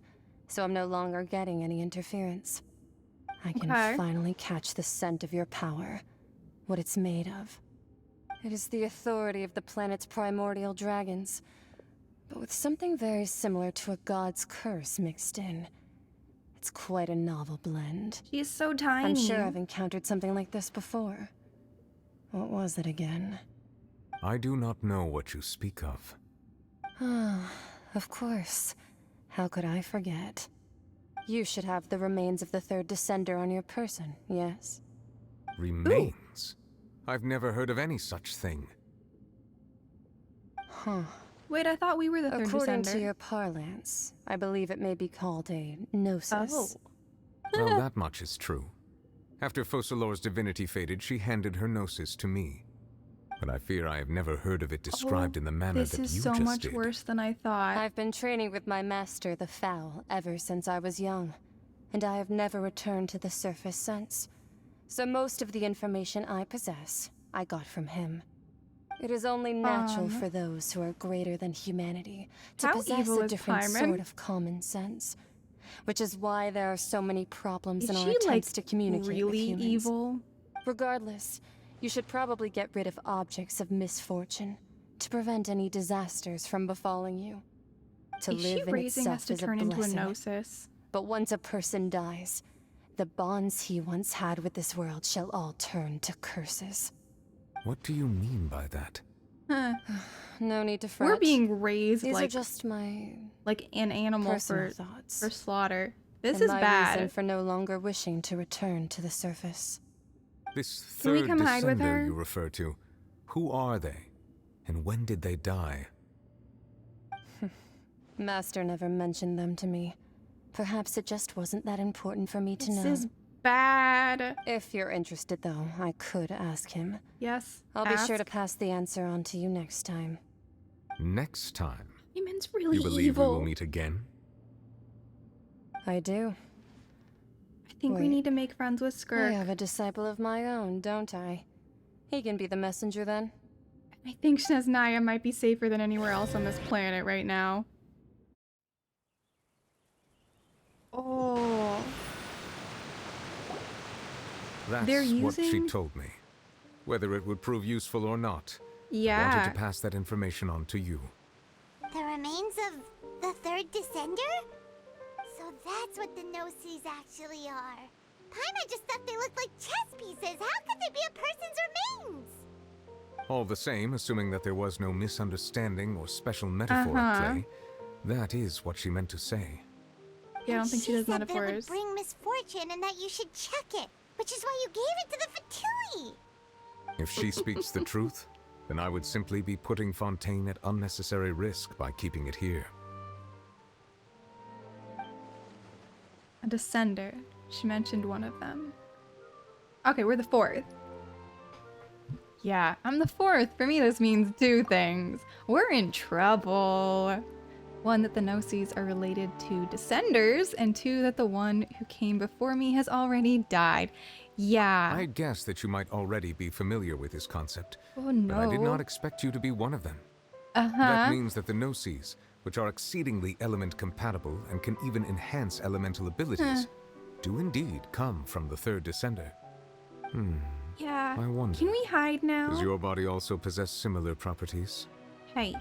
T: so I'm no longer getting any interference. I can finally catch the scent of your power, what it's made of. It is the authority of the planet's primordial dragons, but with something very similar to a god's curse mixed in. It's quite a novel blend.
A: She is so tiny.
T: I'm sure I've encountered something like this before. What was it again?
E: I do not know what you speak of.
T: Ah, of course. How could I forget? You should have the remains of the third descender on your person, yes?
E: Remains? I've never heard of any such thing.
T: Huh.
A: Wait, I thought we were the third
T: According
A: descender.
T: to your parlance, I believe it may be called a gnosis.
E: Well, that much is true. After Focalor's divinity faded, she handed her gnosis to me. But I fear I have never heard of it described in the manner that you just did.
A: This is so much worse than I thought.
T: I've been training with my master, the Foul, ever since I was young, and I have never returned to the surface since. So most of the information I possess, I got from him. It is only natural for those who are greater than humanity to possess a different sort of common sense, which is why there are so many problems in our attempts to communicate with humans.
A: Evil?
T: Regardless, you should probably get rid of objects of misfortune to prevent any disasters from befalling you. To
A: Is she
T: live in
A: raising us
T: itself
A: to
T: is a
A: turn into a
T: blessing.
A: gnosis?
T: But once a person dies, the bonds he once had with this world shall all turn to curses.
E: What do you mean by that?
A: Huh.
T: No need to fret.
A: We're being raised
T: These
A: like
T: are just my
A: an animal
T: personal
A: for
T: thoughts.
A: for slaughter. This
T: and
A: is
T: my
A: bad.
T: reason for no longer wishing to return to the surface.
E: This
A: Can we
E: third
A: come hide with
E: descender
A: her?
E: you refer to, who are they? And when did they die?
T: Master never mentioned them to me. Perhaps it just wasn't that important for me to know.
A: This is bad.
T: If you're interested, though, I could ask him.
A: Yes.
T: I'll be sure to pass the answer on to you next time.
E: Next time?
A: Eamon's really
E: you believe
A: evil.
E: we will meet again?
T: I do.
A: I think we need to make friends with Skirk.
T: I have a disciple of my own, don't I? He can be the messenger then.
A: I think Snezhnaya might be safer than anywhere else on this planet right now. Oh.
E: That's
A: They're
E: what she
A: using-
E: told me. Whether it would prove useful or not.
A: Yeah.
E: I wanted to pass that information on to you.
U: The remains of the third descender? So that's what the Gnosis actually are. Paimon just thought they looked like chess pieces. How could they be a person's remains?
E: All the same, assuming that there was no misunderstanding or special metaphor at play, that is what she meant to say.
A: Yeah, I don't think she does
U: said that it would
A: metaphors.
U: bring misfortune and that you should check it, which is why you gave it to the Fatui.
E: If she speaks the truth, then I would simply be putting Fontaine at unnecessary risk by keeping it here.
A: A descender. She mentioned one of them. Okay, we're the fourth. Yeah, I'm the fourth. For me, this means two things. We're in trouble. One, that the Gnosis are related to descenders, and two, that the one who came before me has already died. Yeah.
E: I guess that you might already be familiar with this concept.
A: Oh no.
E: But I did not expect you to be one of them.
A: Uh-huh.
E: That means that the Gnosis, which are exceedingly element compatible and can even enhance elemental abilities, do indeed come from the third descender.
A: Yeah.
E: I wonder.
A: Can we hide now?
E: Does your body also possess similar properties?
A: Hey.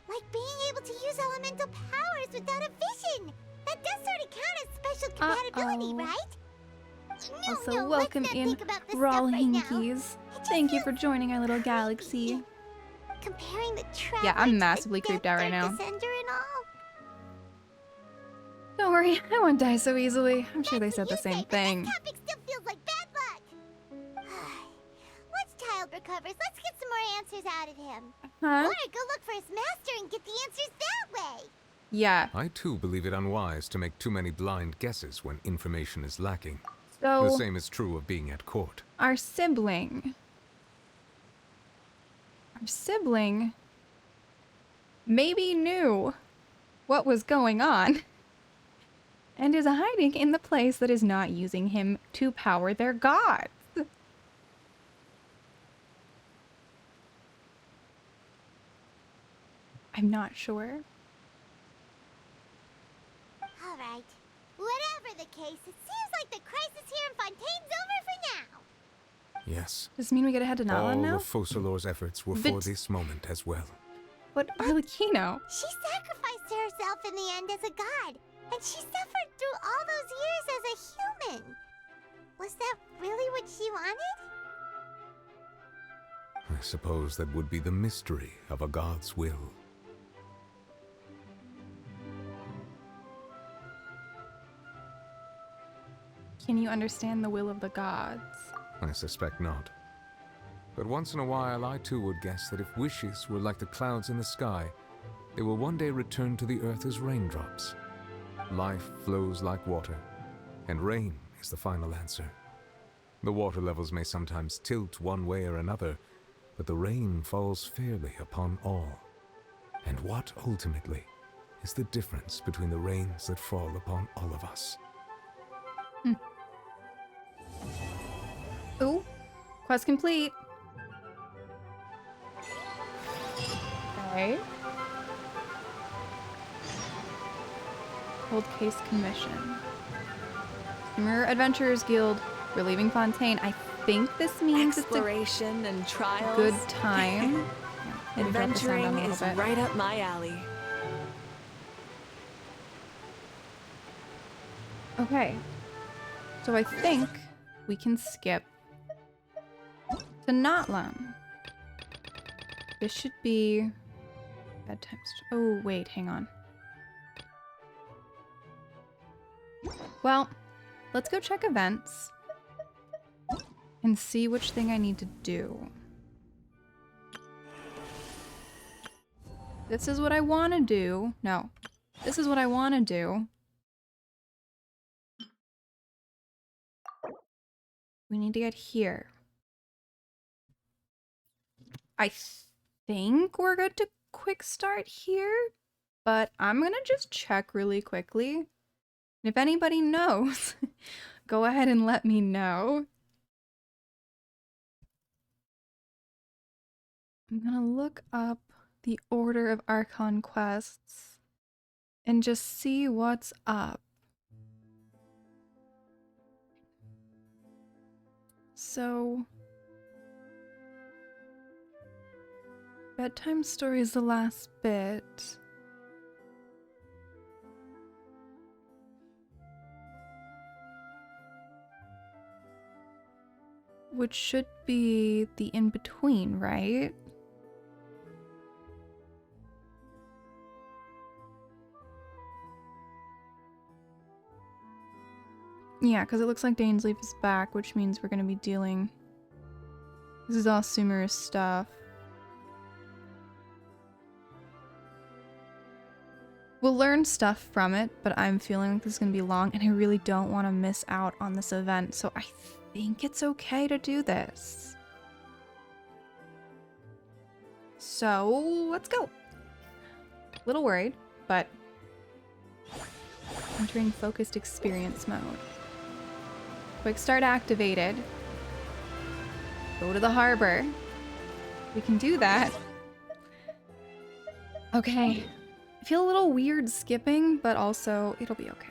U: Like being able to use elemental powers without a vision. That does sort of count as special compatibility, right?
A: Also, welcome in, Rawl Hinkies. Thank you for joining our little galaxy.
U: Comparing the traveler
A: Yeah, I'm
U: to the
A: massively creeped out right
U: third
A: now.
U: descender and all.
A: Don't worry, I won't die so easily. I'm sure they said the same thing.
U: Topic still feels like bad luck. Once Child recovers, let's get some more answers out of him.
A: Huh?
U: Or go look for his master and get the answers that way.
A: Yeah.
E: I too believe it unwise to make too many blind guesses when information is lacking.
A: So,
E: the same is true of being at court.
A: Our sibling maybe knew what was going on and is hiding in the place that is not using him to power their gods. I'm not sure.
U: All right. Whatever the case, it seems like the crisis here in Fontaine's over for now.
E: Yes.
A: Does this mean we gotta head to Natlan
E: All
A: now?
E: of Focalor's efforts were for this moment as well.
A: But Arlecchino.
U: She sacrificed herself in the end as a god, and she suffered through all those years as a human. Was that really what she wanted?
E: I suppose that would be the mystery of a god's will.
A: Can you understand the will of the gods?
E: I suspect not. But once in a while, I too would guess that if wishes were like the clouds in the sky, they will one day return to the earth as raindrops. Life flows like water, and rain is the final answer. The water levels may sometimes tilt one way or another, but the rain falls fairly upon all. And what, ultimately, is the difference between the rains that fall upon all of us?
A: Ooh, quest complete. Okay. Cold case commission. Steamer Adventurers Guild. We're leaving Fontaine. I think this means
N: exploration and
A: it's a
N: trials.
A: good time. Maybe drop the sound down a
N: Adventuring
A: little
N: is
A: bit.
N: right up my alley.
A: Okay. So I think we can skip to Natlan. This should be bedtime. Oh, wait, hang on. Well, let's go check events and see which thing I need to do. This is what I want to do. No, this is what I want to do. We need to get here. I think we're good to quick start here, but I'm gonna just check really quickly. And if anybody knows, go ahead and let me know. I'm gonna look up the order of Archon quests and just see what's up. So, bedtime story is the last bit. Which should be the in-between, right? Yeah, because it looks like Dainsleif is back, which means we're going to be dealing... This is all Sumer's stuff. We'll learn stuff from it, but I'm feeling like this is going to be long, and I really don't want to miss out on this event, so I think it's okay to do this. So, let's go. A little worried, but... Entering focused experience mode. Quick start activated. Go to the harbor. We can do that. Okay. I feel a little weird skipping, but also it'll be okay.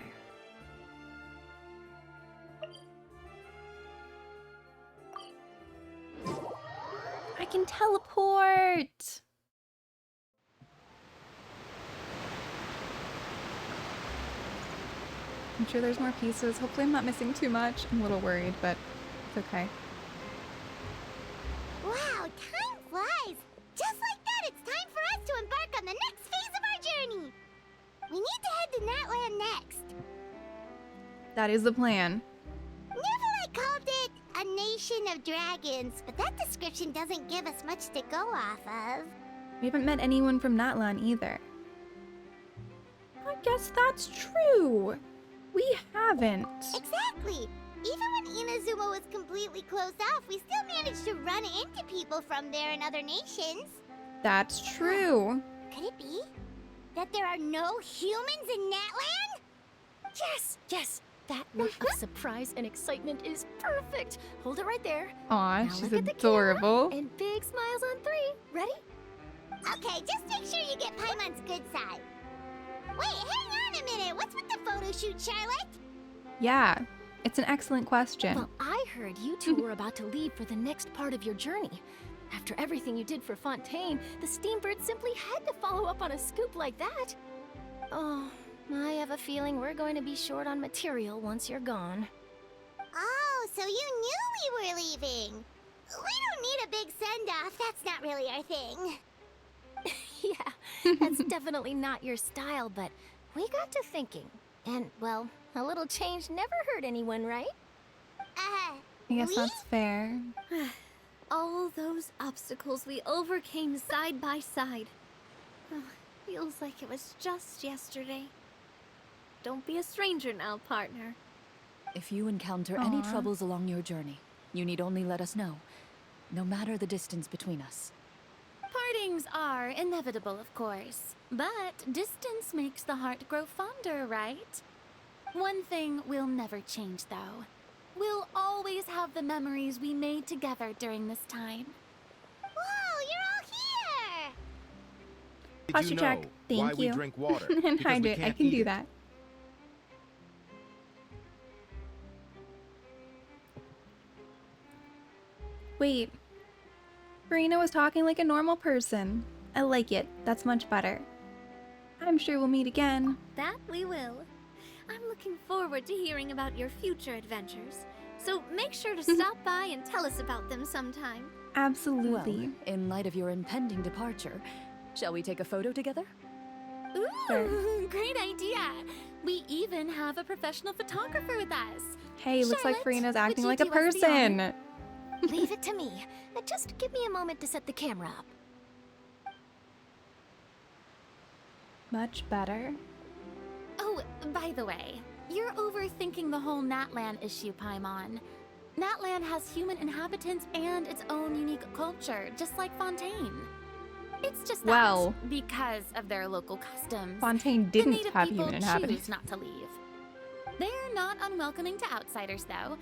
A: I can teleport! I'm sure there's more pieces. Hopefully I'm not missing too much. I'm a little worried, but it's okay.
U: Wow, time flies! Just like that, it's time for us to embark on the next phase of our journey! We need to head to Natlan next.
A: That is the plan.
U: Neverlight called it a nation of dragons, but that description doesn't give us much to go off of.
A: We haven't met anyone from Natlan either. I guess that's true. We haven't.
U: Exactly! Even when Inazuma was completely closed off, we still managed to run into people from there in other nations.
A: That's true.
U: Could it be that there are no humans in Natlan?
O: Yes, yes. That look of surprise and excitement is perfect. Hold it right there.
A: Aw,
O: Now
A: she's
O: look at the
A: adorable.
O: camera and big smiles on 3. Ready?
U: Okay, just make sure you get Paimon's good side. Wait, hang on a minute. What's with the photo shoot, Charlotte?
A: Yeah, it's an excellent question.
O: Well, I heard you two were about to leave for the next part of your journey. After everything you did for Fontaine, the Steambird simply had to follow up on a scoop like that. Oh, I have a feeling we're going to be short on material once you're gone.
U: Oh, so you knew we were leaving. We don't need a big send-off. That's not really our thing.
O: Yeah, that's definitely not your style, but we got to thinking. And, well, a little change never hurt anyone, right?
A: I guess that's fair.
V: All those obstacles we overcame side by side. Oh, feels like it was just yesterday. Don't be a stranger now, partner.
B: If you encounter any
V: Aw.
B: troubles along your journey, you need only let us know, no matter the distance between us.
O: Partings are inevitable, of course. But distance makes the heart grow fonder, right? One thing will never change, though. We'll always have the memories we made together during this time.
U: Whoa, you're all here!
S: Did you
A: check.
S: know
A: Thank
S: why
A: you.
S: we drink water?
A: And
S: Because
A: hide
S: we
A: it. I
S: can't
A: can
S: eat
A: do
S: it.
A: that. Wait. Farina was talking like a normal person. I like it. That's much better. I'm sure we'll meet again.
O: That we will. I'm looking forward to hearing about your future adventures. So make sure to stop by and tell us about them sometime.
A: Absolutely.
B: Well, in light of your impending departure, shall we take a photo together?
O: Ooh,
A: Sure.
O: great idea. We even have a professional photographer with us.
A: Hey, looks like
O: Charlotte,
A: Farina's
O: would
A: acting
O: you
A: like a
O: do us the honor?
A: person.
R: Leave it to me. Just give me a moment to set the camera up.
A: Much better.
P: Oh, by the way, you're overthinking the whole Natlan issue, Paimon. Natlan has human inhabitants and its own unique culture, just like Fontaine. It's just that,
A: Well,
P: because of their local customs,
A: Fontaine
P: the
A: didn't
P: native
A: have
P: people
A: human inhabitants.
P: choose not to leave. They're not unwelcoming to outsiders, though.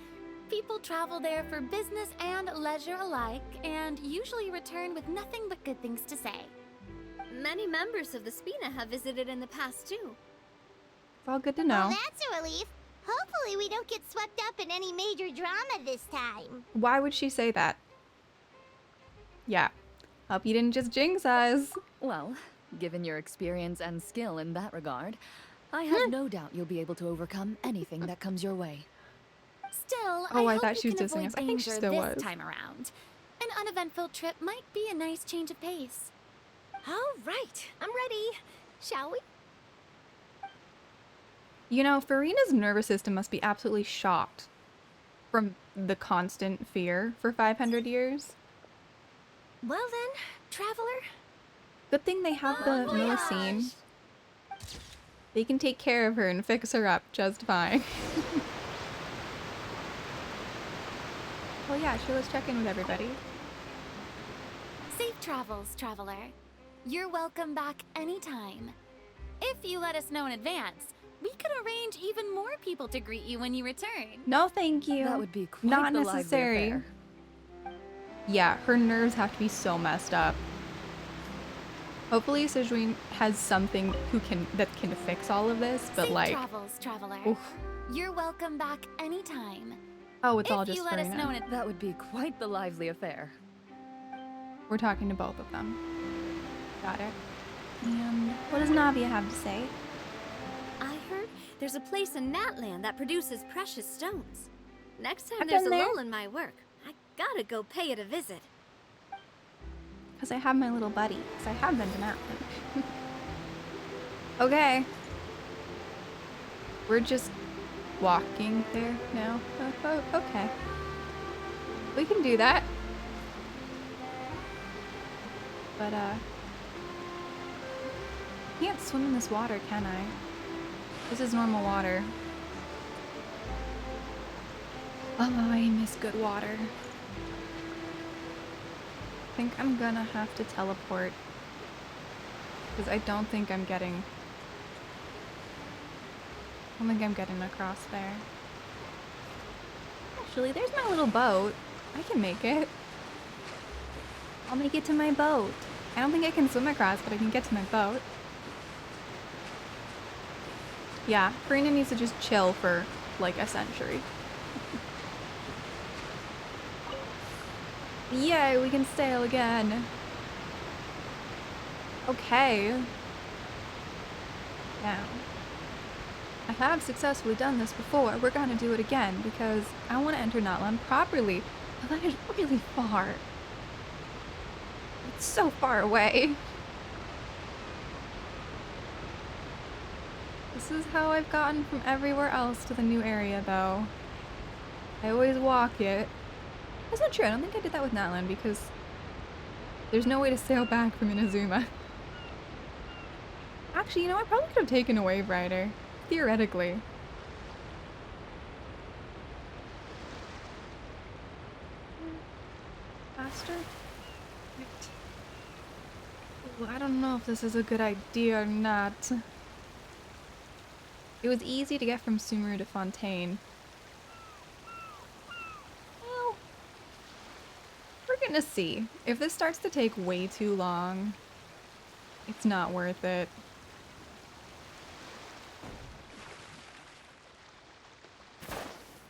P: People travel there for business and leisure alike, and usually return with nothing but good things to say.
O: Many members of the Spina have visited in the past, too.
A: It's all good to know.
U: Well, that's a relief. Hopefully we don't get swept up in any major drama this time.
A: Why would she say that? Yeah. Hope you didn't just jinx us.
B: Well, given your experience and skill in that regard, I have no doubt you'll be able to overcome anything that comes your way.
P: Still,
A: Oh, I
P: hope
A: thought
P: you
A: she was
P: can
A: dissing
P: avoid
A: us. I think she
P: danger
A: still
P: this
A: was.
P: time around. An uneventful trip might be a nice change of pace.
R: All right, I'm ready. Shall we?
A: You know, Farina's nervous system must be absolutely shocked from the constant fear for 500 years.
R: Well then, traveler.
A: Good thing they have the Millicene. They can take care of her and fix her up just fine. Well, yeah, sure, let's check in with everybody.
P: Safe travels, traveler. You're welcome back anytime. If you let us know in advance, we could arrange even more people to greet you when you return.
A: No, thank you.
B: That would be quite
A: Not
B: the lively
A: necessary.
B: affair.
A: Yeah, her nerves have to be so messed up. Hopefully Sejouin has something that can fix all of this, but
P: Safe
A: like,
P: travels, traveler.
A: oof.
P: You're welcome back anytime.
A: Oh, it's all
P: If
A: just
P: you let us know
A: Farina.
P: in
B: That would be quite the lively affair.
A: We're talking to both of them. Got it. And what does Navia have to say?
O: I heard there's a place in Natlan that produces precious stones. Next time
A: I've
O: there's
A: been
O: a
A: there.
O: lull in my work, I gotta go pay it a visit.
A: Because I have my little buddy. Because I have been to Natlan. Okay. We're just walking there now. Oh, okay. We can do that. But, can't swim in this water, can I? This is normal water. Oh, I miss good water. I think I'm gonna have to teleport. Because I don't think I'm getting across there. Actually, there's my little boat. I can make it. I'll make it to my boat. I don't think I can swim across, but I can get to my boat. Yeah, Farina needs to just chill for like a century. Yay, we can sail again. Okay. Now, I have successfully done this before. We're gonna do it again because I want to enter Natlan properly. But that is really far. It's so far away. This is how I've gotten from everywhere else to the new area, though. I always walk it. That's not true. I don't think I did that with Natlan because there's no way to sail back from Inazuma. Actually, you know, I probably could have taken a wave rider. Theoretically. Faster? Right. Ooh, I don't know if this is a good idea or not. It was easy to get from Sumeru to Fontaine. Well, we're gonna see. If this starts to take way too long, it's not worth it.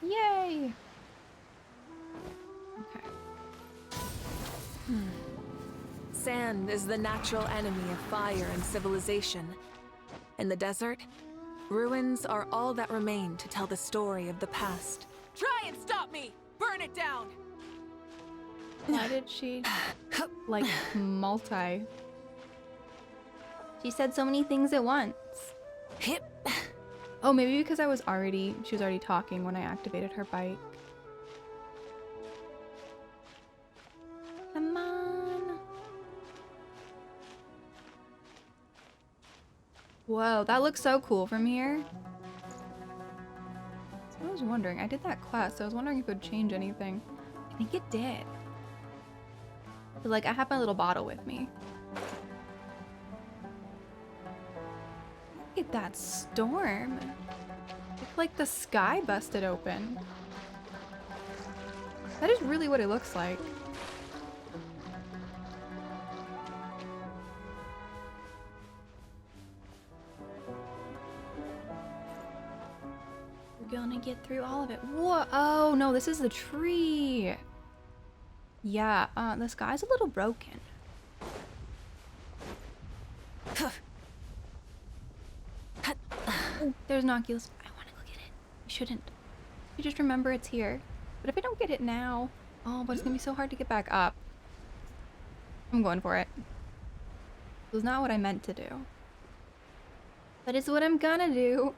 A: Yay! Okay.
M: Sand is the natural enemy of fire and civilization. In the desert, ruins are all that remain to tell the story of the past.
N: Try and stop me! Burn it down!
A: Why did she, like, multi? She said so many things at once. Oh, maybe because she was already talking when I activated her bike. Come on. Whoa, that looks so cool from here. So I was wondering, I did that quest, so I was wondering if it would change anything. I think it did. But like, I have my little bottle with me. Look at that storm. It's like the sky busted open. That is really what it looks like. We're gonna get through all of it. Whoa! Oh no, this is the tree. Yeah, the sky's a little broken. Oh, there's an Oculus. I want to go get it. I shouldn't. You just remember it's here. But if I don't get it now... Oh, but it's gonna be so hard to get back up. I'm going for it. It was not what I meant to do. But it's what I'm gonna do.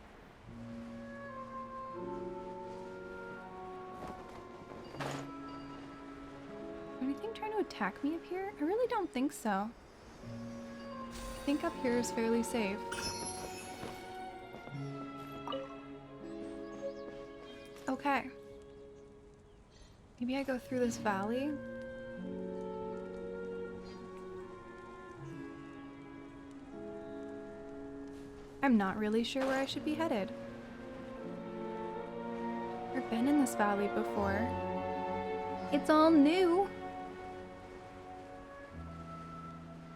A: Anything trying to attack me up here? I really don't think so. I think up here is fairly safe. Okay. Maybe I go through this valley. I'm not really sure where I should be headed. I've been in this valley before. It's all new.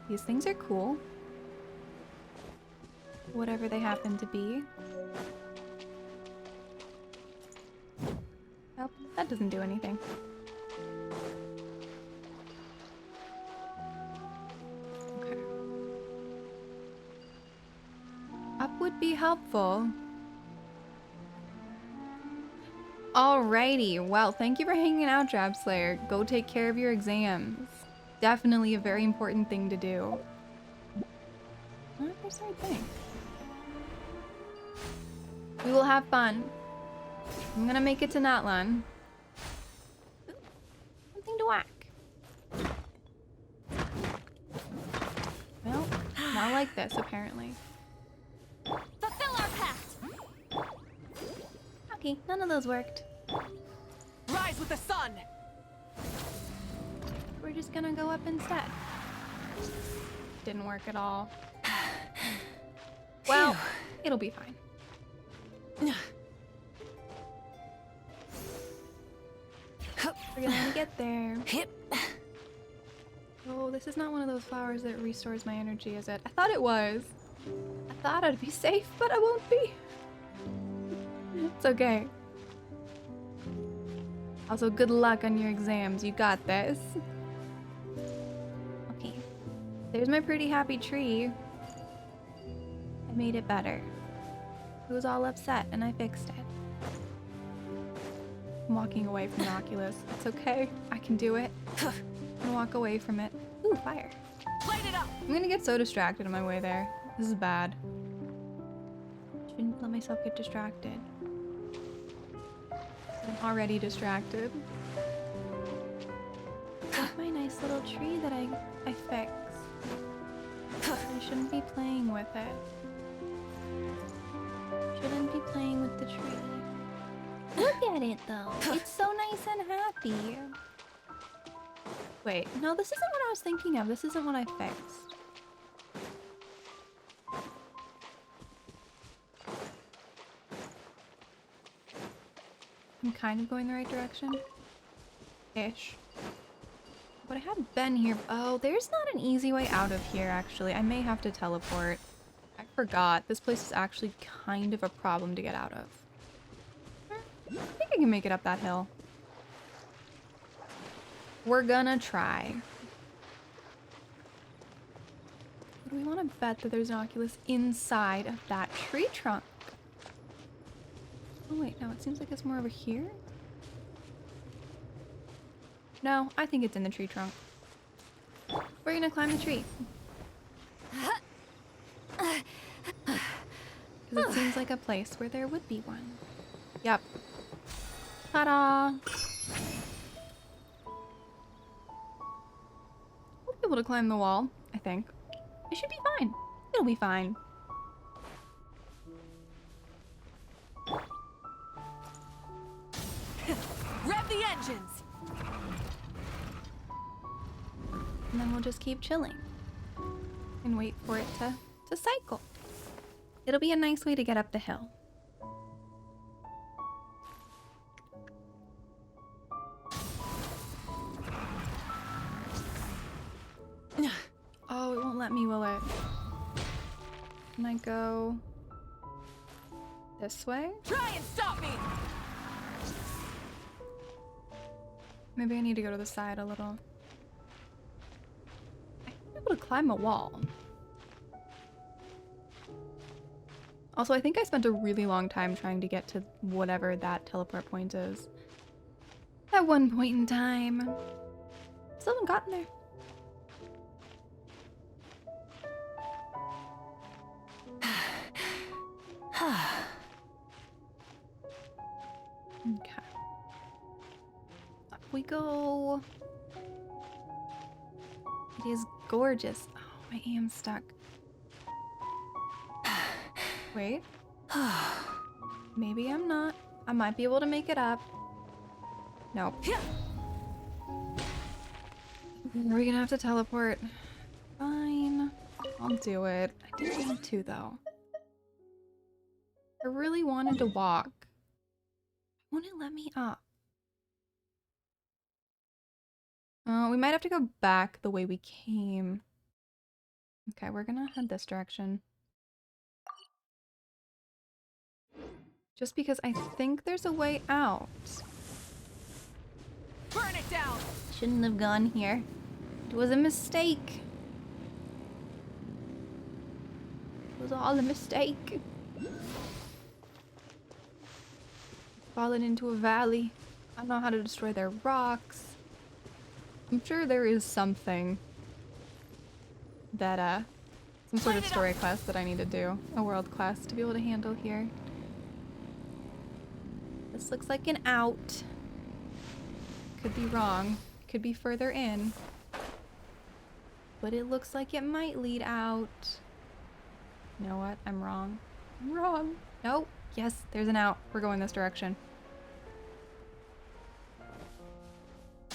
A: These things are cool. Whatever they happen to be. Oh, that doesn't do anything. Okay. Up would be helpful. Alrighty, well, thank you for hanging out, Drab Slayer. Go take care of your exams. Definitely a very important thing to do. Oh, there's the right thing. We will have fun. I'm gonna make it to Natlan. Ooh, something to whack. Well, not like this, apparently.
N: Fulfill our pact!
A: Okay, none of those worked.
N: Rise with the sun!
A: We're just gonna go up instead. Didn't work at all. Well, it'll be fine. We're gonna get there. Oh, this is not one of those flowers that restores my energy, is it? I thought it was. I thought I'd be safe, but I won't be. It's okay. Also, good luck on your exams. You got this. Okay. There's my pretty happy tree. I made it better. It was all upset, and I fixed it. I'm walking away from the Oculus. It's okay. I can do it. I'm gonna walk away from it. Ooh, fire.
N: Light it up!
A: I'm gonna get so distracted on my way there. This is bad. Shouldn't let myself get distracted. I'm already distracted. There's my nice little tree that I fixed. I shouldn't be playing with it. Shouldn't be playing with the tree. Look at it though. It's so nice and happy. Wait, no, this isn't what I was thinking of. This isn't what I fixed. I'm kind of going the right direction. Ish. But I have been here. Oh, there's not an easy way out of here, actually. I may have to teleport. I forgot. This place is actually kind of a problem to get out of. I think I can make it up that hill. We're gonna try. do we want to bet that there's an Oculus inside of that tree trunk? Oh wait, no, it seems like it's more over here. No, I think it's in the tree trunk. We're gonna climb the tree. Because it seems like a place where there would be one. Yep. Ta-da! We'll be able to climb the wall, I think. It should be fine. It'll be fine.
N: Rev the engines!
A: And then we'll just keep chilling. And wait for it to cycle. It'll be a nice way to get up the hill. Oh, it won't let me, will it? Can I go this way?
N: Try and stop me!
A: Maybe I need to go to the side a little. I should be able to climb a wall. Also, I think I spent a really long time trying to get to whatever that teleport point is. At one point in time. Still haven't gotten there. Okay. Up we go. It is gorgeous. Oh, my aim's stuck. Wait. Maybe I'm not. I might be able to make it up. Nope. We're gonna have to teleport. Fine. I'll do it. I didn't want to, though. I really wanted to walk. Won't it let me up? Oh, we might have to go back the way we came. Okay, we're gonna head this direction. Just because I think there's a way out.
N: Burn it down!
A: Shouldn't have gone here. It was a mistake. It was all a mistake. Fallen into a valley. I don't know how to destroy their rocks. I'm sure there is something that, some sort of story quest that I need to do. A world quest to be able to handle here. This looks like an out. Could be wrong. Could be further in. But it looks like it might lead out. You know what? I'm wrong. I'm wrong. Nope. Yes, there's an out. We're going this direction.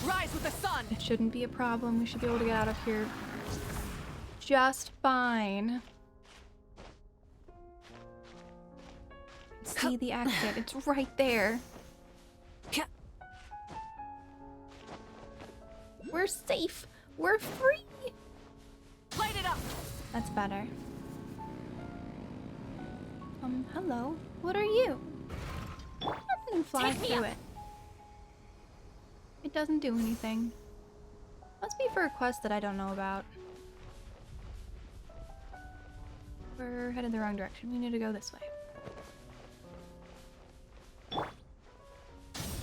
N: Rise with the sun!
A: It shouldn't be a problem. We should be able to get out of here just fine. See the exit. It's right there. We're safe. We're free.
N: Light it up.
A: That's better. Hello. What are you? I can fly through it. It doesn't do anything. Must be for a quest that I don't know about. We're headed the wrong direction. We need to go this way.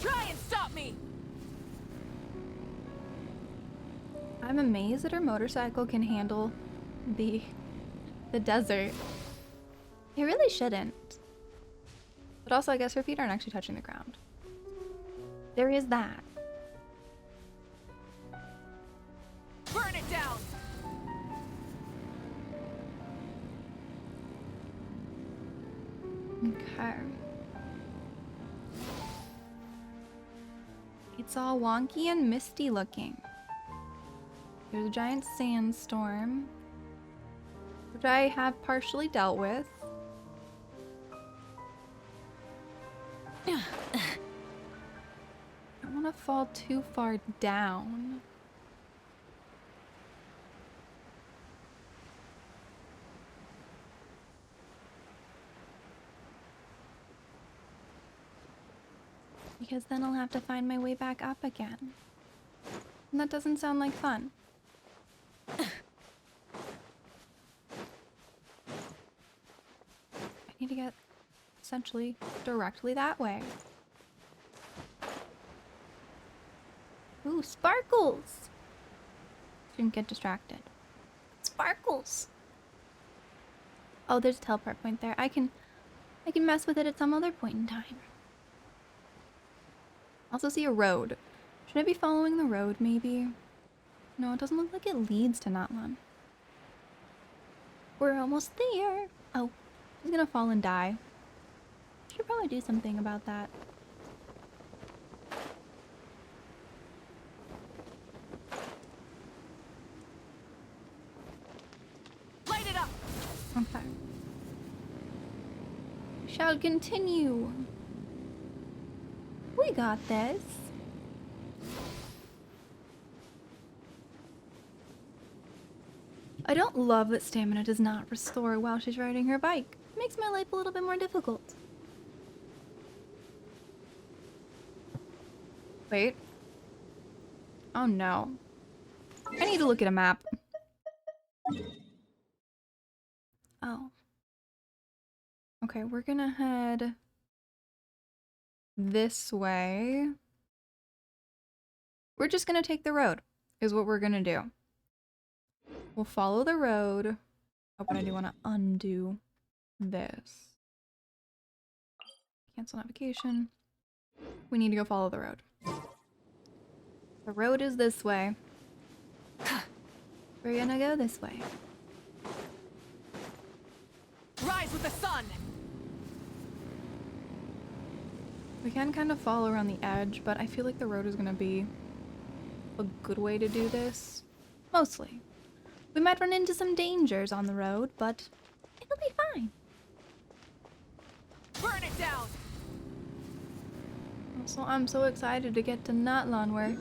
N: Try and stop me!
A: I'm amazed that our motorcycle can handle the desert. It really shouldn't. But also, I guess her feet aren't actually touching the ground. There is that.
N: Burn it down!
A: Okay. It's all wonky and misty looking. There's a giant sandstorm, which I have partially dealt with. I don't want to fall too far down. Because then I'll have to find my way back up again. And that doesn't sound like fun. essentially directly that way. Ooh, sparkles! Shouldn't get distracted. Sparkles! Oh, there's a teleport point there. I can mess with it at some other point in time. Also see a road. Should I be following the road, maybe? No, it doesn't look like it leads to Natlan. We're almost there. Oh, he's gonna fall and die. Should probably do something about that.
N: Light it up.
A: Okay. Shall continue. We got this. I don't love that stamina does not restore while she's riding her bike. It makes my life a little bit more difficult. Wait. Oh no. I need to look at a map. Oh. Okay, we're gonna head this way. We're just gonna take the road, is what we're gonna do. We'll follow the road. Oh, but I do want to undo this. Cancel navigation. We need to go follow the road. The road is this way. We're gonna go this way.
N: Rise with the sun.
A: We can kind of follow around the edge, but I feel like the road is gonna be a good way to do this. Mostly. We might run into some dangers on the road, but it'll be fine.
N: Burn it down.
A: Also, I'm so excited to get to Natlan where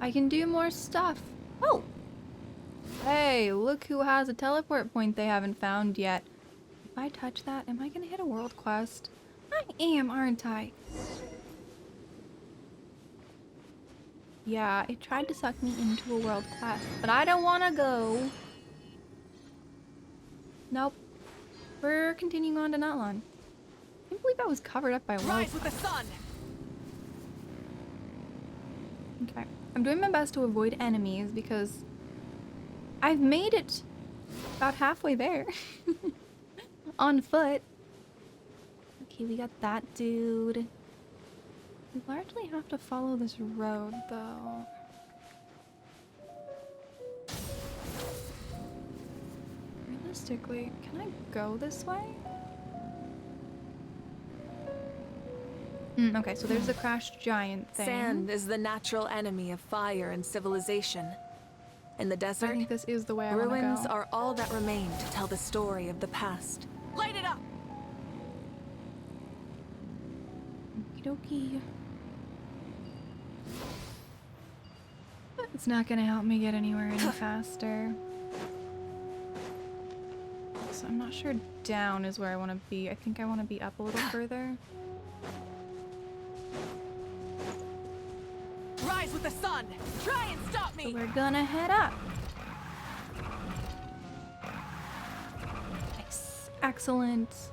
A: I can do more stuff. Oh! Hey, look who has a teleport point they haven't found yet. If I touch that, am I gonna hit a world quest? I am, aren't I? Yeah, it tried to suck me into a world quest, but I don't want to go. Nope. We're continuing on to Natlan. I can't believe I was covered up by a world
N: Rise with the sun.
A: Okay. I'm doing my best to avoid enemies because I've made it about halfway there. On foot. Okay, we got that dude. We largely have to follow this road, though. Realistically, can I go this way? Okay, so there's the crashed giant thing.
M: Sand is the natural enemy of fire and civilization. In the desert,
A: I think this is the way I want to go.
M: ruins are all that remain to tell the story of the past.
N: Light it up.
A: Okie dokie. It's not gonna help me get anywhere any faster. So I'm not sure down is where I want to be. I think I want to be up a little further.
N: Rise with the sun. Try and stop me.
A: So we're gonna head up. Nice. Excellent.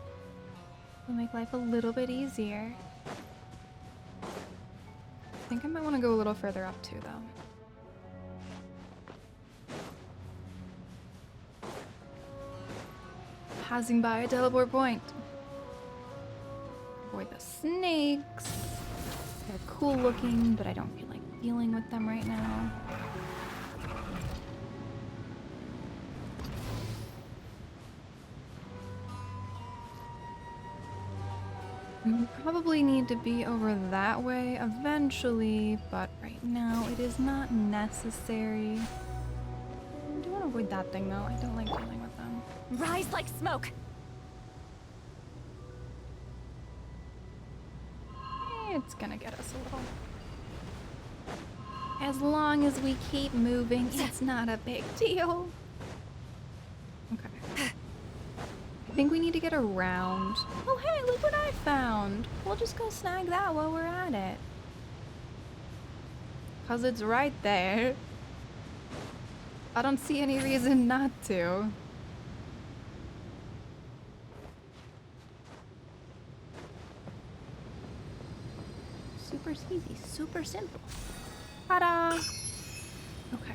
A: Will make life a little bit easier. I think I might want to go a little further up too, though. Passing by a teleport point. Avoid the snakes. They're cool looking, but I don't feel like dealing with them right now. We probably need to be over that way eventually, but right now it is not necessary. I do want to avoid that thing though. I don't like dealing with them.
N: Rise like smoke.
A: It's gonna get us a little. As long as we keep moving, it's not a big deal. Okay. I think we need to get around. Oh hey, look what I found. We'll just go snag that while we're at it. 'Cause it's right there. I don't see any reason not to. Super easy, super simple. Ta-da! Okay.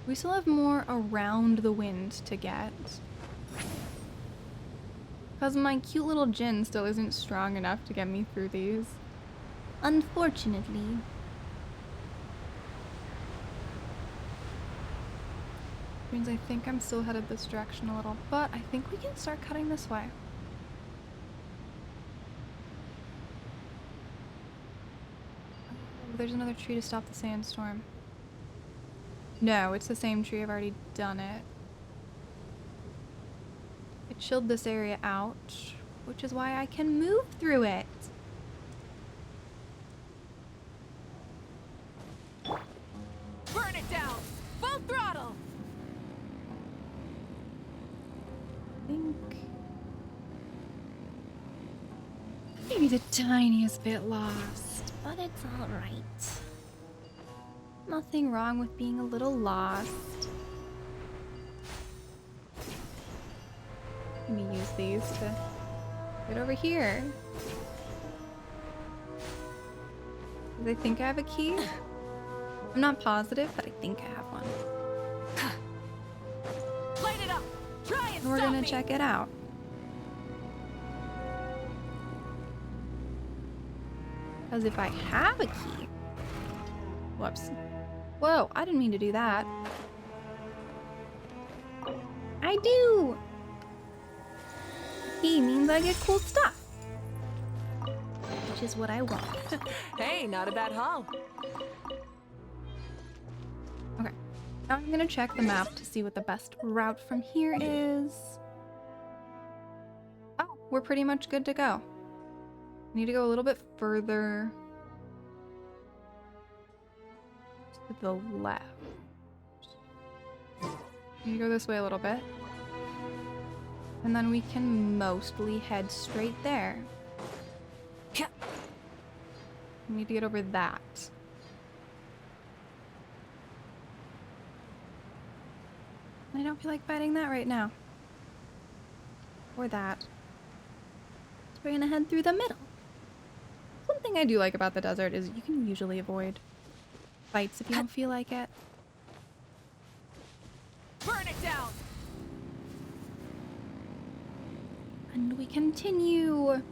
A: We still have more around the wind to get. Because my cute little Jin still isn't strong enough to get me through these. Unfortunately. Means I think I'm still headed this direction a little, but I think we can start cutting this way. Oh, there's another tree to stop the sandstorm. No, it's the same tree. I've already done it. It chilled this area out, which is why I can move through it.
N: Burn it down! Full throttle!
A: I think maybe the tiniest bit lost, but it's all right. Nothing wrong with being a little lost. Let me use these to get over here. I think I have a key. I'm not positive, but I think I have one.
N: Light it up! Try and
A: We're gonna check it out. Because if I have a key... Whoops. Whoa, I didn't mean to do that. I do! Key means I get cool stuff. Which is what I want.
N: Hey, not a bad haul.
A: Okay. Now I'm gonna check the map to see what the best route from here is. Oh, we're pretty much good to go. I need to go a little bit further to the left. I need to go this way a little bit. And then we can mostly head straight there. We need to get over that. I don't feel like fighting that right now. Or that. So we're gonna head through the middle. One thing I do like about the desert is you can usually avoid fights if you don't feel like it.
N: Burn it down!
A: And we continue. And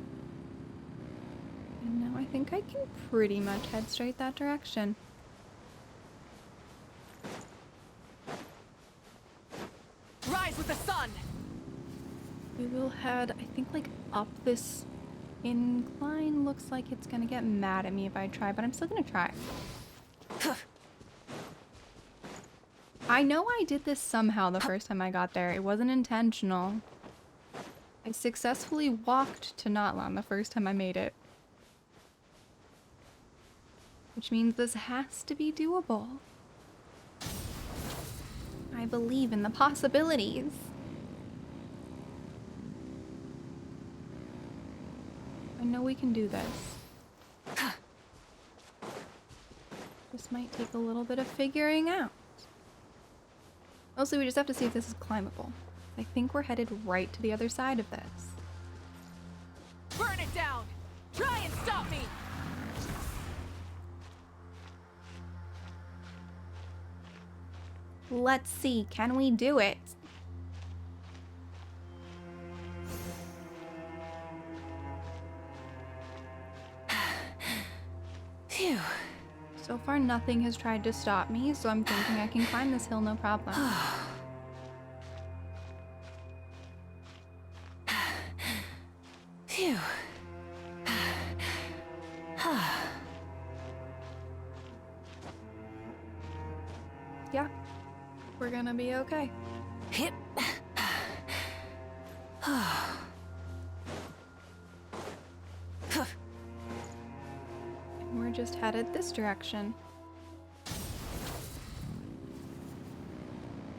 A: now I think I can pretty much head straight that direction.
N: Rise with the sun!
A: We will head, I think, like up this incline. Looks like it's gonna get mad at me if I try, but I'm still gonna try. I know I did this somehow the first time I got there. It wasn't intentional. I successfully walked to Natlan the first time I made it. Which means this has to be doable. I believe in the possibilities. I know we can do this. This might take a little bit of figuring out. Mostly we just have to see if this is climbable. I think we're headed right to the other side of this.
N: Burn it down! Try and stop me!
A: Let's see, can we do it?
H: Phew.
A: So far nothing has tried to stop me, so I'm thinking I can climb this hill no problem.
H: Phew.
A: Yeah, we're gonna be okay.
H: Hip.
A: We're just headed this direction.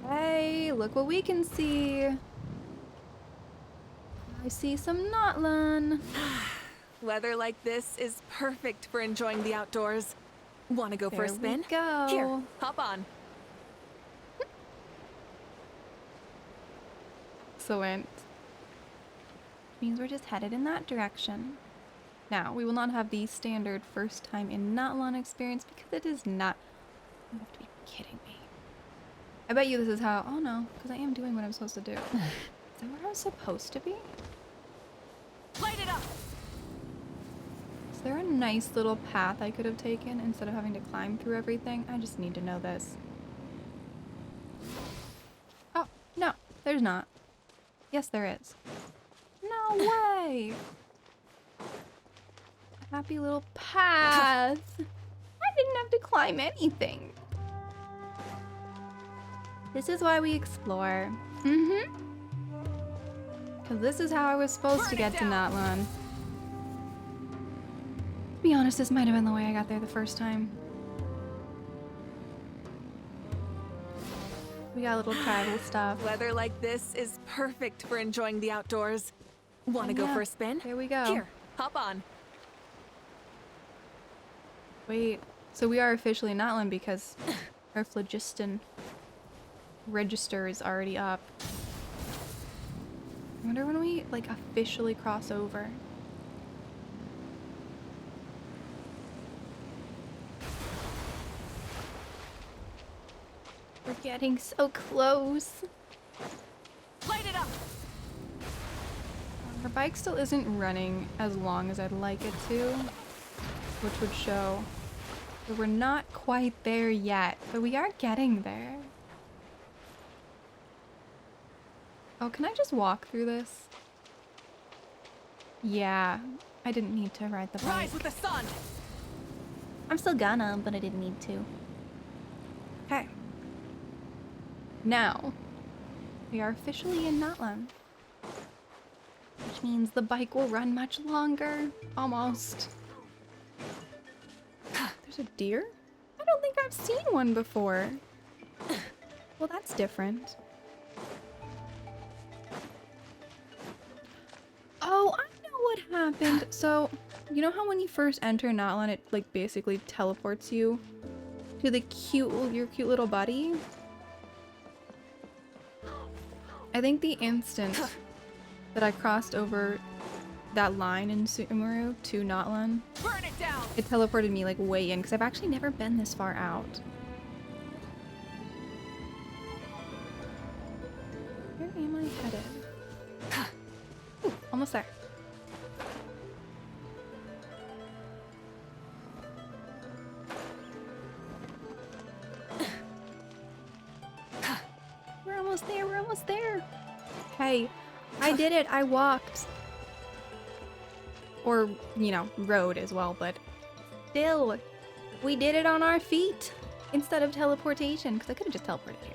A: Hey, look what we can see. I see some Natlan.
M: Weather like this is perfect for enjoying the outdoors. Want to go for a spin?
A: Go.
M: Here, hop on.
A: Excellent. Means we're just headed in that direction. Now, we will not have the standard first time in Natlan experience because it is not. You have to be kidding me. I bet you this is how. Oh no, because I am doing what I'm supposed to do. Is that where I was supposed to be?
N: Light it up.
A: Is there a nice little path I could have taken instead of having to climb through everything? I just need to know this. Oh, no, there's not. Yes, there is. No way! Happy little path. I didn't have to climb anything. This is why we explore. Mm-hmm. Because this is how I was supposed to get to Natlan. To be honest, this might have been the way I got there the first time. We got little tribal stuff.
M: Weather like this is perfect for enjoying the outdoors. Want to go for a spin?
A: Here we go.
M: Here, hop on.
A: Wait, so we are officially Natlan because our phlogiston register is already up. I wonder when we like officially cross over. We're getting so close.
N: Light it up.
A: Our bike still isn't running as long as I'd like it to, which would show that we're not quite there yet, but we are getting there. Oh, can I just walk through this? Yeah, I didn't need to ride the bike.
N: Rise with the sun.
A: I'm still gonna, but I didn't need to. Okay. Now, we are officially in Natlan. Which means the bike will run much longer. Almost. There's a deer? I don't think I've seen one before. Well, that's different. Oh, I know what happened. So, you know how when you first enter Natlan, it like basically teleports you to the your cute little buddy? I think the instant that I crossed over that line in Sumeru to Natlan,
N: Burn it down.
A: it teleported me like way in because I've actually never been this far out. Where am I headed? Ooh, almost there. We're almost there, we're almost there. Hey, I did it, I walked. Or, you know, rode as well, but still, we did it on our feet instead of teleportation, because I could have just teleported here.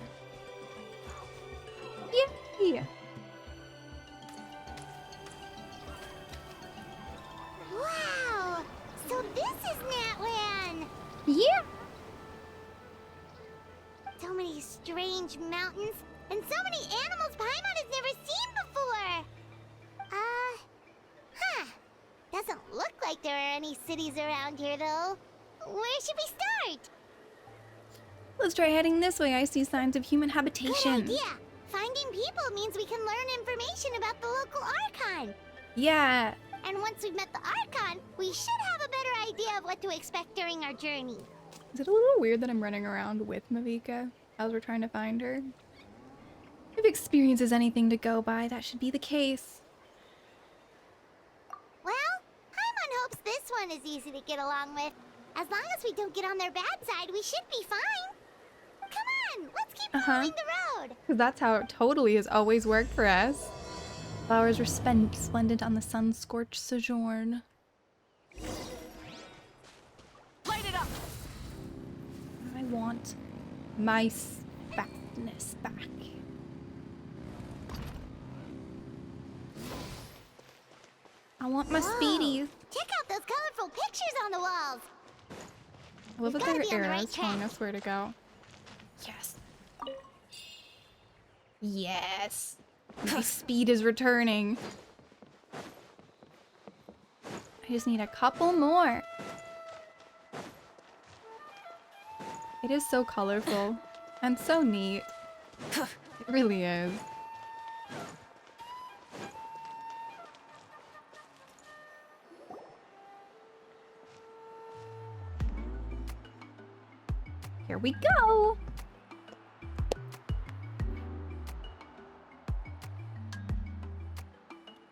A: Yay!
U: Wow! So this is Natlan!
A: Yeah!
U: So many strange mountains, and so many animals Paimon has never seen before! Doesn't look like there are any cities around here, though. Where should we start?
A: Let's try heading this way. I see signs of human habitation.
U: Good idea! Finding people means we can learn information about the local Archon.
A: Yeah.
U: And once we've met the Archon, we should have a better idea of what to expect during our journey.
A: Is it a little weird that I'm running around with Mavika as we're trying to find her? If experience is anything to go by, that should be the case.
U: Well, Paimon hopes this one is easy to get along with. As long as we don't get on their bad side, we should be fine. Come on, let's keep following the road.
A: Because that's how it totally has always worked for us. Flowers resplendent on the sun-scorched sojourn.
N: Light it up.
A: I want my fatness back. I want my speedies.
U: Check out those colorful pictures on the walls.
A: I love that there
U: gotta be
A: are
U: on the
A: arrows
U: right
A: telling
U: track.
A: us where to go. Yes. Yes. My speed is returning. I just need a couple more. It is so colorful and so neat. It really is. Here we go.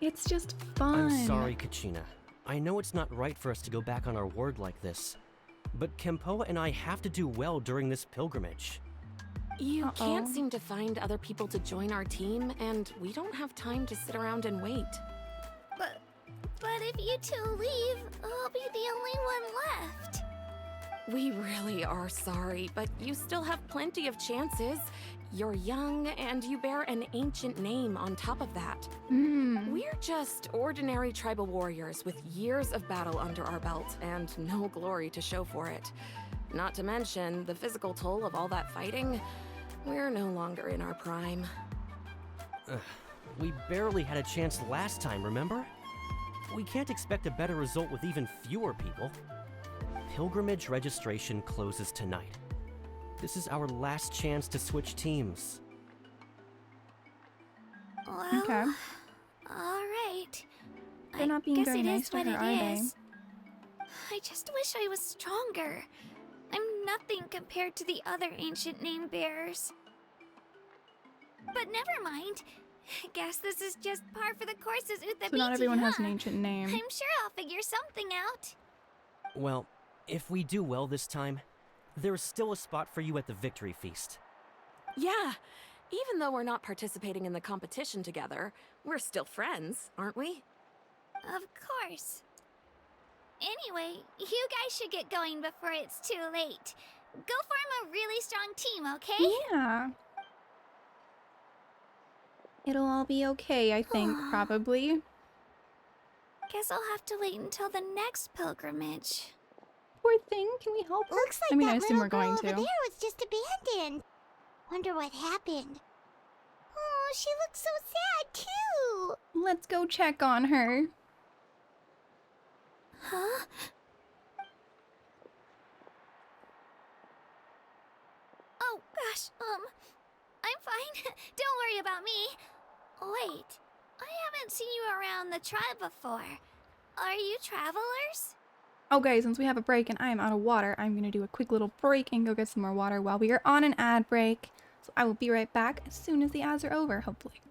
A: It's just fun.
F: I'm sorry, Kachina. I know it's not right for us to go back on our word like this, but Kempoa and I have to do well during this pilgrimage.
M: You can't seem to find other people to join our team, and we don't have time to sit around and wait.
V: But if you two leave, I'll be the only one left.
M: We really are sorry, but you still have plenty of chances. You're young, and you bear an ancient name on top of that. We're just ordinary tribal warriors with years of battle under our belt and no glory to show for it. Not to mention the physical toll of all that fighting. We're no longer in our prime.
F: We barely had a chance last time, remember? We can't expect a better result with even fewer people. Pilgrimage registration closes tonight. This is our last chance to switch teams.
V: Well,
A: Okay.
V: Alright.
A: They're not being
V: guess
A: very
V: it
A: nice
V: is
A: to
V: what
A: her,
V: it
A: are they?
V: is. I just wish I was stronger. I'm nothing compared to the other ancient name bearers. But never mind. Guess this is just par for the courses with the
A: So not everyone has an ancient name.
V: I'm sure I'll figure something out.
F: Well, if we do well this time, there's still a spot for you at the victory feast.
M: Yeah, even though we're not participating in the competition together, we're still friends, aren't we?
V: Of course. Anyway, you guys should get going before it's too late. Go form a really strong team, okay?
A: Yeah. It'll all be okay, I think, probably.
V: Guess I'll have to wait until the next pilgrimage.
A: Poor thing, can we help her?
U: Looks like
A: I mean, I
U: that
A: assume
U: little
A: we're going
U: girl
A: to.
U: over there was just abandoned. Wonder what happened. Oh, she looks so sad too.
A: Let's go check on her.
V: Huh? Oh gosh, I'm fine. Don't worry about me. Wait, I haven't seen you around the tribe before. Are you travelers?
A: Okay, since we have a break and I am out of water, I'm gonna do a quick little break and go get some more water while we are on an ad break. So I will be right back as soon as the ads are over, hopefully.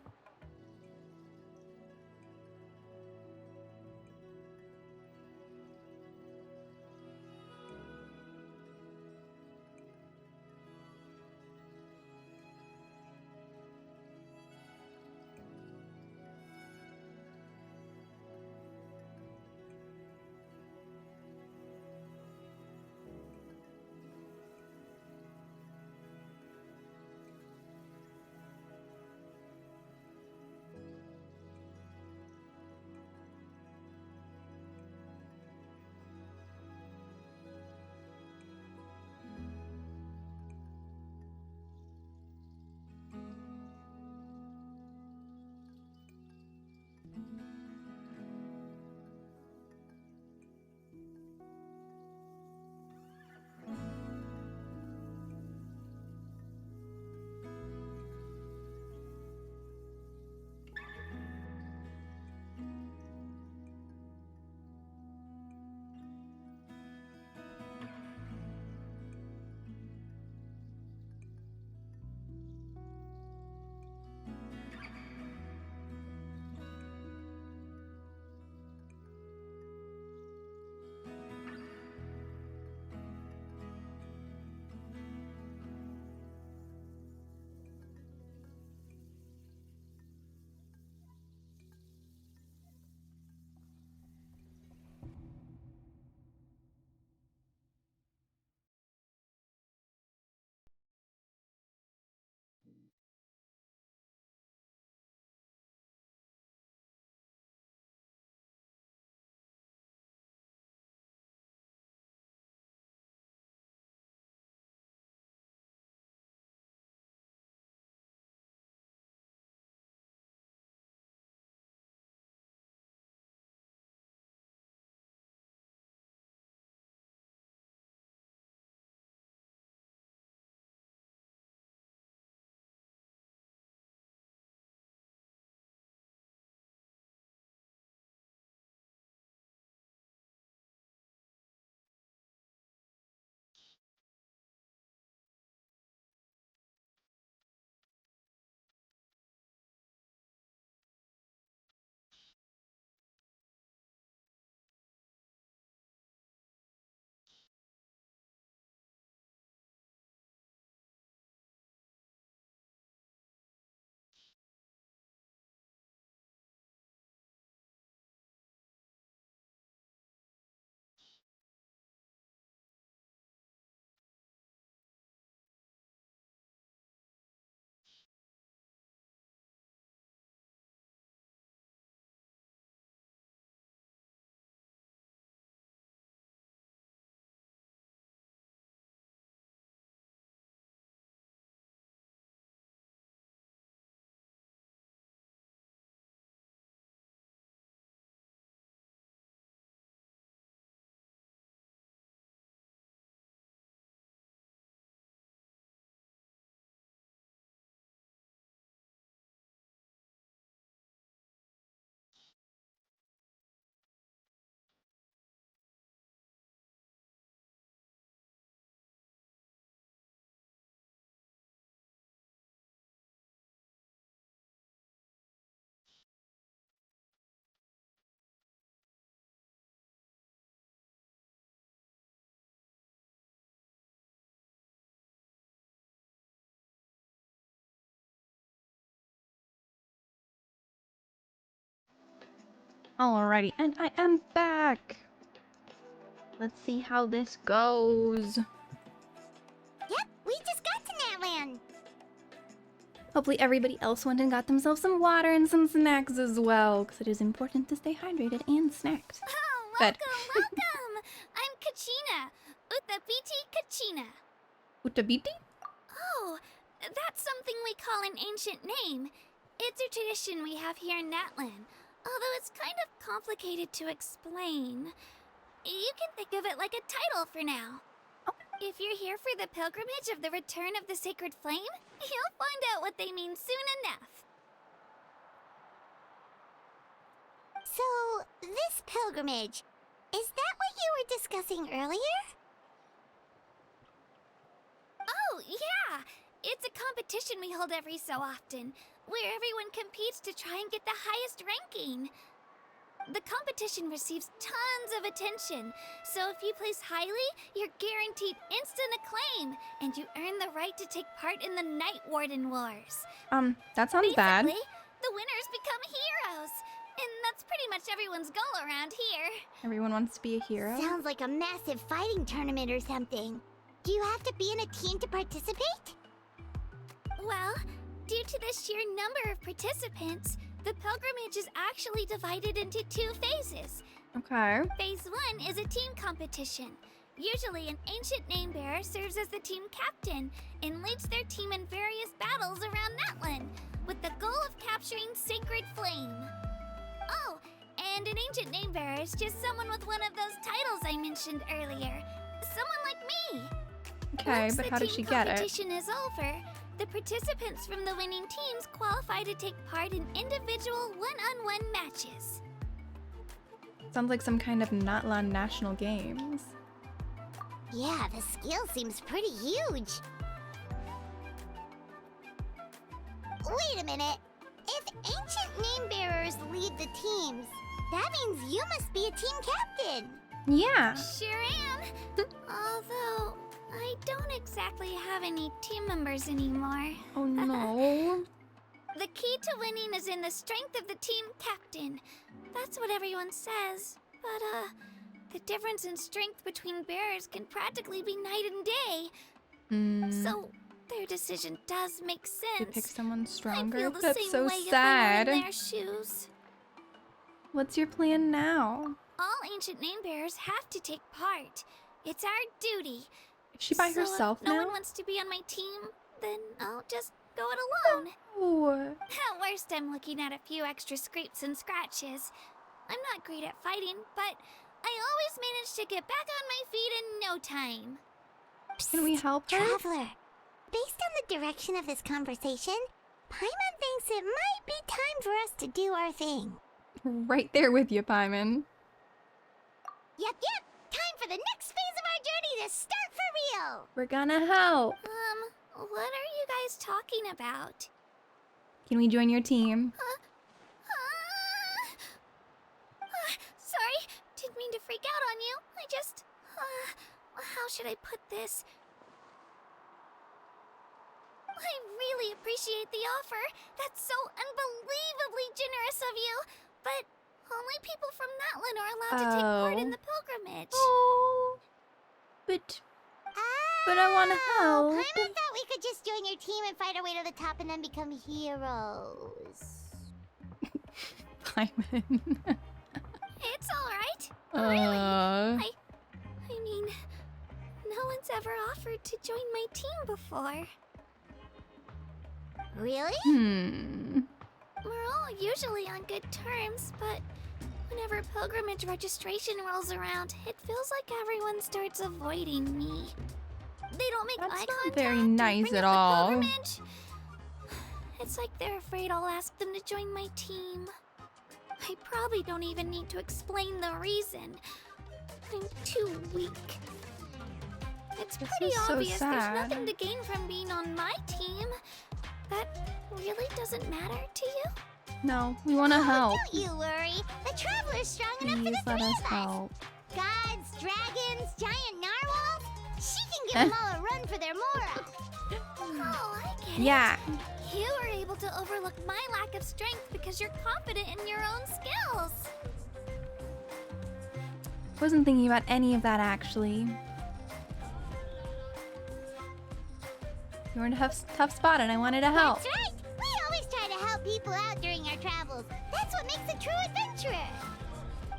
A: Alrighty, and I am back. Let's see how this goes.
U: Yep, we just got to Natlan.
A: Hopefully everybody else went and got themselves some water and some snacks as well, because it is important to stay hydrated and snacked.
U: Oh,
A: Good.
U: welcome! I'm Kachina. Utabiti Kachina.
A: Utabiti?
U: Oh, that's something we call an ancient name. It's a tradition we have here in Natlan, although it's kind of complicated to explain. You can think of it like a title for now. If you're here for the pilgrimage of the return of the sacred flame, you'll find out what they mean soon enough. So, this pilgrimage, is that what you were discussing earlier? Oh, yeah! It's a competition we hold every so often, where everyone competes to try and get the highest ranking. The competition receives tons of attention, so if you place highly, you're guaranteed instant acclaim, and you earn the right to take part in the Night Warden Wars.
A: That sounds bad.
U: Basically, the winners become heroes, and that's pretty much everyone's goal around here.
A: Everyone wants to be a hero.
U: Sounds like a massive fighting tournament or something. Do you have to be in a team to participate? Well, due to the sheer number of participants, the pilgrimage is actually divided into 2 phases.
A: Okay.
U: Phase 1 is a team competition. Usually, an ancient name bearer serves as the team captain and leads their team in various battles around Natlan, with the goal of capturing Sacred Flame. Oh, and an ancient name bearer is just someone with one of those titles I mentioned earlier. Someone like me.
A: Okay,
U: Once
A: but
U: the
A: how did
U: team
A: she get it?
U: competition is over, the participants from the winning teams qualify to take part in individual one-on-one matches.
A: Sounds like some kind of Natlan National Games.
U: Yeah, the skill seems pretty huge. Wait a minute. If ancient name bearers lead the teams, that means you must be a team captain.
A: Yeah.
U: Sure am. Although, I don't exactly have any team members anymore.
A: Oh no.
U: The key to winning is in the strength of the team captain. That's what everyone says. But, the difference in strength between bearers can practically be night and day. So, their decision does make sense.
A: You pick someone stronger?
U: I feel the
A: That's
U: same
A: so
U: way
A: sad.
U: if I were in their shoes.
A: What's your plan now?
U: All ancient name bearers have to take part. It's our duty.
A: Is she by herself
U: if no
A: now?
U: one wants to be on my team, then I'll just go it alone.
A: Oh.
U: At worst, I'm looking at a few extra scrapes and scratches. I'm not great at fighting, but I always manage to get back on my feet in no time.
A: Can we help her?
U: Traveler, based on the direction of this conversation, Paimon thinks it might be time for us to do our thing.
A: Right there with you, Paimon.
U: Yep. Time for the next phase of our journey to start for real.
A: We're gonna help.
U: What are you guys talking about?
A: Can we join your team?
U: Sorry, didn't mean to freak out on you. I just, how should I put this? I really appreciate the offer. That's so unbelievably generous of you. But only people from Natlan are allowed to take part in the pilgrimage.
A: Oh. But I want to help.
U: Paimon thought we could just join your team and fight our way to the top and then become heroes.
A: Paimon.
U: It's alright. Really. I mean, no one's ever offered to join my team before. Really? We're all usually on good terms, but whenever pilgrimage registration rolls around, it feels like everyone starts avoiding me. They don't make eye contact.
A: Not very nice at all.
U: Pilgrimage. It's like they're afraid I'll ask them to join my team. I probably don't even need to explain the reason. I'm too weak. It's pretty
A: is so
U: obvious
A: sad.
U: there's nothing to gain from being on my team. That really doesn't matter to you?
A: No, we want to help.
U: Don't you worry. The Traveler's strong enough for
A: Please
U: the
A: let
U: three
A: us
U: of us.
A: help.
U: Gods, dragons, giant narwhals. She can give them all a run for their morale. Oh, I get it.
A: Yeah.
U: You were able to overlook my lack of strength because you're confident in your own skills.
A: Wasn't thinking about any of that actually. You were in a tough spot and I wanted to help.
U: That's right! We always try to help people out during our travels. That's what makes a true adventurer.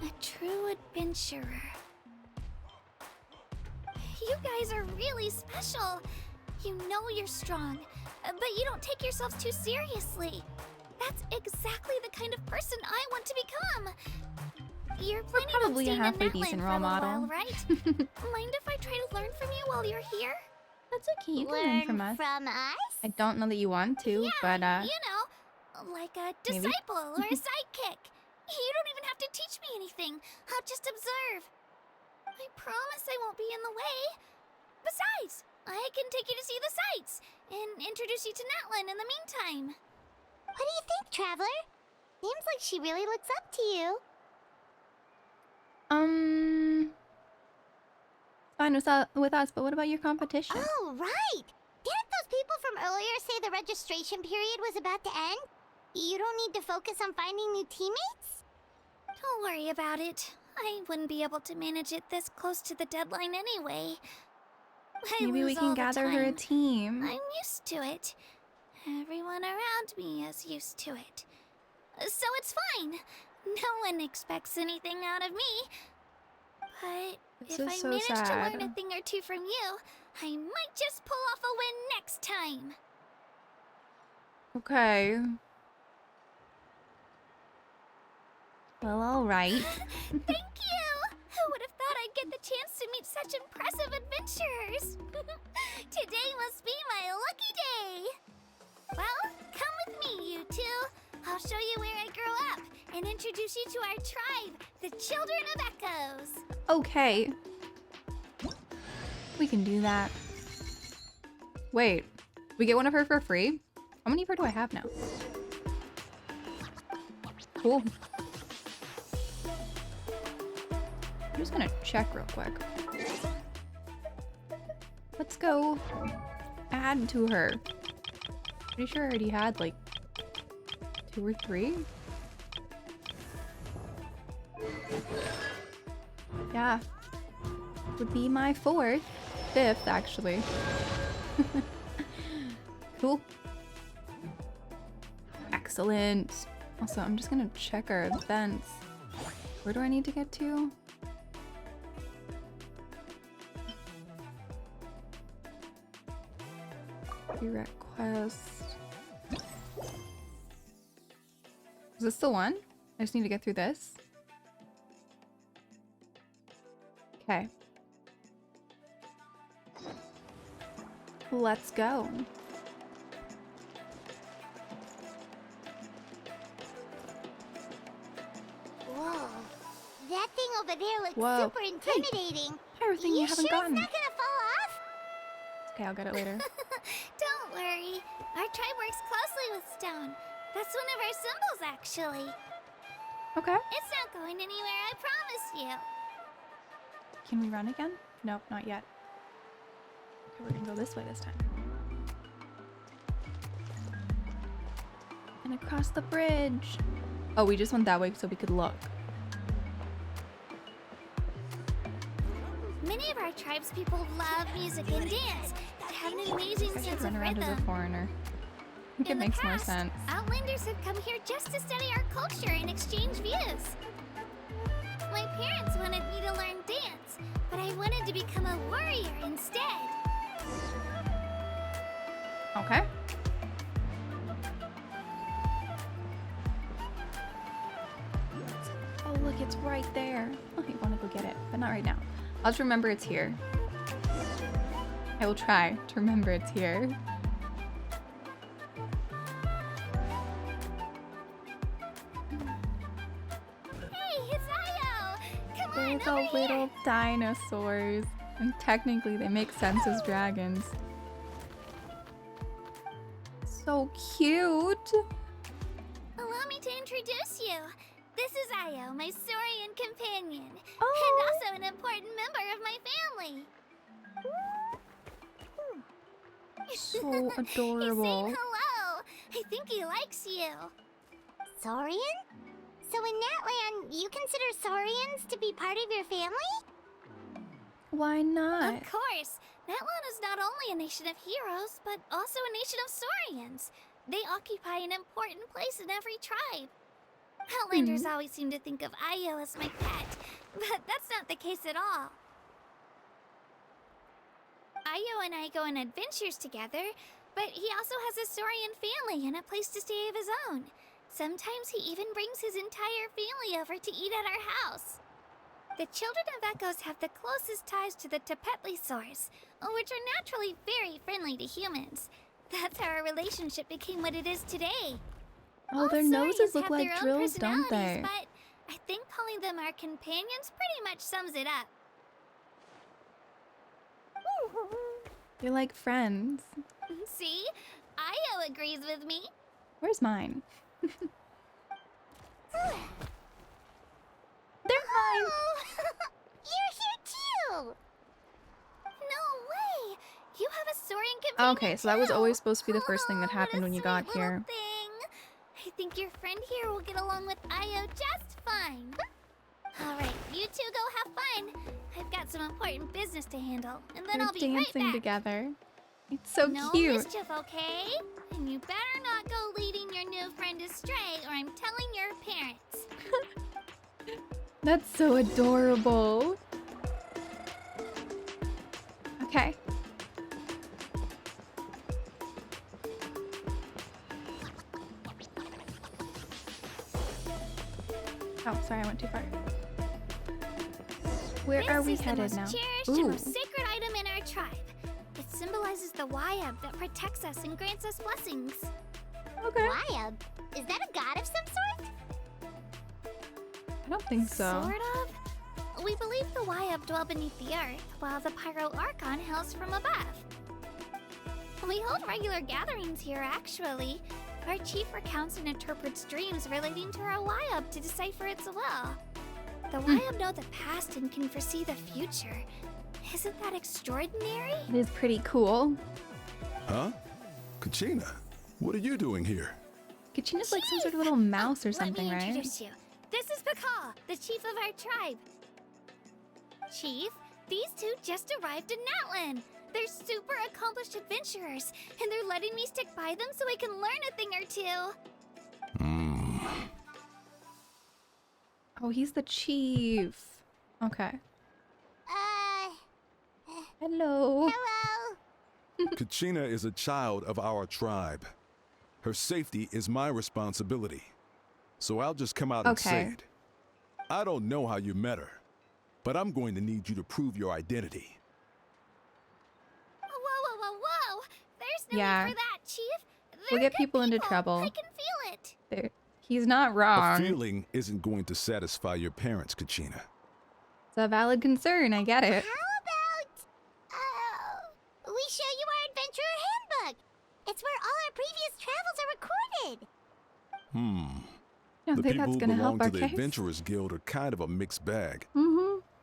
O: A true adventurer. You guys are really special. You know you're strong, but you don't take yourselves too seriously. That's exactly the kind of person I want to become. You're planning on
A: Probably a
O: staying in
A: halfway
O: Natlan
A: decent
O: for
A: role
O: a little
A: model.
O: while, right? Mind if I try to learn from you while you're here?
A: That's okay, you can learn from us. I don't know that you want to, but
O: You know, like a
A: maybe.
O: disciple or a sidekick. You don't even have to teach me anything. I'll just observe. I promise I won't be in the way. Besides, I can take you to see the sights and introduce you to Natlan in the meantime.
U: What do you think, Traveler? Seems like she really looks up to you.
A: Fine with us, but what about your competition?
U: Oh, right! Didn't those people from earlier say the registration period was about to end? You don't need to focus on finding new teammates?
O: Don't worry about it. I wouldn't be able to manage it this close to the deadline anyway.
A: Maybe we can gather her a team.
O: I'm used to it. Everyone around me is used to it. So it's fine. No one expects anything out of me. But if I manage to learn a thing or two from you, I might just pull off a win next time.
A: Okay. Well, alright.
O: Thank you! Who would have thought I'd get the chance to meet such impressive adventurers? Today must be my lucky day! Well, come with me, you two. I'll show you where I grew up and introduce you to our tribe, the Children of Echoes.
A: Okay. We can do that. Wait, we get one of her for free? How many of her do I have now? Cool. I'm just gonna check real quick. Let's go add to her. Pretty sure I already had like 2 or 3. Yeah. Would be my 4th. 5th, actually. Cool. Excellent. Also, I'm just gonna check our events. Where do I need to get to? Direct quest. Is this the one? I just need to get through this. Okay. Let's go.
U: Whoa. That thing over there looks
A: Whoa.
U: super intimidating.
A: Everything you haven't
U: sure
A: gotten.
U: it's not gonna fall off?
A: Okay, I'll get it later.
O: Don't worry. Our tribe works closely with stone. That's one of our symbols, actually.
A: Okay.
O: It's not going anywhere, I promise you.
A: Can we run again? Nope, not yet. Okay, we're gonna go this way this time. And across the bridge. Oh, we just went that way so we could look.
O: Many of our tribes people love music and dance. They have an amazing
A: I should
O: sense
A: run
O: of
A: around as a
O: rhythm.
A: foreigner. I think it
O: In the
A: makes more
O: past,
A: sense.
O: Outlanders have come here just to study our culture and exchange views. My parents wanted me to learn dance, but I wanted to become a warrior instead.
A: Okay. Oh, look, it's right there. Oh, I want to go get it, but not right now. I'll just remember it's here. I will try to remember it's here.
O: Hey, it's Io! Come on,
A: There's
O: over
A: all little dinosaurs. And technically they make sense as dragons. So cute!
O: Allow me to introduce you. This is Io, my Saurian companion,
A: Oh.
O: and also an important member of my family.
A: So
O: He's
A: adorable.
O: saying hello. I think he likes you.
U: Saurian? So in Natlan, you consider Saurians to be part of your family?
A: Why not?
O: Of course. Natlan is not only a nation of heroes, but also a nation of Saurians. They occupy an important place in every tribe. Outlanders always seem to think of Io as my pet, but that's not the case at all. Io and I go on adventures together, but he also has a Saurian family and a place to stay of his own. Sometimes he even brings his entire family over to eat at our house. The children of Echoes have the closest ties to the Tepetlisaurs, which are naturally very friendly to humans. That's how our relationship became what it is today.
A: Oh, their noses look like drills, don't they?
O: But I think calling them our companions pretty much sums it up.
A: They're like friends.
O: See? Io agrees with me.
A: Where's mine? They're mine.
U: You're here too!
O: No way! You have a Saurian companion
A: Okay, so that was
O: too.
A: always supposed to be the first thing that happened when you got here.
O: I think your friend here will get along with Io just fine. Alright, you two go have fun. I've got some important business to handle, and then
A: They're
O: I'll be right
A: dancing
O: back.
A: together. It's so
O: No
A: cute.
O: mischief, okay? And you better not go leading your new friend astray, or I'm telling your parents.
A: That's so adorable. Okay. Oh, sorry, I went too far. Where are we headed
O: This is the
A: now?
O: most cherished and most sacred item in our tribe. It symbolizes the Wyab that protects us and grants us blessings.
A: Okay.
U: Wyab? Is that a god of some sort?
A: I don't think so.
O: Sort of. We believe the Wyab dwell beneath the earth, while the Hydro Archon hails from above. We hold regular gatherings here, actually. Our chief recounts and interprets dreams relating to our Wyab to decipher its will. The Wyab know the past and can foresee the future. Isn't that extraordinary?
A: It is pretty cool.
G: Huh? Kachina, what are you doing here?
A: Kachina's like some sort of little mouse or something,
O: Let me
A: right?
O: introduce you. This is Pakal, the chief of our tribe. Chief, these two just arrived in Natlan. They're super accomplished adventurers, and they're letting me stick by them so I can learn a thing or two.
A: Oh, he's the chief. Okay. Hello.
U: Hello.
G: Kachina is a child of our tribe. Her safety is my responsibility. So I'll just come out and say it. I don't know how you met her, but I'm going to need you to prove your identity.
O: Whoa. There's no
A: Yeah.
O: need for that, Chief.
A: We'll get people into trouble.
O: I can feel it.
A: He's not
G: A
A: wrong.
G: feeling isn't going to satisfy your parents, Kachina.
A: It's a valid concern, I get it.
U: We show you our adventurer handbook. It's where all our previous travels are recorded.
A: I don't
G: The
A: think
G: people
A: that's
G: who
A: gonna
G: belong
A: help
G: to
A: our
G: the
A: case.
G: Adventurers Guild are kind of a mixed bag.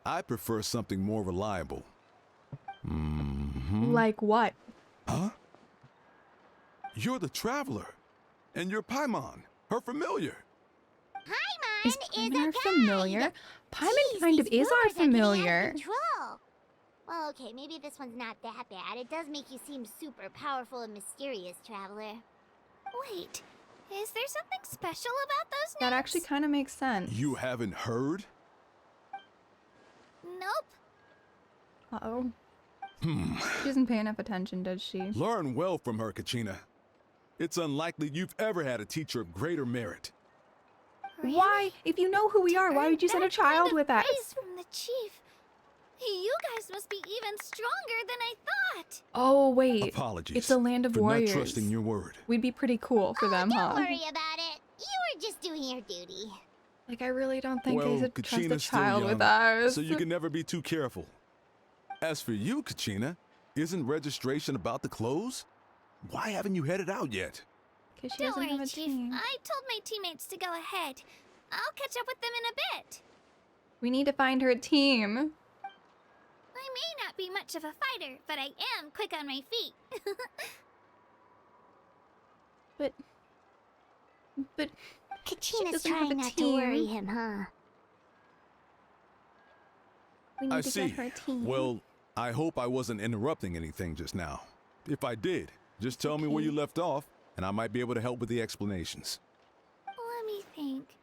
G: I prefer something more reliable.
A: Like what?
G: Huh? You're the traveler, and you're Paimon, her familiar.
U: Paimon
A: Is
U: is
A: Paimon
U: a
A: our
U: guide.
A: familiar? Paimon
U: Jeez,
A: kind of
U: these
A: is our
U: words are getting out of
A: familiar.
U: control. Well, okay, maybe this one's not that bad. It does make you seem super powerful and mysterious, traveler.
O: Wait, is there something special about those names?
A: That actually kind of makes sense.
G: You haven't heard?
O: Nope.
A: Uh-oh. She doesn't pay enough attention, does she?
G: Learn well from her, Kachina. It's unlikely you've ever had a teacher of greater merit.
A: Why? If you know who we are, why would you send a child with us?
O: Praise from the chief. You guys must be even stronger than I thought.
A: Oh, wait.
G: Apologies
A: It's a land of
G: for
A: warriors.
G: not trusting your word.
A: We'd be pretty cool for them,
U: Don't
A: huh?
U: worry about it. You were just doing your duty.
A: Like, I really don't think
G: well,
A: I should trust a
G: Kachina's still
A: child
G: young,
A: with us.
G: so you can never be too careful. As for you, Kachina, isn't registration about to close? Why haven't you headed out yet?
A: Because she
O: Don't
A: doesn't have
O: worry,
A: a
O: Chief.
A: team.
O: I told my teammates to go ahead. I'll catch up with them in a bit.
A: We need to find her a team.
O: I may not be much of a fighter, but I am quick on my feet.
A: But
U: Kachina's trying not to worry him, huh?
A: We need
G: I
A: to
G: see.
A: get her a team.
G: Well, I hope I wasn't interrupting anything just now. If I did, just tell me where you left off, and I might be able to help with the explanations.
O: Let me think.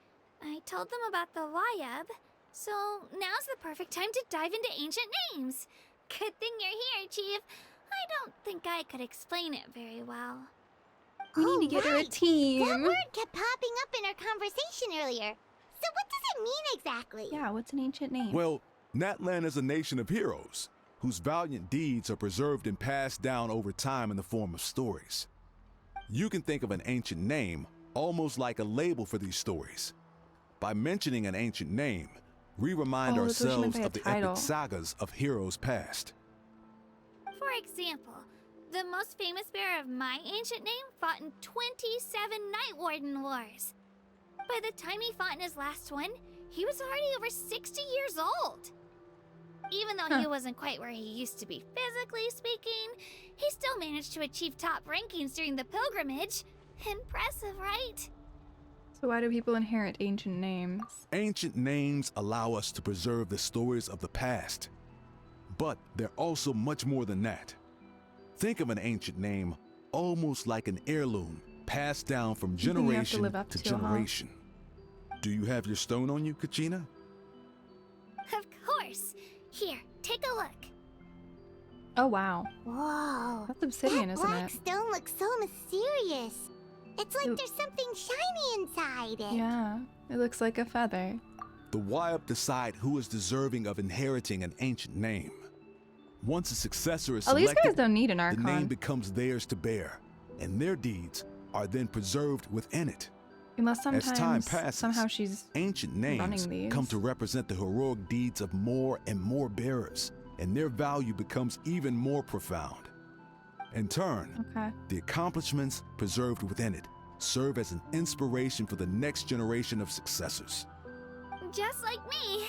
O: I told them about the Wayab, so now's the perfect time to dive into ancient names. Good thing you're here, Chief. I don't think I could explain it very well.
A: We need to get her a team.
U: That word kept popping up in our conversation earlier. So what does it mean exactly?
A: Yeah, what's an ancient name?
G: Well, Natlan is a nation of heroes whose valiant deeds are preserved and passed down over time in the form of stories. You can think of an ancient name almost like a label for these stories. By mentioning an ancient name, we remind ourselves of the epic sagas of heroes past.
O: For example, the most famous bearer of my ancient name fought in 27 Night Warden Wars. By the time he fought in his last one, he was already over 60 years old. Even though he wasn't quite where he used to be physically speaking, he still managed to achieve top rankings during the pilgrimage. Impressive, right?
A: So why do people inherit ancient names?
G: Ancient names allow us to preserve the stories of the past. But they're also much more than that. Think of an ancient name almost like an heirloom passed down from generation to generation. Do you have your stone on you, Kachina?
O: Of course. Here, take a look.
A: Oh, wow.
U: Whoa.
A: That's obsidian, isn't
U: Black
A: it?
U: stone looks so mysterious. It's like there's something shiny inside it.
A: Yeah, it looks like a feather.
G: The Wayab decide who is deserving of inheriting an ancient name. Once a successor is selected,
A: these guys don't need an Archon.
G: the name becomes theirs to bear, and their deeds are then preserved within it.
A: Unless sometimes,
G: As time passes,
A: somehow she's
G: ancient names
A: running these.
G: come to represent the heroic deeds of more and more bearers, and their value becomes even more profound. In turn, the accomplishments preserved within it serve as an inspiration for the next generation of successors.
O: Just like me.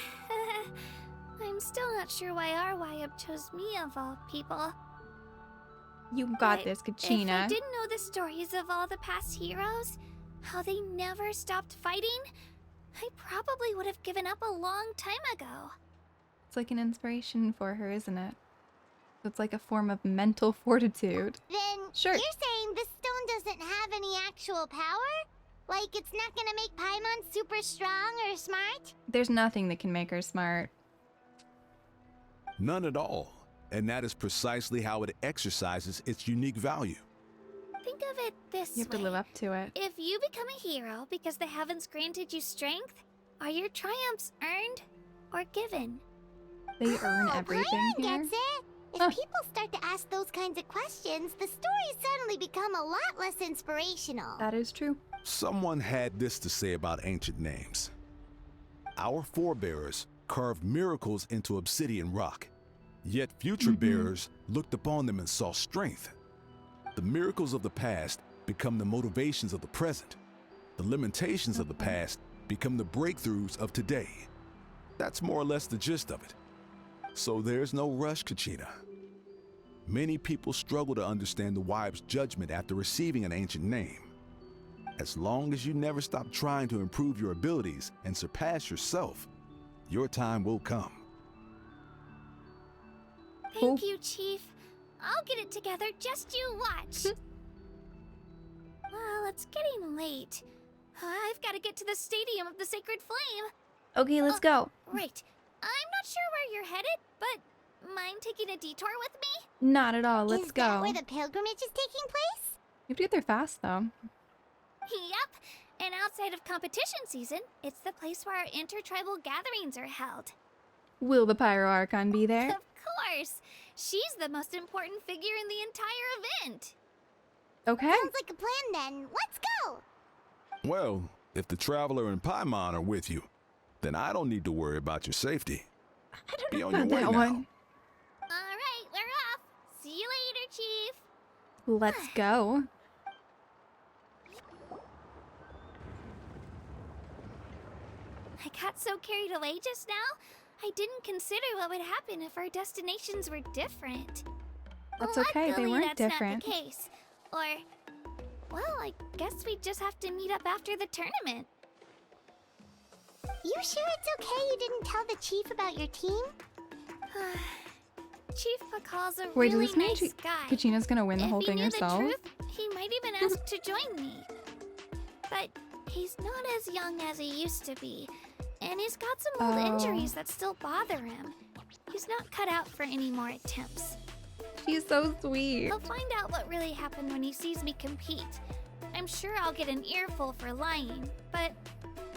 O: I'm still not sure why our Wayab chose me of all people.
A: You got this, Kachina.
O: If I didn't know the stories of all the past heroes, how they never stopped fighting, I probably would have given up a long time ago.
A: It's like an inspiration for her, isn't it? It's like a form of mental fortitude.
U: Then
A: Sure.
U: you're saying this stone doesn't have any actual power? Like it's not gonna make Paimon super strong or smart?
A: There's nothing that can make her smart.
G: None at all, and that is precisely how it exercises its unique value.
O: Think of it this way.
A: You have to live up to it.
O: If you become a hero because the heavens granted you strength, are your triumphs earned or given?
A: They earn everything
U: Paimon
A: here.
U: gets it. If people start to ask those kinds of questions, the stories suddenly become a lot less inspirational.
A: That is true.
G: Someone had this to say about ancient names. Our forebears carved miracles into obsidian rock, yet future bearers looked upon them and saw strength. The miracles of the past become the motivations of the present. The limitations of the past become the breakthroughs of today. That's more or less the gist of it. So there's no rush, Kachina. Many people struggle to understand the Wayab's judgment after receiving an ancient name. As long as you never stop trying to improve your abilities and surpass yourself, your time will come.
O: Thank you, Chief. I'll get it together, just you watch. Well, it's getting late. I've got to get to the Stadium of the Sacred Flame.
A: Okay, let's go.
O: Right. I'm not sure where you're headed, but mind taking a detour with me?
A: Not at all. Let's go.
U: Is that where the pilgrimage is taking place?
A: You have to get there fast, though.
O: Yep. And outside of competition season, it's the place where our intertribal gatherings are held.
A: Will the Hydro Archon be there?
O: Of course. She's the most important figure in the entire event.
A: Okay.
U: Sounds like a plan then. Let's go!
G: Well, if the Traveler and Paimon are with you, then I don't need to worry about your safety.
A: I don't
G: Be
A: know
G: on your
A: about
G: way
A: that
G: now.
A: one.
O: All right, we're off. See you later, Chief.
A: Let's go.
O: I got so carried away just now, I didn't consider what would happen if our destinations were different.
A: That's okay, they
O: Luckily,
A: weren't
O: that's
A: different.
O: Not the case. Or, well, I guess we just have to meet up after the tournament.
U: You sure it's okay you didn't tell the chief about your team?
O: Chief Pakal's a
A: Wait,
O: really
A: does this mean
O: nice guy.
A: Kachina's gonna win the whole thing herself?
O: If he knew the truth, he might even ask to join me. But he's not as young as he used to be, and he's got some old injuries that still bother him. He's not cut out for any more attempts.
A: She's so sweet.
O: He'll find out what really happened when he sees me compete. I'm sure I'll get an earful for lying, but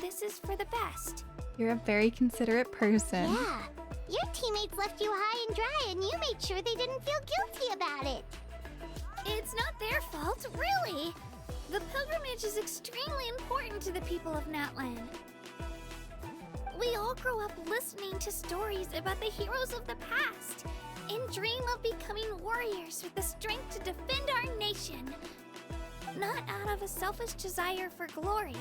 O: this is for the best.
A: You're a very considerate person.
U: Yeah. Your teammates left you high and dry, and you made sure they didn't feel guilty about it.
O: It's not their fault, really. The pilgrimage is extremely important to the people of Natlan. We all grow up listening to stories about the heroes of the past and dream of becoming warriors with the strength to defend our nation. Not out of a selfish desire for glory,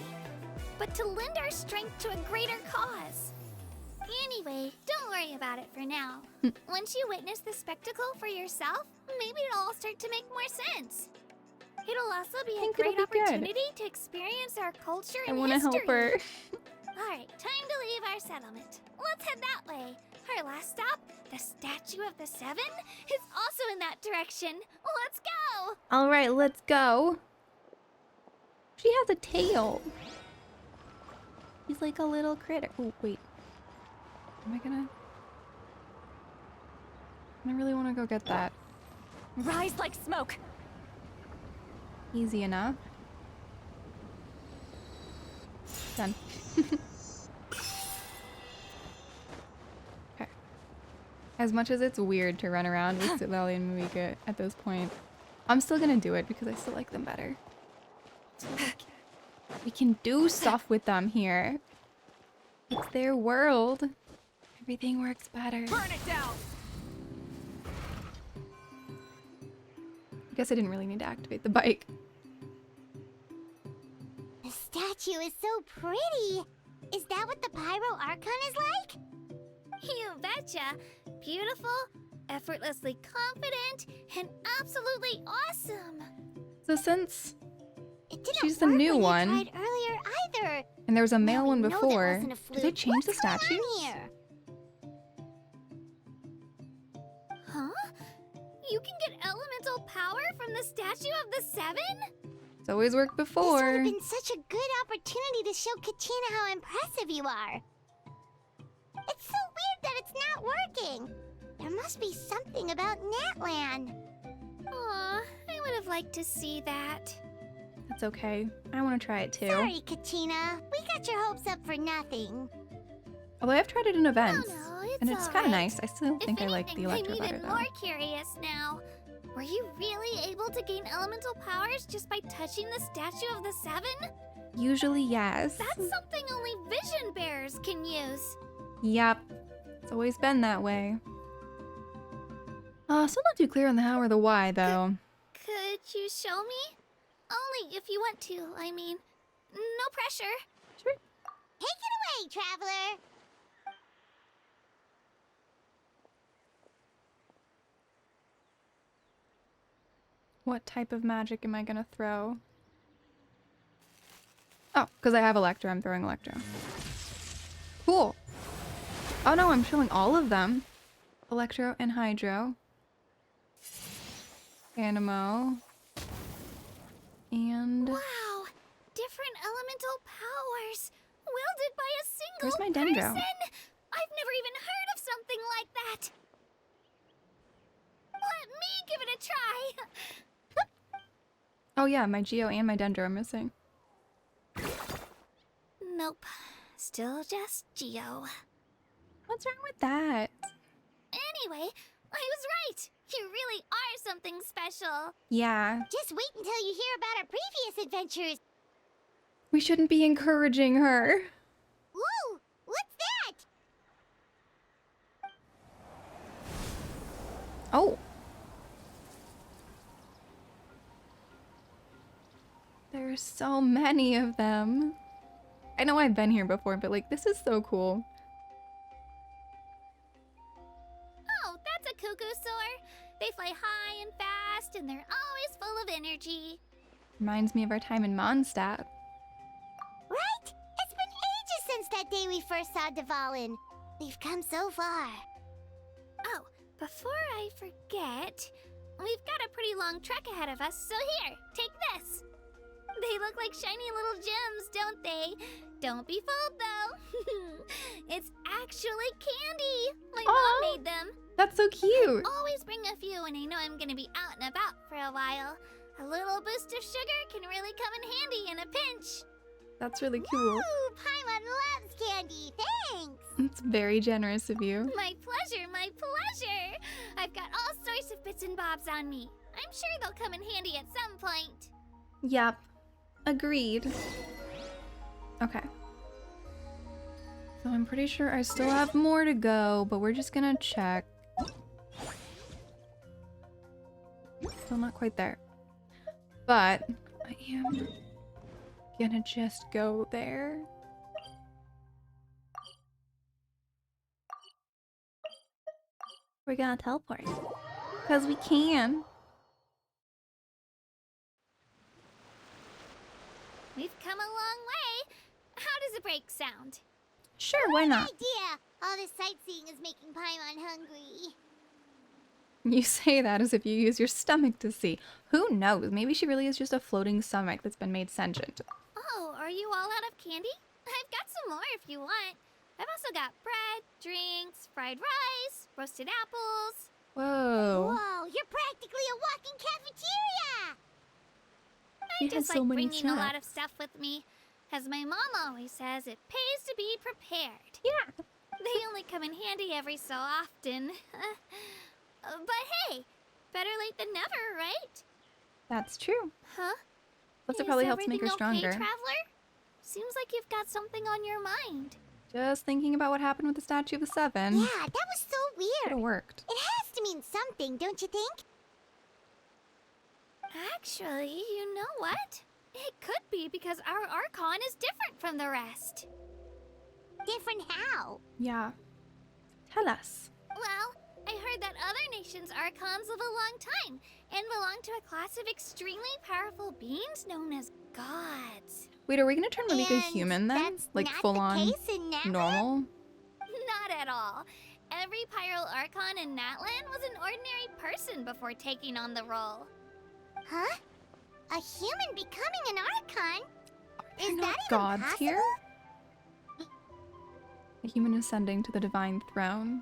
O: but to lend our strength to a greater cause. Anyway, don't worry about it for now. Once you witness the spectacle for yourself, maybe it'll all start to make more sense. It'll also be a great opportunity to experience our culture and history.
A: I want to help her.
O: Alright, time to leave our settlement. Let's head that way. Our last stop, the Statue of the Seven, is also in that direction. Let's go!
A: Alright, let's go. She has a tail. He's like a little critter. Oh, wait. Am I gonna... I really want to go get that.
M: Rise like smoke!
A: Easy enough. Done. Okay. As much as it's weird to run around with Lally and Mika at this point, I'm still gonna do it because I still like them better. So we can do stuff with them here. It's their world. Everything works better.
N: Burn it down!
A: I guess I didn't really need to activate the bike.
U: The statue is so pretty. Is that what the Hydro Archon is like?
O: You betcha. Beautiful, effortlessly confident, and absolutely awesome.
A: So since
U: It didn't
A: she's the
U: work
A: new
U: when
A: one,
U: you tried earlier either.
A: and there was a male
U: Now we
A: one
U: know that
A: before,
U: wasn't a
A: did they
U: fluke.
A: change the
U: What's going on
A: statues?
U: here?
O: Huh? You can get elemental power from the Statue of the Seven?
A: It's always worked
U: This would
A: before.
U: have been such a good opportunity to show Kachina how impressive you are. It's so weird that it's not working. There must be something about Natlan.
O: Aw, I would have liked to see that.
A: That's okay. I want to try it too.
U: Sorry, Kachina. We got your hopes up for nothing.
A: Although I've tried it in events,
O: no,
A: and it's kind of nice. I still think I like the
O: I'm
A: Electro better
O: even
A: though.
O: more curious now. Were you really able to gain elemental powers just by touching the Statue of the Seven?
A: Usually, yes.
O: That's something only vision bearers can use.
A: Yep. It's always been that way. Still not too clear on the how or the why, though.
O: Could you show me? Only if you want to, I mean. No pressure.
A: Sure.
U: Take it away, traveler.
A: What type of magic am I gonna throw? Oh, because I have Electro, I'm throwing Electro. Cool. Oh no, I'm showing all of them. Electro and Hydro. Animo. And...
O: Wow! Different elemental powers! Wielded by a single
A: Where's my Dendro?
O: person! I've never even heard of something like that! Let me give it a try!
A: Oh yeah, my Geo and my Dendro are missing.
O: Nope. Still just Geo.
A: What's wrong with that?
O: Anyway, I was right! You really are something special!
A: Yeah.
U: Just wait until you hear about our previous adventures.
A: We shouldn't be encouraging her.
U: Whoa! What's that?
A: Oh. There are so many of them. I know I've been here before, but like, this is so cool.
O: Oh, that's a cuckoo-soar! They fly high and fast, and they're always full of energy.
A: Reminds me of our time in Mondstadt.
U: Right? It's been ages since that that day we first saw Dvalin. We've come so far.
O: Oh, before I forget, we've got a pretty long trek ahead of us, so here, take this. They look like shiny little gems, don't they? Don't be fooled, though. It's actually candy. My mom made them.
A: That's so cute.
O: I always bring a few when I know I'm gonna be out and about for a while. A little boost of sugar can really come in handy in a pinch.
A: That's really cool.
U: Ooh, Paimon loves candy. Thanks.
A: It's very generous of you.
O: My pleasure, my pleasure. I've got all sorts of bits and bobs on me. I'm sure they'll come in handy at some point.
A: Yep. Agreed. Okay. So I'm pretty sure I still have more to go, but we're just gonna check. Still not quite there. But I am gonna just go there. We're gonna teleport. Because we can.
O: We've come a long way. How does a break sound?
A: Sure, why not?
U: Good idea. All this sightseeing is making Paimon hungry.
A: You say that as if you use your stomach to see. Who knows? Maybe she really is just a floating stomach that's been made sentient.
O: Oh, are you all out of candy? I've got some more if you want. I've also got bread, drinks, fried rice, roasted apples.
A: Whoa.
U: Whoa, you're practically a walking cafeteria!
O: I just like bringing a lot of stuff with me. As my mom always says, it pays to be prepared.
A: Yeah.
O: They only come in handy every so often. But hey, better late than never, right?
A: That's true.
O: Huh?
A: Plus, it probably helps make her
O: Is everything
A: stronger.
O: okay, Traveler? Seems like you've got something on your mind.
A: Just thinking about what happened with the Statue of the Seven.
U: Yeah, that was so weird.
A: Could have worked.
U: It has to mean something, don't you think?
O: Actually, you know what? It could be because our Archon is different from the rest.
U: Different how?
A: Yeah. Tell us.
O: Well, I heard that other nations' Archons live a long time and belong to a class of extremely powerful beings known as gods.
A: Wait, are we gonna turn Malika human then? Like full on normal?
O: Not at all. Every Pyro Archon in Natlan was an ordinary person before taking on the role.
U: Huh? A human becoming an Archon? Is
A: Not
U: that even
A: gods
U: possible?
A: here? A human ascending to the divine throne.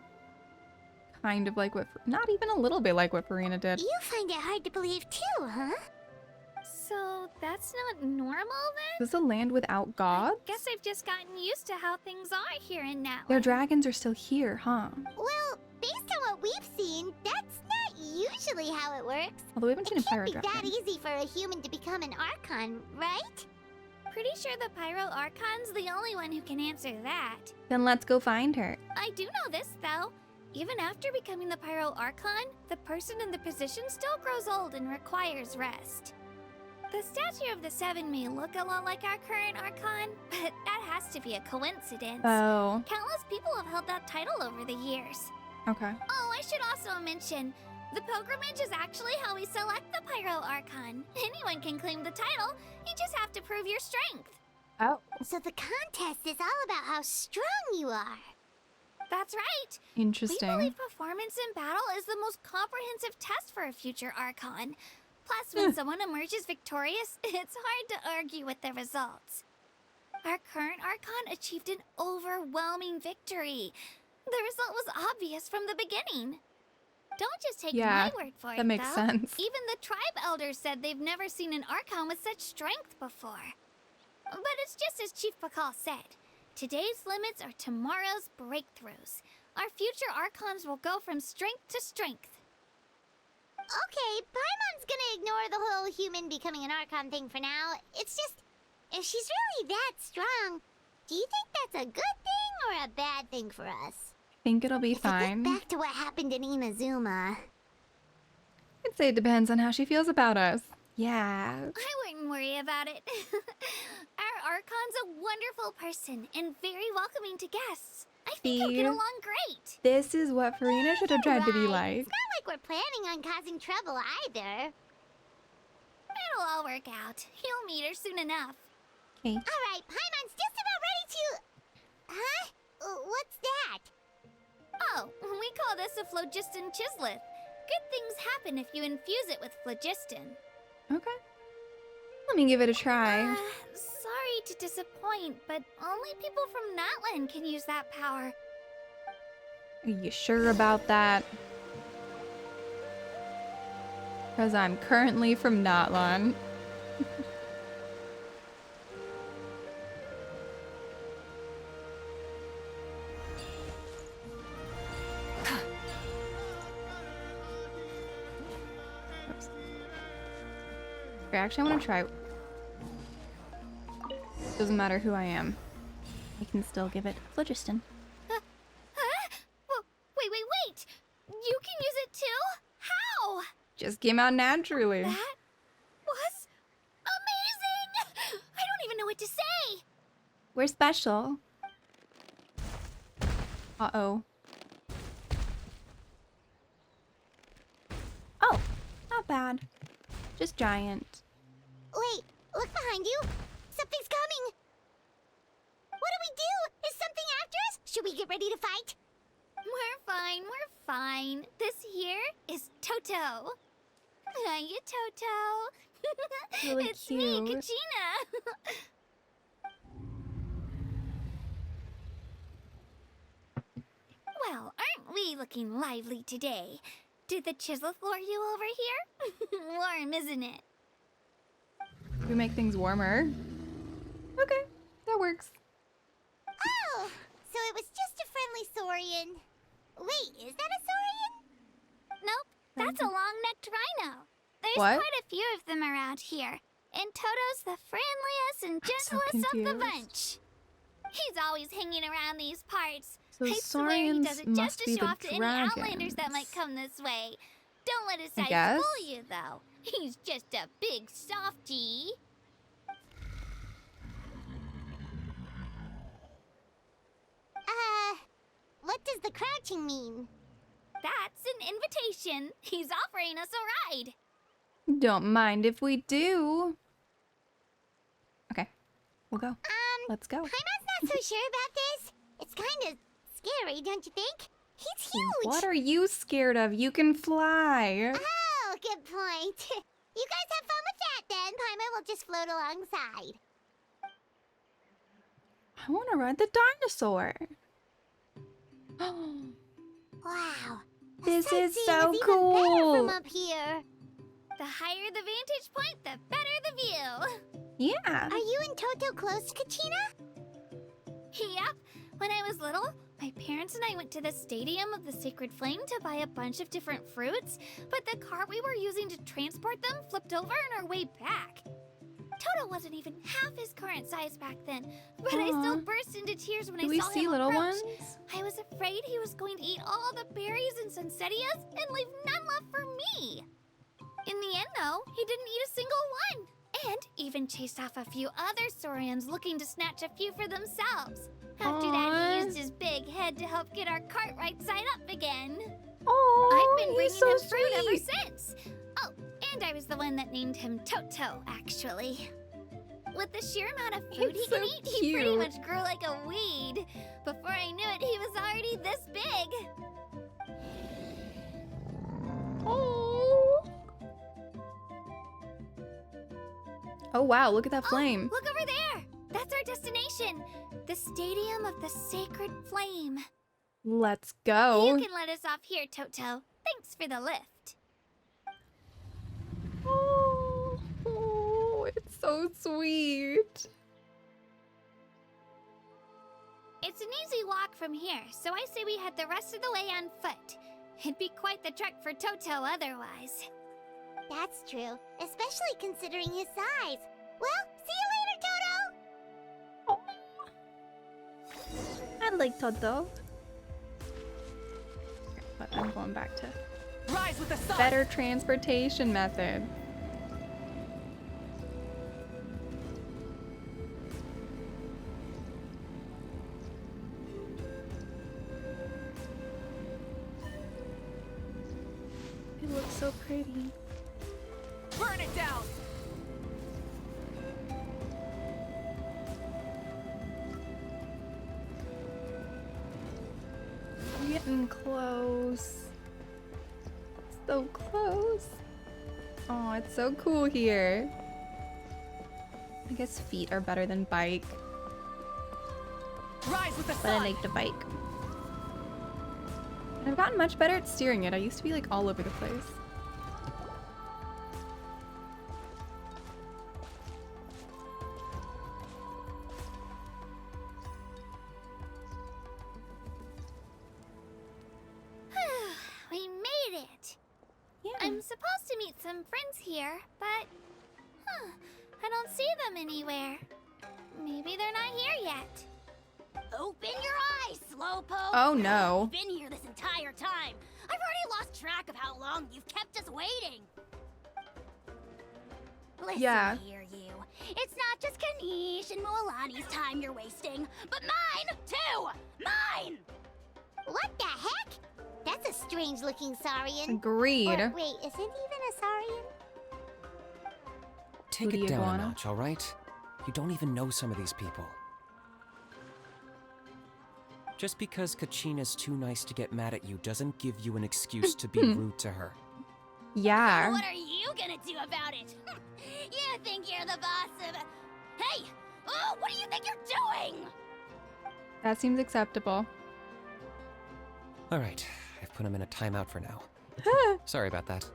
A: Kind of like what, not even a little bit like what Farina did.
U: You find it hard to believe too, huh?
O: So that's not normal then?
A: Is this a land without gods?
O: Guess I've just gotten used to how things are here in Natlan.
A: Their dragons are still here, huh?
U: Well, based on what we've seen, that's not usually how it works.
A: Although we haven't seen a pyro
U: It can't be that
A: dragon.
U: easy for a human to become an Archon, right?
O: Pretty sure the Pyro Archon's the only one who can answer that.
A: Then let's go find her.
O: I do know this, though. Even after becoming the Pyro Archon, the person in the position still grows old and requires rest. The Statue of the Seven may look a lot like our current Archon, but that has to be a coincidence.
A: Oh.
O: Countless people have held that title over the years.
A: Okay.
O: Oh, I should also mention, the pilgrimage is actually how we select the Pyro Archon. Anyone can claim the title, you just have to prove your strength.
A: Oh.
U: So the contest is all about how strong you are.
O: That's right.
A: Interesting.
O: We believe performance in battle is the most comprehensive test for a future Archon. Plus, when someone emerges victorious, it's hard to argue with the results. Our current Archon achieved an overwhelming victory. The result was obvious from the beginning. Don't just take my word for it,
A: that makes
O: though.
A: sense.
O: Even the tribe elders said they've never seen an Archon with such strength before. But it's just as Chief Pakal said. Today's limits are tomorrow's breakthroughs. Our future Archons will go from strength to strength.
U: Okay, Paimon's gonna ignore the whole human becoming an Archon thing for now. It's just, if she's really that strong, do you think that's a good thing or a bad thing for us?
A: Think it'll be
U: If
A: fine.
U: we look back to what happened in Inazuma.
A: I'd say it depends on how she feels about us. Yeah.
O: I wouldn't worry about it. Our Archon's a wonderful person and very welcoming to guests. I think he'll get along great.
A: This is what Farina should have tried to be like.
U: It's not like we're planning on causing trouble either.
O: It'll all work out. He'll meet her soon enough.
A: Okay.
U: Alright, Paimon's just about ready to... Huh? What's that?
O: Oh, we call this a phlogiston chisleth. Good things happen if you infuse it with phlogiston.
A: Okay. Let me give it a try.
O: Sorry to disappoint, but only people from Natlan can use that power.
A: Are you sure about that? Because I'm currently from Natlan. Okay, actually I want to try. Doesn't matter who I am. I can still give it phlogiston.
O: Wait! You can use it too? How?
A: Just came out naturally.
O: That was amazing! I don't even know what to say!
A: We're special. Uh-oh. Oh, not bad. Just giant.
U: Wait, look behind you. Something's coming. What do we do? Is something after us? Should we get ready to fight?
O: We're fine. This here is Toto. Hiya, Toto.
A: Really
O: it's
A: cute.
O: me, Kachina. Well, aren't we looking lively today? Did the chisel lure you over here? Warm, isn't it?
A: We make things warmer. Okay, that works.
U: Oh, so it was just a friendly saurian. Wait, is that a saurian?
O: Nope, that's a long-necked rhino. There's
A: What?
O: quite a few of them around here. And Toto's the friendliest and
A: so
O: gentlest of the
A: confused.
O: bunch. He's always hanging around these parts.
A: So
O: I swear he
A: saurians
O: does it
A: must
O: just
A: be
O: to show
A: the
O: off to any outlanders that might come this way. Don't let his
A: I
O: size
A: guess.
O: fool you, though. He's just a big softie.
U: What does the crouching mean?
O: That's an invitation. He's offering us a ride.
A: Don't mind if we do. Okay, we'll go. Let's go.
U: Paimon's not so sure about this. It's kind of scary, don't you think? He's huge.
A: What are you scared of? You can fly.
U: Oh, good point. You guys have fun with that then. Paimon will just float alongside.
A: I want to ride the dinosaur.
U: Wow.
A: This is
U: Sightseeing
A: so
U: even
A: cool.
U: better from up here.
O: The higher the vantage point, the better the view.
A: Yeah.
U: Are you and Toto close, Kachina?
O: Yep. When I was little, my parents and I went to the Stadium of the Sacred Flame to buy a bunch of different fruits, but the cart we were using to transport them flipped over on our way back. Toto wasn't even half his current size back then, but I still burst into tears when
A: Do
O: I
A: we
O: saw
A: see
O: him
A: little
O: approach.
A: ones?
O: I was afraid he was going to eat all the berries and sunsettias and leave none left for me. In the end, though, he didn't eat a single one, and even chased off a few other saurians looking to snatch a few for themselves. After that, he used his big head to help get our cart right side up again.
A: Oh,
O: I've been bringing
A: so
O: him fruit ever
A: sweet.
O: since. Oh, and I was the one that named him Toto, actually. With the sheer amount of food he can eat, he pretty
A: cute.
O: much grew like a weed. Before I knew it, he was already this big.
A: Oh wow, look at that flame.
O: Look over there! That's our destination! The Stadium of the Sacred Flame.
A: Let's go.
O: You can let us off here, Toto. Thanks for the lift.
A: Oh, it's so sweet.
O: It's an easy walk from here, so I say we head the rest of the way on foot. It'd be quite the trek for Toto otherwise.
U: That's true, especially considering his size. Well, see you later, Toto!
A: I like Toto. But I'm going back to
N: Rise with the sun.
A: better transportation method. It looks so pretty.
N: Burn it down.
A: getting close. So close. Oh, it's so cool here. I guess feet are better than bike.
N: Rise with the
A: But I like the bike. And I've gotten much better at steering it. I used to be like all over the place.
U: We made it!
A: Yeah.
U: I'm supposed to meet some friends here, but... I don't see them anywhere. Maybe they're not here yet.
C: Open your eyes, Slowpoke!
A: Oh no.
C: I've been here this entire time. I've already lost track of how long you've kept us waiting. Listen here, you. It's not just Kanish and Moalani's time you're wasting, but mine, too! Mine!
U: What the heck? That's a strange-looking Saurian.
A: Agreed.
U: Or, wait, is it even a Saurian?
J: Take it down a notch, all right? You don't even know some of these people. Just because Kachina's too nice to get mad at you doesn't give you an excuse to be rude to her.
A: Yeah.
C: What are you gonna do about it? You think you're the boss of... Hey! Oh, what do you think you're doing?
A: That seems acceptable.
J: All right, I've put him in a timeout for now. Sorry about that.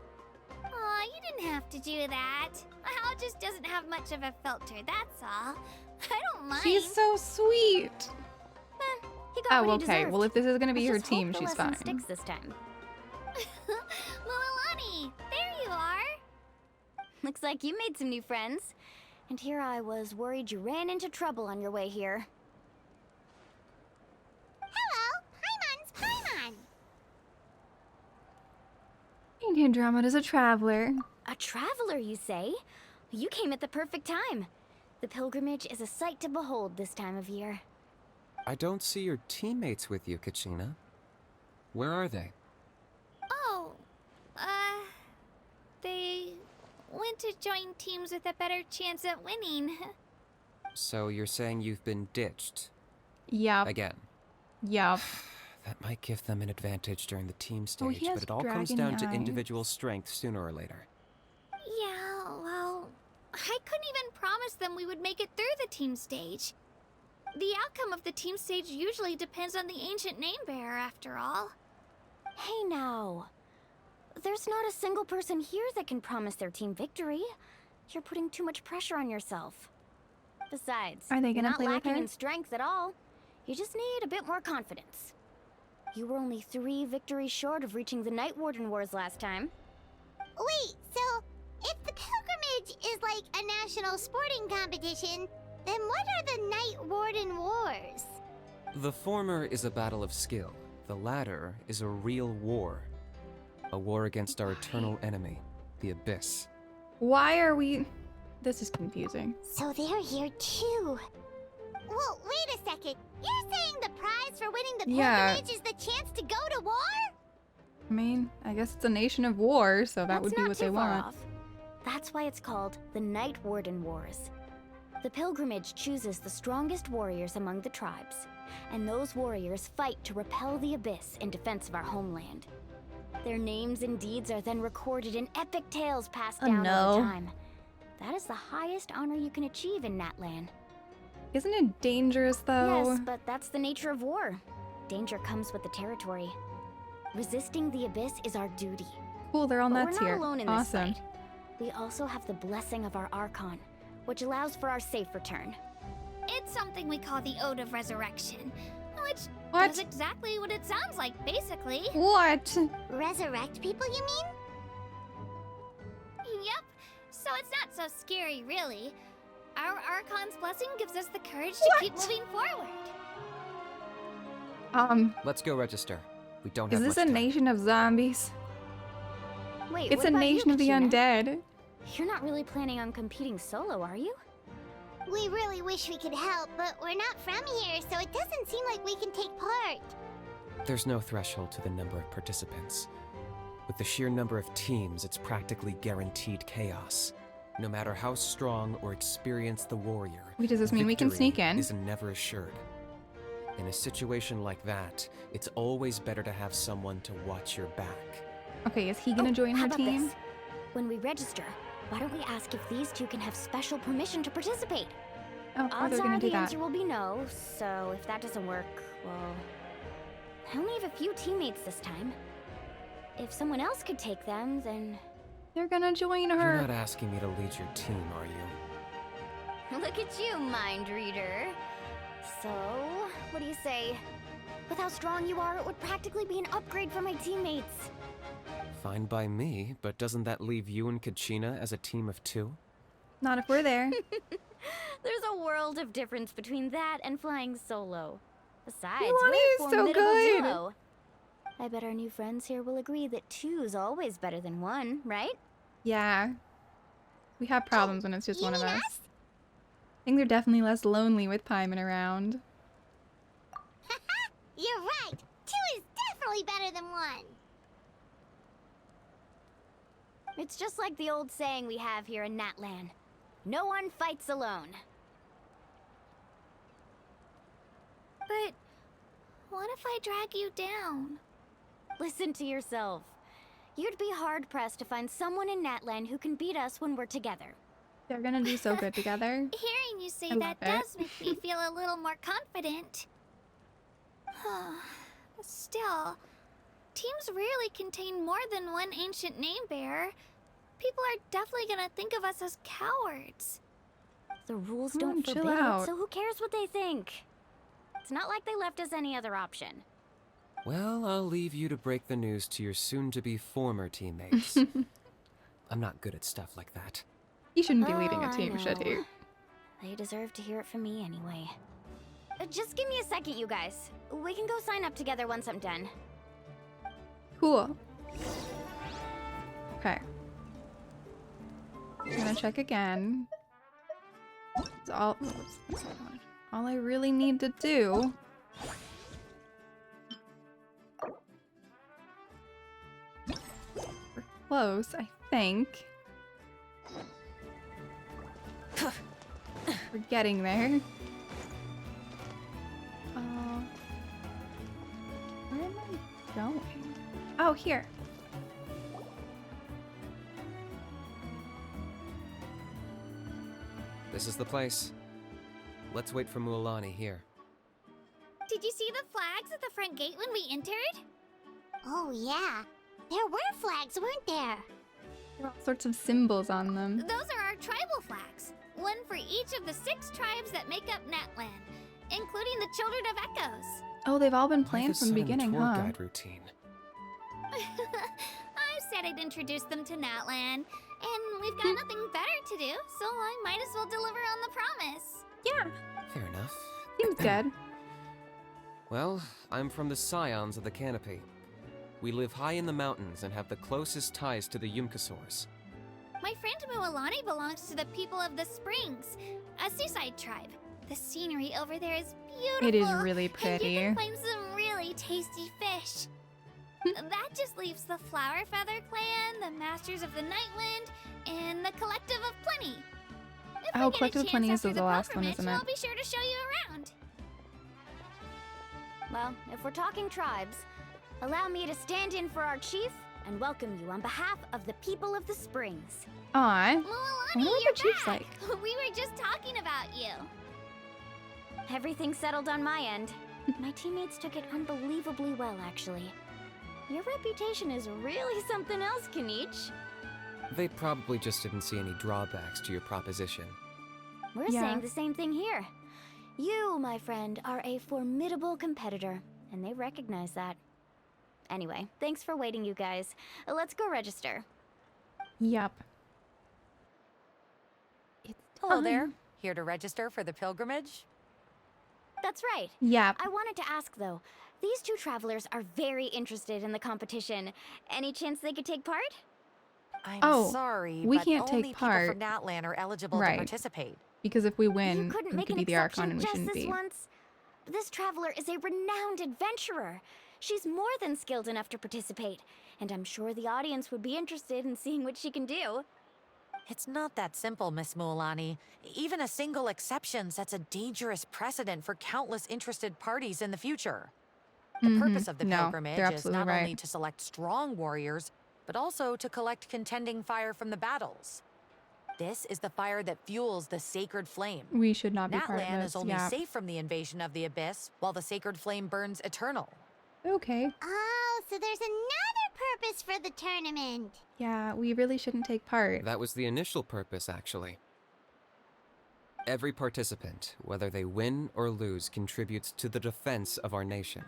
U: Aw, you didn't have to do that. My house just doesn't have much of a filter, that's all. I don't mind.
A: She's so sweet.
U: He got
A: Oh,
U: what he
A: okay.
U: deserved.
A: Well, if this is gonna be
U: Let's
A: her
U: just hope
A: team,
U: the
A: she's
U: lesson
A: fine.
U: sticks this time. Moalani, there you are.
P: Looks like you made some new friends. And here I was worried you ran into trouble on your way here.
U: Hello, Paimon.
A: Andromeda is a traveler.
P: A traveler, you say? You came at the perfect time. The pilgrimage is a sight to behold this time of year.
J: I don't see your teammates with you, Kachina. Where are they?
U: Oh, they went to join teams with a better chance at winning.
J: So you're saying you've been ditched?
A: Yep.
J: Again?
A: Yep.
J: That might give them an advantage during the team
A: Oh,
J: stage,
A: he has
J: but it all comes
A: dragon
J: down to
A: eyes.
J: individual strength sooner or later.
U: Yeah, well, I couldn't even promise them we would make it through the team stage. The outcome of the team stage usually depends on the ancient name bearer, after all.
P: Hey now. There's not a single person here that can promise their team victory. You're putting too much pressure on yourself. Besides,
A: Are they
P: you're
A: gonna
P: not
A: play with
P: lacking
A: her?
P: in strength at all. You just need a bit more confidence. You were only 3 victories short of reaching the Night Warden Wars last time.
U: Wait, so if the pilgrimage is like a national sporting competition, then what are the Night Warden Wars?
J: The former is a battle of skill. The latter is a real war. A war against our eternal enemy, the Abyss.
A: Why are we... This is confusing.
U: So they're here too. Well, wait a second. You're saying the prize for winning the
A: Yeah.
U: pilgrimage is the chance to go to war?
A: I mean, I guess it's a nation of war, so that
P: That's
A: would be
P: not
A: what
P: too
A: they
P: far
A: want.
P: off. That's why it's called the Night Warden Wars. The pilgrimage chooses the strongest warriors among the tribes, and those warriors fight to repel the Abyss in defense of our homeland. Their names and deeds are then recorded in epic tales passed
A: Oh,
P: down
A: no.
P: over time. That is the highest honor you can achieve in Natlan.
A: Isn't it dangerous, though?
P: Yes, but that's the nature of war. Danger comes with the territory. Resisting the Abyss is our duty.
A: Cool, they're all
P: But
A: nuts
P: we're not
A: here.
P: alone in
A: Awesome.
P: this fight. We also have the blessing of our Archon, which allows for our safe return.
U: It's something we call the Ode of Resurrection, which
A: What?
U: does exactly what it sounds like, basically.
A: What?
U: Resurrect people, you mean? Yep. So it's not so scary, really. Our Archon's blessing gives us the courage to keep moving forward.
J: Let's go register. We don't
A: Is
J: have
A: this
J: much
A: a
J: time.
A: nation of zombies?
P: Wait,
A: It's
P: what
A: a
P: about you,
A: nation of the
P: Kachina?
A: undead.
P: You're not really planning on competing solo, are you?
U: We really wish we could help, but we're not from here, so it doesn't seem like we can take part.
J: There's no threshold to the number of participants. With the sheer number of teams, it's practically guaranteed chaos. No matter how strong or experienced the warrior,
A: Wait, does this mean we can
J: victory
A: sneak in?
J: is never assured. In a situation like that, it's always better to have someone to watch your back.
A: Okay, is he gonna join
C: how
A: her
C: about
A: team?
C: this? When we register, why don't we ask if these two can have special permission to participate?
A: Oh,
C: Odds
A: they're gonna
C: are
A: do
C: the
A: that.
C: answer will be no, so if that doesn't work, well... I only have a few teammates this time. If someone else could take them, then...
A: They're gonna join her.
J: You're not asking me to lead your team, are you?
C: Look at you, mind reader. So, what do you say? With how strong you are, it would practically be an upgrade for my teammates.
J: Fine by me, but doesn't that leave you and Kachina as a team of 2?
A: Not if we're there.
C: There's a world of difference between that and flying solo. Besides,
A: Milani
C: we're a
A: is so
C: formidable
A: good.
C: duo. I bet our new friends here will agree that 2's always better than 1, right?
A: Yeah. We have problems when it's just one of us. I think they're definitely less lonely with Paimon around.
U: You're right. 2 is definitely better than 1.
C: It's just like the old saying we have here in Natlan. No one fights alone.
O: But what if I drag you down?
C: Listen to yourself. You'd be hard-pressed to find someone in Natlan who can beat us when we're together.
A: They're gonna do so good together.
O: Hearing you say
A: I
O: that
A: love it.
O: does make me feel a little more confident. Still, teams rarely contain more than one ancient name bearer. People are definitely gonna think of us as cowards.
C: The rules
A: Come on,
C: don't
A: chill
C: forbid it,
A: out.
C: so who cares what they think? It's not like they left us any other option.
J: Well, I'll leave you to break the news to your soon-to-be former teammates. I'm not good at stuff like that.
A: He shouldn't be leading
C: Oh,
A: a team,
C: I
A: should he?
C: know. They deserve to hear it from me anyway. Just give me a second, you guys. We can go sign up together once I'm done.
A: Cool. Okay. I'm gonna check again. It's all I really need to do. We're close, I think. We're getting there. Where am I going? Oh, here.
J: This is the place. Let's wait for Mualani here.
O: Did you see the flags at the front gate when we entered?
U: Oh, yeah. There were flags, weren't there?
A: There are all sorts of symbols on them.
O: Those are our tribal flags. One for each of the 6 tribes that make up Natlan, including the Children of Echoes.
A: Oh, they've all been
J: Like
A: planned
J: a
A: from the
J: sudden
A: beginning,
J: tour
A: huh?
J: guide routine.
O: I said I'd introduce them to Natlan, and we've got nothing better to do, so I might as well deliver on the promise.
A: Yeah.
J: Fair enough.
A: Seems good.
J: Well, I'm from the Scions of the Canopy. We live high in the mountains and have the closest ties to the Yumkasaurs.
O: My friend Mualani belongs to the people of the Springs, a seaside tribe. The scenery over there is beautiful.
A: It is really
O: And
A: pretty.
O: you can find some really tasty fish. That just leaves the Flower Feather Clan, the Masters of the Nightwind, and the Collective of Plenty. If we
A: Oh,
O: get a
A: Collective of
O: chance
A: Plenty is
O: after
A: the last one,
O: pilgrimage,
A: isn't it?
O: I'll be sure to show you around.
C: Well, if we're talking tribes, allow me to stand in for our chief and welcome you on behalf of the people of the Springs.
A: Aw. I
O: Mualani,
A: wonder what
O: you're
A: the chief's
O: back.
A: like.
O: We were just talking about you.
C: Everything settled on my end. My teammates took it unbelievably well, actually. Your reputation is really something else, Kanich.
J: They probably just didn't see any drawbacks to your proposition.
C: We're
A: Yeah.
C: saying the same thing here. You, my friend, are a formidable competitor, and they recognize that. Anyway, thanks for waiting, you guys. Let's go register.
A: Yep.
D: Hello there. Here to register for the pilgrimage?
C: That's right.
A: Yep.
C: I wanted to ask, though. These 2 travelers are very interested in the competition. Any chance they could take part?
D: I'm sorry,
A: we
D: but
A: can't
D: only
A: take
D: people
A: part.
D: from Natlan are eligible
A: Right.
D: to participate.
A: Because if we win,
C: You couldn't
A: we
C: make
A: could
C: an
A: be the
C: exception
A: Archon and we
C: just
A: shouldn't
C: this
A: be.
C: once? This traveler is a renowned adventurer. She's more than skilled enough to participate, and I'm sure the audience would be interested in seeing what she can do.
D: It's not that simple, Miss Mualani. Even a single exception sets a dangerous precedent for countless interested parties in the future. The purpose of the pilgrimage is not only to select strong warriors, but also to collect contending fire from the battles. This is the fire that fuels the sacred flame.
A: We should not be part of
D: Natlan
A: this.
D: is only safe from the invasion of the abyss, while the sacred flame burns eternal.
A: Okay.
U: Oh, so there's another purpose for the tournament.
A: Yeah, we really shouldn't take part.
J: That was the initial purpose, actually. Every participant, whether they win or lose, contributes to the defense of our nation.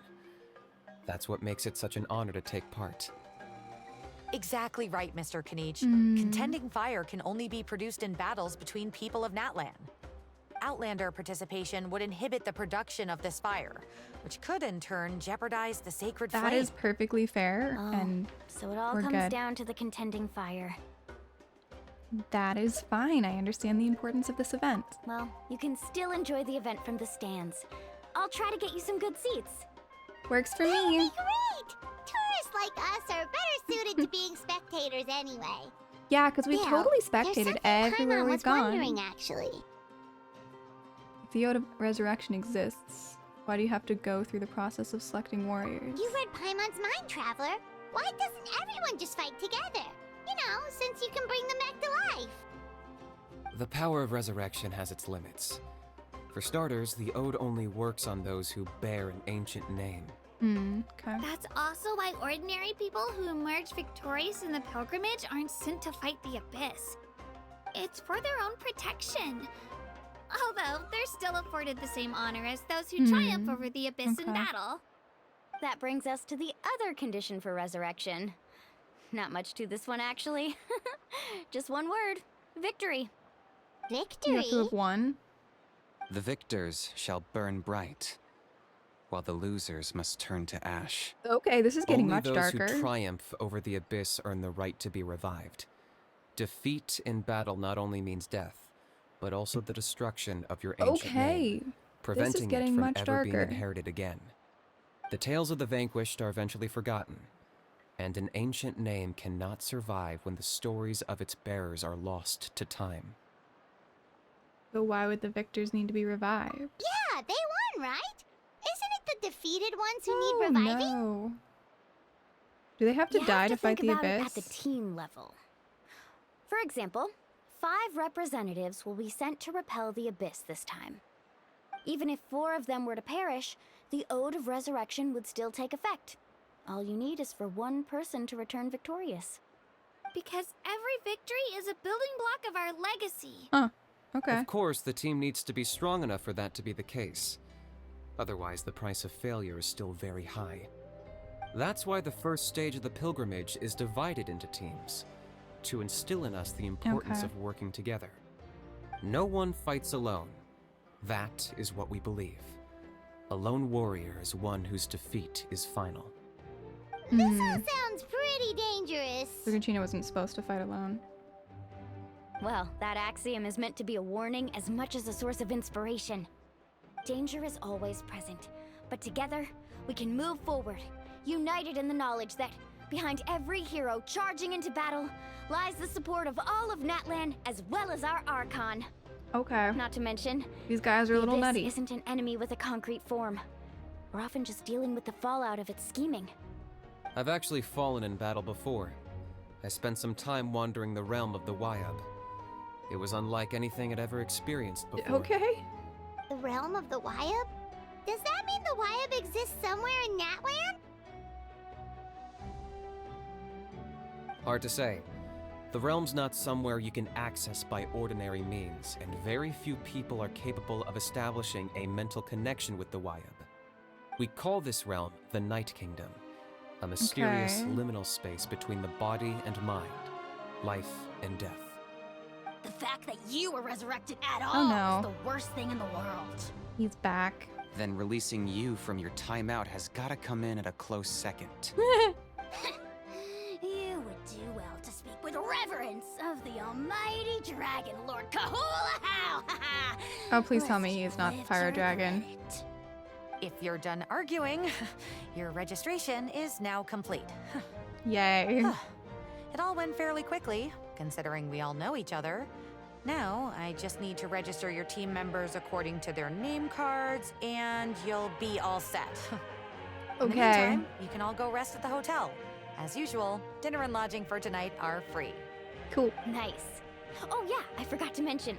J: That's what makes it such an honor to take part.
D: Exactly right, Mr. Kanich. Contending fire can only be produced in battles between people of Natlan. Outlander participation would inhibit the production of this fire, which could in turn jeopardize the sacred flame.
A: That is perfectly fair, and
C: so it all
A: we're
C: comes
A: good.
C: down to the contending fire.
A: That is fine. I understand the importance of this event.
C: Well, you can still enjoy the event from the stands. I'll try to get you some good seats.
A: Works for me.
U: That'd be great! Tourists like us are better suited to being spectators anyway.
A: Yeah, because we
U: Bill,
A: totally
U: there's
A: spectated
U: something
A: everywhere
U: Paimon
A: we've
U: was
A: gone.
U: wondering, actually.
A: If the Ode of Resurrection exists, why do you have to go through the process of selecting warriors?
U: You read Paimon's mind, Traveler. Why doesn't everyone just fight together? You know, since you can bring them back to life.
J: The power of resurrection has its limits. For starters, the Ode only works on those who bear an ancient name.
A: Okay.
O: That's also why ordinary people who emerge victorious in the pilgrimage aren't sent to fight the abyss. It's for their own protection. Although, they're still afforded the same honor as those who triumph over the abyss in battle.
C: That brings us to the other condition for resurrection. Not much to this one, actually. Just one word. Victory.
U: Victory?
A: You have to have won.
I: The victors shall burn bright, while the losers must turn to ash.
A: Okay, this is getting
J: Only
A: much
J: those
A: darker.
J: who triumph over the abyss earn the right to be revived. Defeat in battle not only means death, but also the destruction of your ancient name, preventing it from ever being inherited again. The tales of the vanquished are eventually forgotten, and an ancient name cannot survive when the stories of its bearers are lost to time.
A: So why would the victors need to be revived?
U: Yeah, they won, right? Isn't it the defeated ones who need reviving?
A: No. Do they have to die to fight the
C: think about
A: abyss?
C: it at the team level. For example, 5 representatives will be sent to repel the abyss this time. Even if 4 of them were to perish, the Ode of Resurrection would still take effect. All you need is for 1 person to return victorious.
O: Because every victory is a building block of our legacy.
A: Huh. Okay.
J: Of course, the team needs to be strong enough for that to be the case. Otherwise, the price of failure is still very high. That's why the first stage of the pilgrimage is divided into teams, to instill in us the importance of working together. No one fights alone. That is what we believe. A lone warrior is one whose defeat is final.
U: This all sounds pretty dangerous.
A: Brigantino wasn't supposed to fight alone.
C: Well, that axiom is meant to be a warning as much as a source of inspiration. Danger is always present, but together, we can move forward, united in the knowledge that behind every hero charging into battle lies the support of all of Natlan as well as our Archon.
A: Okay.
C: Not to mention,
A: these guys are a little
C: the
A: nutty.
C: Abyss isn't an enemy with a concrete form. We're often just dealing with the fallout of its scheming.
J: I've actually fallen in battle before. I spent some time wandering the realm of the Wyab. It was unlike anything I'd ever experienced before.
A: Okay.
U: The realm of the Wyab? Does that mean the Wyab exists somewhere in Natlan?
J: Hard to say. The realm's not somewhere you can access by ordinary means, and very few people are capable of establishing a mental connection with the Wyab. We call this realm the Night Kingdom, a mysterious liminal space between the body and mind, life and death.
K: The fact that you were resurrected at all is the worst thing in the world.
A: He's back.
I: Then releasing you from your timeout has gotta come in at a close second.
K: You would do well to speak with reverence of the almighty dragon, Lord Kahula-How!
A: Oh, please tell me he's not the fire dragon.
D: If you're done arguing, your registration is now complete.
A: Yay.
D: It all went fairly quickly. considering we all know each other. Now, I just need to register your team members according to their name cards, and you'll be all set.
A: Okay.
D: In the meantime, you can all go rest at the hotel. As usual, dinner and lodging for tonight are free.
A: Cool.
C: Nice. Oh yeah, I forgot to mention.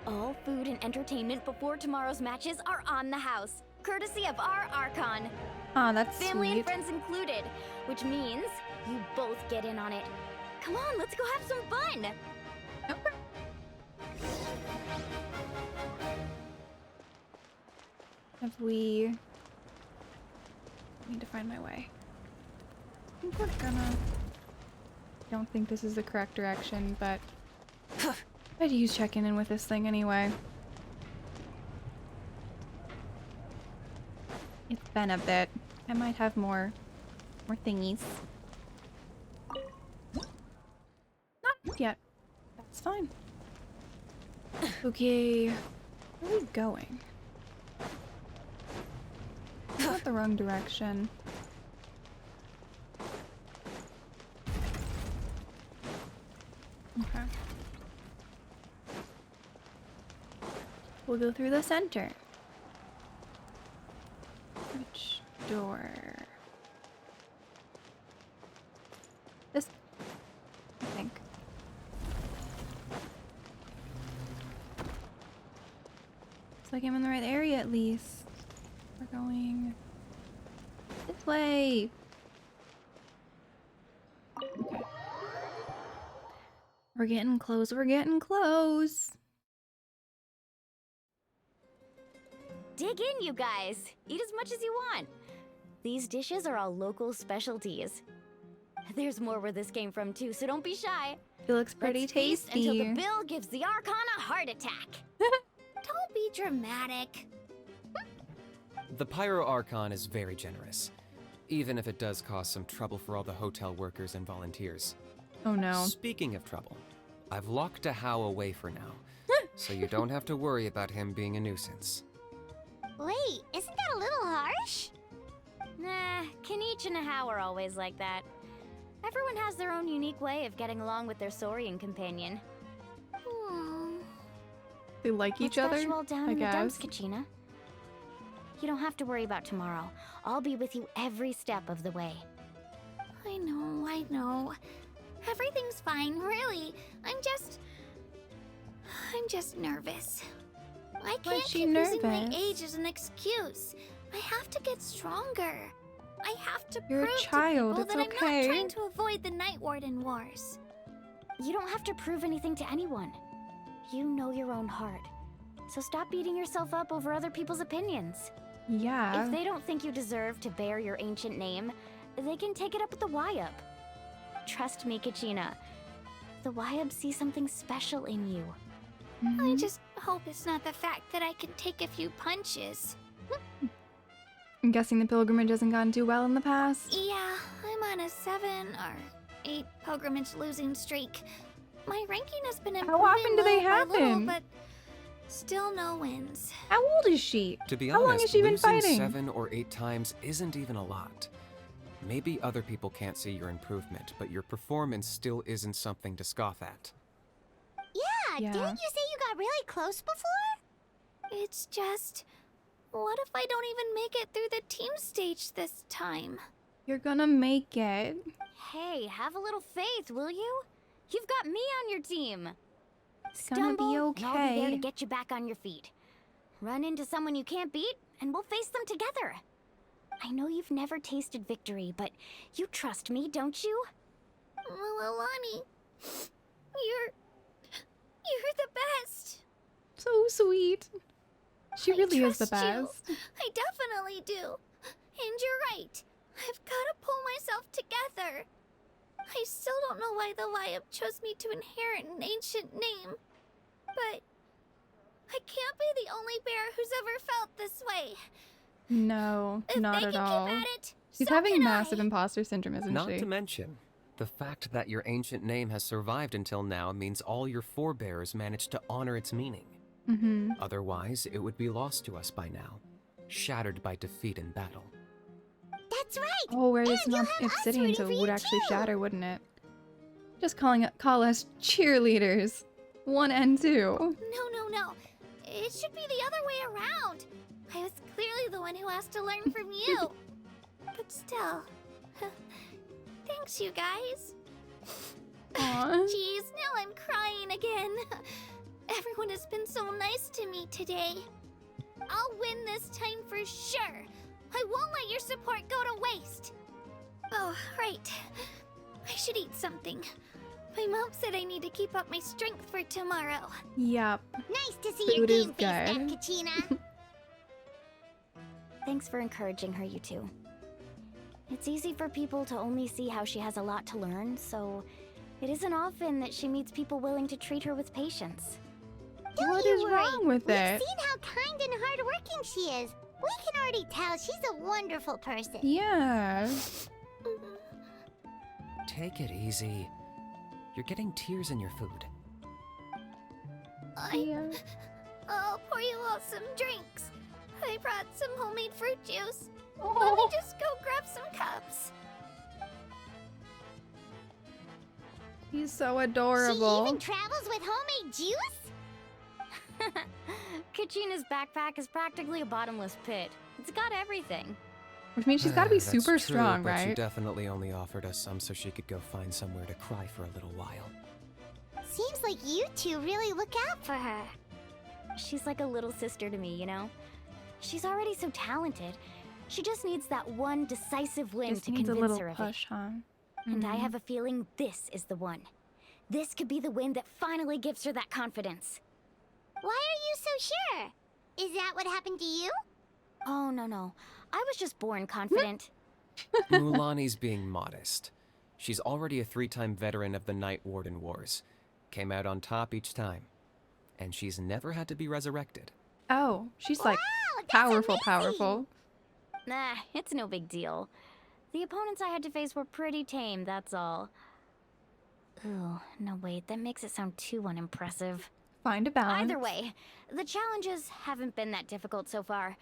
C: All food and entertainment before tomorrow's matches are on the house, courtesy of our Archon.
A: Aw, that's
C: Family
A: sweet.
C: and friends included, which means you both get in on it. Come on, let's go have some fun!
A: Okay. Have we... I need to find my way. I think we're gonna... I don't think this is the correct direction, but... I'd use checking in with this thing anyway. It's been a bit. I might have more thingies. Not yet. That's fine. Okay. Where are we going? Not the wrong direction. Okay. We'll go through the center. Which door? This, I think. Looks like I'm in the right area at least. We're going this way. Okay. We're getting close, we're getting close.
C: Dig in, you guys. Eat as much as you want. These dishes are all local specialties. There's more where this came from too, so don't be shy.
A: It looks pretty
C: Let's feast
A: tasty.
C: until the bill gives the Archon a heart attack.
K: Don't be dramatic.
J: The Pyro Archon is very generous, even if it does cause some trouble for all the hotel workers and volunteers.
A: Oh no.
J: Speaking of trouble, I've locked a How away for now, so you don't have to worry about him being a nuisance.
U: Wait, isn't that a little harsh?
C: Nah, Kenichi and How are always like that. Everyone has their own unique way of getting along with their Saurian companion.
A: They like each other,
C: You all down
A: I
C: in
A: guess.
C: the dumps, Kachina. You don't have to worry about tomorrow. I'll be with you every step of the way.
K: I know. Everything's fine, really. I'm just nervous. I can't keep using my age as an excuse. I have to get stronger. I have to
A: You're a
K: prove
A: child,
K: to
A: it's
K: people that
A: okay.
K: I'm not trying to avoid the Night Warden wars.
C: You don't have to prove anything to anyone. You know your own heart. So stop beating yourself up over other people's opinions.
A: Yeah.
C: If they don't think you deserve to bear your ancient name, they can take it up with the Wyup. Trust me, Kachina. The Wyup see something special in you.
K: I just hope it's not the fact that I can take a few punches.
A: I'm guessing the pilgrimage hasn't gone too well in the past.
K: Yeah, I'm on a 7 or 8 pilgrimage losing streak. My ranking has been improving
A: How often do they
K: little by little,
A: happen?
K: but still no wins.
A: How old is she?
J: To be
A: How long
J: honest,
A: has she been
J: losing
A: fighting?
J: 7 or 8 times isn't even a lot. Maybe other people can't see your improvement, but your performance still isn't something to scoff at.
U: Yeah, didn't you say you got really close before?
K: It's just, what if I don't even make it through the team stage this time?
A: You're gonna make it.
C: Hey, have a little faith, will you? You've got me on your team.
A: It's gonna be
C: Stumble, and I'll be there to
A: okay.
C: get you back on your feet. Run into someone you can't beat, and we'll face them together. I know you've never tasted victory, but you trust me, don't you?
K: Alani, you're the best.
A: So sweet. She really is the
K: trust you.
A: best.
K: I definitely do. And you're right. I've got to pull myself together. I still don't know why the Wyup chose me to inherit an ancient name. But I can't be the only bear who's ever felt this way.
A: No,
K: If
A: not
K: they
A: at
K: can
A: all.
K: keep at it,
A: She's
K: so
A: having
K: can
A: massive
K: I.
A: imposter syndrome, isn't
J: Not
A: she?
J: to mention, the fact that your ancient name has survived until now means all your forebears managed to honor its meaning.
A: Mm-hmm.
J: Otherwise, it would be lost to us by now, shattered by defeat in battle.
U: That's right.
A: Oh, where it's
U: And
A: not
U: you'll have us
A: obsidian,
U: rooting
A: so
U: for
A: it would
U: you
A: actually
U: too.
A: shatter, wouldn't it? Just call us cheerleaders. 1 and 2.
K: No. It should be the other way around. I was clearly the one who asked to learn from you. But still. Thanks, you guys. Jeez, now I'm crying again. Everyone has been so nice to me today. I'll win this time for sure. I won't let your support go to waste. Oh, right. I should eat something. My mom said I need to keep up my strength for tomorrow.
A: Yep.
U: Nice to see your game face back, Kachina.
C: Thanks for encouraging her, you two. It's easy for people to only see how she has a lot to learn, so it isn't often that she meets people willing to treat her with patience.
A: What is wrong with it?
U: We've seen how kind and hardworking she is. We can already tell she's a wonderful person.
A: Yeah.
J: Take it easy. You're getting tears in your food.
K: I'll pour you all some drinks. I brought some homemade fruit juice. Let me just go grab some cups.
A: He's so adorable.
U: She even travels with homemade juice?
C: Kachina's backpack is practically a bottomless pit. It's got everything.
A: Which means she's got to be
J: That's
A: super
J: true,
A: strong,
J: but
A: right?
J: She definitely only offered us some so she could go find somewhere to cry for a little while.
U: Seems like you two really look out for her.
C: She's like a little sister to me, you know? She's already so talented. She just needs that one decisive win to convince her of it. And I have a feeling this is the one. This could be the win that finally gives her that confidence.
U: Why are you so sure? Is that what happened to you?
C: Oh, no. I was just born confident.
J: Mulaney's being modest. She's already a 3-time veteran of the Night Warden Wars. Came out on top each time. And she's never had to be resurrected.
A: Oh, she's like powerful.
C: Nah, it's no big deal. The opponents I had to face were pretty tame, that's all. Ooh, no wait, that makes it sound too unimpressive.
A: Find a balance.
C: Either way, the challenges haven't been that difficult so far.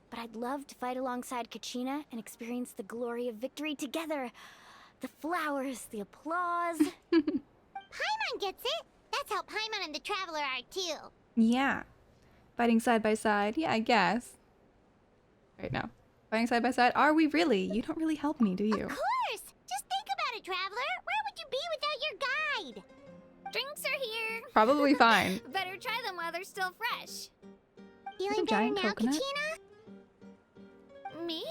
C: But I'd love to fight alongside Kachina and experience the glory of victory together. The flowers, the applause.
U: Paimon gets it. That's how Paimon and the Traveler are too.
A: Yeah. Fighting side by side. Yeah, I guess. Right now. Fighting side by side. Are we really? You don't really help me, do you?
U: Of course. Just think about it, Traveler. Where would you be without your guide?
K: Drinks are here.
A: Probably fine.
K: Better try them while they're still fresh.
U: Feeling better now, Kachina?
K: Me?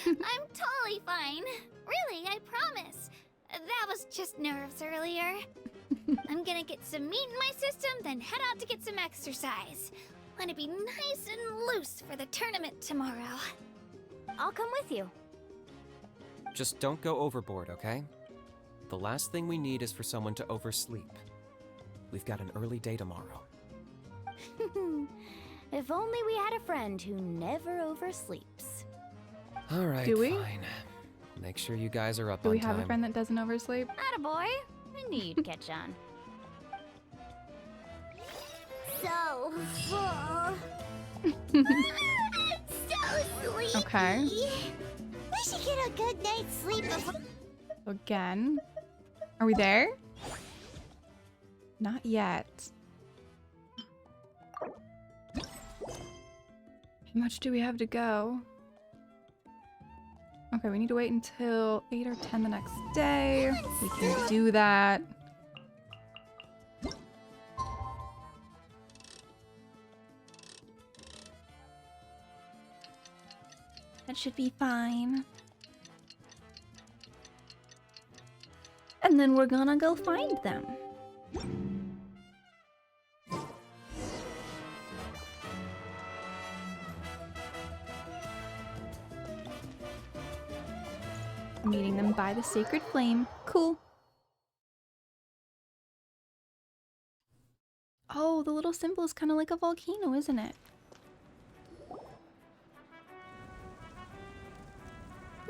K: I'm totally fine. Really, I promise. That was just nerves earlier. I'm gonna get some meat in my system, then head out to get some exercise. Want to be nice and loose for the tournament tomorrow.
C: I'll come with you.
J: Just don't go overboard, okay? The last thing we need is for someone to oversleep. We've got an early day tomorrow.
C: If only we had a friend who never oversleeps.
J: All right,
A: Do we?
J: fine. Make sure you guys are up
A: Do
J: on
A: we
J: time.
A: have a friend that doesn't oversleep?
C: Attaboy. I knew you'd catch on.
U: So full. So sleepy.
A: Okay.
U: We should get a good night's sleep before.
A: Again? Are we there? Not yet. How much do we have to go? Okay, we need to wait until 8 or 10 the next day. We can do that. That should be fine. And then we're gonna go find them. Meeting them by the sacred flame. Cool. Oh, the little symbol is kind of like a volcano, isn't it?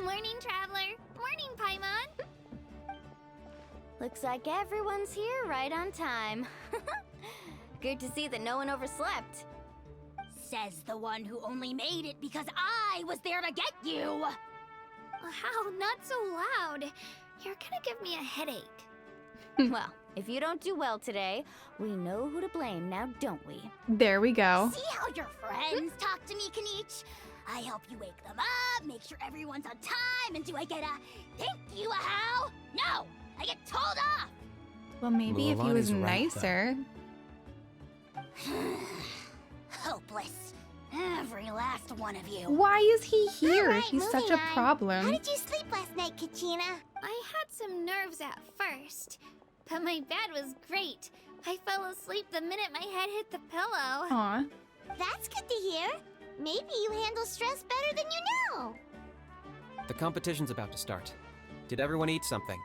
K: Morning, Traveler. Morning, Paimon.
C: Looks like everyone's here right on time. Good to see that no one overslept.
U: Says the one who only made it because I was there to get you.
K: How? Not so loud. You're gonna give me a headache.
C: Well, if you don't do well today, we know who to blame now, don't we?
A: There we go.
U: See how your friends talk to me, Kanich? I help you wake them up, make sure everyone's on time, and do I get a thank you, a how? No! I get told off!
A: Well, maybe if he was nicer.
U: Hopeless. Every last one of you.
A: Why is he here?
U: Right,
A: He's such a problem.
U: How did you sleep last night, Kachina?
K: I had some nerves at first, but my bed was great. I fell asleep the minute my head hit the pillow.
A: Aw.
U: That's good to hear. Maybe you handle stress better than you know.
J: The competition's about to start. Did everyone eat something?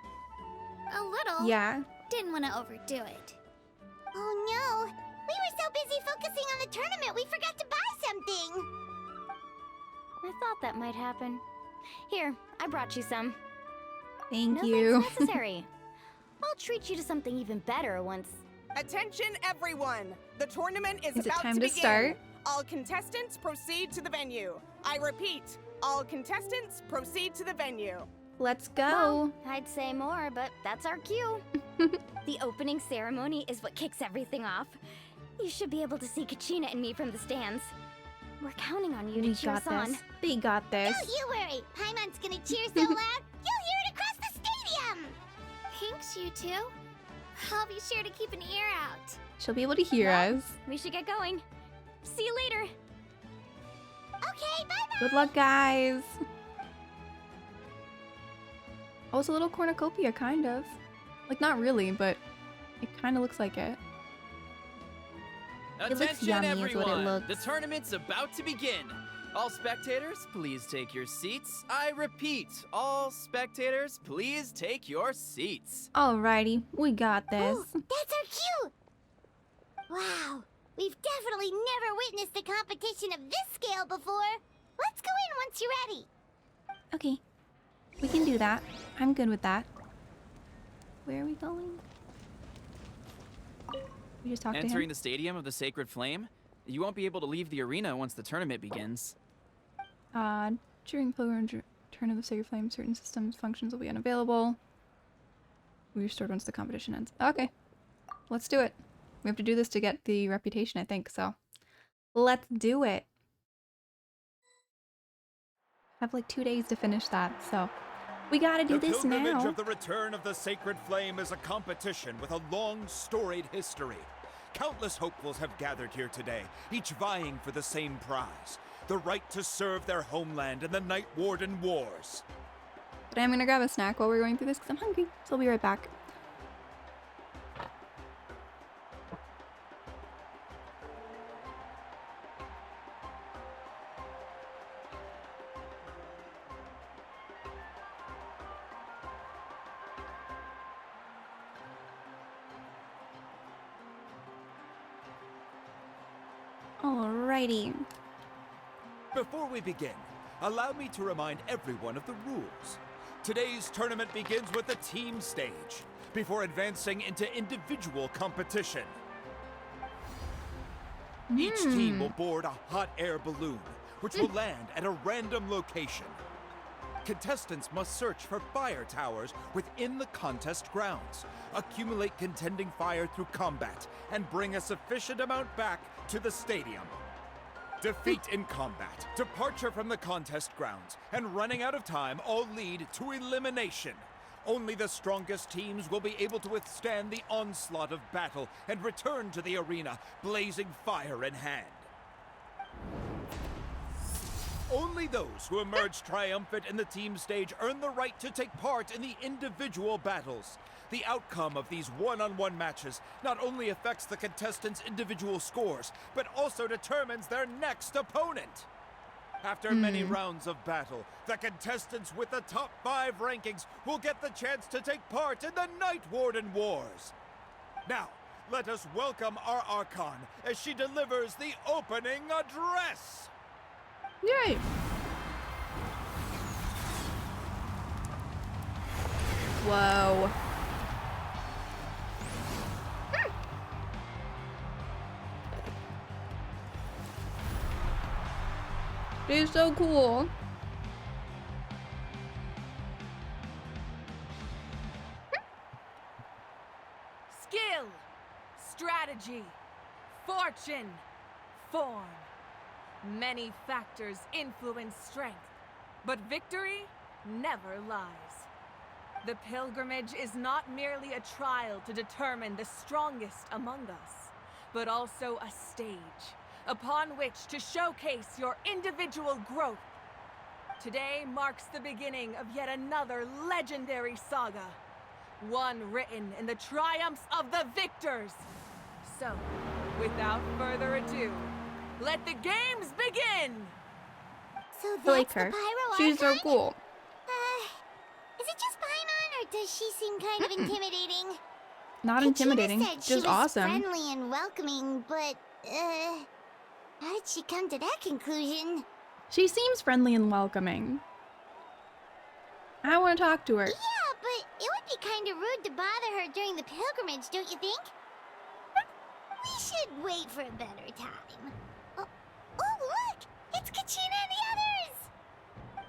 K: A little.
A: Yeah.
K: Didn't want to overdo it.
U: Oh no! We were so busy focusing on the tournament we forgot to buy something!
C: I thought that might happen. Here, I brought you some.
A: Thank
C: No
A: you.
C: thanks necessary. I'll treat you to something even better once.
L: Attention everyone! The tournament is
A: Is it
L: about
A: time
L: to
A: to
L: begin.
A: start?
L: All contestants proceed to the venue. I repeat, all contestants proceed to the venue.
A: Let's go.
C: Well, I'd say more, but that's our cue. The opening ceremony is what kicks everything off. You should be able to see Kachina and me from the stands. We're counting on you to cheer us on.
A: We got this.
U: Don't you worry! Paimon's gonna cheer so loud, you'll hear it across the stadium!
K: Thanks, you two. I'll be sure to keep an ear out.
A: She'll be able to hear us.
C: We should get going. See you later.
U: Okay, bye-bye!
A: Good luck, guys. Oh, it's a little cornucopia, kind of. Like, not really, but it kind of looks like it.
Q: Attention,
A: It looks yummy,
Q: everyone.
A: is what it looks.
Q: The tournament's about to begin. All spectators, please take your seats. I repeat, all spectators, please take your seats.
A: Alrighty, we got this.
U: Ooh, that's our cue! Wow, we've definitely never witnessed a competition of this scale before. Let's go in once you're ready.
A: Okay, we can do that. I'm good with that. Where are we going? We just talked to him.
Q: Entering the Stadium of the Sacred Flame, you won't be able to leave the arena once the tournament begins.
A: During pilgrimage turn of the Sacred Flame, certain systems functions will be unavailable. We restored once the competition ends. Okay, let's do it. We have to do this to get the reputation, I think, so let's do it. I have like 2 days to finish that, so we gotta do this now.
W: The pilgrimage of the return of the Sacred Flame is a competition with a long, storied history. Countless hopefuls have gathered here today, each vying for the same prize, the right to serve their homeland in the Night Warden Wars.
A: But I'm gonna grab a snack while we're going through this because I'm hungry, so I'll be right back. Alrighty.
W: Before we begin, allow me to remind everyone of the rules. Today's tournament begins with the team stage, before advancing into individual competition. Each team will board a hot air balloon, which will land at a random location. Contestants must search for fire towers within the contest grounds, accumulate contending fire through combat, and bring a sufficient amount back to the stadium. Defeat in combat, departure from the contest grounds, and running out of time all lead to elimination. Only the strongest teams will be able to withstand the onslaught of battle and return to the arena, blazing fire in hand. Only those who emerge triumphant in the team stage earn the right to take part in the individual battles. The outcome of these one-on-one matches not only affects the contestants' individual scores, but also determines their next opponent. After many rounds of battle, the contestants with the top 5 rankings will get the chance to take part in the Night Warden Wars. Now, let us welcome our Archon as she delivers the opening address.
A: Yay! Whoa. It's so cool.
N: skill, strategy, fortune, form. Many factors influence strength, but victory never lies. The pilgrimage is not merely a trial to determine the strongest among us, but also a stage upon which to showcase your individual growth. Today marks the beginning of yet another legendary saga, one written in the triumphs of the victors. So, without further ado, let the games begin!
U: So
A: I like
U: that's the
A: her.
U: Pyro
A: She's so
U: Archon?
A: cool.
U: Is it just Paimon, or does she seem kind of intimidating?
A: Not intimidating,
U: Said she
A: just
U: was
A: awesome.
U: friendly and welcoming, but, how did she come to that conclusion?
A: She seems friendly and welcoming. I want to talk to her.
U: Yeah, but it would be kind of rude to bother her during the pilgrimage, don't you think? We should wait for a better time. Oh, look! It's Kachina and the others!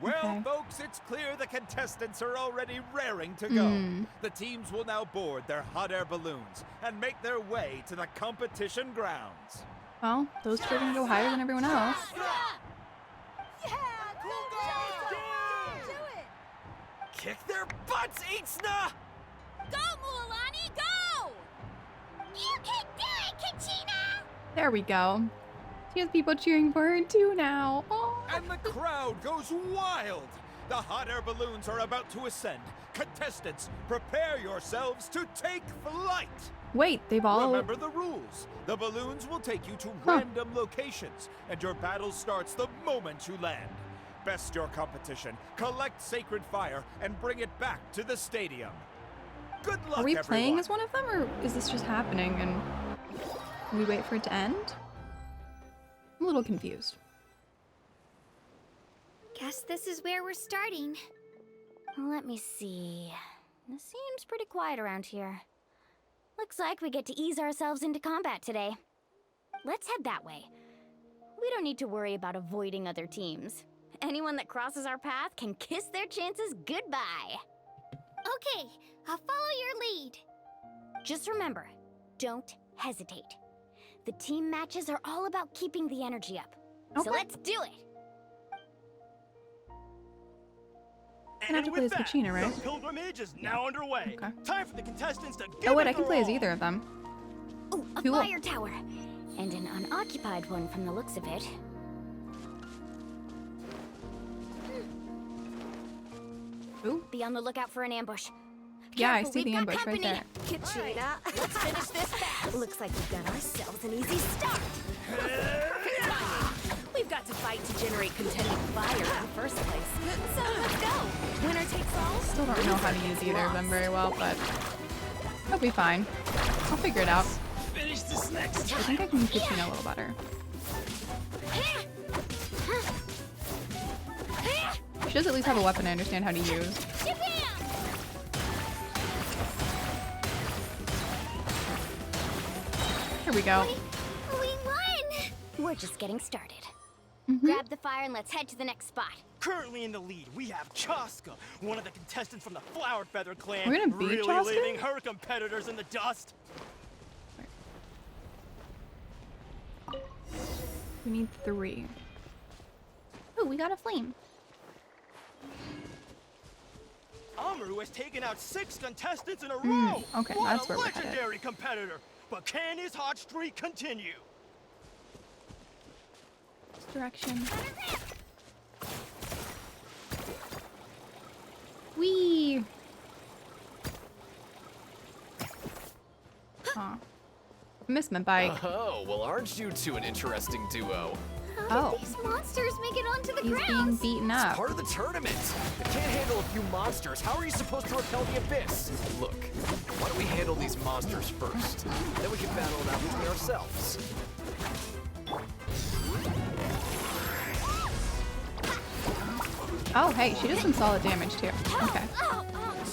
W: Well, folks, it's clear the contestants are already raring to go. The teams will now board their hot air balloons and make their way to the competition grounds.
A: Well, those two are going to go higher than everyone else.
Q: Kick their butts, Itzna!
C: Go, Mualani, go!
U: You can do it, Kachina!
A: There we go. She has people cheering for her too now. Oh.
W: And the crowd goes wild! The hot air balloons are about to ascend. Contestants, prepare yourselves to take flight!
A: Wait, they've all...
W: Remember the rules. The balloons will take you to random locations, and your battle starts the moment you land. Best your competition, collect sacred fire, and bring it back to the stadium. Good luck,
A: Are we
W: everyone.
A: playing as one of them, or is this just happening and we wait for it to end? I'm a little confused.
C: Guess this is where we're starting. Let me see. It seems pretty quiet around here. Looks like we get to ease ourselves into combat today. Let's head that way. We don't need to worry about avoiding other teams. Anyone that crosses our path can kiss their chances goodbye.
U: Okay, I'll follow your lead.
C: Just remember, don't hesitate. The team matches are all about keeping the energy up. So let's do it!
A: I have to play as Kachina, right?
E: The pilgrimage is now underway.
A: Okay.
E: Time for the contestants to give
A: Oh wait,
E: it
A: I can
E: their
A: play as
E: all.
A: either of them.
C: Oh, a
A: Cool.
C: fire tower! And an unoccupied one from the looks of it.
A: Ooh.
C: Be on the lookout for an ambush.
A: Yeah, I
C: Careful,
A: see the
C: we've got
A: ambush right
C: company.
A: there.
C: Kachina, let's finish this fast. Looks like we've got ourselves an easy start. Perfect timing. We've got to fight to generate contending fire in the first place. So let's go. Winner takes all.
A: Still don't know how to use either of them very well, but it'll be fine. I'll figure it out.
E: Finish this next.
A: I think I can use Kachina a little better. She does at least have a weapon I understand how to use. Here we go.
C: We won! We're just getting started. Grab the fire and let's head to the next spot.
E: Currently in the lead, we have Chaska, one of the contestants from the Flower Feather clan.
A: We're gonna beat
E: really
A: Chaska?
E: leaving her competitors in the dust.
A: We need 3. Oh, we got a flame.
E: Amaru has taken out 6 contestants in a row.
A: Okay,
E: what
A: that's
E: a
A: where we're headed.
E: legendary competitor. But can his hot streak continue?
A: This direction. Whee! Aw. Missed my bike.
S: Oh, well, aren't you two an interesting duo?
U: How did these monsters make it onto the
A: He's
U: ground?
A: being beaten
S: It's
A: up.
S: part of the tournament. If you can't handle a few monsters, how are you supposed to repel the abyss? Look, why don't we handle these monsters first? Then we can battle it out between ourselves.
A: Oh, hey, she does some solid damage too. Okay.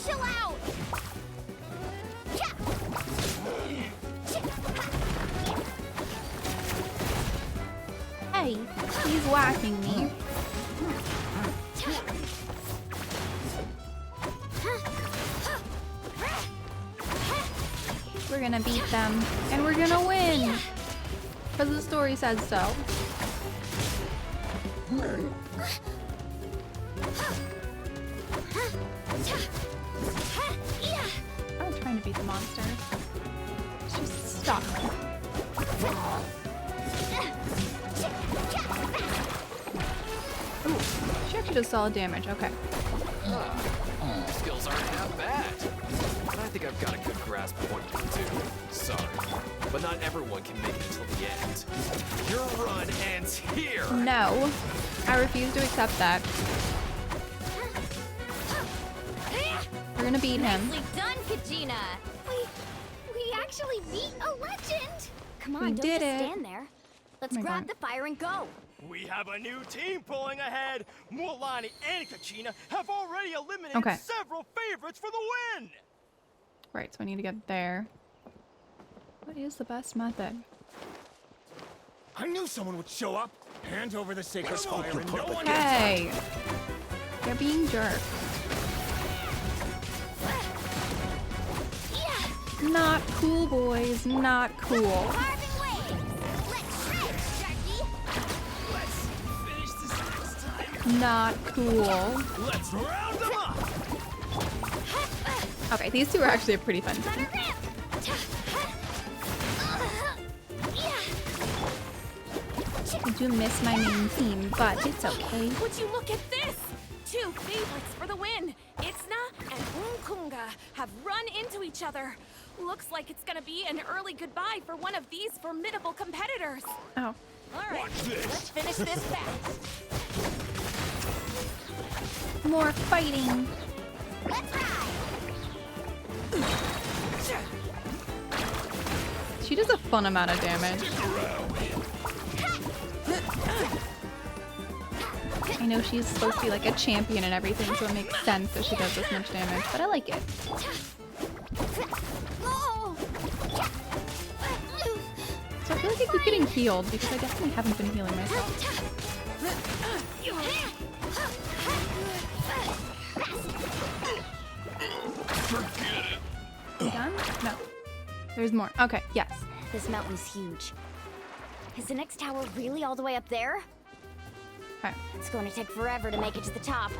U: Chill out!
A: Hey, he's whacking me. We're gonna beat them. And we're gonna win! Because the story says so. I'm trying to beat the monster. It's just stuck. Ooh, she actually does solid damage. Okay.
S: Skills aren't that bad. I think I've got a good grasp of what you can do. Sorry, but not everyone can make it until the end. Your run ends here.
A: No, I refuse to accept that. We're gonna beat him.
C: Nicely done, Kachina.
K: We actually beat a legend.
C: Come on,
A: We
C: don't
A: did
C: just
A: it.
C: stand there. Let's
A: Oh my
C: grab
A: God.
C: the fire and go.
E: We have a new team pulling ahead. Mualani and Kachina have already eliminated
A: Okay.
E: several favorites for the win.
A: Right, so I need to get there. What is the best method?
B: I knew someone would show up. Hand over the sacred fire and no one
A: Hey! They're being jerks. Not cool, boys. Not cool. Not cool.
B: Let's round them up.
A: Okay, these two are actually a pretty fun team. I do miss my main team, but it's okay.
M: Would you look at this? Two favorites for the win. Itzna and Unkunga have run into each other. Looks like it's gonna be an early goodbye for one of these formidable competitors.
A: Oh.
M: All right, let's finish this fast.
A: More fighting. She does a fun amount of damage. I know she's supposed to be like a champion and everything, so it makes sense that she does this much damage, but I like it. So I feel like I keep getting healed because I definitely haven't been healing myself. Done? No. There's more. Okay, yes.
C: This mountain's huge. Is the next tower really all the way up there?
A: Okay.
C: It's going to take forever to make it to the top.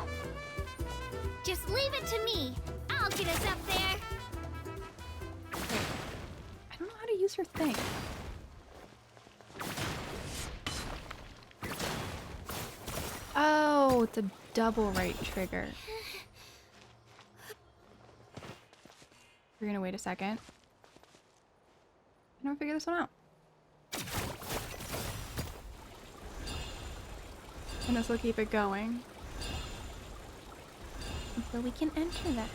K: Just leave it to me. I'll get us up there.
A: I don't know how to use her thing. Oh, it's a double right trigger. We're gonna wait a second. I'm gonna figure this one out. And this will keep it going. So we can enter this.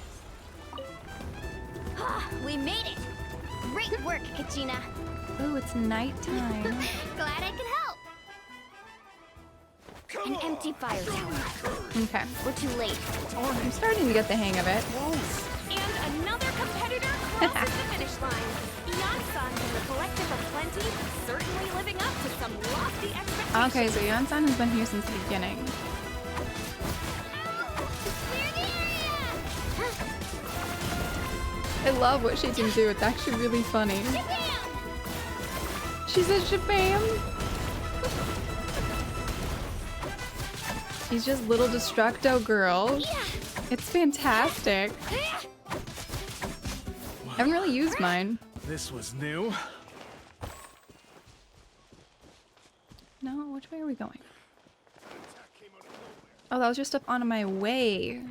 C: We made it! Great work, Kachina.
A: Oh, it's nighttime.
K: Glad I could help.
C: An empty fire tower.
A: Okay.
C: We're too late.
A: I'm starting to get the hang of it.
M: And another competitor crosses the finish line. Yansan and the Collective of Plenty certainly living up to some lofty expectations.
A: Okay, so Yansan has been here since the beginning. I love what she can do. It's actually really funny. She said Shabam. She's just little Destructo girl. It's fantastic. I haven't really used mine.
B: This was new.
A: No, which way are we going? Oh, that was just up on my way.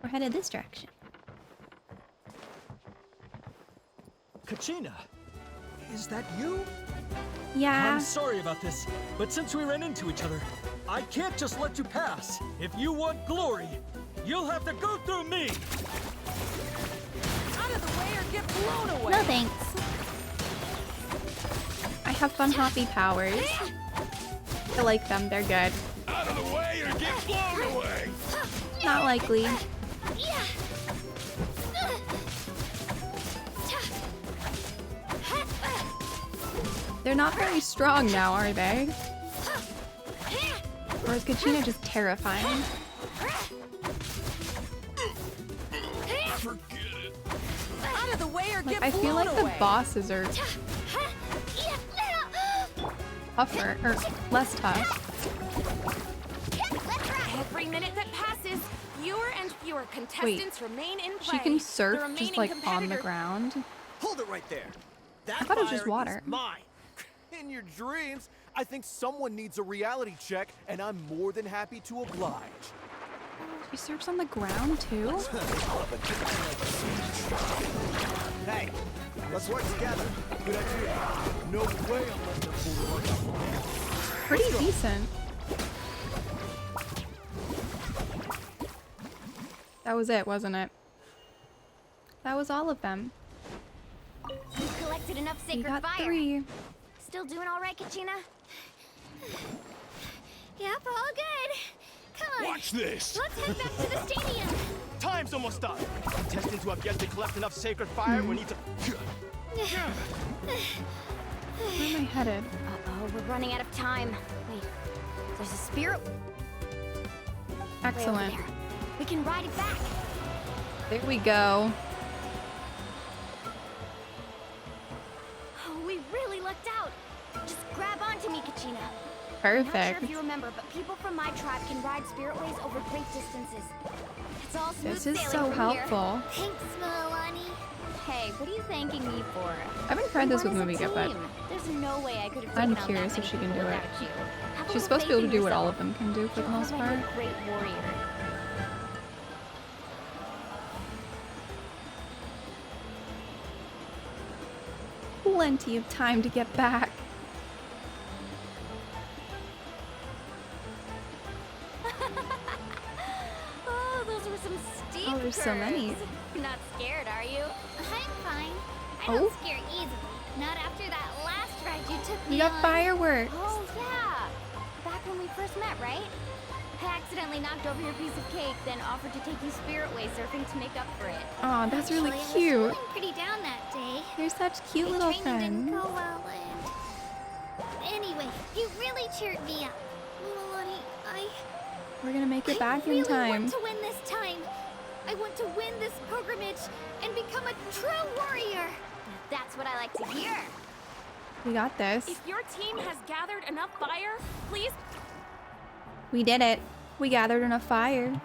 A: We're headed this direction.
R: Kachina, is that you?
A: Yeah.
R: I'm sorry about this, but since we ran into each other, I can't just let you pass. If you want glory, you'll have to go through me.
M: Out of the way or get blown away.
A: No thanks. I have fun hoppy powers. I like them, they're good.
B: Out of the way or get blown away.
A: Not likely. They're not very strong now, are they? Or is Kachina just terrifying?
M: Out of the
A: Like, I feel like the bosses are tougher, or less tough.
M: Every minute that passes, fewer and fewer contestants remain in play.
A: She can
M: The
A: surf
M: remaining
A: just like on the
M: competitor-
A: ground.
B: Hold it right there. That
A: I thought it was
B: fire
A: just water.
B: is mine.
W: In your dreams, I think someone needs a reality check, and I'm more than happy to oblige.
A: She surfs on the ground too?
B: Hey, let's work together. Good idea. No way I'm letting them pull the rug out.
A: Pretty decent. That was it, wasn't it? That was all of them.
C: We've collected enough
A: We
C: sacred
A: got
C: fire.
A: 3.
C: Still doing all right, Kachina?
K: Yep, all good. Come on.
B: Watch this.
K: Let's head back to the stadium.
E: Time's almost up. Contestants who have yet to collect enough sacred fire will need to.
A: Where am I headed?
C: Uh-oh, we're running out of time. Wait, there's a spirit way over
A: Excellent.
C: there. We can ride it back.
A: There we go.
C: Oh, we really lucked out. Just grab onto me, Kachina.
A: Perfect.
C: I'm not sure if you remember, but people from my tribe can ride spiritways over great distances. It's all smooth
A: This is
C: sailing
A: so
C: from here.
A: helpful.
K: Thanks, Milani.
C: Hey, what are you thanking me for?
A: I haven't tried this with
C: We won
A: Movie
C: as a
A: yet, but
C: team. There's no way I could have
A: I'm
C: taken out
A: curious
C: that
A: if she
C: many
A: can do
C: people
A: it.
C: without you. Have a
A: She's
C: little
A: supposed to be able to
C: faith in
A: do what all
C: yourself.
A: of them can do for the most
C: You're
A: part.
C: a great warrior.
A: Plenty of time to get back.
C: Oh, those were some steep
A: Oh, there's so many.
C: curves. You're not scared, are you?
K: I'm fine. I
A: Oh.
K: don't scare easily. Not after that last ride you took
A: We
K: me
A: got
K: on.
A: fireworks.
C: Oh, yeah. Back when we first met, right? I accidentally knocked over your piece of cake, then offered to take you spiritway surfing to make up for it.
A: Oh, that's really
K: Actually, I was
A: cute.
K: feeling pretty down that day.
A: You're such cute
K: My
A: little
K: training didn't
A: friends.
K: go well, and anyway, you really cheered me up. Milani,
A: We're gonna make it back
K: really
A: in time.
K: want to win this time. I want to win this pilgrimage and become a true warrior.
C: That's what I like to hear.
A: We got this.
M: If your team has gathered enough fire, please.
A: We did it. We gathered enough fire.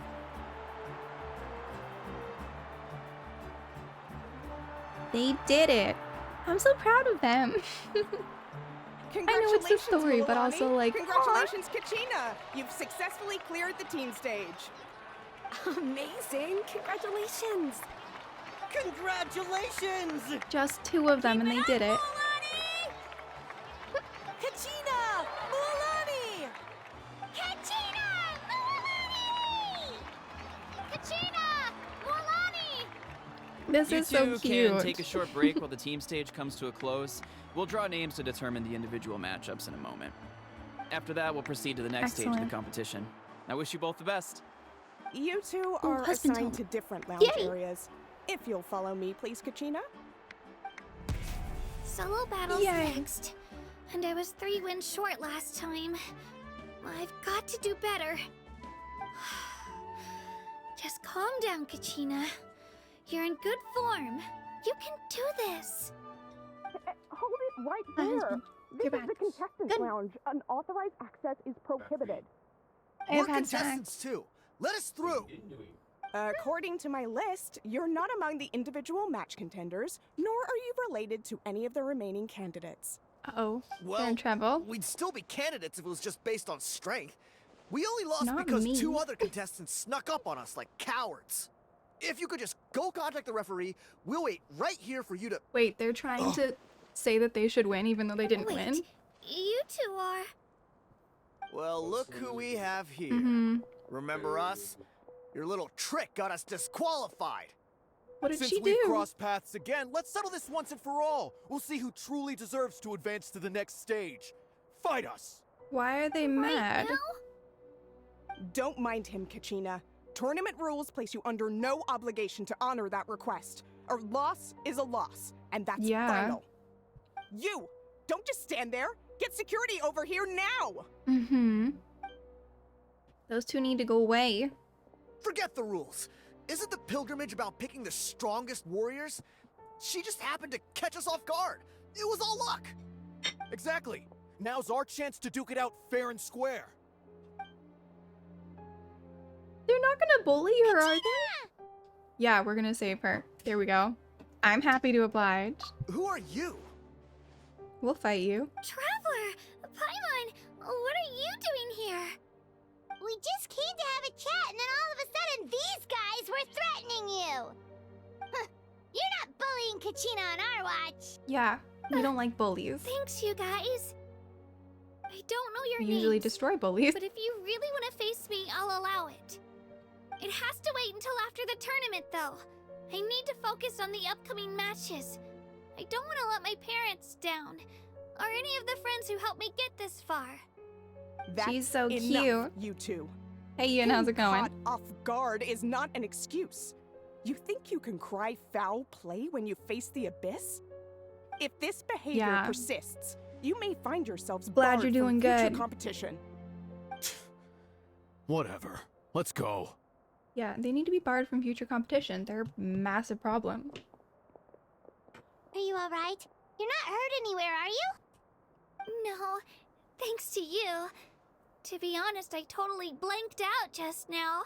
A: They did it. I'm so proud of them. I know it's the story, but also like,
L: Congratulations, Kachina! You've successfully cleared the team stage.
M: Amazing! Congratulations!
E: Congratulations!
A: just 2 of them and they did it.
E: Kachina! Mualani!
K: Kachina! Milani! Kachina! Milani!
A: This
Q: You
A: is so
Q: two
A: cute.
Q: can take a short break while the team stage comes to a close. We'll draw names to determine the individual matchups in a moment. After that, we'll proceed to the next stage of
A: Excellent.
Q: the competition. I wish you both the best.
L: You two are
A: husband
L: assigned
A: tone.
L: to different lounge
A: Yay!
L: areas. If you'll follow me, please, Kachina.
K: Solo battles
A: Yay.
K: next. And I was 3 wins short last time. I've got to do better. Just calm down, Kachina. You're in good form. You can do this.
L: Hold it right
A: My
L: there.
A: husband.
L: This
A: You're
L: is
A: back.
L: the contestants' lounge. Unauthorized access is prohibited.
A: I have
B: We're
A: had
B: contestants too. Let us through.
L: According to my list, you're not among the individual match contenders, nor are you related to any of the remaining candidates.
A: Uh-oh. They're
B: Well,
A: in trouble.
B: we'd still be candidates if it was just based on strength. We only lost
A: Not
B: because
A: me.
B: 2 other contestants snuck up on us like cowards. If you could just go contact the referee, we'll wait right here for you to.
A: Wait, they're trying to say that they should win even though they didn't
K: Wait,
A: win?
K: you two are...
B: Well, look who we have here.
A: Mm-hmm.
B: Remember us? Your little trick got us disqualified.
A: What did
W: Since
A: she
W: we've
A: do?
W: crossed paths again, let's settle this once and for all. We'll see who truly deserves to advance to the next stage. Fight us!
A: Why are they mad?
L: Don't mind him, Kachina. Tournament rules place you under no obligation to honor that request. A loss is a loss, and that's
A: Yeah.
L: final. You! Don't just stand there! Get security over here now!
A: Mm-hmm. Those 2 need to go away.
B: Forget the rules. Isn't the pilgrimage about picking the strongest warriors? She just happened to catch us off guard. It was all luck.
W: Exactly. Now's our chance to duke it out fair and square.
A: They're not gonna bully her, are they? Yeah, we're gonna save her. There we go. I'm happy to oblige.
B: Who are you?
A: We'll fight you.
K: Traveler! Paimon! What are you doing here?
U: We just came to have a chat, and then all of a sudden these guys were threatening you! Huh. You're not bullying Kachina on our watch!
A: Yeah, we don't like bullies.
K: Thanks, you guys. I don't know your
A: We
K: names,
A: usually destroy bullies.
K: but if you really want to face me, I'll allow it. It has to wait until after the tournament, though. I need to focus on the upcoming matches. I don't want to let my parents down, or any of the friends who helped me get this far.
A: She's so
L: enough,
A: cute.
L: You two.
A: Hey, Ian, how's it going?
L: Caught off guard is not an excuse. You think you can cry foul play when you face the abyss? If this behavior persists, you may find yourselves
A: Glad
L: barred
A: you're doing
L: from future
A: good.
L: competition.
W: Whatever. Let's go.
A: Yeah, they need to be barred from future competition. They're a massive problem.
U: Are you alright? You're not hurt anywhere, are you?
K: No, thanks to you. To be honest, I totally blanked out just now.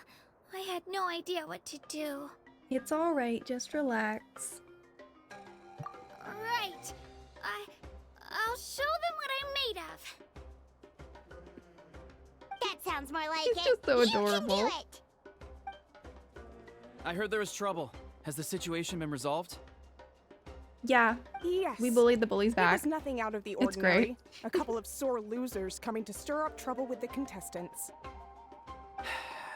K: I had no idea what to do.
A: It's alright, just relax.
K: Right. I'll show them what I'm made of.
U: That sounds more like
A: He's
U: it.
A: just so
U: You can
A: adorable.
U: do it.
Q: I heard there was trouble. Has the situation been resolved?
A: Yeah,
L: Yes.
A: we bullied the bullies
L: There
A: back.
L: was nothing out of the
A: It's
L: ordinary.
A: great.
L: A couple of sore losers coming to stir up trouble with the contestants.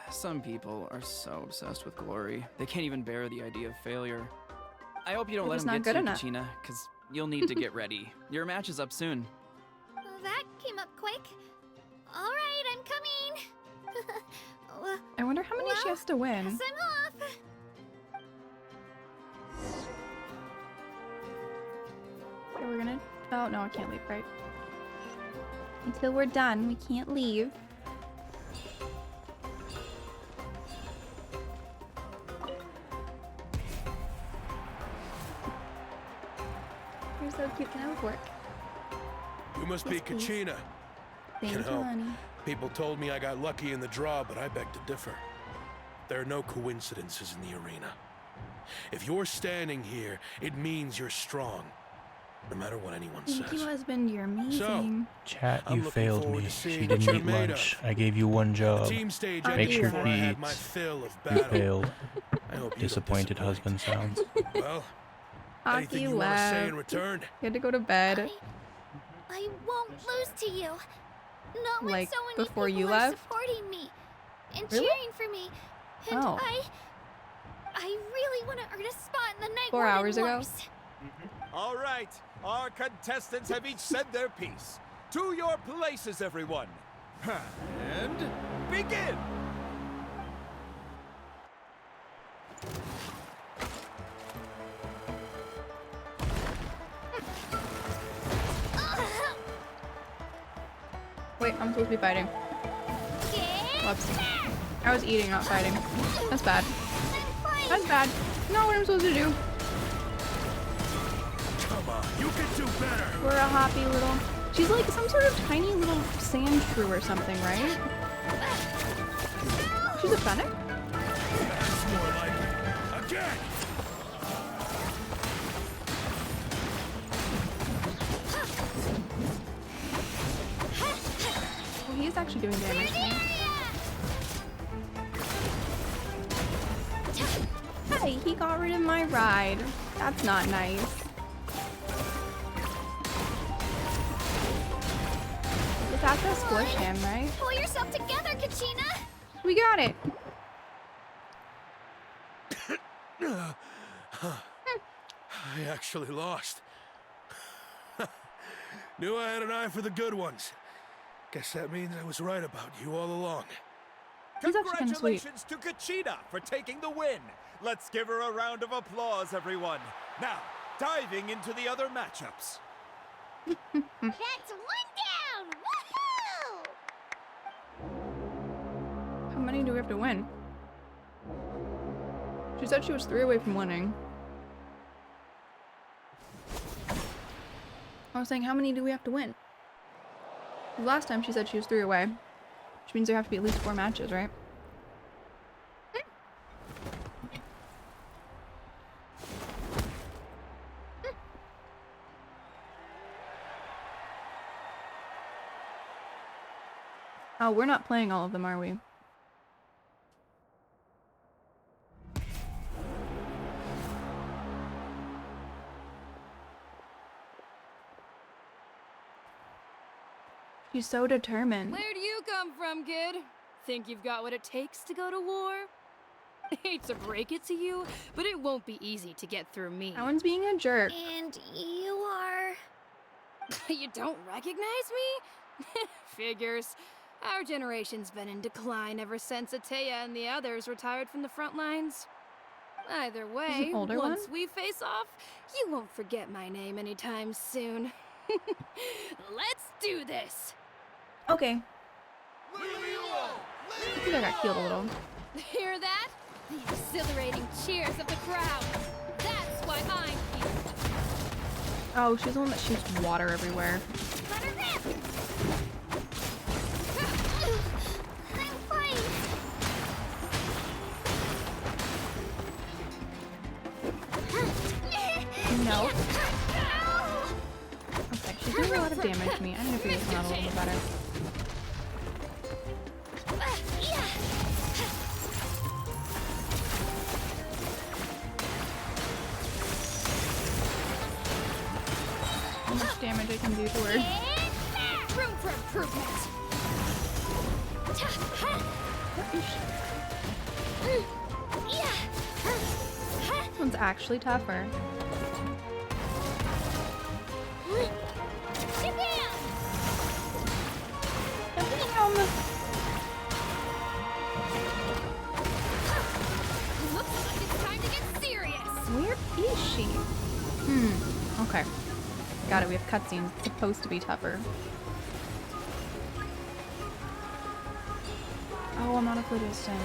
Q: Some people are so obsessed with glory, they can't even bear the idea of failure. I hope you don't
A: They're
Q: let
A: just
Q: them
A: not
Q: get
A: good
Q: to you,
A: enough.
Q: Kachina, because you'll need to get ready. Your match is up soon.
K: That came up quick. All right, I'm coming.
A: I wonder how many she has to win.
K: Guess I'm off.
A: Okay, we're gonna... Oh, no, I can't leave, right? Until we're done, we can't leave. You're so cute. Can I have work?
F: You must be
A: Yes, please.
F: Kachina.
A: Thank
F: You
A: you,
F: know,
A: honey.
F: people told me I got lucky in the draw, but I beg to differ. There are no coincidences in the arena. If you're standing here, it means you're strong. No matter what anyone
A: Thank
F: says.
A: you, husband. You're amazing.
H: Chat,
F: I'm
H: you
F: looking
H: failed
F: forward
H: me.
F: to seeing
H: She
F: what
H: didn't
F: you're
H: eat
F: made
H: lunch.
F: of.
H: I gave you one job.
F: Team stage
A: I
H: Make
A: do
H: sure
A: that.
F: I had
H: feet.
F: my fill of
H: You
F: battle.
H: failed.
F: I hope you
H: Disappointed
F: don't disappoint.
H: husband sounds.
F: Well, anything
A: Aki
F: you want to say in
A: left.
F: return?
A: You had to go to bed.
K: I won't lose to you. Not when
A: Like,
K: so many
A: before you
K: people are
A: left?
K: supporting me and
A: Really?
K: cheering for me. And
A: Oh.
K: I really want to earn a spot in the Night
A: 4
K: Warden
A: hours ago?
K: Wars.
W: All right, our contestants have each said their piece. To your places, everyone. And begin!
A: Wait, I'm supposed to be fighting. Whoops. I was eating, not fighting. That's bad. That's bad. Not what I'm supposed to do.
F: Come on, you can do better.
A: We're a happy little... She's like some sort of tiny little sand shrew or something, right? She's a fennec?
F: That's more like it. Again.
A: Oh, he is actually doing damage to me. Hey, he got rid of my ride. That's not nice. Just have to squish him, right?
K: Pull yourself together, Kachina.
A: We got it.
F: I actually lost. Knew I had an eye for the good ones. Guess that means I was right about you all along.
A: He's actually kind of sweet.
W: Congratulations to Kachina for taking the win. Let's give her a round of applause, everyone. Now, diving into the other matchups.
U: That's one down! Woohoo!
A: How many do we have to win? She said she was 3 away from winning. I was saying, how many do we have to win? Last time she said she was 3 away. Which means there have to be at least 4 matches, right? Oh, we're not playing all of them, are we? She's so determined.
H: Where do you come from, kid? Think you've got what it takes to go to war? Hate to break it to you, but it won't be easy to get through me.
A: That one's being a jerk.
K: And you are...
H: You don't recognize me? Figures. Our generation's been in decline ever since Ateya and the others retired from the front lines. Either way, once we face off, you won't forget my name anytime soon. Let's do this!
A: Okay. I think I got healed a little.
H: Hear that? The exhilarating cheers of the crowd. That's why I'm here.
A: Oh, she's the one that shoots water everywhere.
K: Let her rip! I'm fine.
A: No. Okay, she's doing a lot of damage to me. I need to figure this one out a little bit better. How much damage I can do to her.
H: Room for improvement.
A: This one's actually tougher.
H: Looks like it's time to get serious.
A: Where is she? Okay. Got it, we have cutscenes. It's supposed to be tougher. Oh, I'm not a phlogiston.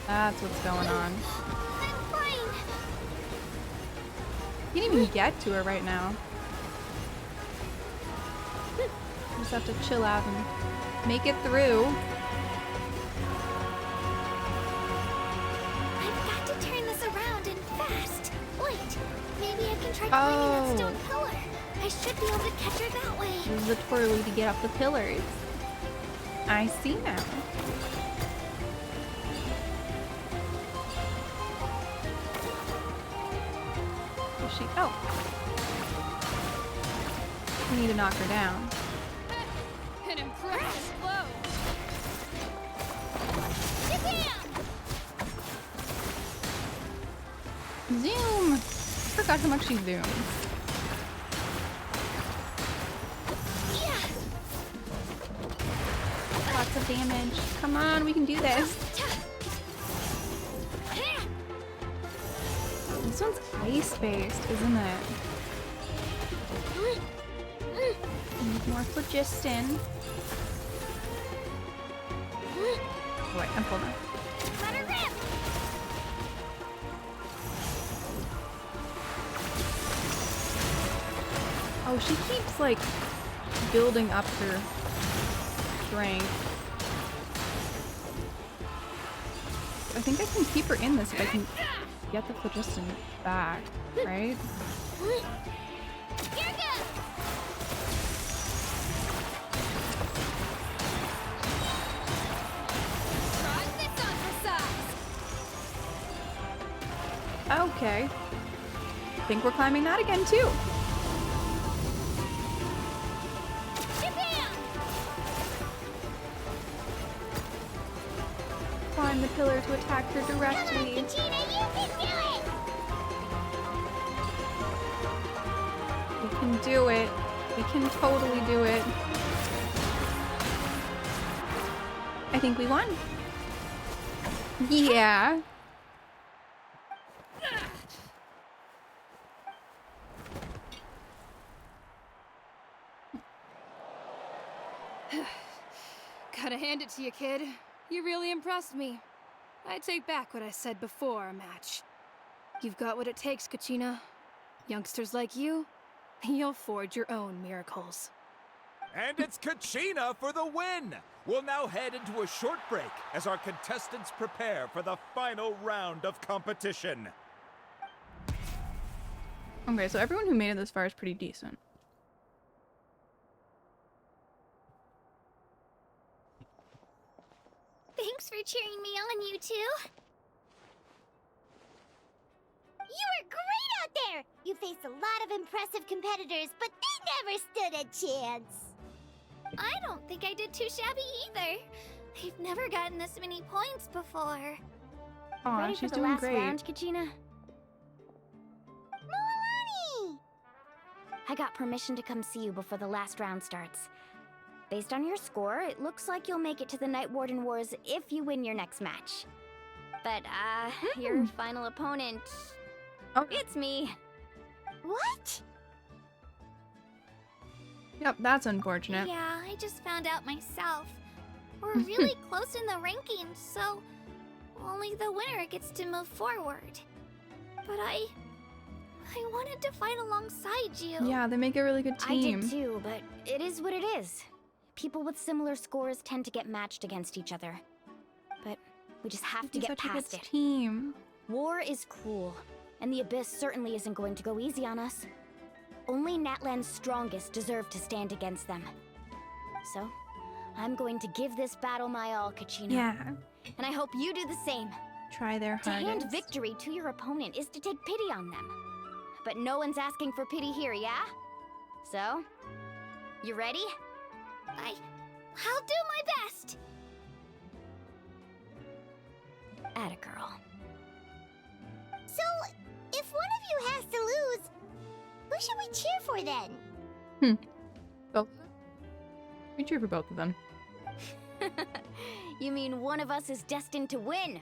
A: That's what's going on.
K: I'm fine.
A: You can't even get to her right now. Just have to chill out and make it through.
K: I've got to turn this around and fast. Wait, maybe I can try climbing that stone pillar. I should be able to catch her that way.
A: Use the twirly to get up the pillars. I see now. Where's she? Oh. We need to knock her down.
H: An impressive blow.
A: Zoom! Forgot how much she zooms. Lots of damage. Come on, we can do this. This one's ice-based, isn't it? Need more phlogiston. Oh wait, I'm full now.
K: Let her rip!
A: Oh, she keeps like building up her strength. I think I can keep her in this if I can get the phlogiston back, right? Okay. I think we're climbing that again too. Climb the pillar to attack her directly.
K: Come on, Katrina, you can do it!
A: We can do it. We can totally do it. I think we won. Yeah.
H: Gotta hand it to you, kid. You really impressed me. I take back what I said before our match. You've got what it takes, Kachina. Youngsters like you, You'll forge your own miracles.
W: And it's Kachina for the win! We'll now head into a short break as our contestants prepare for the final round of competition.
A: Okay, so everyone who made it this far is pretty decent.
U: Thanks for cheering me on, you two. You were great out there! You faced a lot of impressive competitors, but they never stood a chance. I don't think I did too shabby either. I've never gotten this many points before.
A: Aw,
C: Ready
A: she's
C: for the
A: doing
C: last
A: great.
C: round, Kachina?
U: Moalani!
C: I got permission to come see you before the last round starts. Based on your score, it looks like you'll make it to the Night Warden Wars if you win your next match. But, your final opponent...
A: Oh.
C: It's me.
U: What?
A: Yep, that's unfortunate.
U: Yeah, I just found out myself. We're really close in the rankings, so only the winner gets to move forward. But I wanted to fight alongside you.
A: Yeah, they make a really good team.
C: I did too, but it is what it is. People with similar scores tend to get matched against each other. But we just have to get past it.
A: Team.
C: War is cruel, and the Abyss certainly isn't going to go easy on us. Only Natlan's strongest deserve to stand against them. So, I'm going to give this battle my all, Kachina.
A: Yeah.
C: And I hope you do the same.
A: Try their
C: To
A: hardest.
C: hand victory to your opponent is to take pity on them. But no one's asking for pity here, yeah? So, you ready?
U: I'll do my best.
C: Atta girl.
U: So, if one of you has to lose, who should we cheer for then?
A: Both. We cheer for both of them.
C: You mean one of us is destined to win?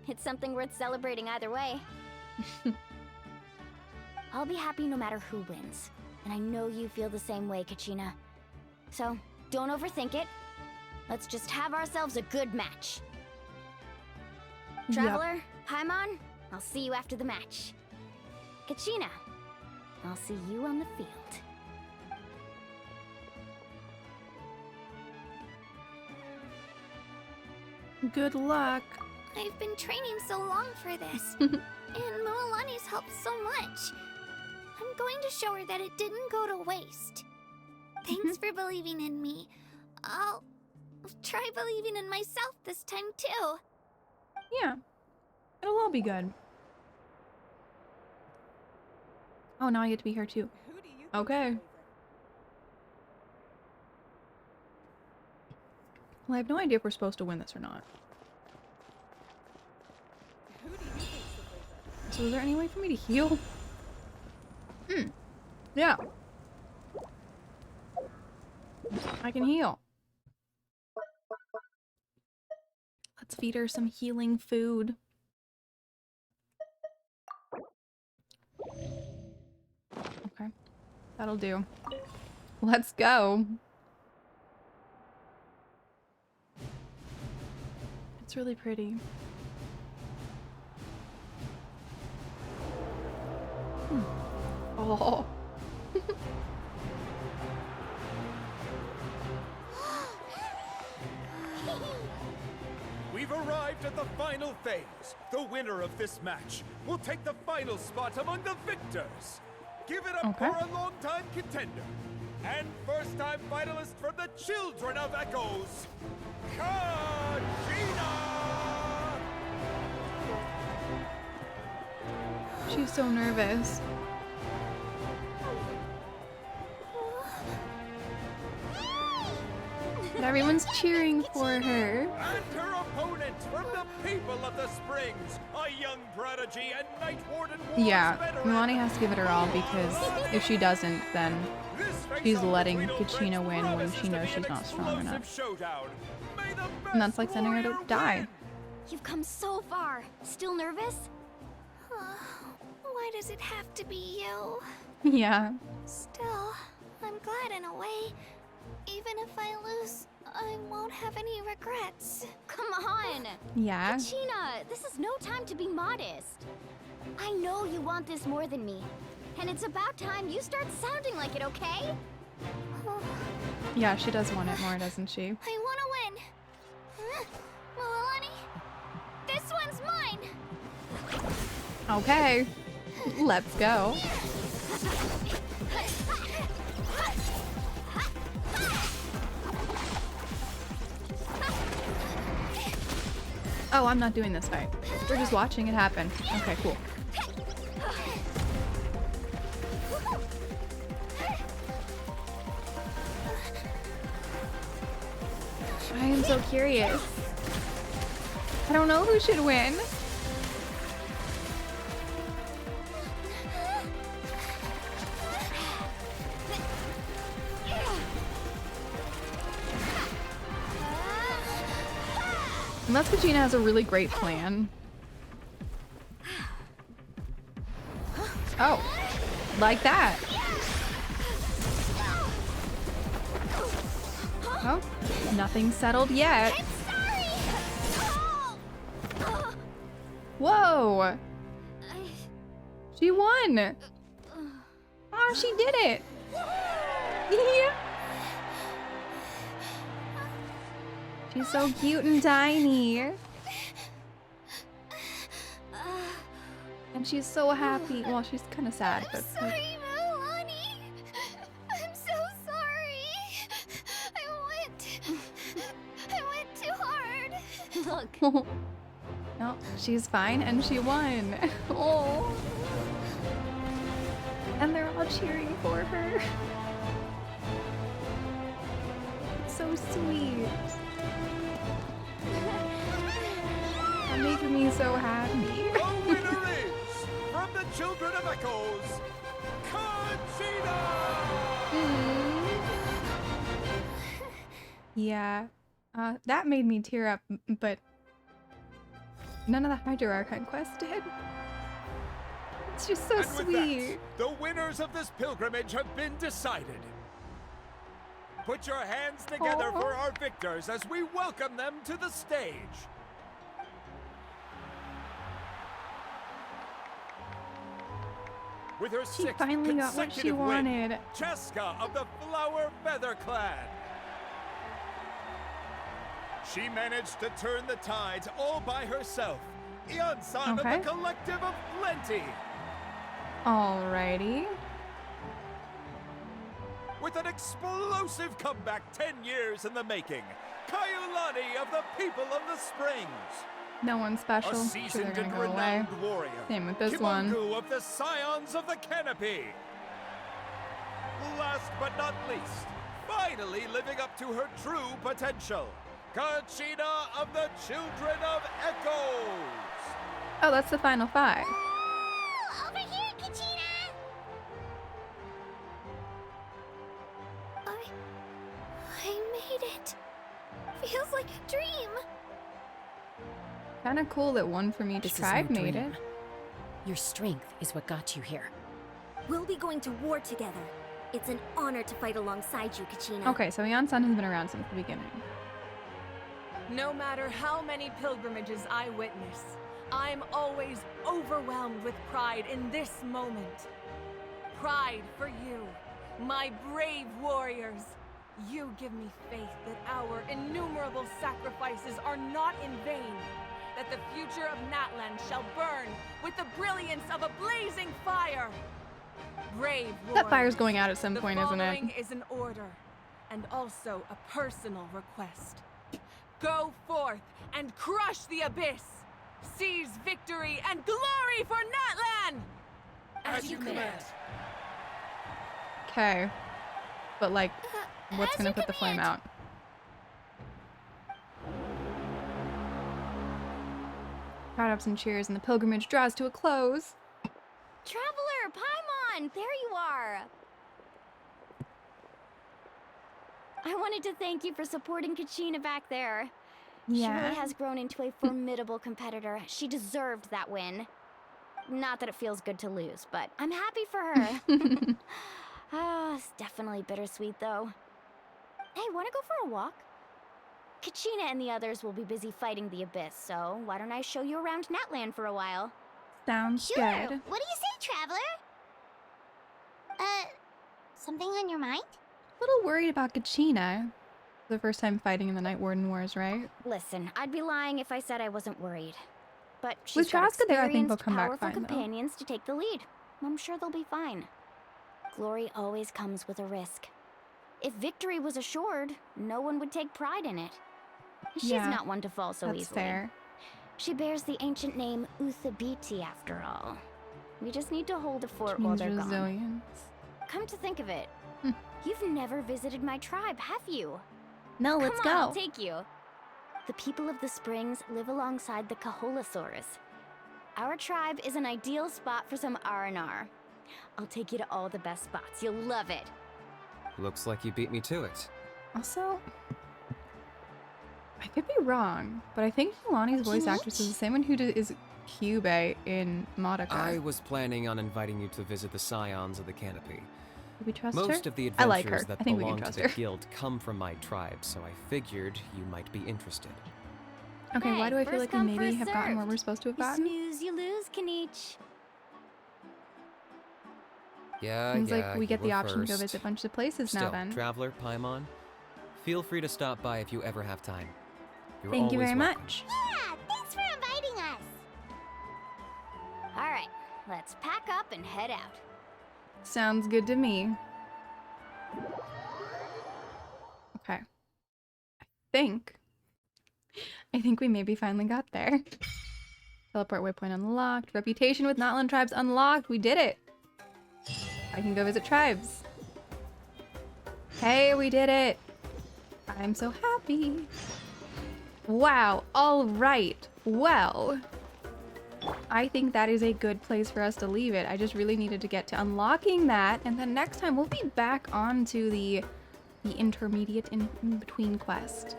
C: It's something worth celebrating either way. I'll be happy no matter who wins. And I know you feel the same way, Kachina. So, don't overthink it. Let's just have ourselves a good match. Traveler, Paimon, I'll see you after the match. Kachina, I'll see you on the field.
A: Good luck.
U: I've been training so long for this, and Moalani's helped so much. I'm going to show her that it didn't go to waste. Thanks for believing in me. I'll try believing in myself this time too.
A: Yeah. It'll all be good. Oh, now I get to be here too. Okay. Well, I have no idea if we're supposed to win this or not. So is there any way for me to heal? Yeah. I can heal. Let's feed her some healing food. Okay. That'll do. Let's go. It's really pretty. Oh.
W: We've arrived at the final phase. The winner of this match will take the final spot among the victors. Give it up for a long-time contender and first-time finalist from the Children of Echoes, Kachina!
A: She's so nervous. But everyone's cheering for her.
W: And her opponent from the people of the Springs, a young prodigy and Night Warden Wars
A: Yeah,
W: veteran.
A: Milani has to give it her all because if she doesn't, then she's letting Kachina win when she knows she's not strong enough. And that's like sending her to die.
C: You've come so far. Still nervous?
U: Why does it have to be you?
A: Yeah.
U: Still, I'm glad in a way. Even if I lose, I won't have any regrets.
C: Come on!
A: Yeah.
C: Kachina, this is no time to be modest. I know you want this more than me. And it's about time you start sounding like it, okay?
A: Yeah, she does want it more, doesn't she?
K: I want to win. Milani, this one's mine.
A: Okay. Let's go. Oh, I'm not doing this fight. We're just watching it happen. Okay, cool. I am so curious. I don't know who should win. Unless Kachina has a really great plan. Oh, like that. Oh, nothing settled yet. Whoa! She won! Oh, she did it! Yeah. She's so cute and tiny. And she's so happy. Well, she's kind of sad, but...
K: Sorry, Milani. I'm so sorry. I went too hard.
C: Look.
A: No, she's fine and she won. Oh. And they're all cheering for her. It's so sweet. That makes me so happy.
W: The winner is, from the Children of Echoes, Conchita!
A: Yeah, that made me tear up, but none of the Hydro Archon Quest did. It's just so
W: And with that,
A: sweet.
W: the winners of this pilgrimage have been decided. Put your hands together for our victors as we welcome them to the stage. With her
A: She
W: sixth
A: finally got what she
W: consecutive win,
A: wanted.
W: Cheska of the Flower Feather Clan. She managed to turn the tides all by herself. Ian-san
A: Okay.
W: of the Collective of Plenty.
A: Alrighty.
W: With an explosive comeback 10 years in the making, Kaiulani of the People of the Springs.
A: No one special.
W: A
A: I'm sure
W: seasoned
A: they're
W: and
A: gonna go away.
W: renowned warrior.
A: Same with this one.
W: Kimongu of the Scions of the Canopy. Last but not least, finally living up to her true potential, Conchita of the Children of Echoes.
A: Oh, that's the final five.
K: Over here, Kachina! I made it. Feels like a dream.
A: Kind of cool that one from each
G: This is
A: tribe
G: no
A: made
G: dream.
A: it.
G: Your strength is what got you here.
T: We'll be going to war together. It's an honor to fight alongside you, Kachina.
A: Okay, so Ian-san has been around since the beginning.
N: No matter how many pilgrimages I witness, I'm always overwhelmed with pride in this moment. Pride for you, my brave warriors. You give me faith that our innumerable sacrifices are not in vain, that the future of Natlan shall burn with the brilliance of a blazing fire. Brave warriors,
A: That fire's going out at some
N: the
A: point, isn't it?
N: following is an order, and also a personal request. Go forth and crush the abyss! Seize victory and glory for Natlan!
W: As you command.
A: Okay. But like, what's gonna put the flame out? Crowd ups and cheers and the pilgrimage draws to a close.
C: Traveler, Paimon! There you are! I wanted to thank you for supporting Kachina back there. She
A: Yeah.
C: really has grown into a formidable competitor. She deserved that win. Not that it feels good to lose, but I'm happy for her. It's definitely bittersweet, though. Hey, wanna go for a walk? Kachina and the others will be busy fighting the Abyss, so why don't I show you around Natlan for a while?
A: Sounds
U: Sure.
A: good.
U: What do you say, Traveler? Something on your mind?
A: A little worried about Kachina. The first time fighting in the Night Warden Wars, right?
C: Listen, I'd be lying if I said I wasn't worried. But she's
A: With
C: got
A: Traska there, I think they'll
C: experienced,
A: come back
C: powerful
A: fine, though.
C: companions to take the lead. I'm sure they'll be fine. Glory always comes with a risk. If victory was assured, no one would take pride in it. She's not one to fall so
A: that's
C: easily.
A: Fair.
C: She bears the ancient name Uthabiti after all. We just need to hold the fort
A: Which
C: while
A: means
C: they're gone.
A: resilience.
C: Come to think of it, you've never visited my tribe, have you?
A: No, let's
C: Come on,
A: go.
C: I'll take you. The people of the springs live alongside the Kaholasaurus. Our tribe is an ideal spot for some R&R. I'll take you to all the best spots. You'll love it.
J: Looks like you beat me to it.
A: Also, I could be wrong, but I think Milani's voice actress is the same one who is Cube in Modica.
J: I was planning on inviting you to visit the Scions of the Canopy.
A: Do we trust her?
J: Most of the
A: I like her.
J: adventures that
A: I think we
J: belong
A: can
J: to
A: trust
J: the
A: her.
J: guild come from my tribe, so I figured you might be interested.
A: Okay,
C: Hey,
A: why do I feel
C: first
A: like we
C: come,
A: maybe
C: first
A: have gotten
C: served.
A: what we're supposed to have
C: You
A: gotten?
C: snooze, you lose, Kanich.
J: Yeah,
A: Seems
J: yeah,
A: like we get
J: you
A: the
J: were
A: option to go
J: first.
A: visit a bunch of places
J: Still,
A: now then.
J: Traveler, Paimon, feel free to stop by if you ever have time. You're
A: Thank you
J: always
A: very
J: welcome.
A: much.
U: Yeah, thanks for inviting us.
C: All right, let's pack up and head out.
A: Sounds good to me. Okay. I think we maybe finally got there. Teleport waypoint unlocked. Reputation with Natlan tribes unlocked. We did it. I can go visit tribes. Hey, we did it. I'm so happy. Wow. All right. Well, I think that is a good place for us to leave it. I just really needed to get to unlocking that, and then next time we'll be back onto the intermediate in between quest,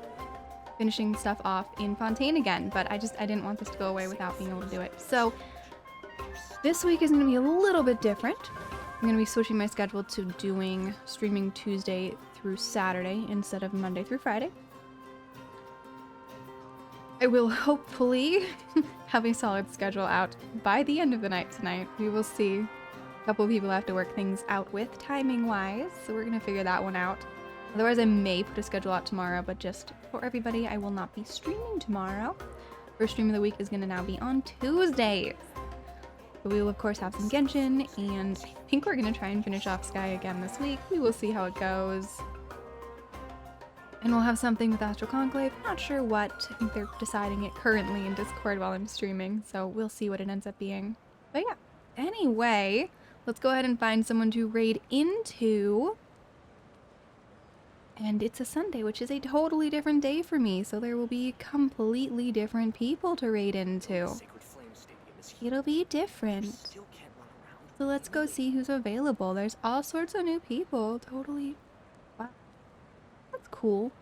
A: finishing stuff off in Fontaine again. But I didn't want this to go away without being able to do it. So this week is going to be a little bit different. I'm going to be switching my schedule to streaming Tuesday through Saturday instead of Monday through Friday. I will hopefully have a solid schedule out by the end of the night tonight. We will see. A couple of people I have to work things out with timing-wise, so we're going to figure that one out. Otherwise, I may put a schedule out tomorrow, but just for everybody, I will not be streaming tomorrow. First stream of the week is going to now be on Tuesdays. So we will, of course, have some Genshin, and I think we're going to try and finish off Sky again this week. We will see how it goes. And we'll have something with Astral Conclave. Not sure what. I think they're deciding it currently in Discord while I'm streaming, so we'll see what it ends up being. But yeah, anyway, let's go ahead and find someone to raid into. And it's a Sunday, which is a totally different day for me, so there will be completely different people to raid into. It'll be different. So let's go see who's available. There's all sorts of new people. Totally. Wow. That's cool.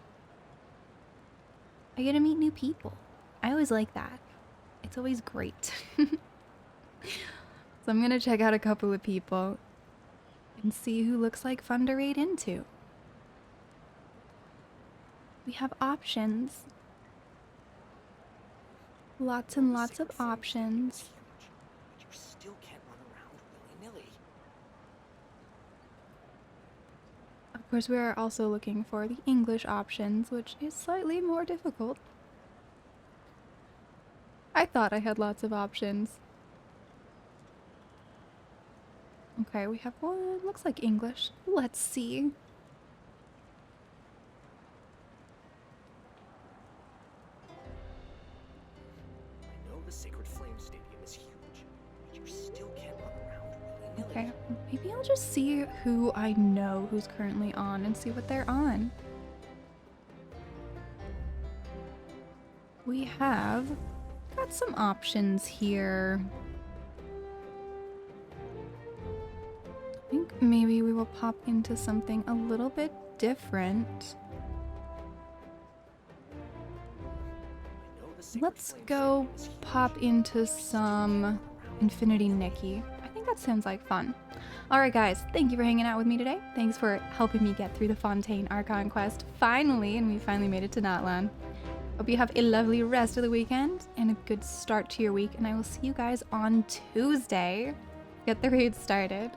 A: I get to meet new people. I always like that. It's always great. So I'm gonna check out a couple of people and see who looks like fun to raid into. We have options. Lots and lots of options.
S: You still can't run around willy-nilly.
A: Of course, we are also looking for the English options, which is slightly more difficult. I thought I had lots of options. Okay, we have one. Looks like English. Let's see.
S: I know the Sacred Flame Stadium is huge, but you still can't run around willy-nilly.
A: Okay, maybe I'll just see who I know who's currently on and see what they're on. We have got some options here. I think maybe we will pop into something a little bit different. Let's go pop into some Infinity Nikki. I think that sounds like fun. Alright guys, thank you for hanging out with me today. Thanks for helping me get through the Fontaine Archon Quest finally, and we finally made it to Natlan. Hope you have a lovely rest of the weekend and a good start to your week, and I will see you guys on Tuesday. Get the raid started.